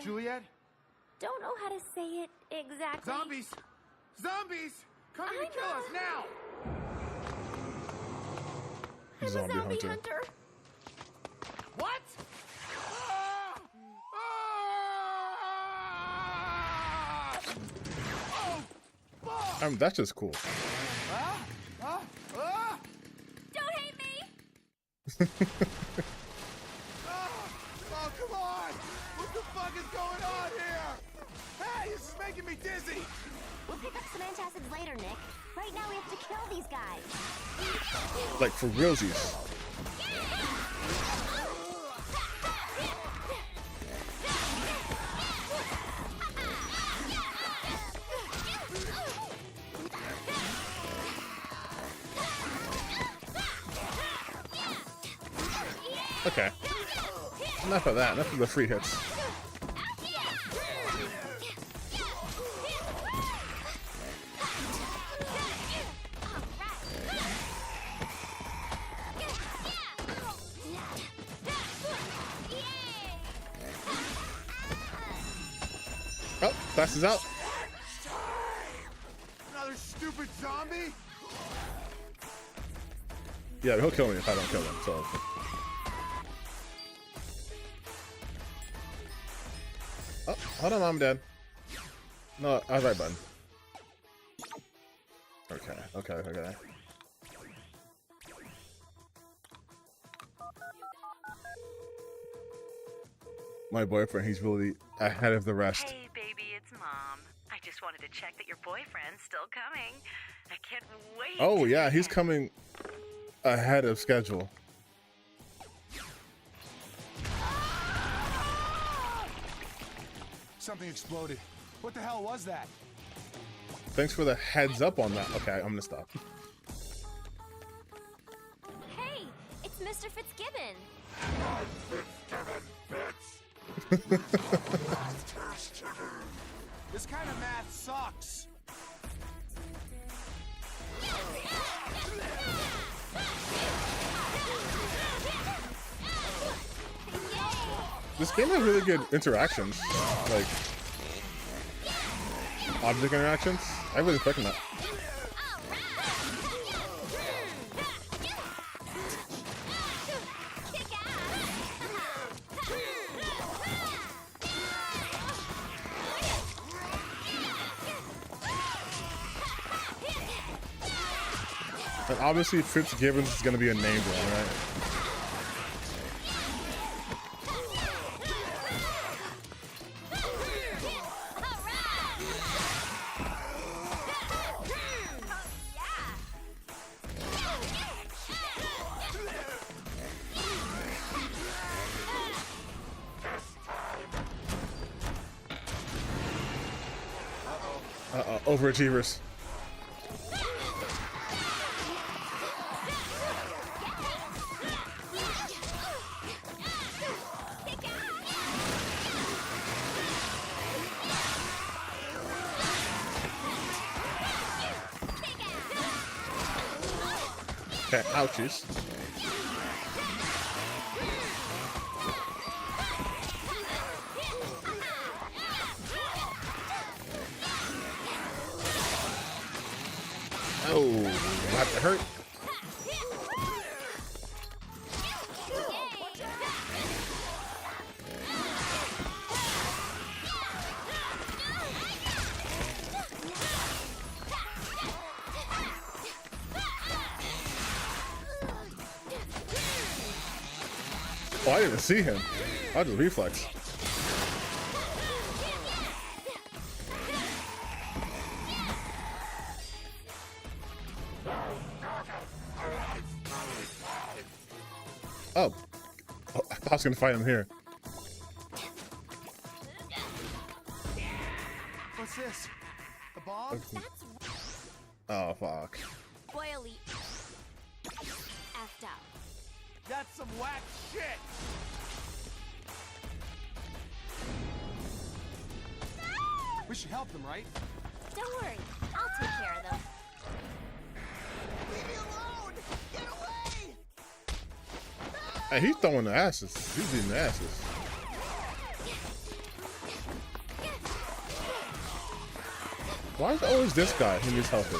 T: Juliet?
G: don't know how to say it exactly.
T: Zombies! Zombies! Come here to kill us now!
G: I'm a
A: Zombie
G: zombie
A: hunter.
G: hunter.
T: What?
A: That's just cool.
G: Don't hate me!
T: Oh, come on! What the fuck is going on here? Hey, this is making me dizzy!
G: We'll pick up some antacids later, Nick. Right now we have to kill these guys.
A: Like for realsies. Okay. Enough of that. Enough of the free hits. Oh, passes out.
T: Another stupid zombie?
A: Yeah, he'll kill me if I don't kill him, so. Oh, hold on, I'm dead. No, I was right button. Okay. My boyfriend, he's really ahead of the rest.
R: Hey, baby, it's Mom. I just wanted to check that your boyfriend's still coming. I can't wait.
A: Oh, yeah, he's coming ahead of schedule.
T: Something exploded. What the hell was that?
A: Thanks for the heads up on that. Okay, I'm gonna stop.
G: Hey, it's Mr. Fitzgibbon.
T: This kind of math sucks.
A: This game has really good interactions, like object interactions. I was expecting that. And obviously Fitzgibbons is going to be a named one, right? Overachievers. Okay, ouchies. Oh, that hurt. Oh, I didn't even see him. I just reflex. Oh, I thought I was gonna fight him here.
O: What's this? The bomb?
A: Oh fuck.
G: Boy elite. Effed out.
O: That's some whack shit! We should help them, right?
G: Don't worry, I'll take care of them.
O: Leave me alone! Get away!
A: Hey, he's throwing the asses. He's beating the asses. Why is it always this guy who needs helping?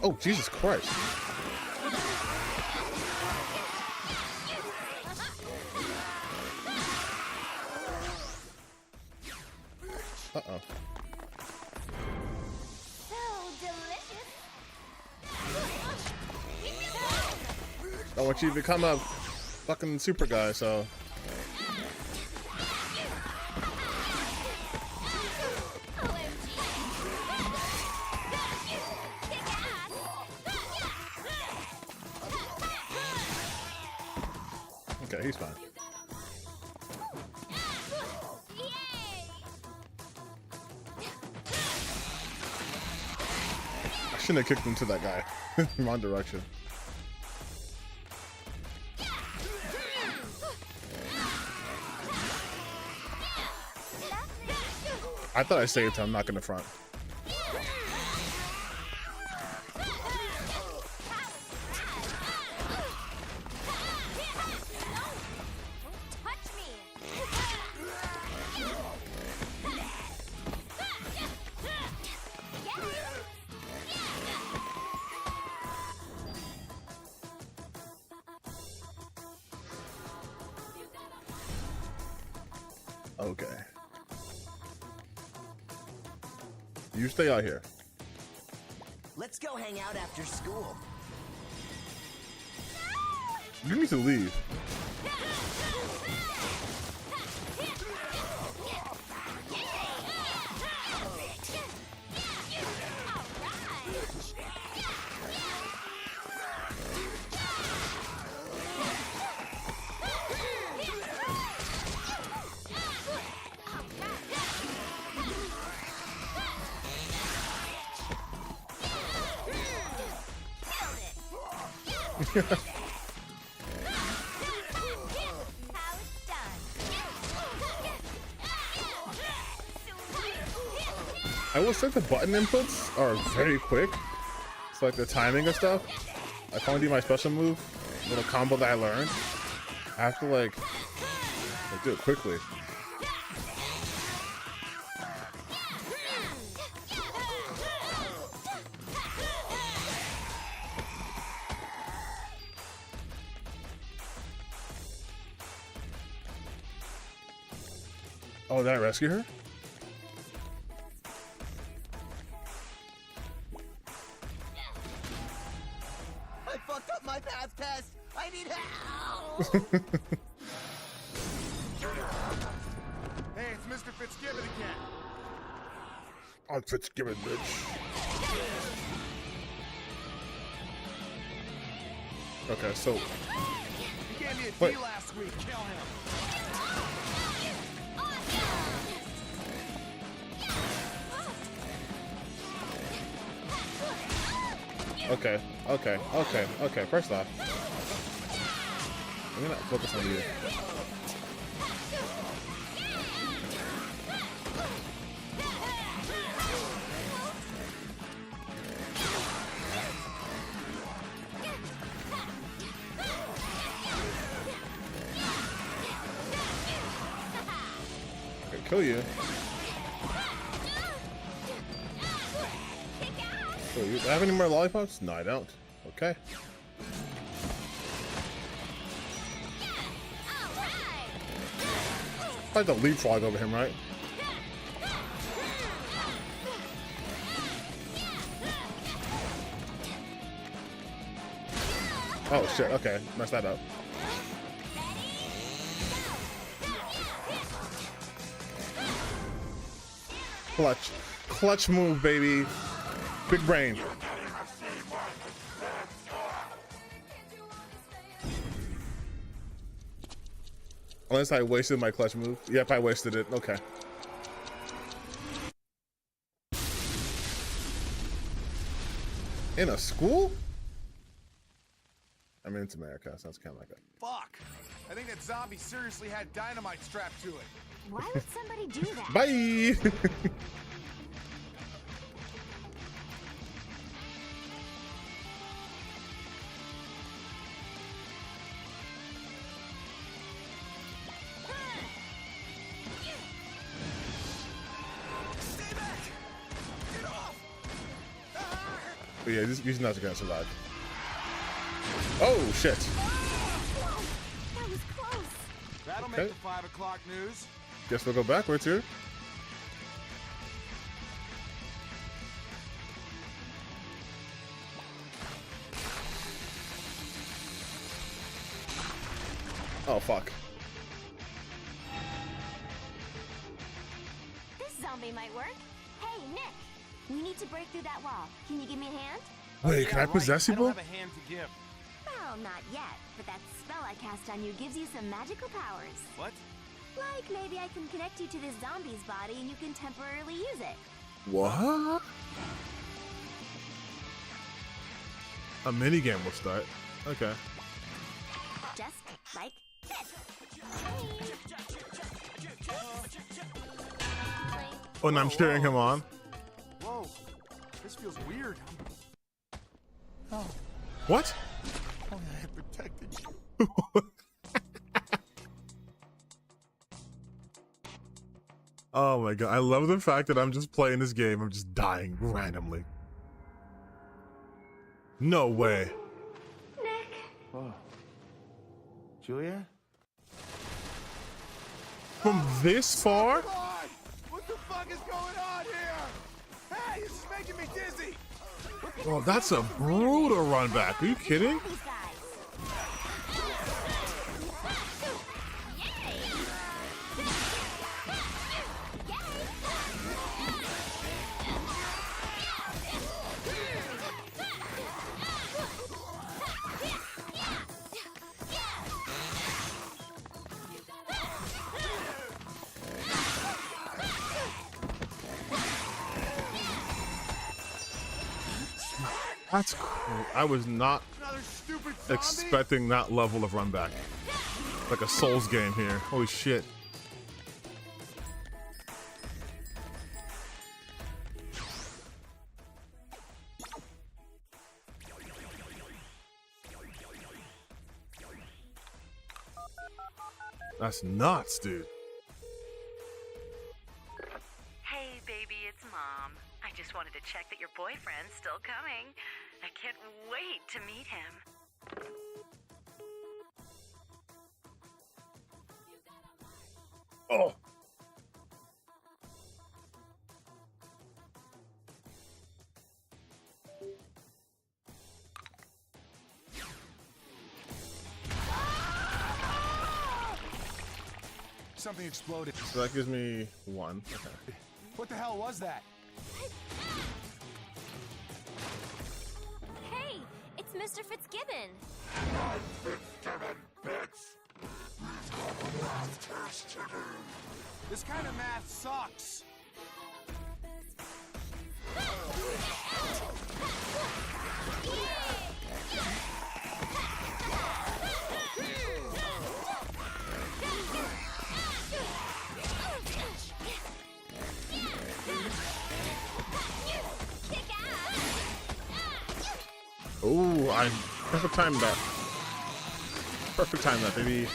A: Oh, Jesus Christ. Uh-oh.
G: So delicious.
A: I want you to become a fucking super guy, so... Okay, he's fine. I shouldn't have kicked him to that guy. Wrong direction. I thought I saved him, not in the front. Okay. You stay out here.
Q: Let's go hang out after school.
A: You need to leave. I will say the button inputs are very quick. It's like the timing and stuff. I finally do my special move, little combo that I learned. I have to like do it quickly. Oh, did I rescue her?
O: I fucked up my path test! I need help! Hey, it's Mr. Fitzgibbon again.
A: I'm Fitzgibbon, bitch. Okay, so...
O: He gave me a
A: Wait.
O: D last week. Kill him.
A: Okay. First off, I'm gonna focus on you. I could kill you. Do you have any more lollipops? No, I don't. Okay. I have to leapfrog over him, right? Oh shit, okay. Messed that up. Clutch. Clutch move, baby. Big brain. Unless I wasted my clutch move. Yep, I wasted it. Okay. In a school? I mean, it's America, so it's kind of like that.
U: Fuck! I think that zombie seriously had dynamite strapped to it.
G: Why would somebody do that?
A: Bye! But yeah, these nuts are gonna survive. Oh shit!
G: That was close.
U: That'll
A: Okay.
U: make the 5 o'clock news.
A: Guess we'll go backwards here. Oh fuck.
G: This zombie might work. Hey, Nick. We need to break through that wall. Can you give me a hand?
A: Wait, can I possess
U: I
A: people?
U: don't have a hand to give.
G: Well, not yet, but that spell I cast on you gives you some magical powers.
U: What?
G: Like maybe I can connect you to this zombie's body and you can temporarily use it.
A: What? A mini game will start. Okay.
G: Just like this.
A: Oh, and I'm cheering him on.
U: Whoa, this feels weird.
A: Oh. What?
P: Oh, I had protected you.
A: Oh my god, I love the fact that I'm just playing this game, I'm just dying randomly. No way.
G: Nick.
T: Oh. Julia?
A: From this far?
U: Come on! What the fuck is going on here? Hey, this is making me dizzy.
A: Oh, that's a brutal run back. Are you kidding? That's cool. I was not expecting that level of run back. Like a Souls game here. Holy shit. That's nuts, dude.
R: Hey, baby, it's Mom. I just wanted to check that your boyfriend's still coming. I can't wait to meet him.
A: Oh.
U: Something exploded.
A: So that gives me one. Okay.
U: What the hell was that?
G: Hey, it's Mr. Fitzgibbon.
U: This kind of math sucks.
A: Oh, I perfect time that. Perfect time that, baby.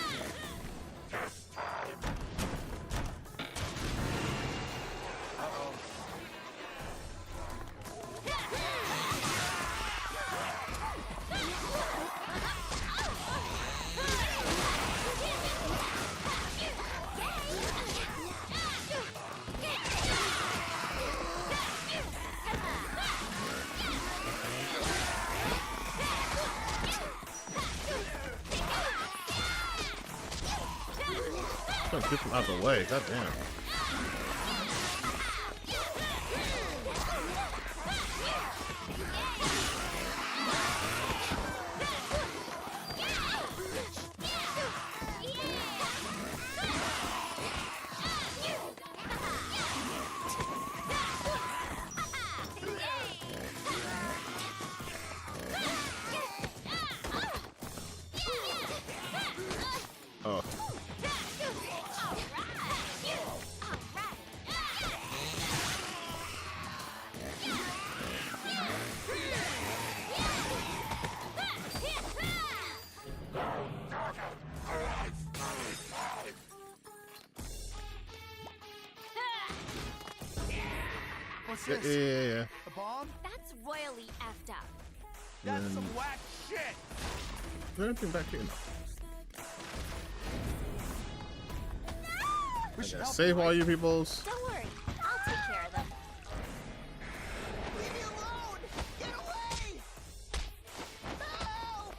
A: trying to get them out of the way. God damn. Oh.
H: What's
A: Yeah,
H: this?
A: yeah.
H: A bomb?
G: That's royally effed up.
H: That's
A: Then-
H: some whack shit.
A: Is there anything back here? No.
H: We
A: I
H: should
A: gotta
H: help
A: save
H: them,
A: all
H: right?
A: you peoples.
G: Don't worry, I'll take care of them.
Q: Leave me alone! Get away! Help!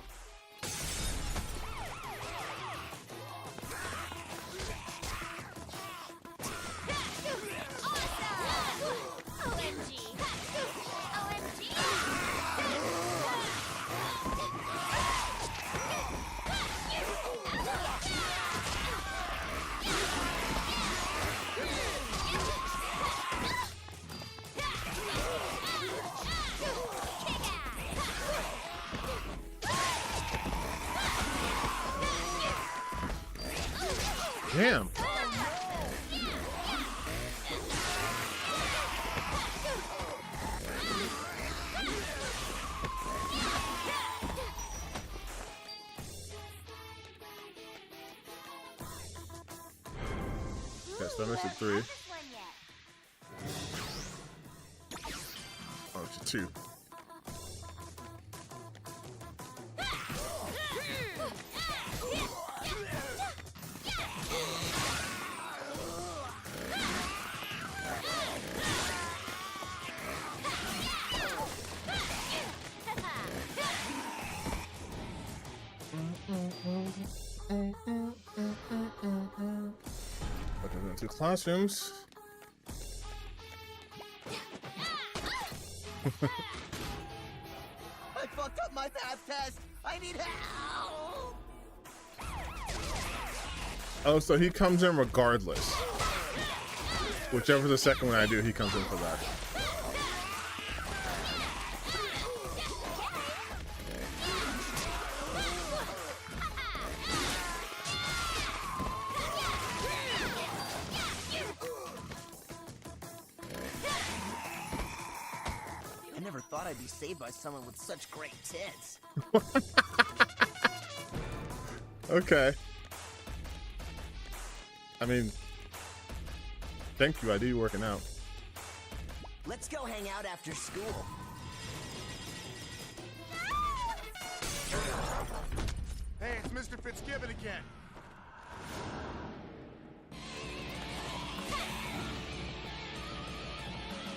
G: OMG! OMG!
A: Damn. Okay, so I missed it 3. Oh, it's 2. Okay, then 2 classrooms.
Q: I fucked up my math test! I need help!
A: Oh, so he comes in regardless. Whichever the second one I do, he comes in for that.
Q: I never thought I'd be saved by someone with such great tits.
A: Okay. I mean, thank you. I do working out.
Q: Let's go hang out after school.
U: Hey, it's Mr. Fitzgibbon again.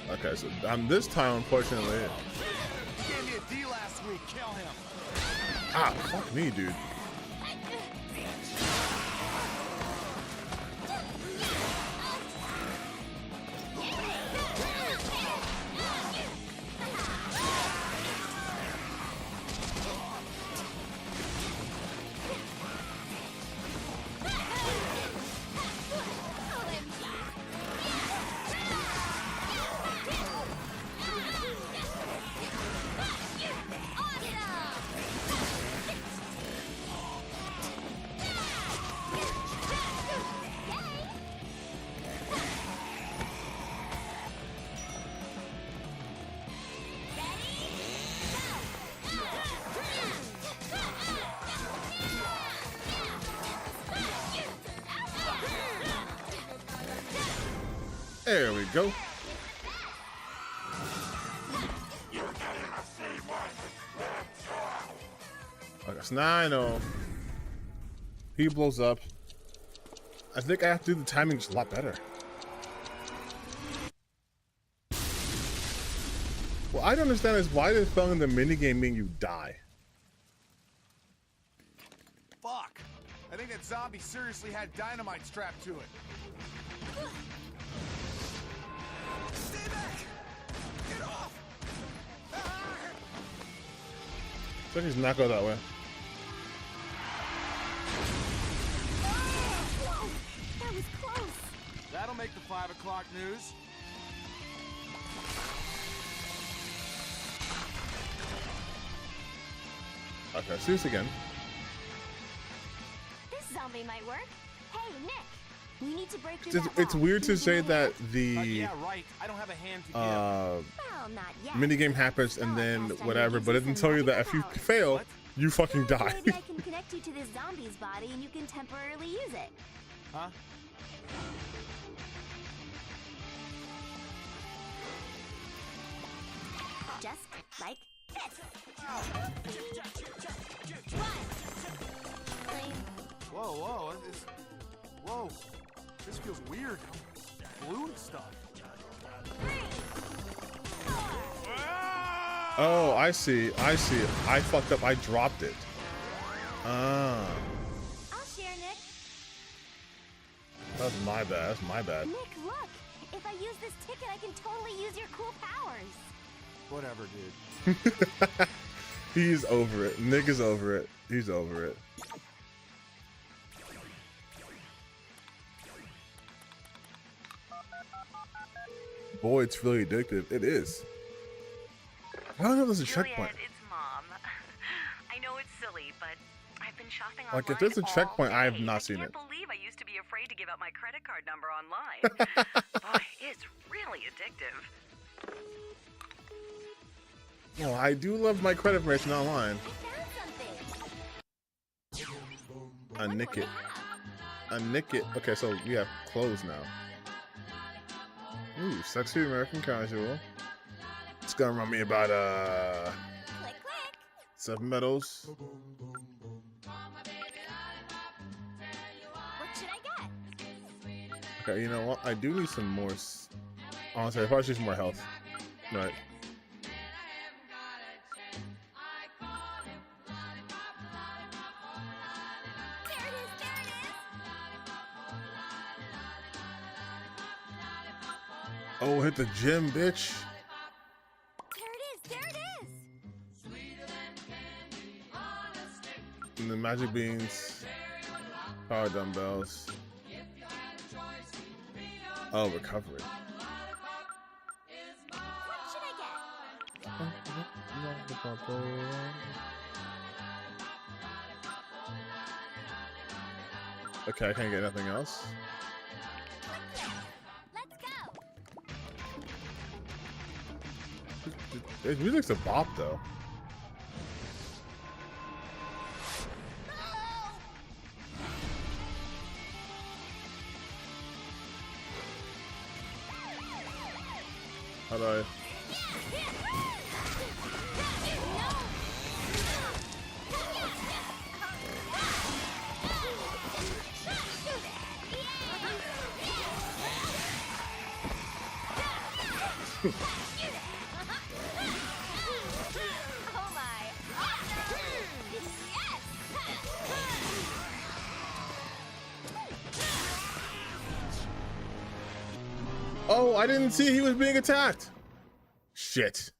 A: Okay, so this time, unfortunately.
U: He gave me a D last week. Kill him.
A: Ah, fuck me, dude. There we go. Okay, so now I know he blows up. I think I have to do the timing just a lot better. What I don't understand is why does failing the minigame mean you die?
U: Fuck. I think that that zombie seriously had dynamite strapped to it. Stay back! Get off!
A: So he's not go that way.
G: Whoa, that was close.
U: That'll make the 5 o'clock news.
A: Okay, see this again.
G: This zombie might work. Hey, Nick, we need to break through that
A: It's
G: wall.
A: weird to say that the
U: Yeah, right. I don't have a hand to give.
G: Well, not yet.
A: minigame happens and then whatever, but it didn't tell you that if you fail, you fucking die.
G: Maybe I can connect you to this zombie's body and you can temporarily use it.
U: Huh?
G: Just like this.
U: Whoa, whoa, whoa. This feels weird. Blue and stuff.
A: Oh, I see. I fucked up. I dropped it. Ah.
G: I'll share, Nick.
A: That's my bad. That's my bad.
G: Nick, look. If I use this ticket, I can totally use your cool powers.
U: Whatever, dude.
A: He's over it. Nick is over it. He's over it. Boy, it's really addictive. It is. I don't know if there's a checkpoint.
R: It's Mom. I know it's silly, but I've been shopping
A: Like,
R: online
A: if there's a
R: all
A: checkpoint, I have
R: day.
A: not seen
R: I
A: it.
R: can't believe I used to be afraid to give out my credit card number online. Boy, it's really addictive.
A: Oh, I do love my credit information online. I nick it. I nick it. Okay, so we have clothes now. Ooh, sexy American casual. It's gonna remind me about
G: Click, click.
A: 7 medals.
G: What should I get?
A: Okay, you know what? I do need some more. Honestly, I probably need some more health. Right. Oh, hit the gym, bitch.
G: There it is.
A: And the magic beans. Power dumbbells. Oh, recovery.
G: What should I
A: Okay, I can't get nothing else.
G: Let's go.
A: His music's a bop, though. How do I?
G: Oh my.
A: Oh, I didn't see he was being attacked. Shit.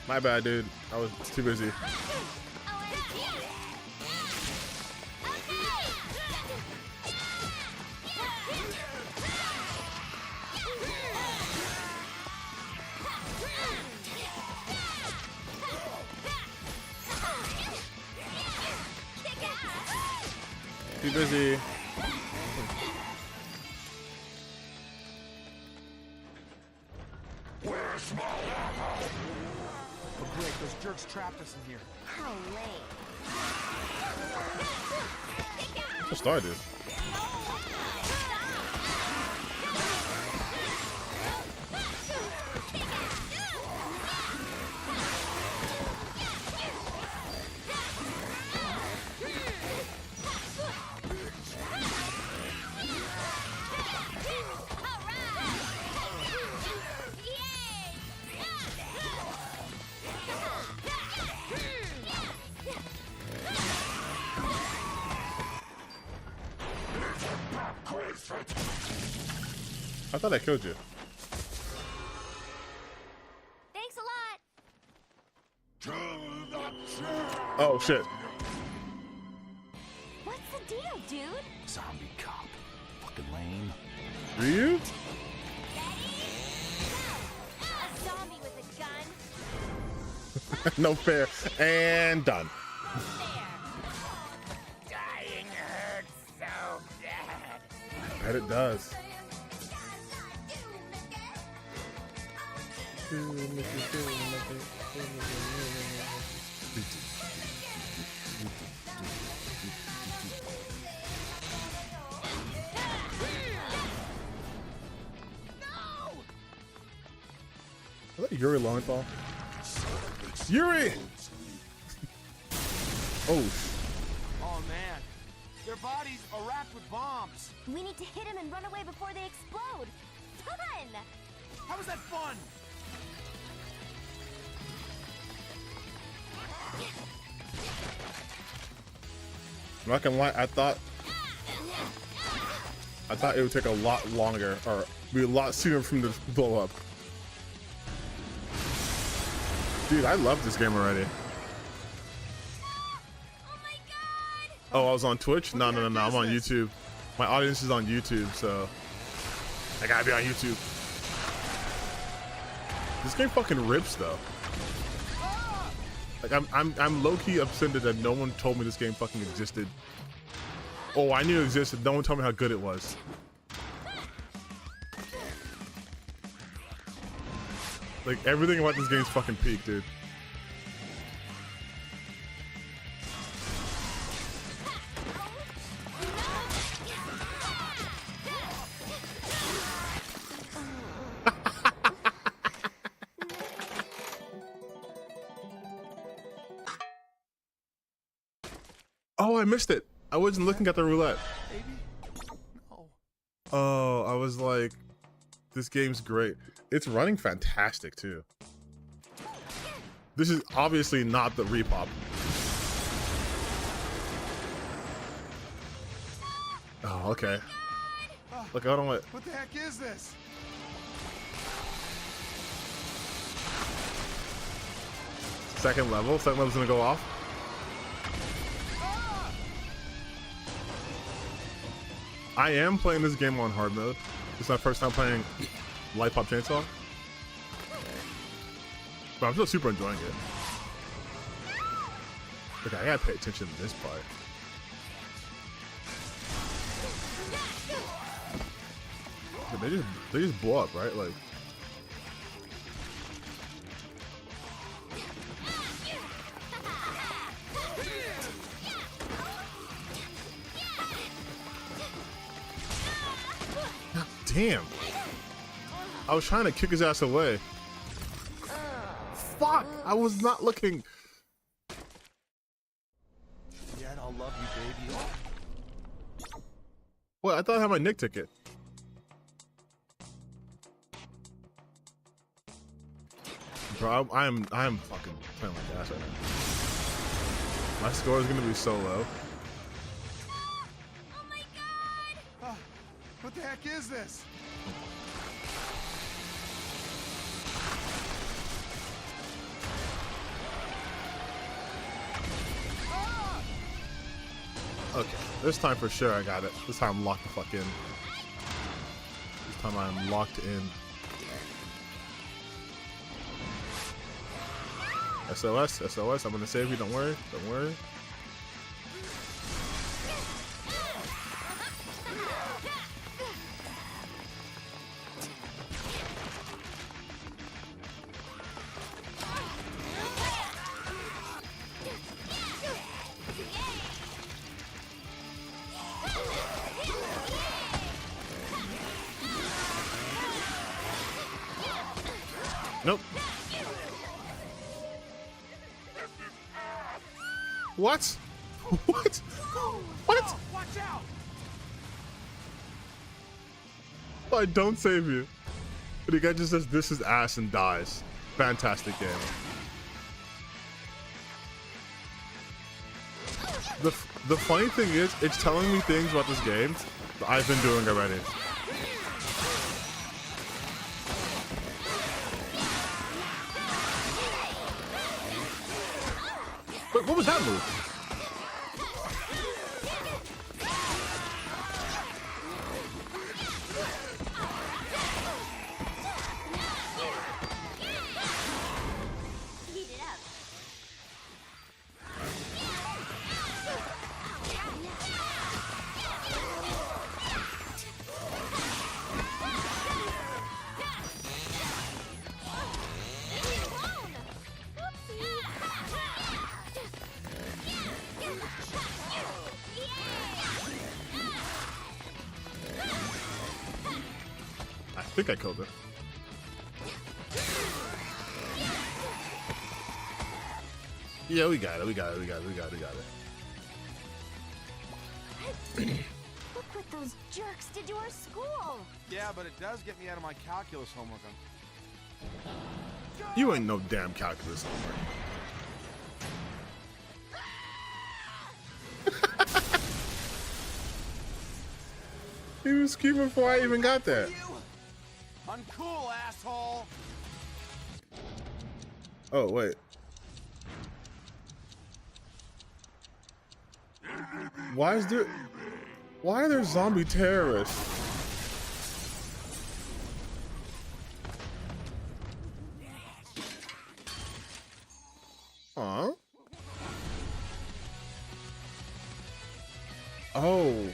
A: My bad, dude. I was too busy. Too busy.
U: Where's my ammo? Oh, great. Those jerks trapped us in here.
G: How lame.
A: What started? I thought I killed you.
G: Thanks a lot.
A: Oh shit.
G: What's the deal, dude?
N: Zombie cop. Fucking lame.
A: Do you?
G: A zombie with a gun.
A: No fair. And done.
O: Dying hurts so bad.
A: I bet it does. Is that Yuri Lowenthal? Yuri! Oh.
K: Oh man, their bodies are wrapped with bombs.
G: We need to hit him and run away before they explode. Fun!
K: How was that fun?
A: I'm not gonna lie, I thought it would take a lot longer, or be a lot sooner for him to blow up. Dude, I love this game already. Oh, I was on Twitch? No, I'm on YouTube. My audience is on YouTube, so I gotta be on YouTube. This game fucking rips though. Like I'm low-key upset that no one told me this game fucking existed. Oh, I knew it existed. No one told me how good it was. Like everything about this game's fucking peak, dude. Oh, I missed it. I wasn't looking at the roulette. Oh, I was like, this game's great. It's running fantastic too. This is obviously not the RePop. Oh, okay. Look, I don't want.
U: What the heck is this?
A: Second level's gonna go off. I am playing this game on hard mode. This is my first time playing Lollipop Chainsaw. But I'm still super enjoying it. Okay, I gotta pay attention to this part. They just blow up, right? Like. Damn. I was trying to kick his ass away. Fuck! I was not looking.
U: Dad, I'll love you, baby.
A: What? I thought I had my Nick ticket. Bro, I am fucking playing like ass right now. My score is gonna be so low.
U: What the heck is this?
A: Okay, this time for sure I got it. This time I'm locked the fuck in. This time I'm locked in. SOS, SOS, I'm gonna save you, don't worry, don't worry. Nope. What? What? What?
K: Watch out!
A: I don't save you. But the guy just says this is ass and dies. Fantastic game. The funny thing is, it's telling me things about this game I've been doing already. Wait, what was that move? I think I killed it. Yeah, we got it. We got it.
G: Look what those jerks did to our school.
U: Yeah, but it does get me out of my calculus homework.
A: You ain't no damn calculus homework. He was screaming before I even got that.
U: Uncool, asshole.
A: Oh, wait. Why are there zombie terrorists? Huh? Oh.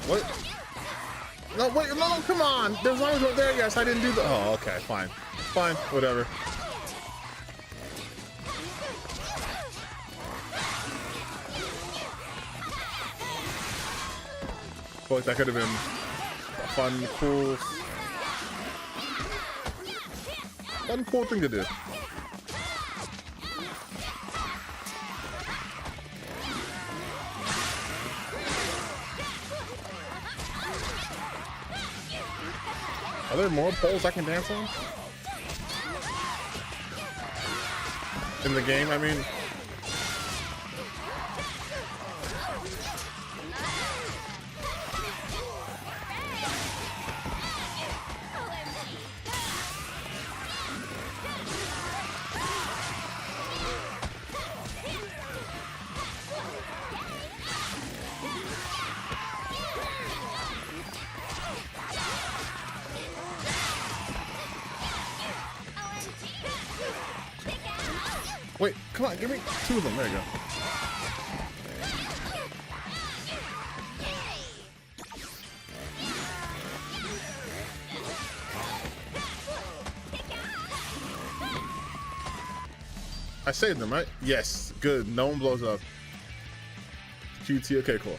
A: What? No, wait, no, come on. There's zombies right there. Yes, I didn't do that. Oh, okay, fine. Fine, whatever. I feel like that could have been a fun, cool thing to do. Are there more poles I can dance on? In the game, I mean. Wait, come on, give me two of them. There you go. I saved them, right? Yes, good. No one blows up. QT, okay, cool.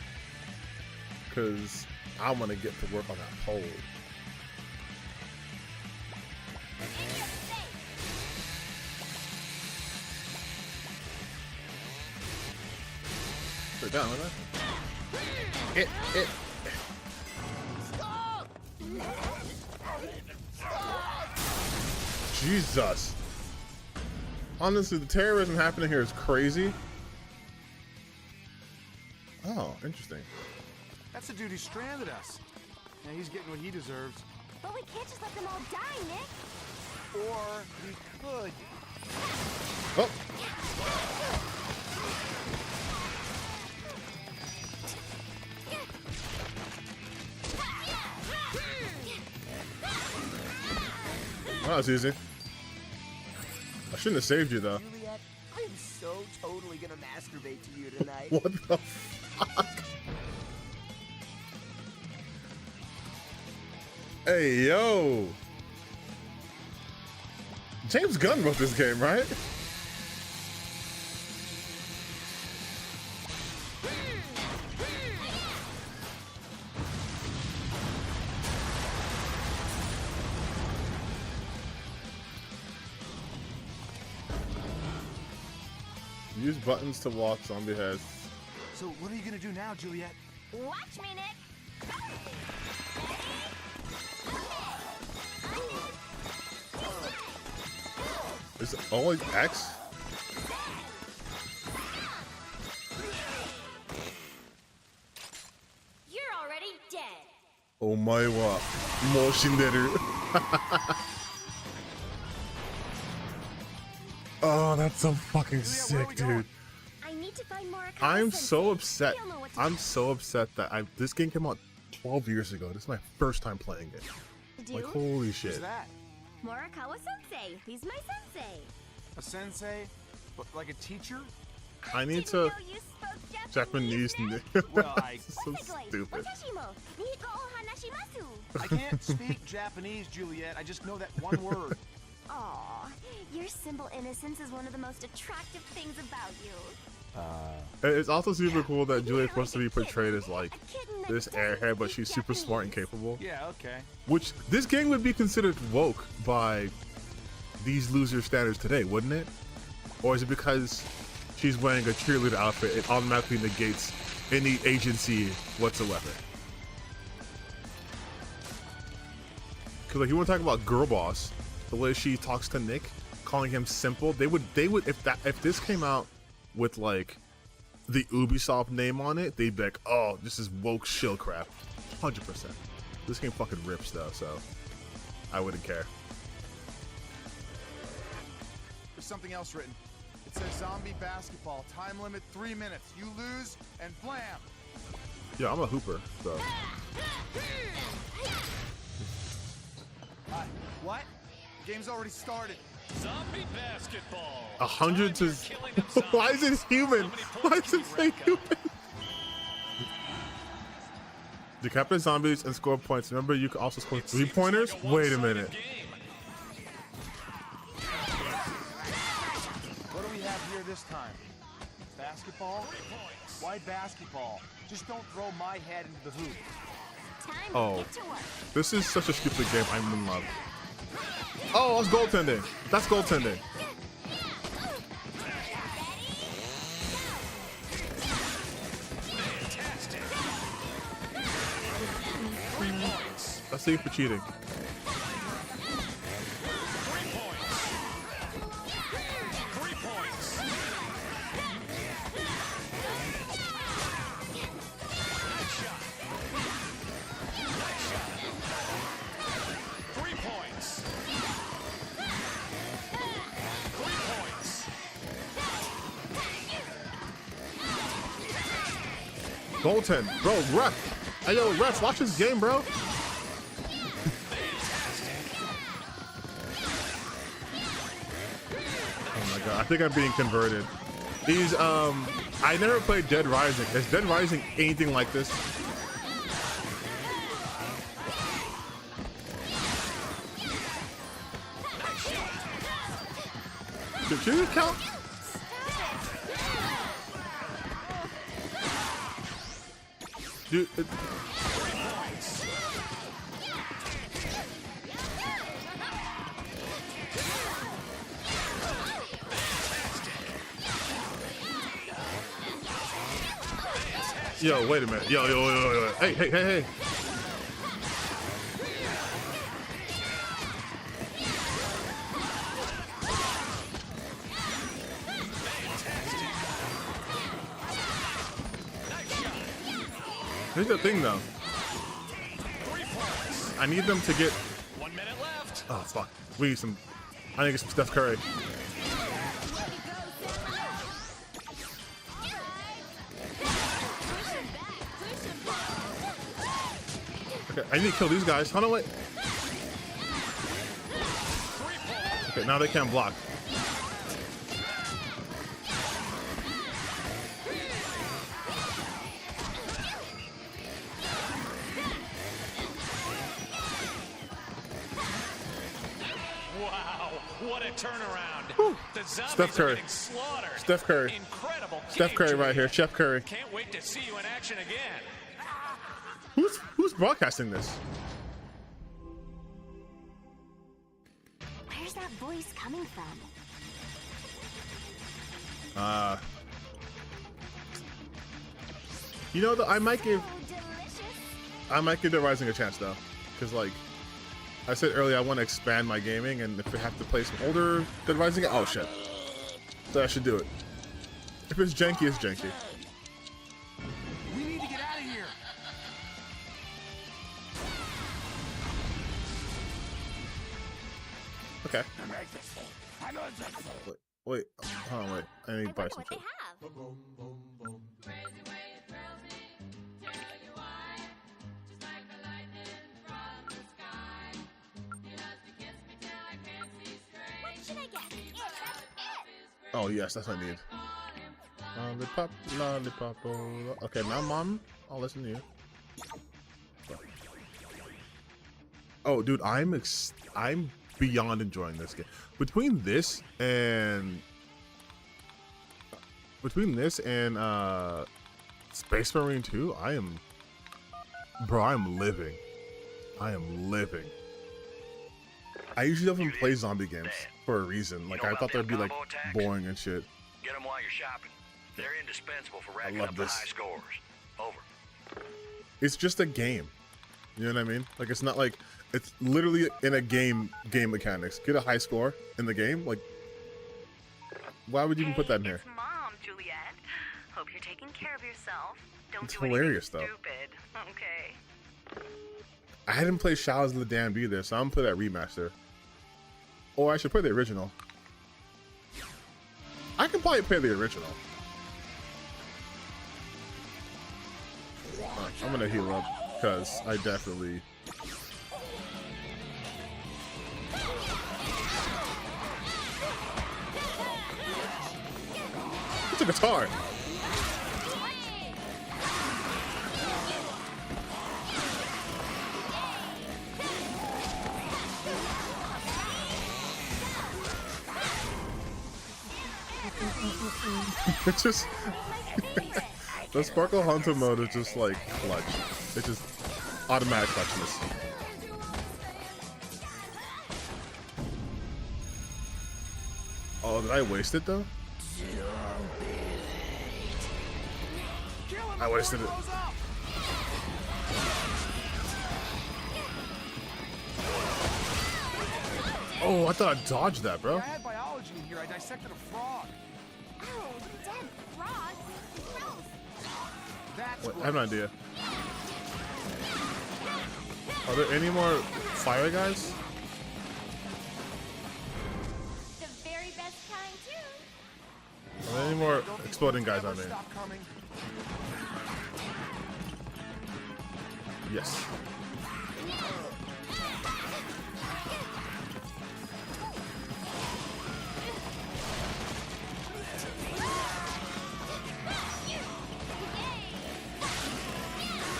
A: Because I want to get to work on that pole. Put it down, wasn't it? It. Jesus. Honestly, the terrorism happening here is crazy. Oh, interesting.
U: That's the dude who stranded us. Yeah, he's getting what he deserves.
G: But we can't just let them all die, Nick.
U: Or we could.
A: Oh. That was easy. I shouldn't have saved you though.
Q: Juliet, I'm so totally gonna masturbate to you tonight.
A: What the fuck? Hey, yo. James Gunn wrote this game, right? Use buttons to walk zombie heads.
U: So what are you gonna do now, Juliet?
G: Watch me, Nick.
A: Is it always X? Omae mo shinderu. Oh, that's so fucking sick, dude.
G: I need to find more.
A: I'm so upset. I'm so upset that this game came out 12 years ago. This is my first time playing it. Like, holy shit.
K: Who's that?
G: Morikawa Sensei. He's my sensei.
K: A sensei? But like a teacher?
A: I need to Japanese.
K: Well, I
A: so stupid.
K: I can't speak Japanese, Juliet. I just know that one word.
G: Aw, your simple innocence is one of the most attractive things about you.
A: It's also super cool that Juliet's supposed to be portrayed as like this airhead, but she's super smart and capable.
K: Yeah, okay.
A: Which this game would be considered woke by these loser standards today, wouldn't it? Or is it because she's wearing a cheerleader outfit, it automatically negates any agency whatsoever? Because like you want to talk about girl boss, the way she talks to Nick, calling him simple, they would if this came out with like the Ubisoft name on it, they'd be like, oh, this is woke shill crap. 100%. This game fucking rips though, so I wouldn't care.
K: There's something else written. It says zombie basketball. Time limit 3 minutes. You lose and blam.
A: Yeah, I'm a hooper, so.
K: What? Game's already started.
F: Zombie basketball.
A: 100 to. Why is it human? Why does it say human? Decapitate zombies and score points. Remember, you can also score 3-pointers? Wait a minute.
K: What do we have here this time? Basketball? Why basketball? Just don't throw my head into the hoop.
A: Oh, this is such a stupid game. I'm in love. Oh, that's goaltending. That's goaltending. That's safe for cheating. Goaltend, bro, ref. Hey, yo, ref, watch this game, bro. Oh my god, I think I'm being converted. These, I never played Dead Rising. Is Dead Rising anything like this? Did you count? Dude, yo, wait a minute. Yo. Hey. Here's the thing, though. I need them to get.
F: 1 minute left.
A: Oh fuck. We need some. I need to get some Steph Curry. Okay, I need to kill these guys. Hold on, wait. Okay, now they can't block.
F: What a turnaround. The zombies
A: Steph Curry.
F: are getting slaughtered.
A: Steph Curry.
F: Incredible.
A: Steph Curry right here. Chef Curry.
F: Can't wait to see you in action again.
A: Who's broadcasting this?
G: Where's that voice coming from?
A: You know, I might give Dead Rising a chance though, because like I said earlier, I want to expand my gaming, and if I have to play some older Dead Rising, oh shit, so I should do it. If it's janky, it's janky.
K: We need to get out of here.
A: Okay. Wait, hold on, wait. I need to buy some shit. Oh yes, that's what I need. Lollipop, lollipop, oh. Okay, now mom, I'll listen to you. Oh, dude, I'm beyond enjoying this game. Between this and Space Marine 2, I'm living. I am living. I usually don't even play zombie games for a reason. Like, I thought they'd be like boring and shit.
S: Get them while you're shopping. They're indispensable for racking
A: love
S: up the
A: this.
S: high scores. Over.
A: It's just a game. You know what I mean? Like, it's not like it's literally in a game mechanics. Get a high score in the game. Like, why would you even put that in here?
R: It's Mom, Juliet. Hope you're taking care of yourself. Don't
A: It's
R: do
A: hilarious,
R: anything
A: though.
R: stupid. Okay.
A: I hadn't played Shadows of the Damned either, so I'm gonna put that remaster. Or I should play the original. I can probably play the original. I'm gonna heal up because I definitely. It's a guitar. It's just the Sparkle Hunter mode is just like clutch. It's just automatic clutchness. Oh, did I waste it though? I wasted it. Oh, I thought I dodged that, bro.
K: I had biology in here. I dissected a frog.
G: Oh, dead frogs. Gross.
K: That's
A: Wait, I have an idea. Are there any more fire guys?
G: The very best kind, too.
A: Are there any more exploding guys on there?
K: Stop coming.
A: Yes.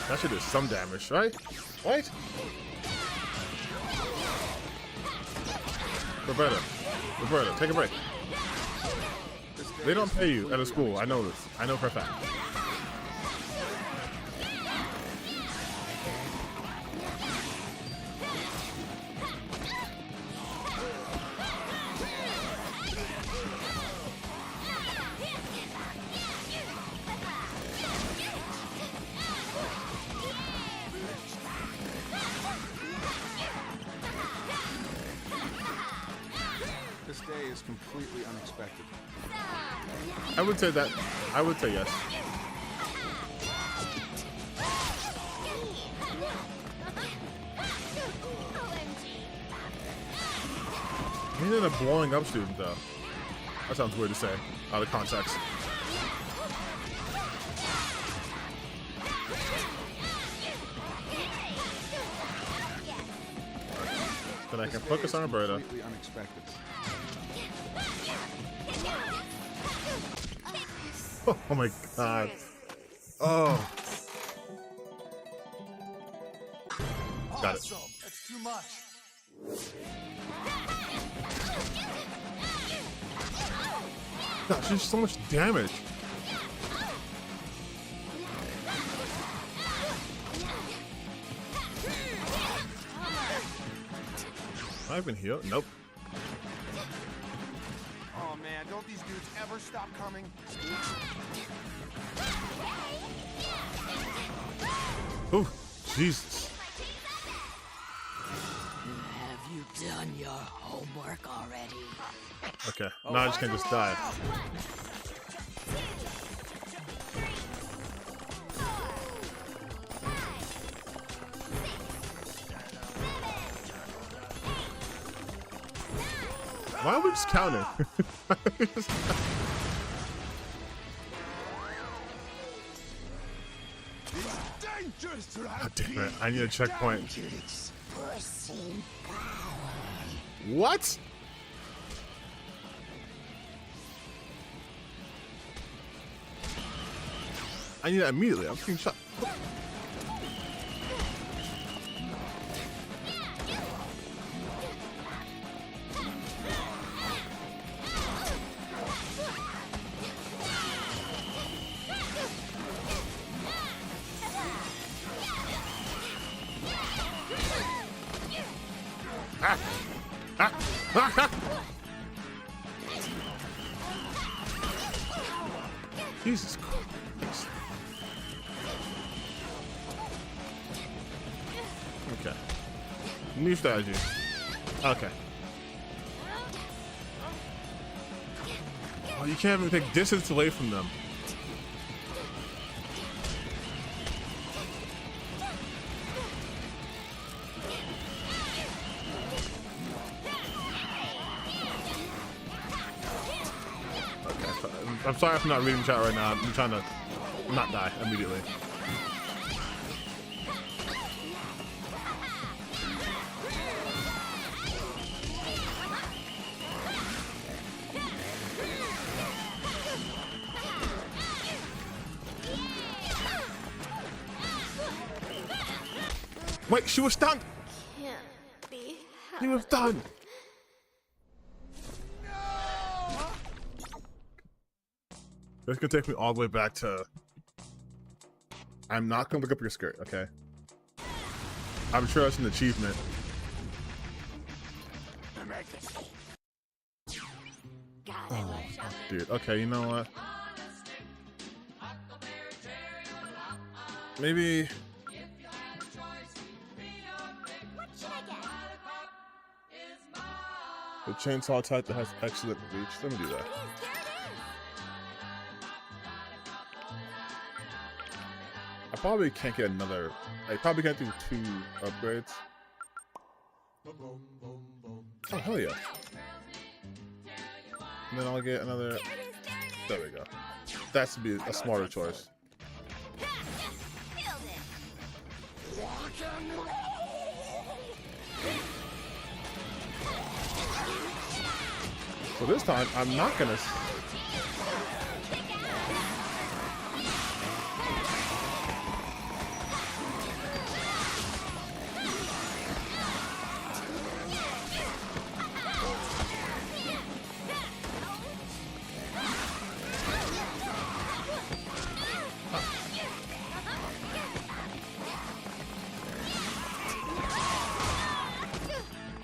A: That should do some damage, right? Right? Roberta, take a break. They don't pay you at a school. I know this. I know for a fact.
K: This day is completely unexpected.
A: I would say that. I would say yes. He ended up blowing up student though. That sounds weird to say out of context. Then I can focus on Roberta.
K: Completely unexpected.
A: Oh my god. Oh. Got it.
K: Awesome. That's too much.
A: Gosh, there's so much damage. I haven't healed. Nope.
K: Oh man, don't these dudes ever stop coming?
A: Oh, Jesus.
Q: Have you done your homework already?
A: Okay, now I just can just die. Why are we just counting? God damn it, I need a checkpoint. What? I need that immediately. I'm getting shot. Jesus Christ. Okay. New strategy. Okay. Oh, you can't even take distance away from them. I'm sorry if I'm not reading chat right now. I'm trying to not die immediately. Wait, she was stunned!
G: Can't be.
A: He was done! This can take me all the way back to... I'm not gonna look up your skirt, okay? I'm sure that's an achievement. Oh, dude, okay, you know what? Maybe... the chainsaw type that has excellent reach. Let me do that. I probably can't get another. I probably can't do 2 upgrades. Oh, hell yeah. And then I'll get another. There we go. That should be a smarter choice. So this time, I'm not gonna.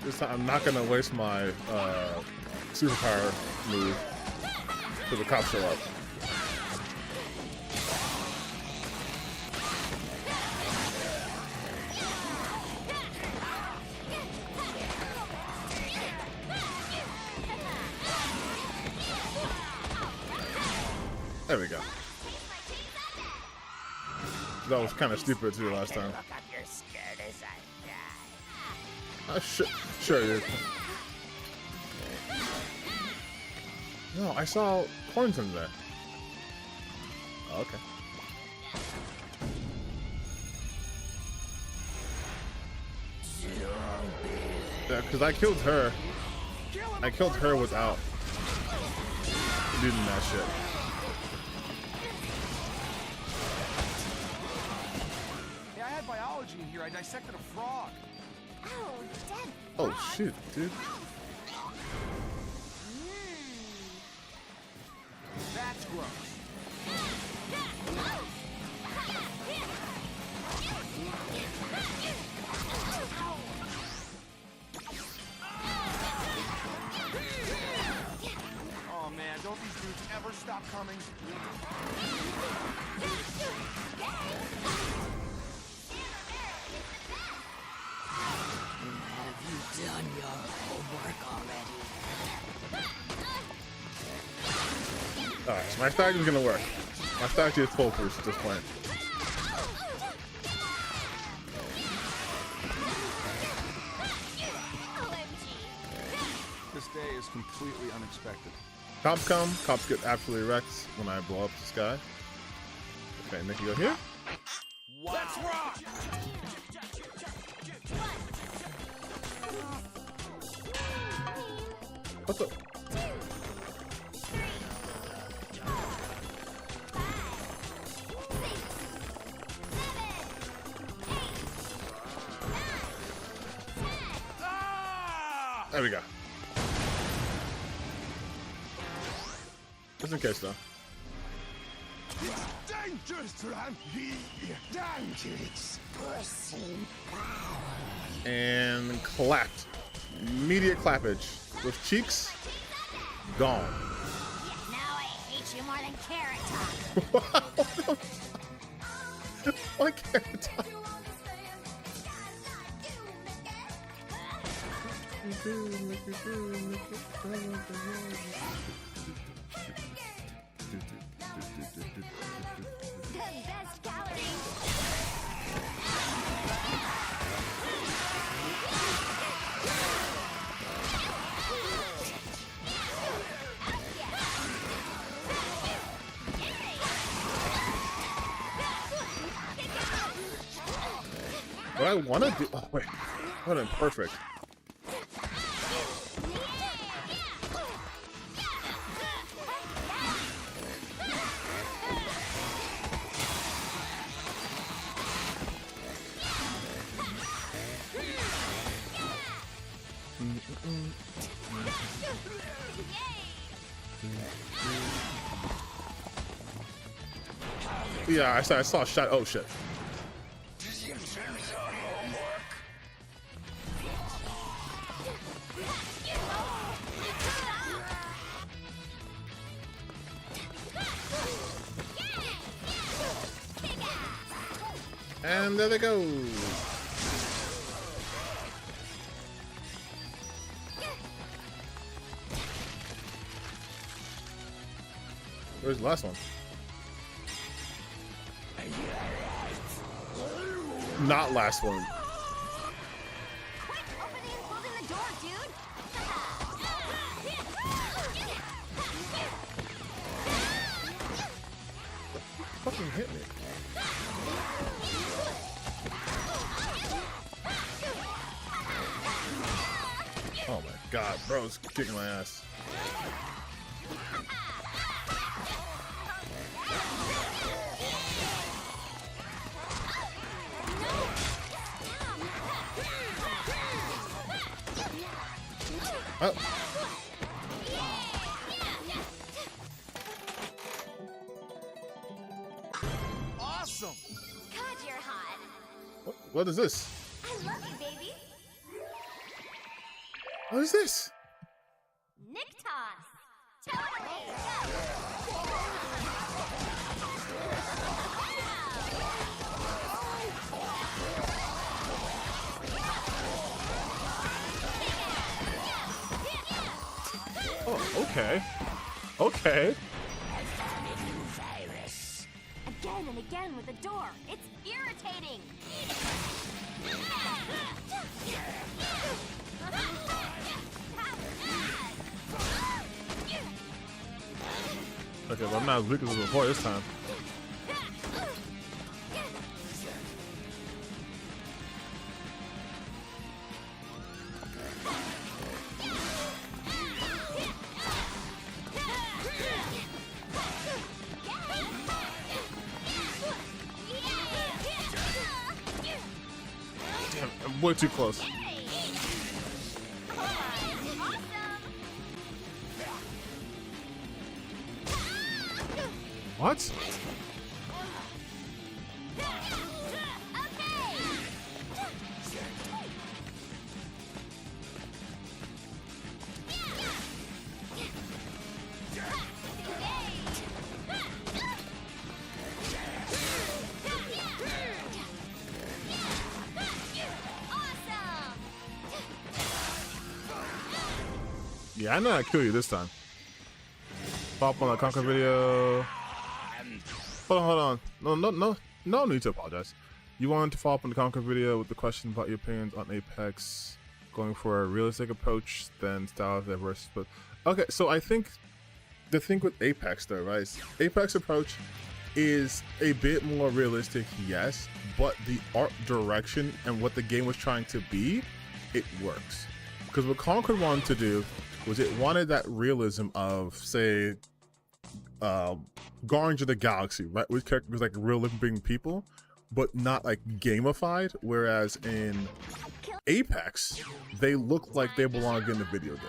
A: This time, I'm not gonna waste my superpower move till the cops show up. There we go. That was kind of stupid too last time. Sure, dude. No, I saw coins in there. Oh, okay. Yeah, because I killed her. I killed her without doing that shit.
K: Hey, I had biology in here. I dissected a frog.
G: Oh, dead.
A: Oh, shit, dude.
K: That's gross. Oh man, don't these dudes ever stop coming?
Q: Have you done your homework already?
A: Alright, so my strategy is gonna work. My strategy is foolproof at this point.
K: This day
T: day is completely unexpected.
A: Cops come. Cops get absolutely wrecked when I blow up this guy. Okay, Nick, you go here.
K: Wow. Let's rock!
A: What the? There we go. Just in case, though.
P: It's dangerous to have the dangerous person.
A: And clapped. Immediate clappage. With cheeks gone.
G: Now I hate you more than Carrot Top.
A: What Carrot Top?
G: Best calories.
A: What I want to do? Oh wait, what imperfect. Yeah, I saw a shot. Oh shit. And there they go. Where's the last one? Not last one.
G: Quick, opening and closing the door, dude.
A: Fucking hit me. Oh my god, bro's kicking my ass. Oh.
K: Awesome!
G: God, you're hot.
A: What is this?
G: I love you, baby.
A: What is this?
G: Nick toss. Totally.
A: Oh, okay. Okay.
G: Again and again with the door. It's irritating.
A: Okay, well, I'm not as weak as I was before this time. Damn, I'm way too close. What? Yeah, I know I kill you this time. Pop on the Conquer video. Hold on. No need to apologize. You wanted to follow up on the Conquer video with the question about your opinions on Apex. going for a realistic approach than style diverse. But okay, so I think the thing with Apex though, right? Apex approach is a bit more realistic, yes, but the art direction and what the game was trying to be, it works. Because what Concord wanted to do was it wanted that realism of, say, Guardians of the Galaxy, right? With characters like real living people, but not like gamified. Whereas in Apex, they look like they belong in the video game.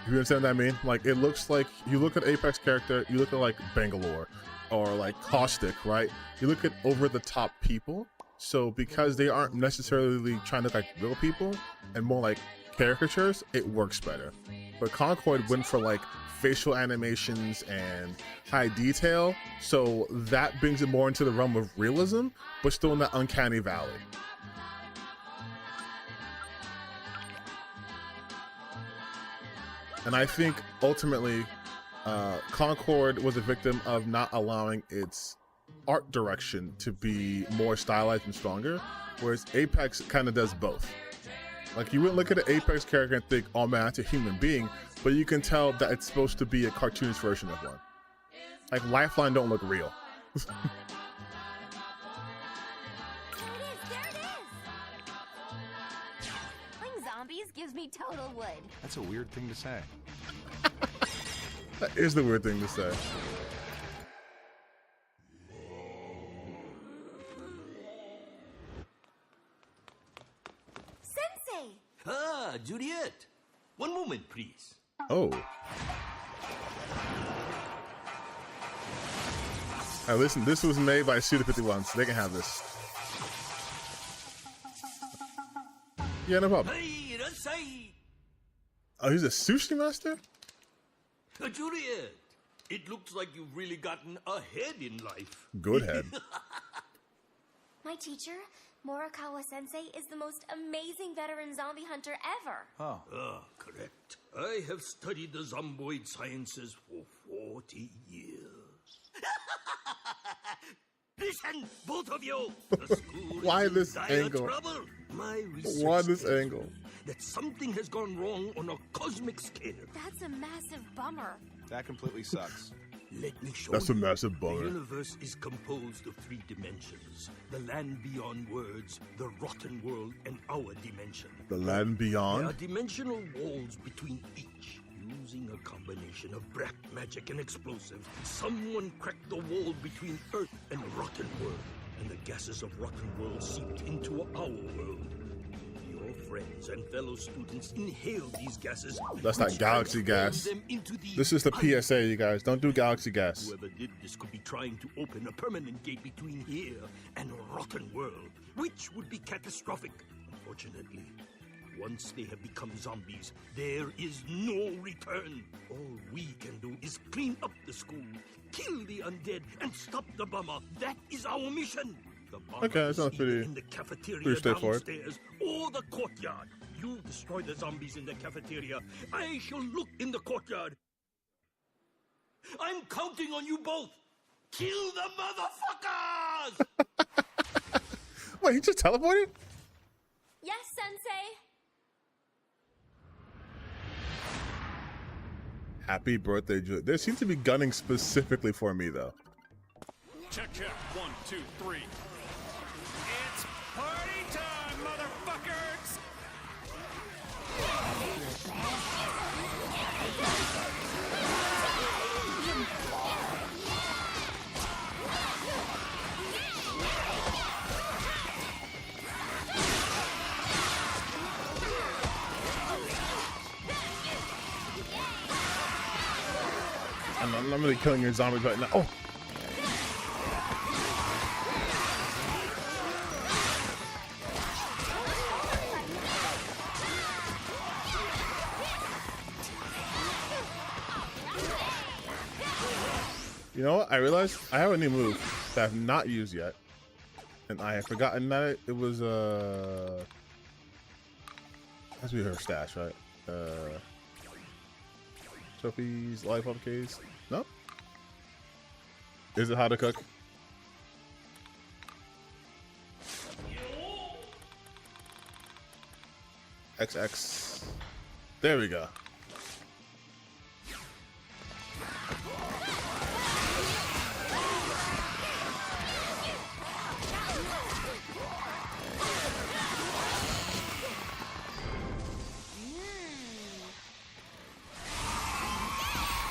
A: You understand what I mean? Like, it looks like, you look at Apex character, you look at like Bangalore or like Caustic, right? You look at over-the-top people. So because they aren't necessarily trying to look like real people and more like caricatures, it works better. But Concord went for like facial animations and high detail, so that brings it more into the realm of realism, but still in that uncanny valley. And I think ultimately, Concord was a victim of not allowing its art direction to be more stylized and stronger, whereas Apex kind of does both. Like, you wouldn't look at an Apex character and think, oh man, that's a human being, but you can tell that it's supposed to be a cartoonish version of one. Like, Lifeline don't look real.
G: Playing zombies gives me total wood.
K: That's a weird thing to say.
A: That is the weird thing to say.
G: Sensei!
N: Ah, Juliet. One moment, please.
A: Oh. Alright, listen, this was made by Suda 51, so they can have this. Yeah, no problem.
N: Hey, Rasai.
A: Oh, he's a sushi master?
N: Juliet, it looks like you've really gotten ahead in life.
A: Good head.
G: My teacher, Morikawa Sensei, is the most amazing veteran zombie hunter ever.
N: Oh. Ah, correct. I have studied the zomboid sciences for 40 years. Listen, both of you. The school
A: Why
N: is in
A: this
N: dire
A: angle?
N: trouble. My research
A: Why this
N: tells me
A: angle?
N: that something has gone wrong on a cosmic scale.
G: That's a massive bummer.
K: That completely sucks.
N: Let me show
A: That's
N: you.
A: a massive bummer.
N: The universe is composed of 3 dimensions. The land beyond words, the rotten world, and our dimension.
A: The land
N: There are
A: beyond?
N: dimensional walls between each. Using a combination of black magic and explosives, someone cracked the wall between Earth and rotten world. And the gases of rotten world seeped into our world. Your friends and fellow students inhaled these gases.
A: That's not
N: which
A: galaxy gas.
N: transformed them into the
A: This is the PSA, you guys. Don't do galaxy gas.
N: Whoever did this could be trying to open a permanent gate between here and rotten world, which would be catastrophic. Unfortunately, once they have become zombies, there is no return. All we can do is clean up the school, kill the undead, and stop the bomber. That is our mission. The bomber
A: Okay, that
N: is
A: sounds
N: either
A: pretty-
N: in the cafeteria
A: pretty straightforward.
N: downstairs or the courtyard. You destroy the zombies in the cafeteria. I shall look in the courtyard. I'm counting on you both. Kill the motherfuckers!
A: Wait, he just teleported?
G: Yes, Sensei.
A: Happy birthday, Julie. They seem to be gunning specifically for me, though.
F: Check, check. 1, 2, 3. It's party time, motherfuckers!
A: I'm really killing your zombies right now. Oh! You know what? I realized I have a new move that I have not used yet. And I have forgotten that it was, has to be her stash, right? Trophies, Lollipop case. No? Is it how to cook? XX. There we go.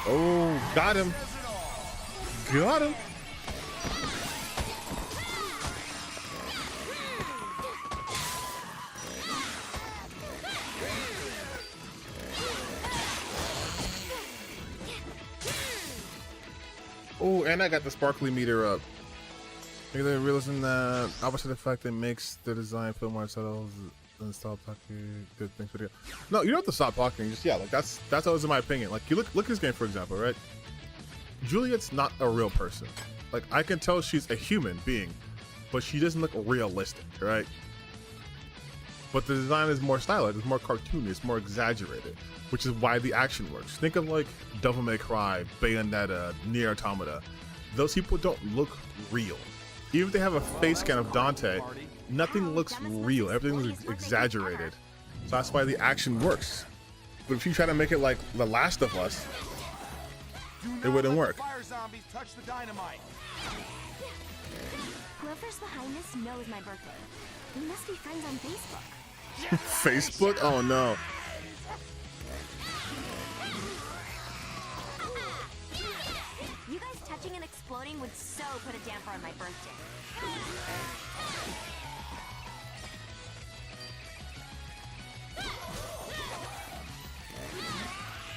A: Oh, got him. Got him. Oh, and I got the sparkly meter up. They're realizing that opposite effect that makes the design feel more subtle and stop talking good things video. No, you don't have to stop talking. Just like that's always in my opinion. Like you look at this game for example, right? Juliet's not a real person. Like I can tell she's a human being, but she doesn't look realistic, right? But the design is more stylish, it's more cartoony, it's more exaggerated, which is why the action works. Think of like Devil May Cry, Bayonetta, Nier Automata. Those people don't look real. Even if they have a face scan of Dante, nothing looks real. Everything looks exaggerated. So that's why the action works. But if you try to make it like The Last of Us, it wouldn't work.
K: Fire zombies touch the dynamite.
G: Whoever's behind this knows my birthday. We must be friends on Facebook.
A: Facebook? Oh no.
G: You guys touching and exploding would so put a damper on my birthday.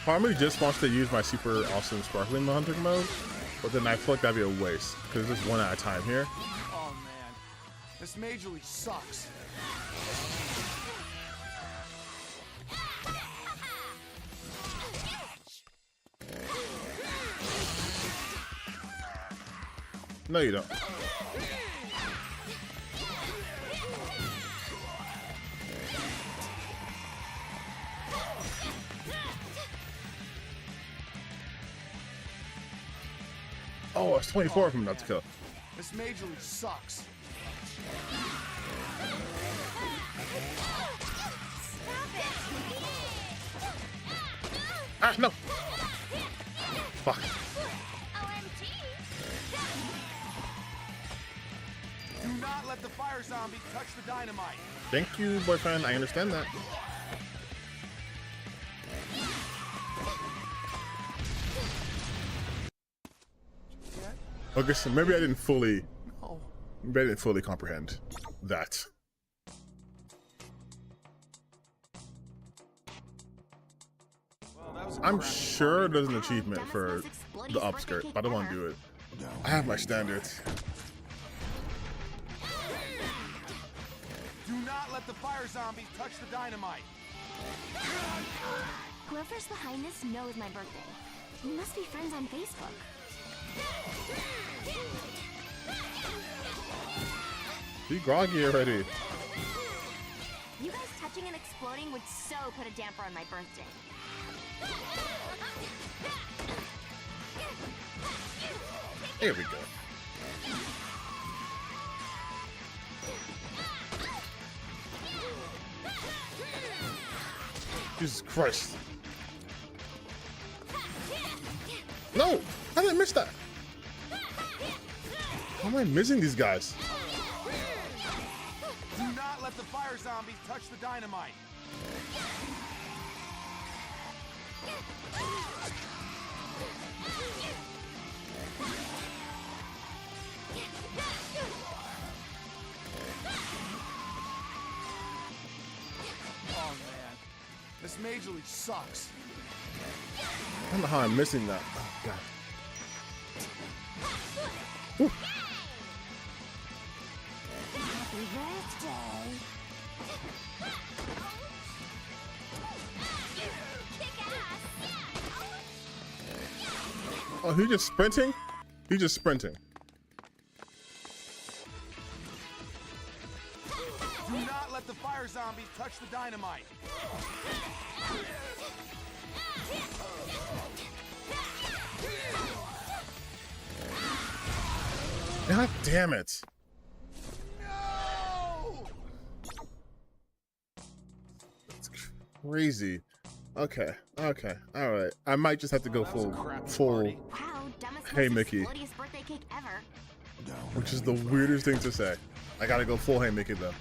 A: Part of me just wants to use my super awesome sparkling hunting mode, but then I feel like that'd be a waste because it's one at a time here.
K: Oh man, this Major League sucks.
A: No, you don't. Oh, it's 24 from not to kill.
K: This Major League sucks.
A: Ah, no. Fuck.
K: Do not let the fire zombie touch the dynamite.
A: Thank you, boyfriend. I understand that. Okay, so maybe I didn't fully comprehend that. I'm sure there's an achievement for the upskirt, but I don't want to do it. I have my standards.
K: Do not let the fire zombies touch the dynamite.
G: Whoever's behind this knows my birthday. We must be friends on Facebook.
A: Be groggy already.
G: You guys touching and exploding would so put a damper on my birthday.
A: Here we go. Jesus Christ. No! How did I miss that? How am I missing these guys?
K: Do not let the fire zombies touch the dynamite. Oh man, this Major League sucks.
A: I don't know how I'm missing that. Oh, God. Woo.
G: Happy birthday.
A: Oh, he just sprinting? He's just sprinting.
K: Do not let the fire zombies touch the dynamite.
A: God damn it.
K: No!
A: That's crazy. Okay, okay, all right. I might just have to go full.
G: Wow, dumbest,
A: Hey
G: most
A: Mickey,
G: explodiest birthday cake ever.
A: which is the weirdest thing to say. I gotta go full Hey Mickey though.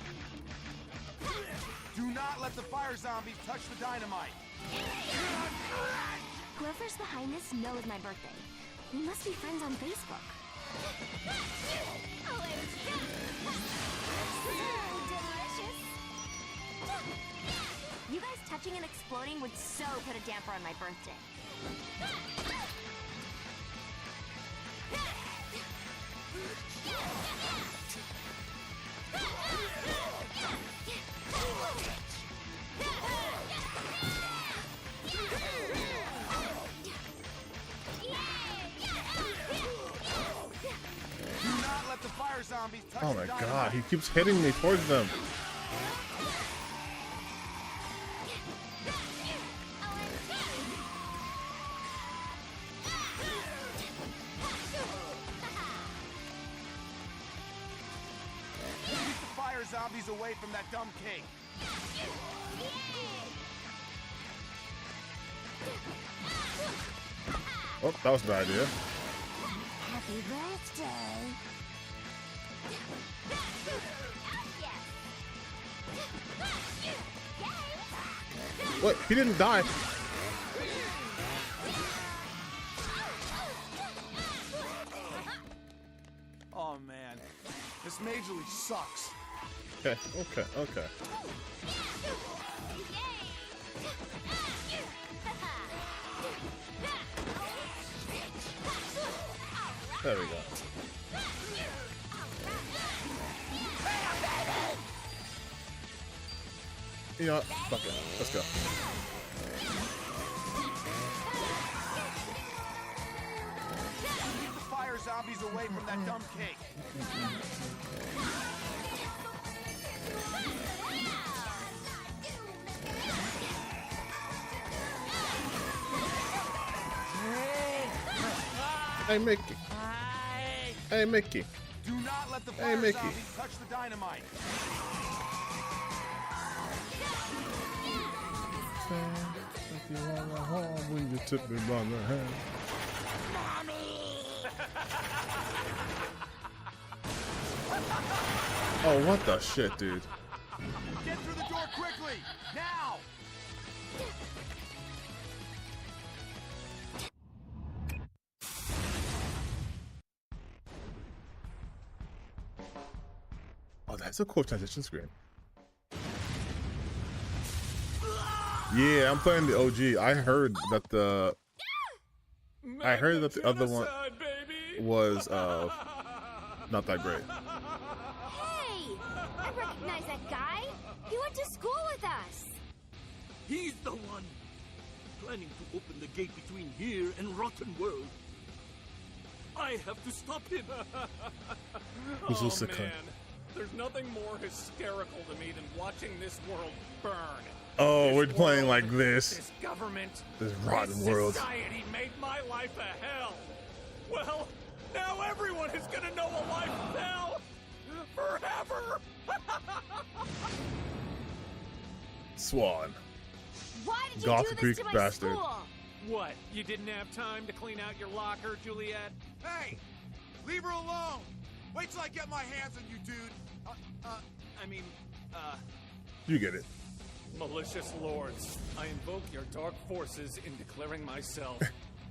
K: Do not let the fire zombies touch the dynamite.
G: Whoever's behind this knows my birthday. We must be friends on Facebook. You guys touching and exploding would so put a damper on my birthday.
K: Do not let the fire zombies touch
A: Oh
K: the
A: my
K: dynamite.
A: god, he keeps hitting me towards them.
K: Keep the fire zombies away from that dumb cake.
A: Oh, that was a bad idea.
G: Happy birthday.
A: What? He didn't die.
K: Oh man, this Major League sucks.
A: Okay, okay, okay. There we go. You know what? Fuck it. Let's go.
K: Keep the fire zombies away from that dumb cake.
A: Hey, Mickey. Hey, Mickey.
K: Do not let the
A: Hey,
K: fire
A: Mickey.
K: zombies touch the dynamite.
A: When you took me by the hand. Oh, what the shit, dude?
K: Get through the door quickly, now!
A: Oh, that's a cool transition screen. Yeah, I'm playing the OG. I heard that the other one was not that great.
G: Hey! I recognize that guy. He went to school with us.
N: He's the one planning to open the gate between here and Rotten World. I have to stop him.
A: Who's
B: Oh
A: also sick?
B: man, there's nothing more hysterical to me than watching this world burn.
A: Oh,
B: This
A: we're playing
B: world,
A: like this.
B: This government,
A: This rotten
B: this
A: world.
B: society made my life a hell. Well, now everyone is gonna know a life of hell forever.
A: Swan.
G: Why did you
A: Goth
G: do this
A: Greek
G: to my
A: bastard.
G: school?
B: What? You didn't have time to clean out your locker, Juliet?
K: Hey, leave her alone. Wait till I get my hands on you, dude.
A: You get it.
B: Malicious lords, I invoke your dark forces in declaring myself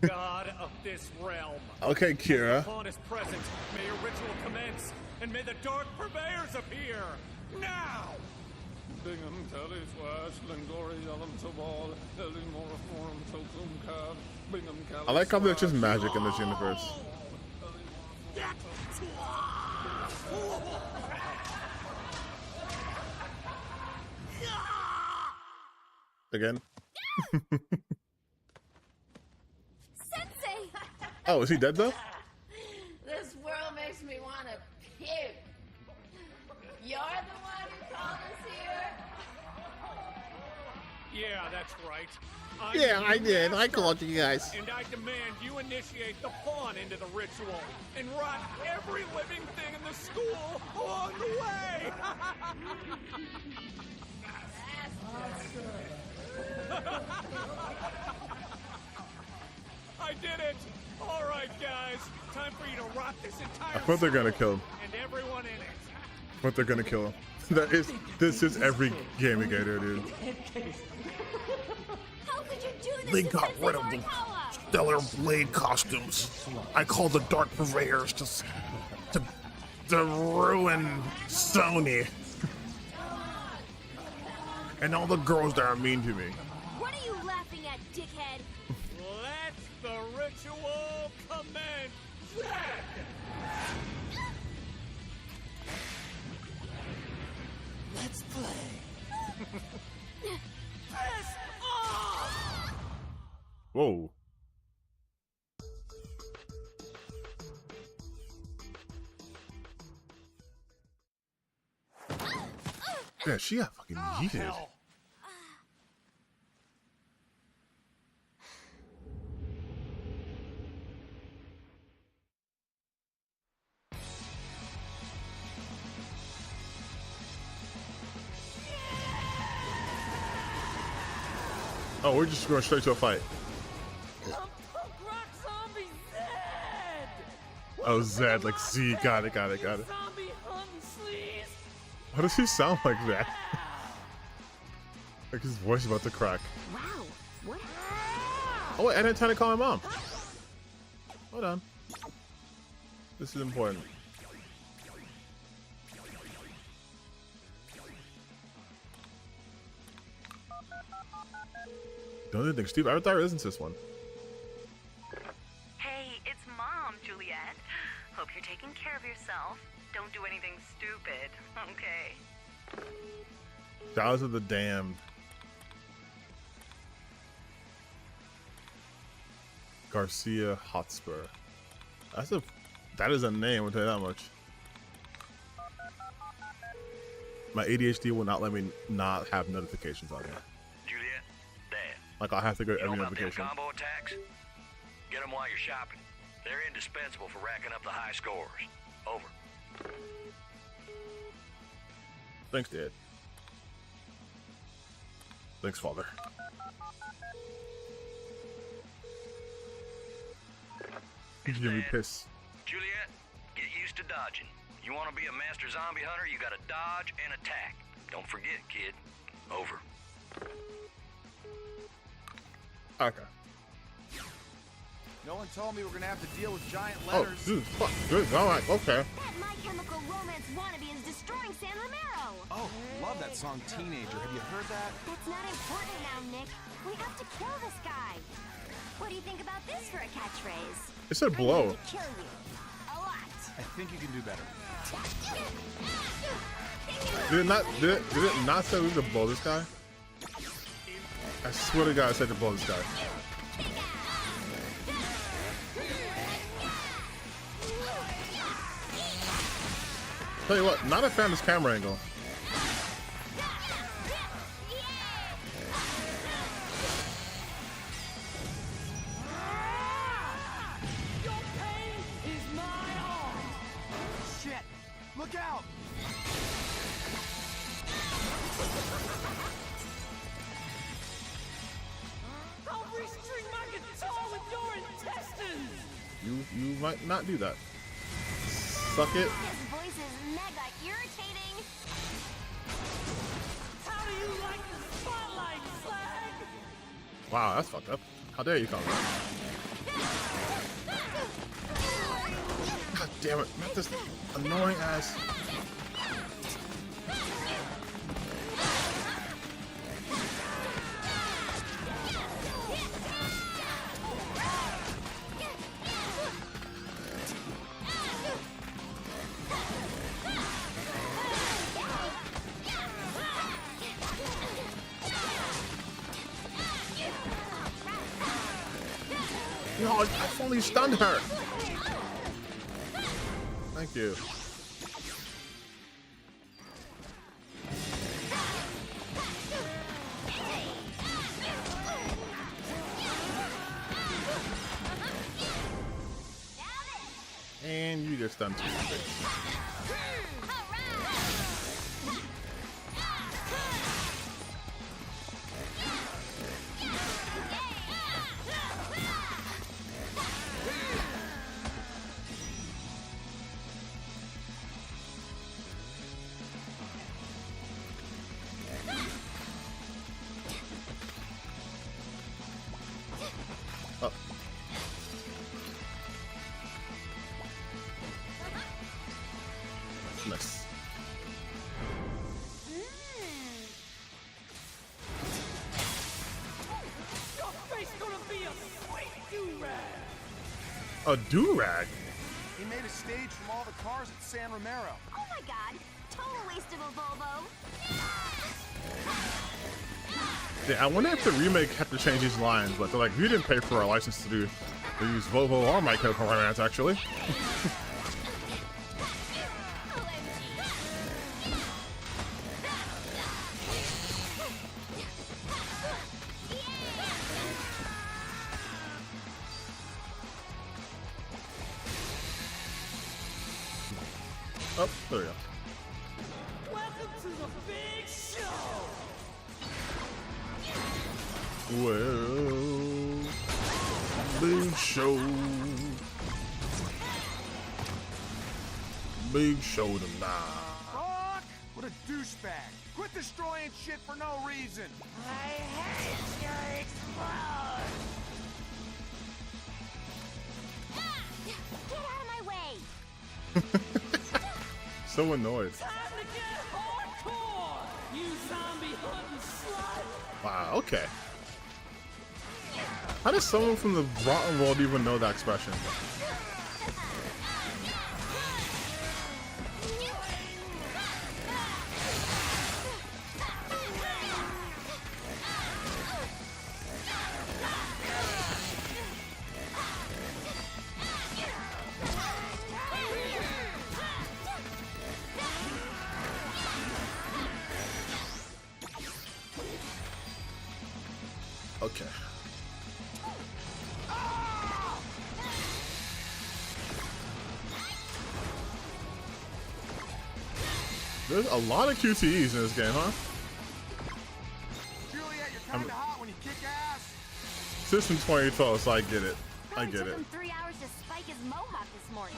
B: god of this realm.
A: Okay, Kira.
B: Upon his presence, may your ritual commence, and may the dark purveyors appear now! Bingham, Telly's Wash, Lingori, Yellum, Tobal, Ellie, Moriform, Tokum, Cab, Bingham,
A: I like how there's just magic in this universe. Again?
G: Sensei!
A: Oh, is he dead though?
V: This world makes me want to puke. You're the one who called us here?
B: Yeah, that's right.
A: Yeah, I did. I called you guys.
B: And I demand you initiate the pawn into the ritual and rot every living thing in the school along the way. I did it! All right, guys. Time for you to rot this entire
A: I thought they're gonna kill him.
B: and everyone in it.
A: But they're gonna kill him. This is every Gamigator, dude.
G: How could you do this?
P: They
G: to
P: got
G: Princess
P: rid of the
G: Morikawa?
P: stellar blade costumes. I called the Dark Purveyors to ruin Sony. And all the girls that are mean to me.
G: What are you laughing at, dickhead?
B: Let the ritual commence!
Q: Let's play.
A: Whoa. Yeah, she got fucking yeeted. Oh, we're just going straight to a fight. Oh, Zed, like Z. Got it. Why does he sound like that? Like his voice is about to crack.
G: Wow. What?
A: Oh, wait, I didn't try to call my mom. Hold on. This is important. Don't you think Steve Avatar isn't this one?
R: Hey, it's Mom, Juliet. Hope you're taking care of yourself. Don't do anything stupid, okay?
A: Dolls of the Damned. Garcia Hotspur. That is a name, I'll tell you that much. My ADHD will not let me not have notifications on here.
S: Juliet, Dad.
A: Like I have to go to
S: You know
A: every
S: about them
A: notification.
S: combo attacks? Get them while you're shopping. They're indispensable for racking up the high scores. Over.
A: Thanks, Dad. Thanks, Father. He's gonna be pissed.
S: Juliet, get used to dodging. You want to be a master zombie hunter, you gotta dodge and attack. Don't forget, kid. Over.
A: Okay.
K: No one told me we're gonna have to deal with giant
A: Oh,
K: letters.
A: dude, fuck. Good. All right. Okay.
G: That My Chemical Romance wannabe is destroying San Romero.
K: Oh, love that song Teenager. Have you heard that?
G: That's not important now, Nick. We have to kill this guy. What do you think about this for a catchphrase?
A: It said blow.
G: To kill you. A lot.
K: I think you can do better.
A: Did it not say we were to blow this guy? I swear to God, I said to blow this guy. Tell you what, not a fan of this camera angle.
K: Shit! Look out!
B: I'll restring my guitar with your intestines!
A: You might not do that. Suck it.
G: His voice is mega irritating.
B: How do you like the spotlight, Slag?
A: Wow, that's fucked up. How dare you call me that? God damn it. Not this annoying ass. No, I fully stunned her. Thank you. And you just stunned too. Nice.
B: Your face gonna be a sweet do-rag.
A: A do-rag?
K: He made a stage from all the cars at San Romero.
G: Oh my god, total waste of a Volvo.
A: Yeah, I wonder if the remake had to change these lines, but they're like, we didn't pay for our license to use Volvo or My Chemical Romance, actually. Oh, there we go.
B: Welcome to the big show.
A: Well, big show. Big show tonight.
K: Fuck! What a douchebag. Quit destroying shit for no reason.
B: I hate your explode.
G: Get out of my way.
A: So annoyed.
B: Time to get hardcore, you zombie hunting slut.
A: Wow, okay. How does someone from the rotten world even know that expression? Okay. There's a lot of QTEs in this game, huh?
K: Juliet, you're kind of hot when you kick ass.
A: System 2012, so I get it. I
G: Probably
A: get
G: took
A: it.
G: him 3 hours to spike his mohawk this morning.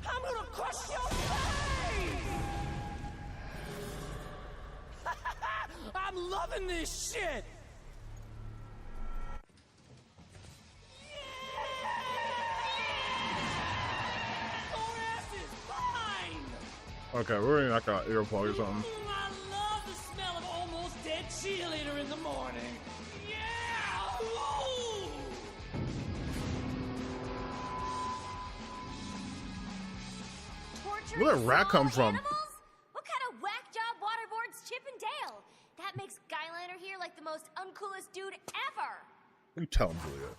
B: I'm gonna crush your face! I'm loving this shit! Your ass is mine!
A: Okay, we're gonna knock out ear plug or something.
B: I love the smell of almost dead cheerleader in the morning. Yeah! Ooh!
G: Torturing
A: Where did rat come
G: small
A: from?
G: animals? What kind of whack job waterboards Chip and Dale? That makes Skyliner here like the most uncoolest dude ever.
A: You tell him, Juliet.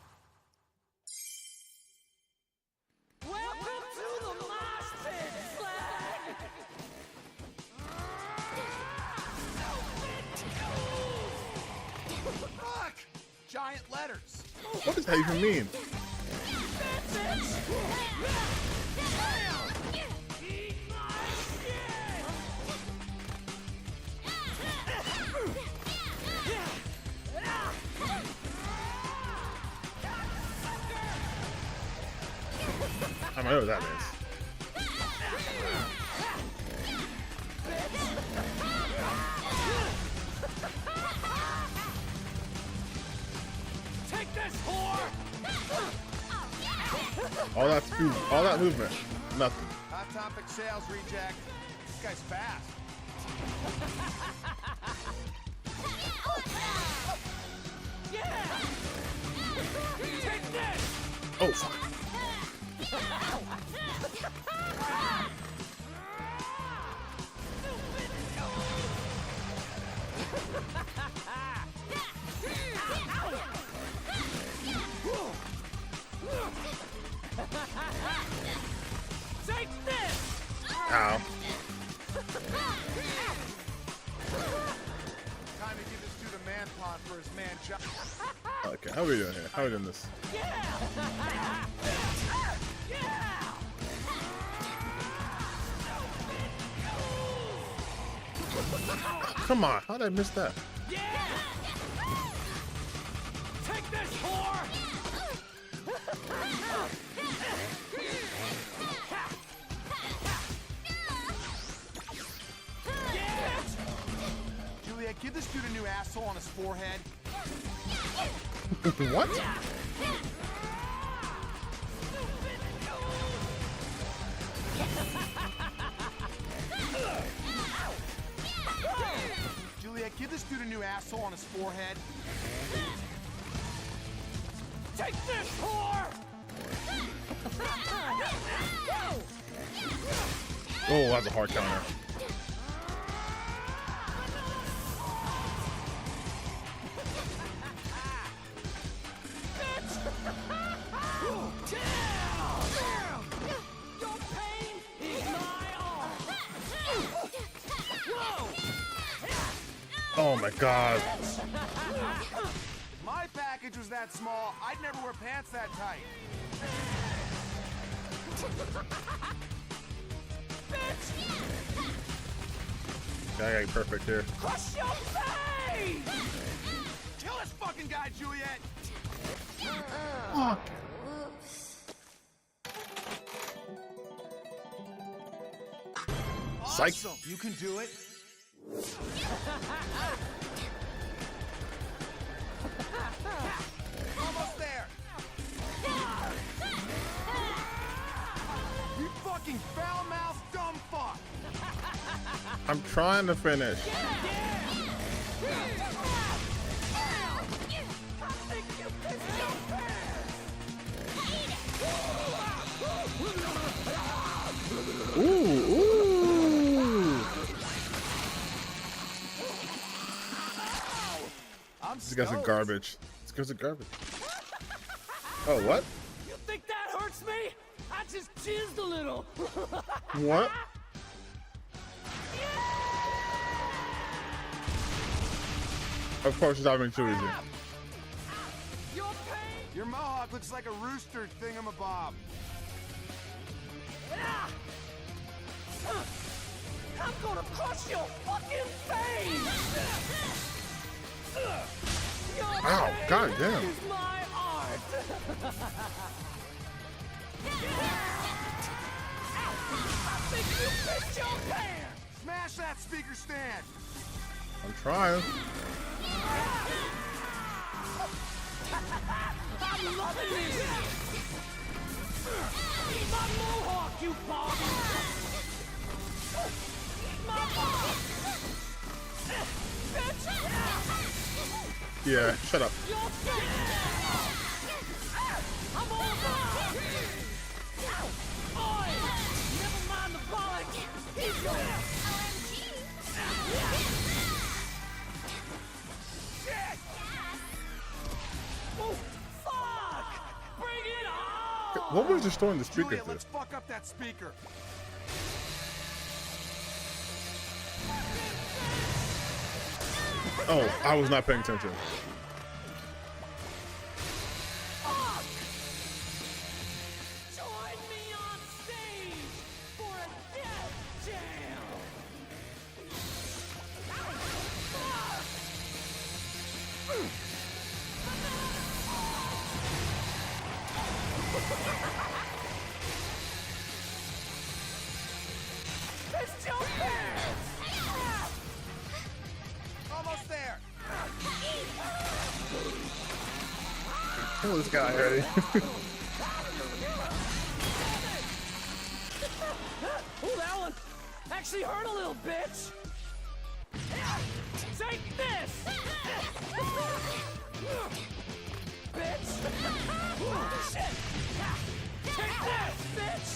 B: Welcome to the mosh pit, slag!
K: Fuck! Giant letters.
A: What does that even mean? I don't know what that means.
B: Take this, whore!
A: All that movement, nothing.
K: Hot Topic sales reject. This guy's fast.
B: Yeah! Take this!
A: Oh fuck!
B: Take this!
A: Ow.
K: Time to give this dude a man pond for his man job.
A: Okay, how are we doing here? How are we doing this? Come on, how did I miss that?
B: Take this, whore!
K: Juliet, give this dude a new asshole on his forehead.
A: What?
K: Juliet, give this dude a new asshole on his forehead.
B: Take this, whore!
A: Oh, that's a hard counter. Oh my god.
K: If my package was that small, I'd never wear pants that tight.
A: I got perfect here.
K: Crush your face! Kill this fucking guy, Juliet!
A: Oh. Psych.
K: Awesome. You can do it. Almost there. You fucking foul-mouthed dumb fuck.
A: I'm trying to finish. Ooh. These guys are garbage. These guys are garbage. Oh, what?
B: You think that hurts me? I just jizzed a little.
A: What? Of course, it's not being too easy.
K: Your mohawk looks like a rooster thingamabob.
B: I'm gonna crush your fucking face!
A: Ow, god damn.
B: Is my art. I think you pissed your pants.
K: Smash that speaker stand.
A: I'm trying.
B: I'm loving this. Eat my mohawk, you bog. Eat my mohawk.
A: Yeah, shut up.
B: I'm over. Oi, never mind the bollocks. He's your Shit. Oh, fuck! Bring it on!
A: What was destroying the speaker?
K: Julia, let's fuck up that speaker.
A: Oh, I was not paying attention.
B: Join me on stage for a death jam! It's your pants!
K: Almost there.
A: Kill this guy already.
B: Oh, that one actually hurt a little, bitch! Take this! Bitch! Shit! Take this, bitch!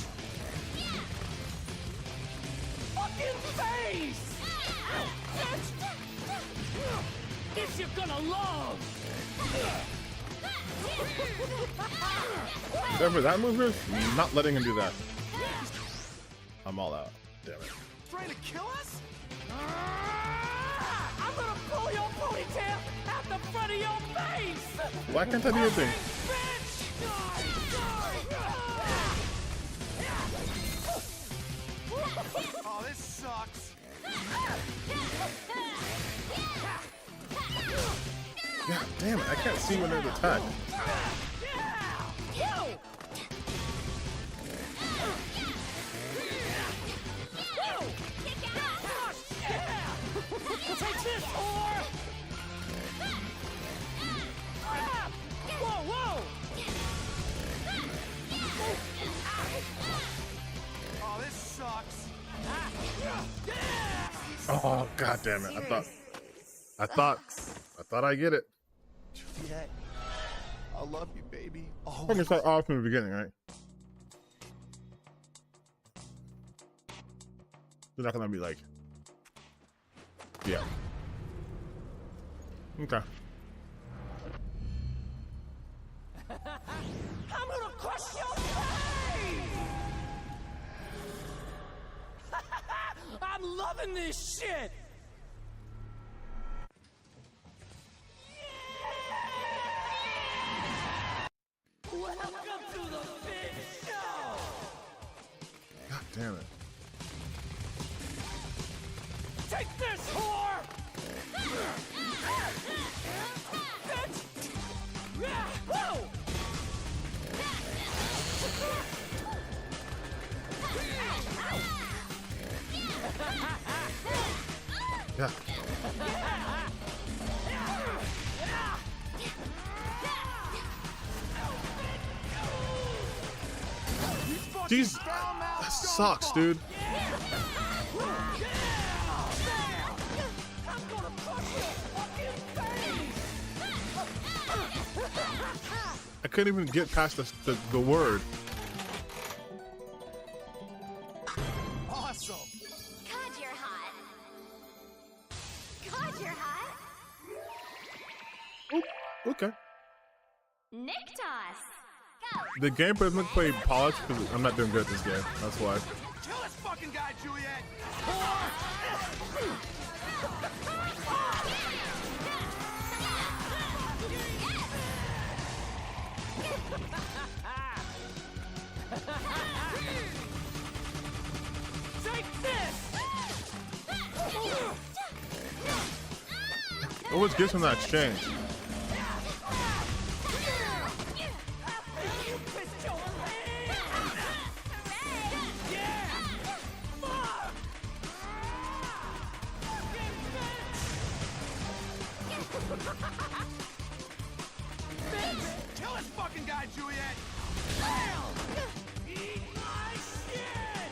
B: Fucking face! Bitch! This you're gonna love!
A: Remember that movement? Not letting him do that. I'm all out. Damn it.
K: Trying to kill us?
B: I'm gonna pull your ponytail out the front of your face!
A: Why can't I do anything?
K: Oh, this sucks.
A: God damn it, I can't see when there's attack.
B: Take this, whore!
A: God damn it! I thought I get it.
U: Juliet, I love you, baby.
A: I'm gonna start off from the beginning, right? They're not gonna be like, yeah. Okay.
D: I'm gonna crush your face! I'm loving this shit! Welcome to the big show!
A: God damn it.
D: Take this, whore! Bitch! Whoa!
A: Yeah. Jeez, that sucks, dude. I couldn't even get past the word.
U: Awesome.
G: God, you're hot. God, you're hot.
A: Okay.
G: Nick toss. Go.
A: The gameplay doesn't play polished because I'm not doing good at this game. That's why.
U: Kill this fucking guy, Juliet.
D: Take this!
A: Always gives him that exchange.
U: Kill this fucking guy, Juliet.
D: Eat my shit!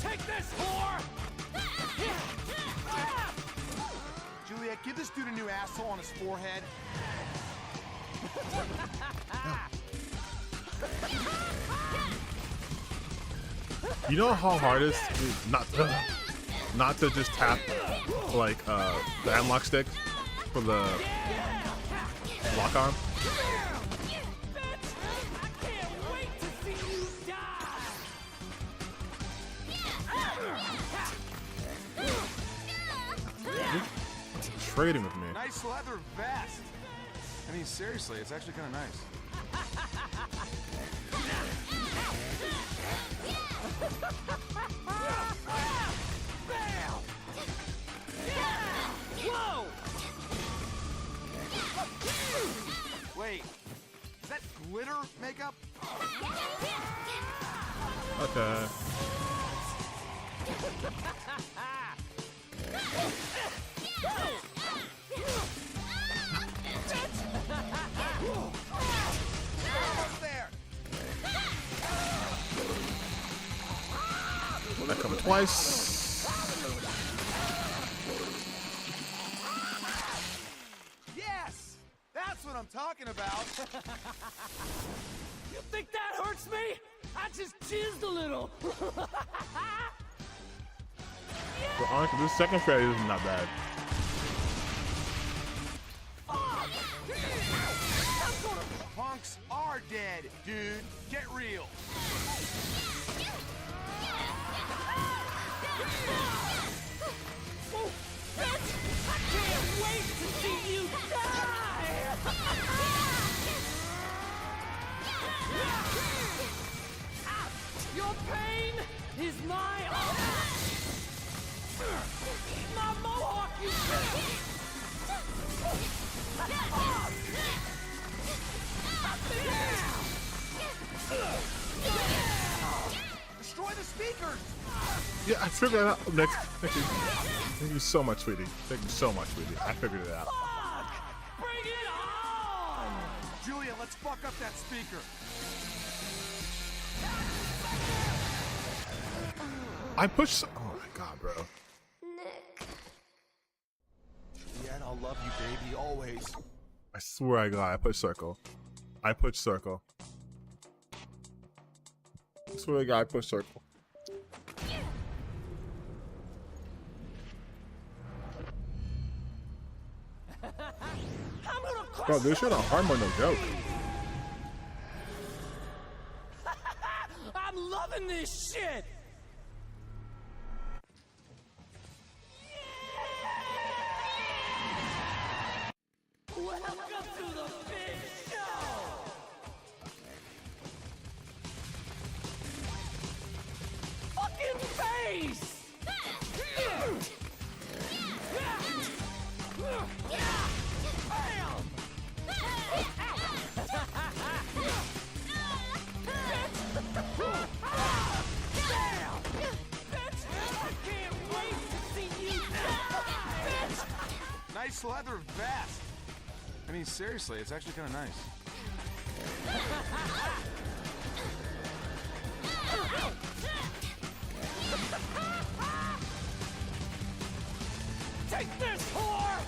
D: Take this, whore!
U: Juliet, give this dude a new asshole on his forehead.
A: You know how hard it is not to just tap like the analog stick for the lock on? Trading with me.
U: Nice leather vest. I mean, seriously, it's actually kind of nice.
D: Whoa!
U: Wait, is that glitter makeup?
A: Okay.
U: Almost there.
A: Well, that coming twice.
U: Yes, that's what I'm talking about.
D: You think that hurts me? I just jizzed a little.
A: But honestly, this second fairy is not bad.
U: Punks are dead, dude. Get real.
D: Oh, bitch! I can't wait to see you die! Your pain is my honor! My mohawk, you
U: Destroy the speakers.
A: Yeah, I figured it out. Next, thank you. Thank you so much, sweetie. Thank you so much, sweetie. I figured it out.
D: Bring it on!
K: let's fuck up that speaker.
A: I pushed. Oh my god, bro.
G: Nick.
K: Juliet, I'll love you, baby, always.
A: I swear to God, I pushed circle. I pushed circle. I swear to God, I pushed circle. Bro, this shit on armor, no joke.
D: I'm loving this shit! Welcome to the big show! Fucking face! Bam!
K: Nice leather vest. I mean, seriously, it's actually kind of nice.
D: Take this, whore!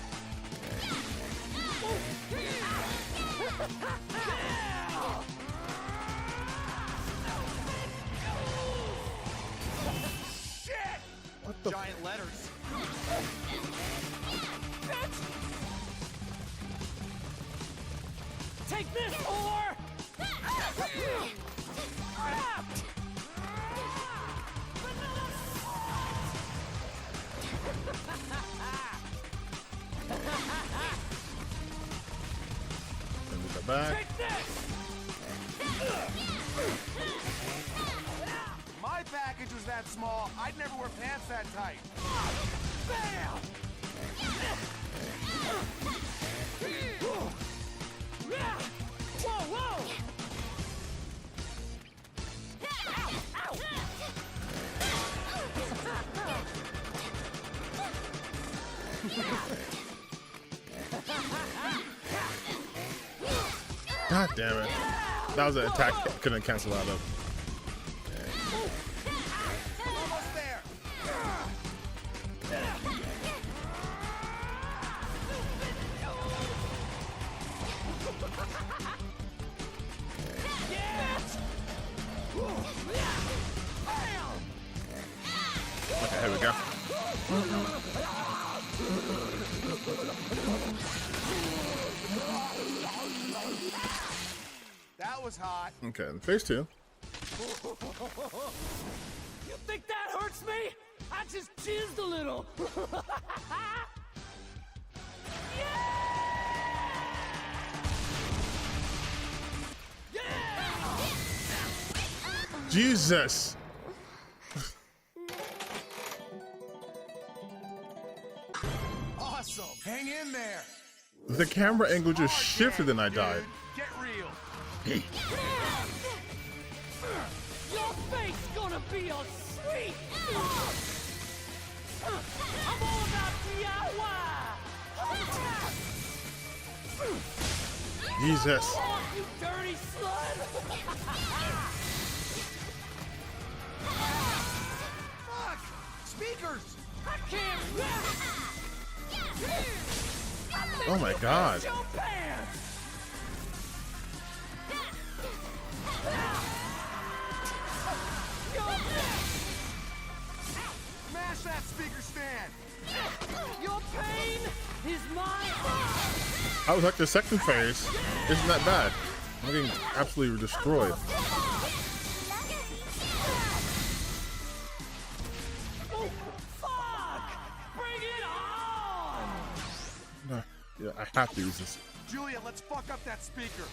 K: Shit!
A: What the?
K: Giant letters.
D: Take this, whore!
A: Let me go back.
D: Take this!
K: My package was that small. I'd never wear pants that tight.
D: Bam! Whoa, whoa!
A: God damn it. That was an attack I couldn't cancel out of.
K: Almost there.
A: Okay, here we go.
K: That was hot.
A: Okay, phase 2.
D: You think that hurts me? I just jizzed a little.
A: Jesus.
K: Awesome. Hang in there.
A: The camera angle just shifted and I died.
K: Get real.
D: Your face gonna be a treat. I'm all about DIY.
A: Jesus.
D: Oh, you dirty slut.
K: Fuck! Speakers!
D: I can't.
A: Oh my God.
D: Your pants.
K: Smash that speaker stand!
D: Your pain is my
A: I was like the second phase. Isn't that bad? I'm getting absolutely destroyed.
D: Oh, fuck! Bring it on!
A: No, yeah, I have to use this.
K: Julia, let's fuck up that speaker.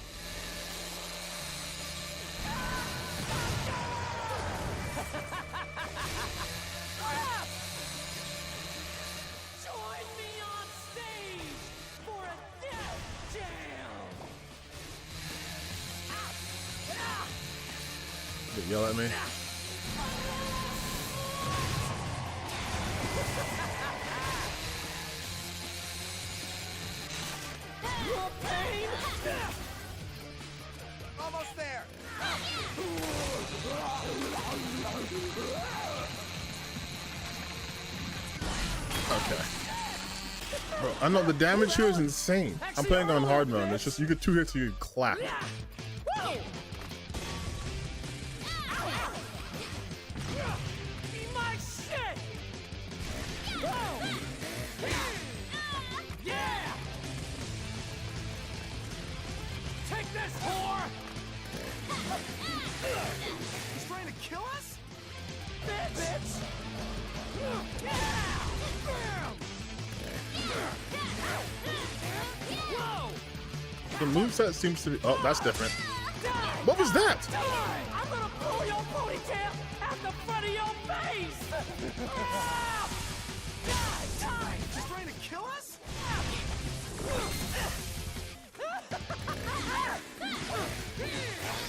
D: Join me on stage for a death jam!
A: They yell at me.
D: Your pain
K: almost there.
A: Okay. Bro, I know the damage here is insane. I'm playing on hard mode. It's just you get 2 hits, you get clapped.
D: Whoa! Eat my shit! Whoa! Yeah! Take this, whore!
K: He's trying to kill us?
D: Bitch! Yeah! Whoa!
A: The moveset seems to be. Oh, that's different. What was that?
D: I'm gonna pull your ponytail out the front of your face! Die!
K: He's trying to kill us?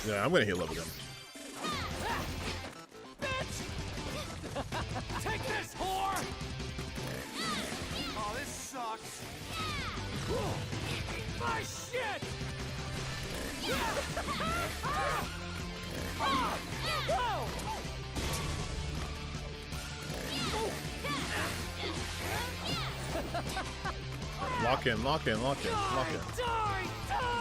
A: Yeah, I'm gonna heal up again.
D: Take this, whore!
K: Oh, this sucks.
D: Eat my shit! Whoa!
A: Lock in, lock in, lock in, lock in.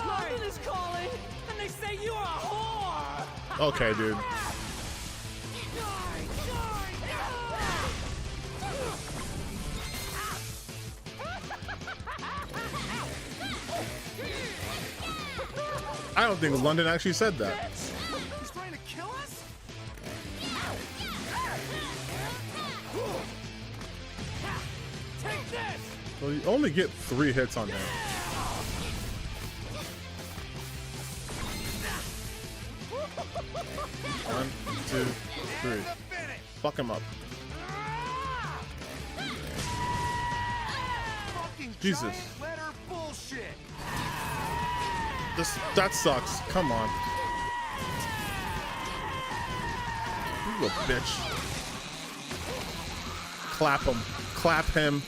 D: London is calling, and they say you are a whore!
A: Okay, dude. I don't think London actually said that.
K: He's trying to kill us?
D: Take this!
A: Well, you only get 3 hits on him. 1, 2, 3. Fuck him up. Jesus.
K: Letter bullshit.
A: That sucks. Come on. You little bitch. Clap him. Clap him.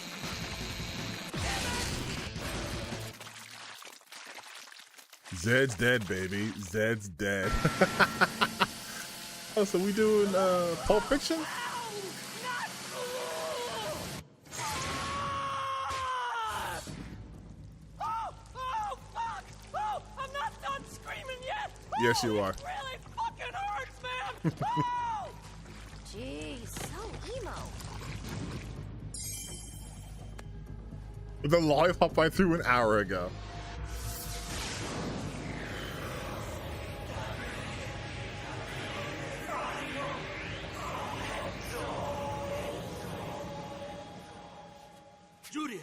A: Zed's dead, baby. Zed's dead. Oh, so we doing Pulp Fiction? Yes, you are.
D: It really fucking hurts, man! Oh!
G: Jeez, so emo.
A: The lollipop I threw an hour ago.
N: Juliet,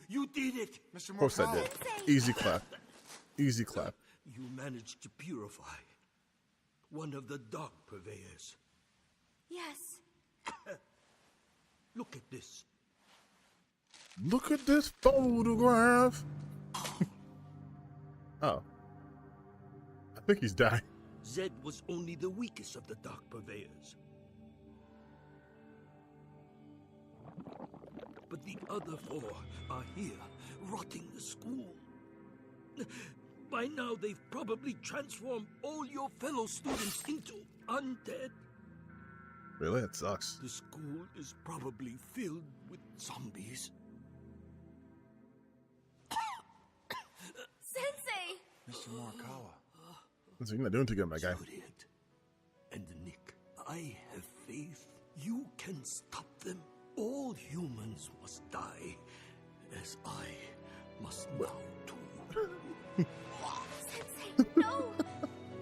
N: you did it.
K: Mr.
A: Of course I did. Easy clap. Easy clap.
N: You managed to purify one of the dark purveyors.
G: Yes.
N: Look at this.
A: Look at this photograph. Oh. I think he's dying.
N: Zed was only the weakest of the dark purveyors. But the other 4 are here, rotting the school. By now, they've probably transformed all your fellow students into undead.
A: Really? That sucks.
N: The school is probably filled with zombies.
G: Sensei!
T: Mr. Morikawa.
A: You're not doing too good, my guy.
N: Juliet and Nick, I have faith you can stop them. All humans must die, as I must now too.
G: Sensei, no!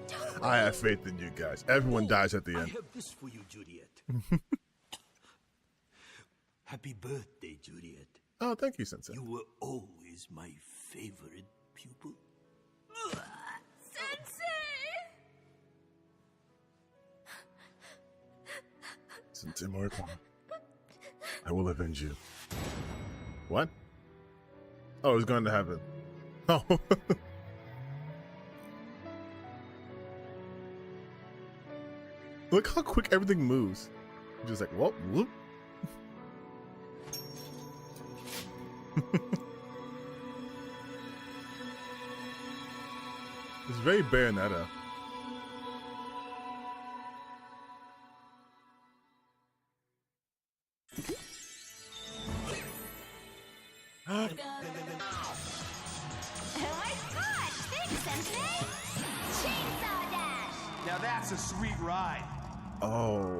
G: Don't.
A: I have faith in you guys. Everyone dies at the
N: I
A: end.
N: have this for you, Juliet. Happy birthday, Juliet.
A: Oh, thank you, Sensei.
N: You were always my favorite pupil.
A: Sensei Morikawa, I will avenge you. What? Oh, it's going to heaven. Oh. Look how quick everything moves. Just like, whoop, whoop. This very Bayonetta.
G: Oh my gosh! Thanks, Sensei! Chainsaw Dash!
K: Now that's a sweet ride.
A: Oh.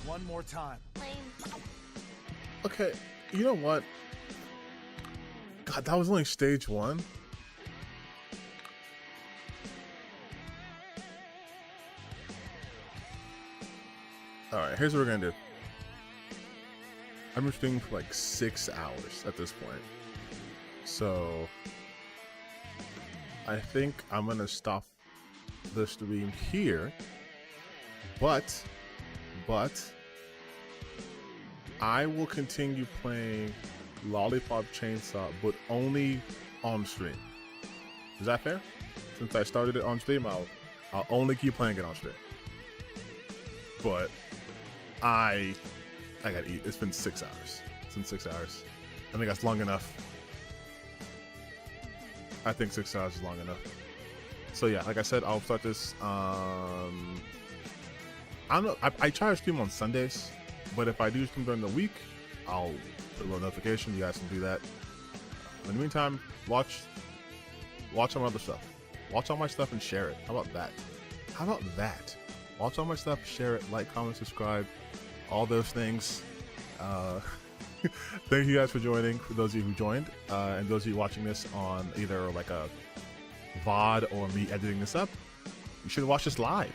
K: One more time.
A: Okay, you know what? God, that was only stage 1. Alright, here's what we're gonna do. I've been streaming for like 6 hours at this point. So I think I'm gonna stop the stream here. But I will continue playing Lollipop Chainsaw, but only on stream. Is that fair? Since I started it on stream, I'll only keep playing it on stream. But I gotta eat. It's been 6 hours. It's been 6 hours. I think that's long enough. I think 6 hours is long enough. So yeah, like I said, I'll start this. I don't know. I try to stream on Sundays, but if I do stream during the week, I'll put a little notification. You guys can do that. In the meantime, watch all my other stuff. Watch all my stuff and share it. How about that? How about that? Watch all my stuff, share it, like, comment, subscribe, all those things. Thank you guys for joining, for those of you who joined, and those of you watching this on either like a VOD or me editing this up. You should watch this live.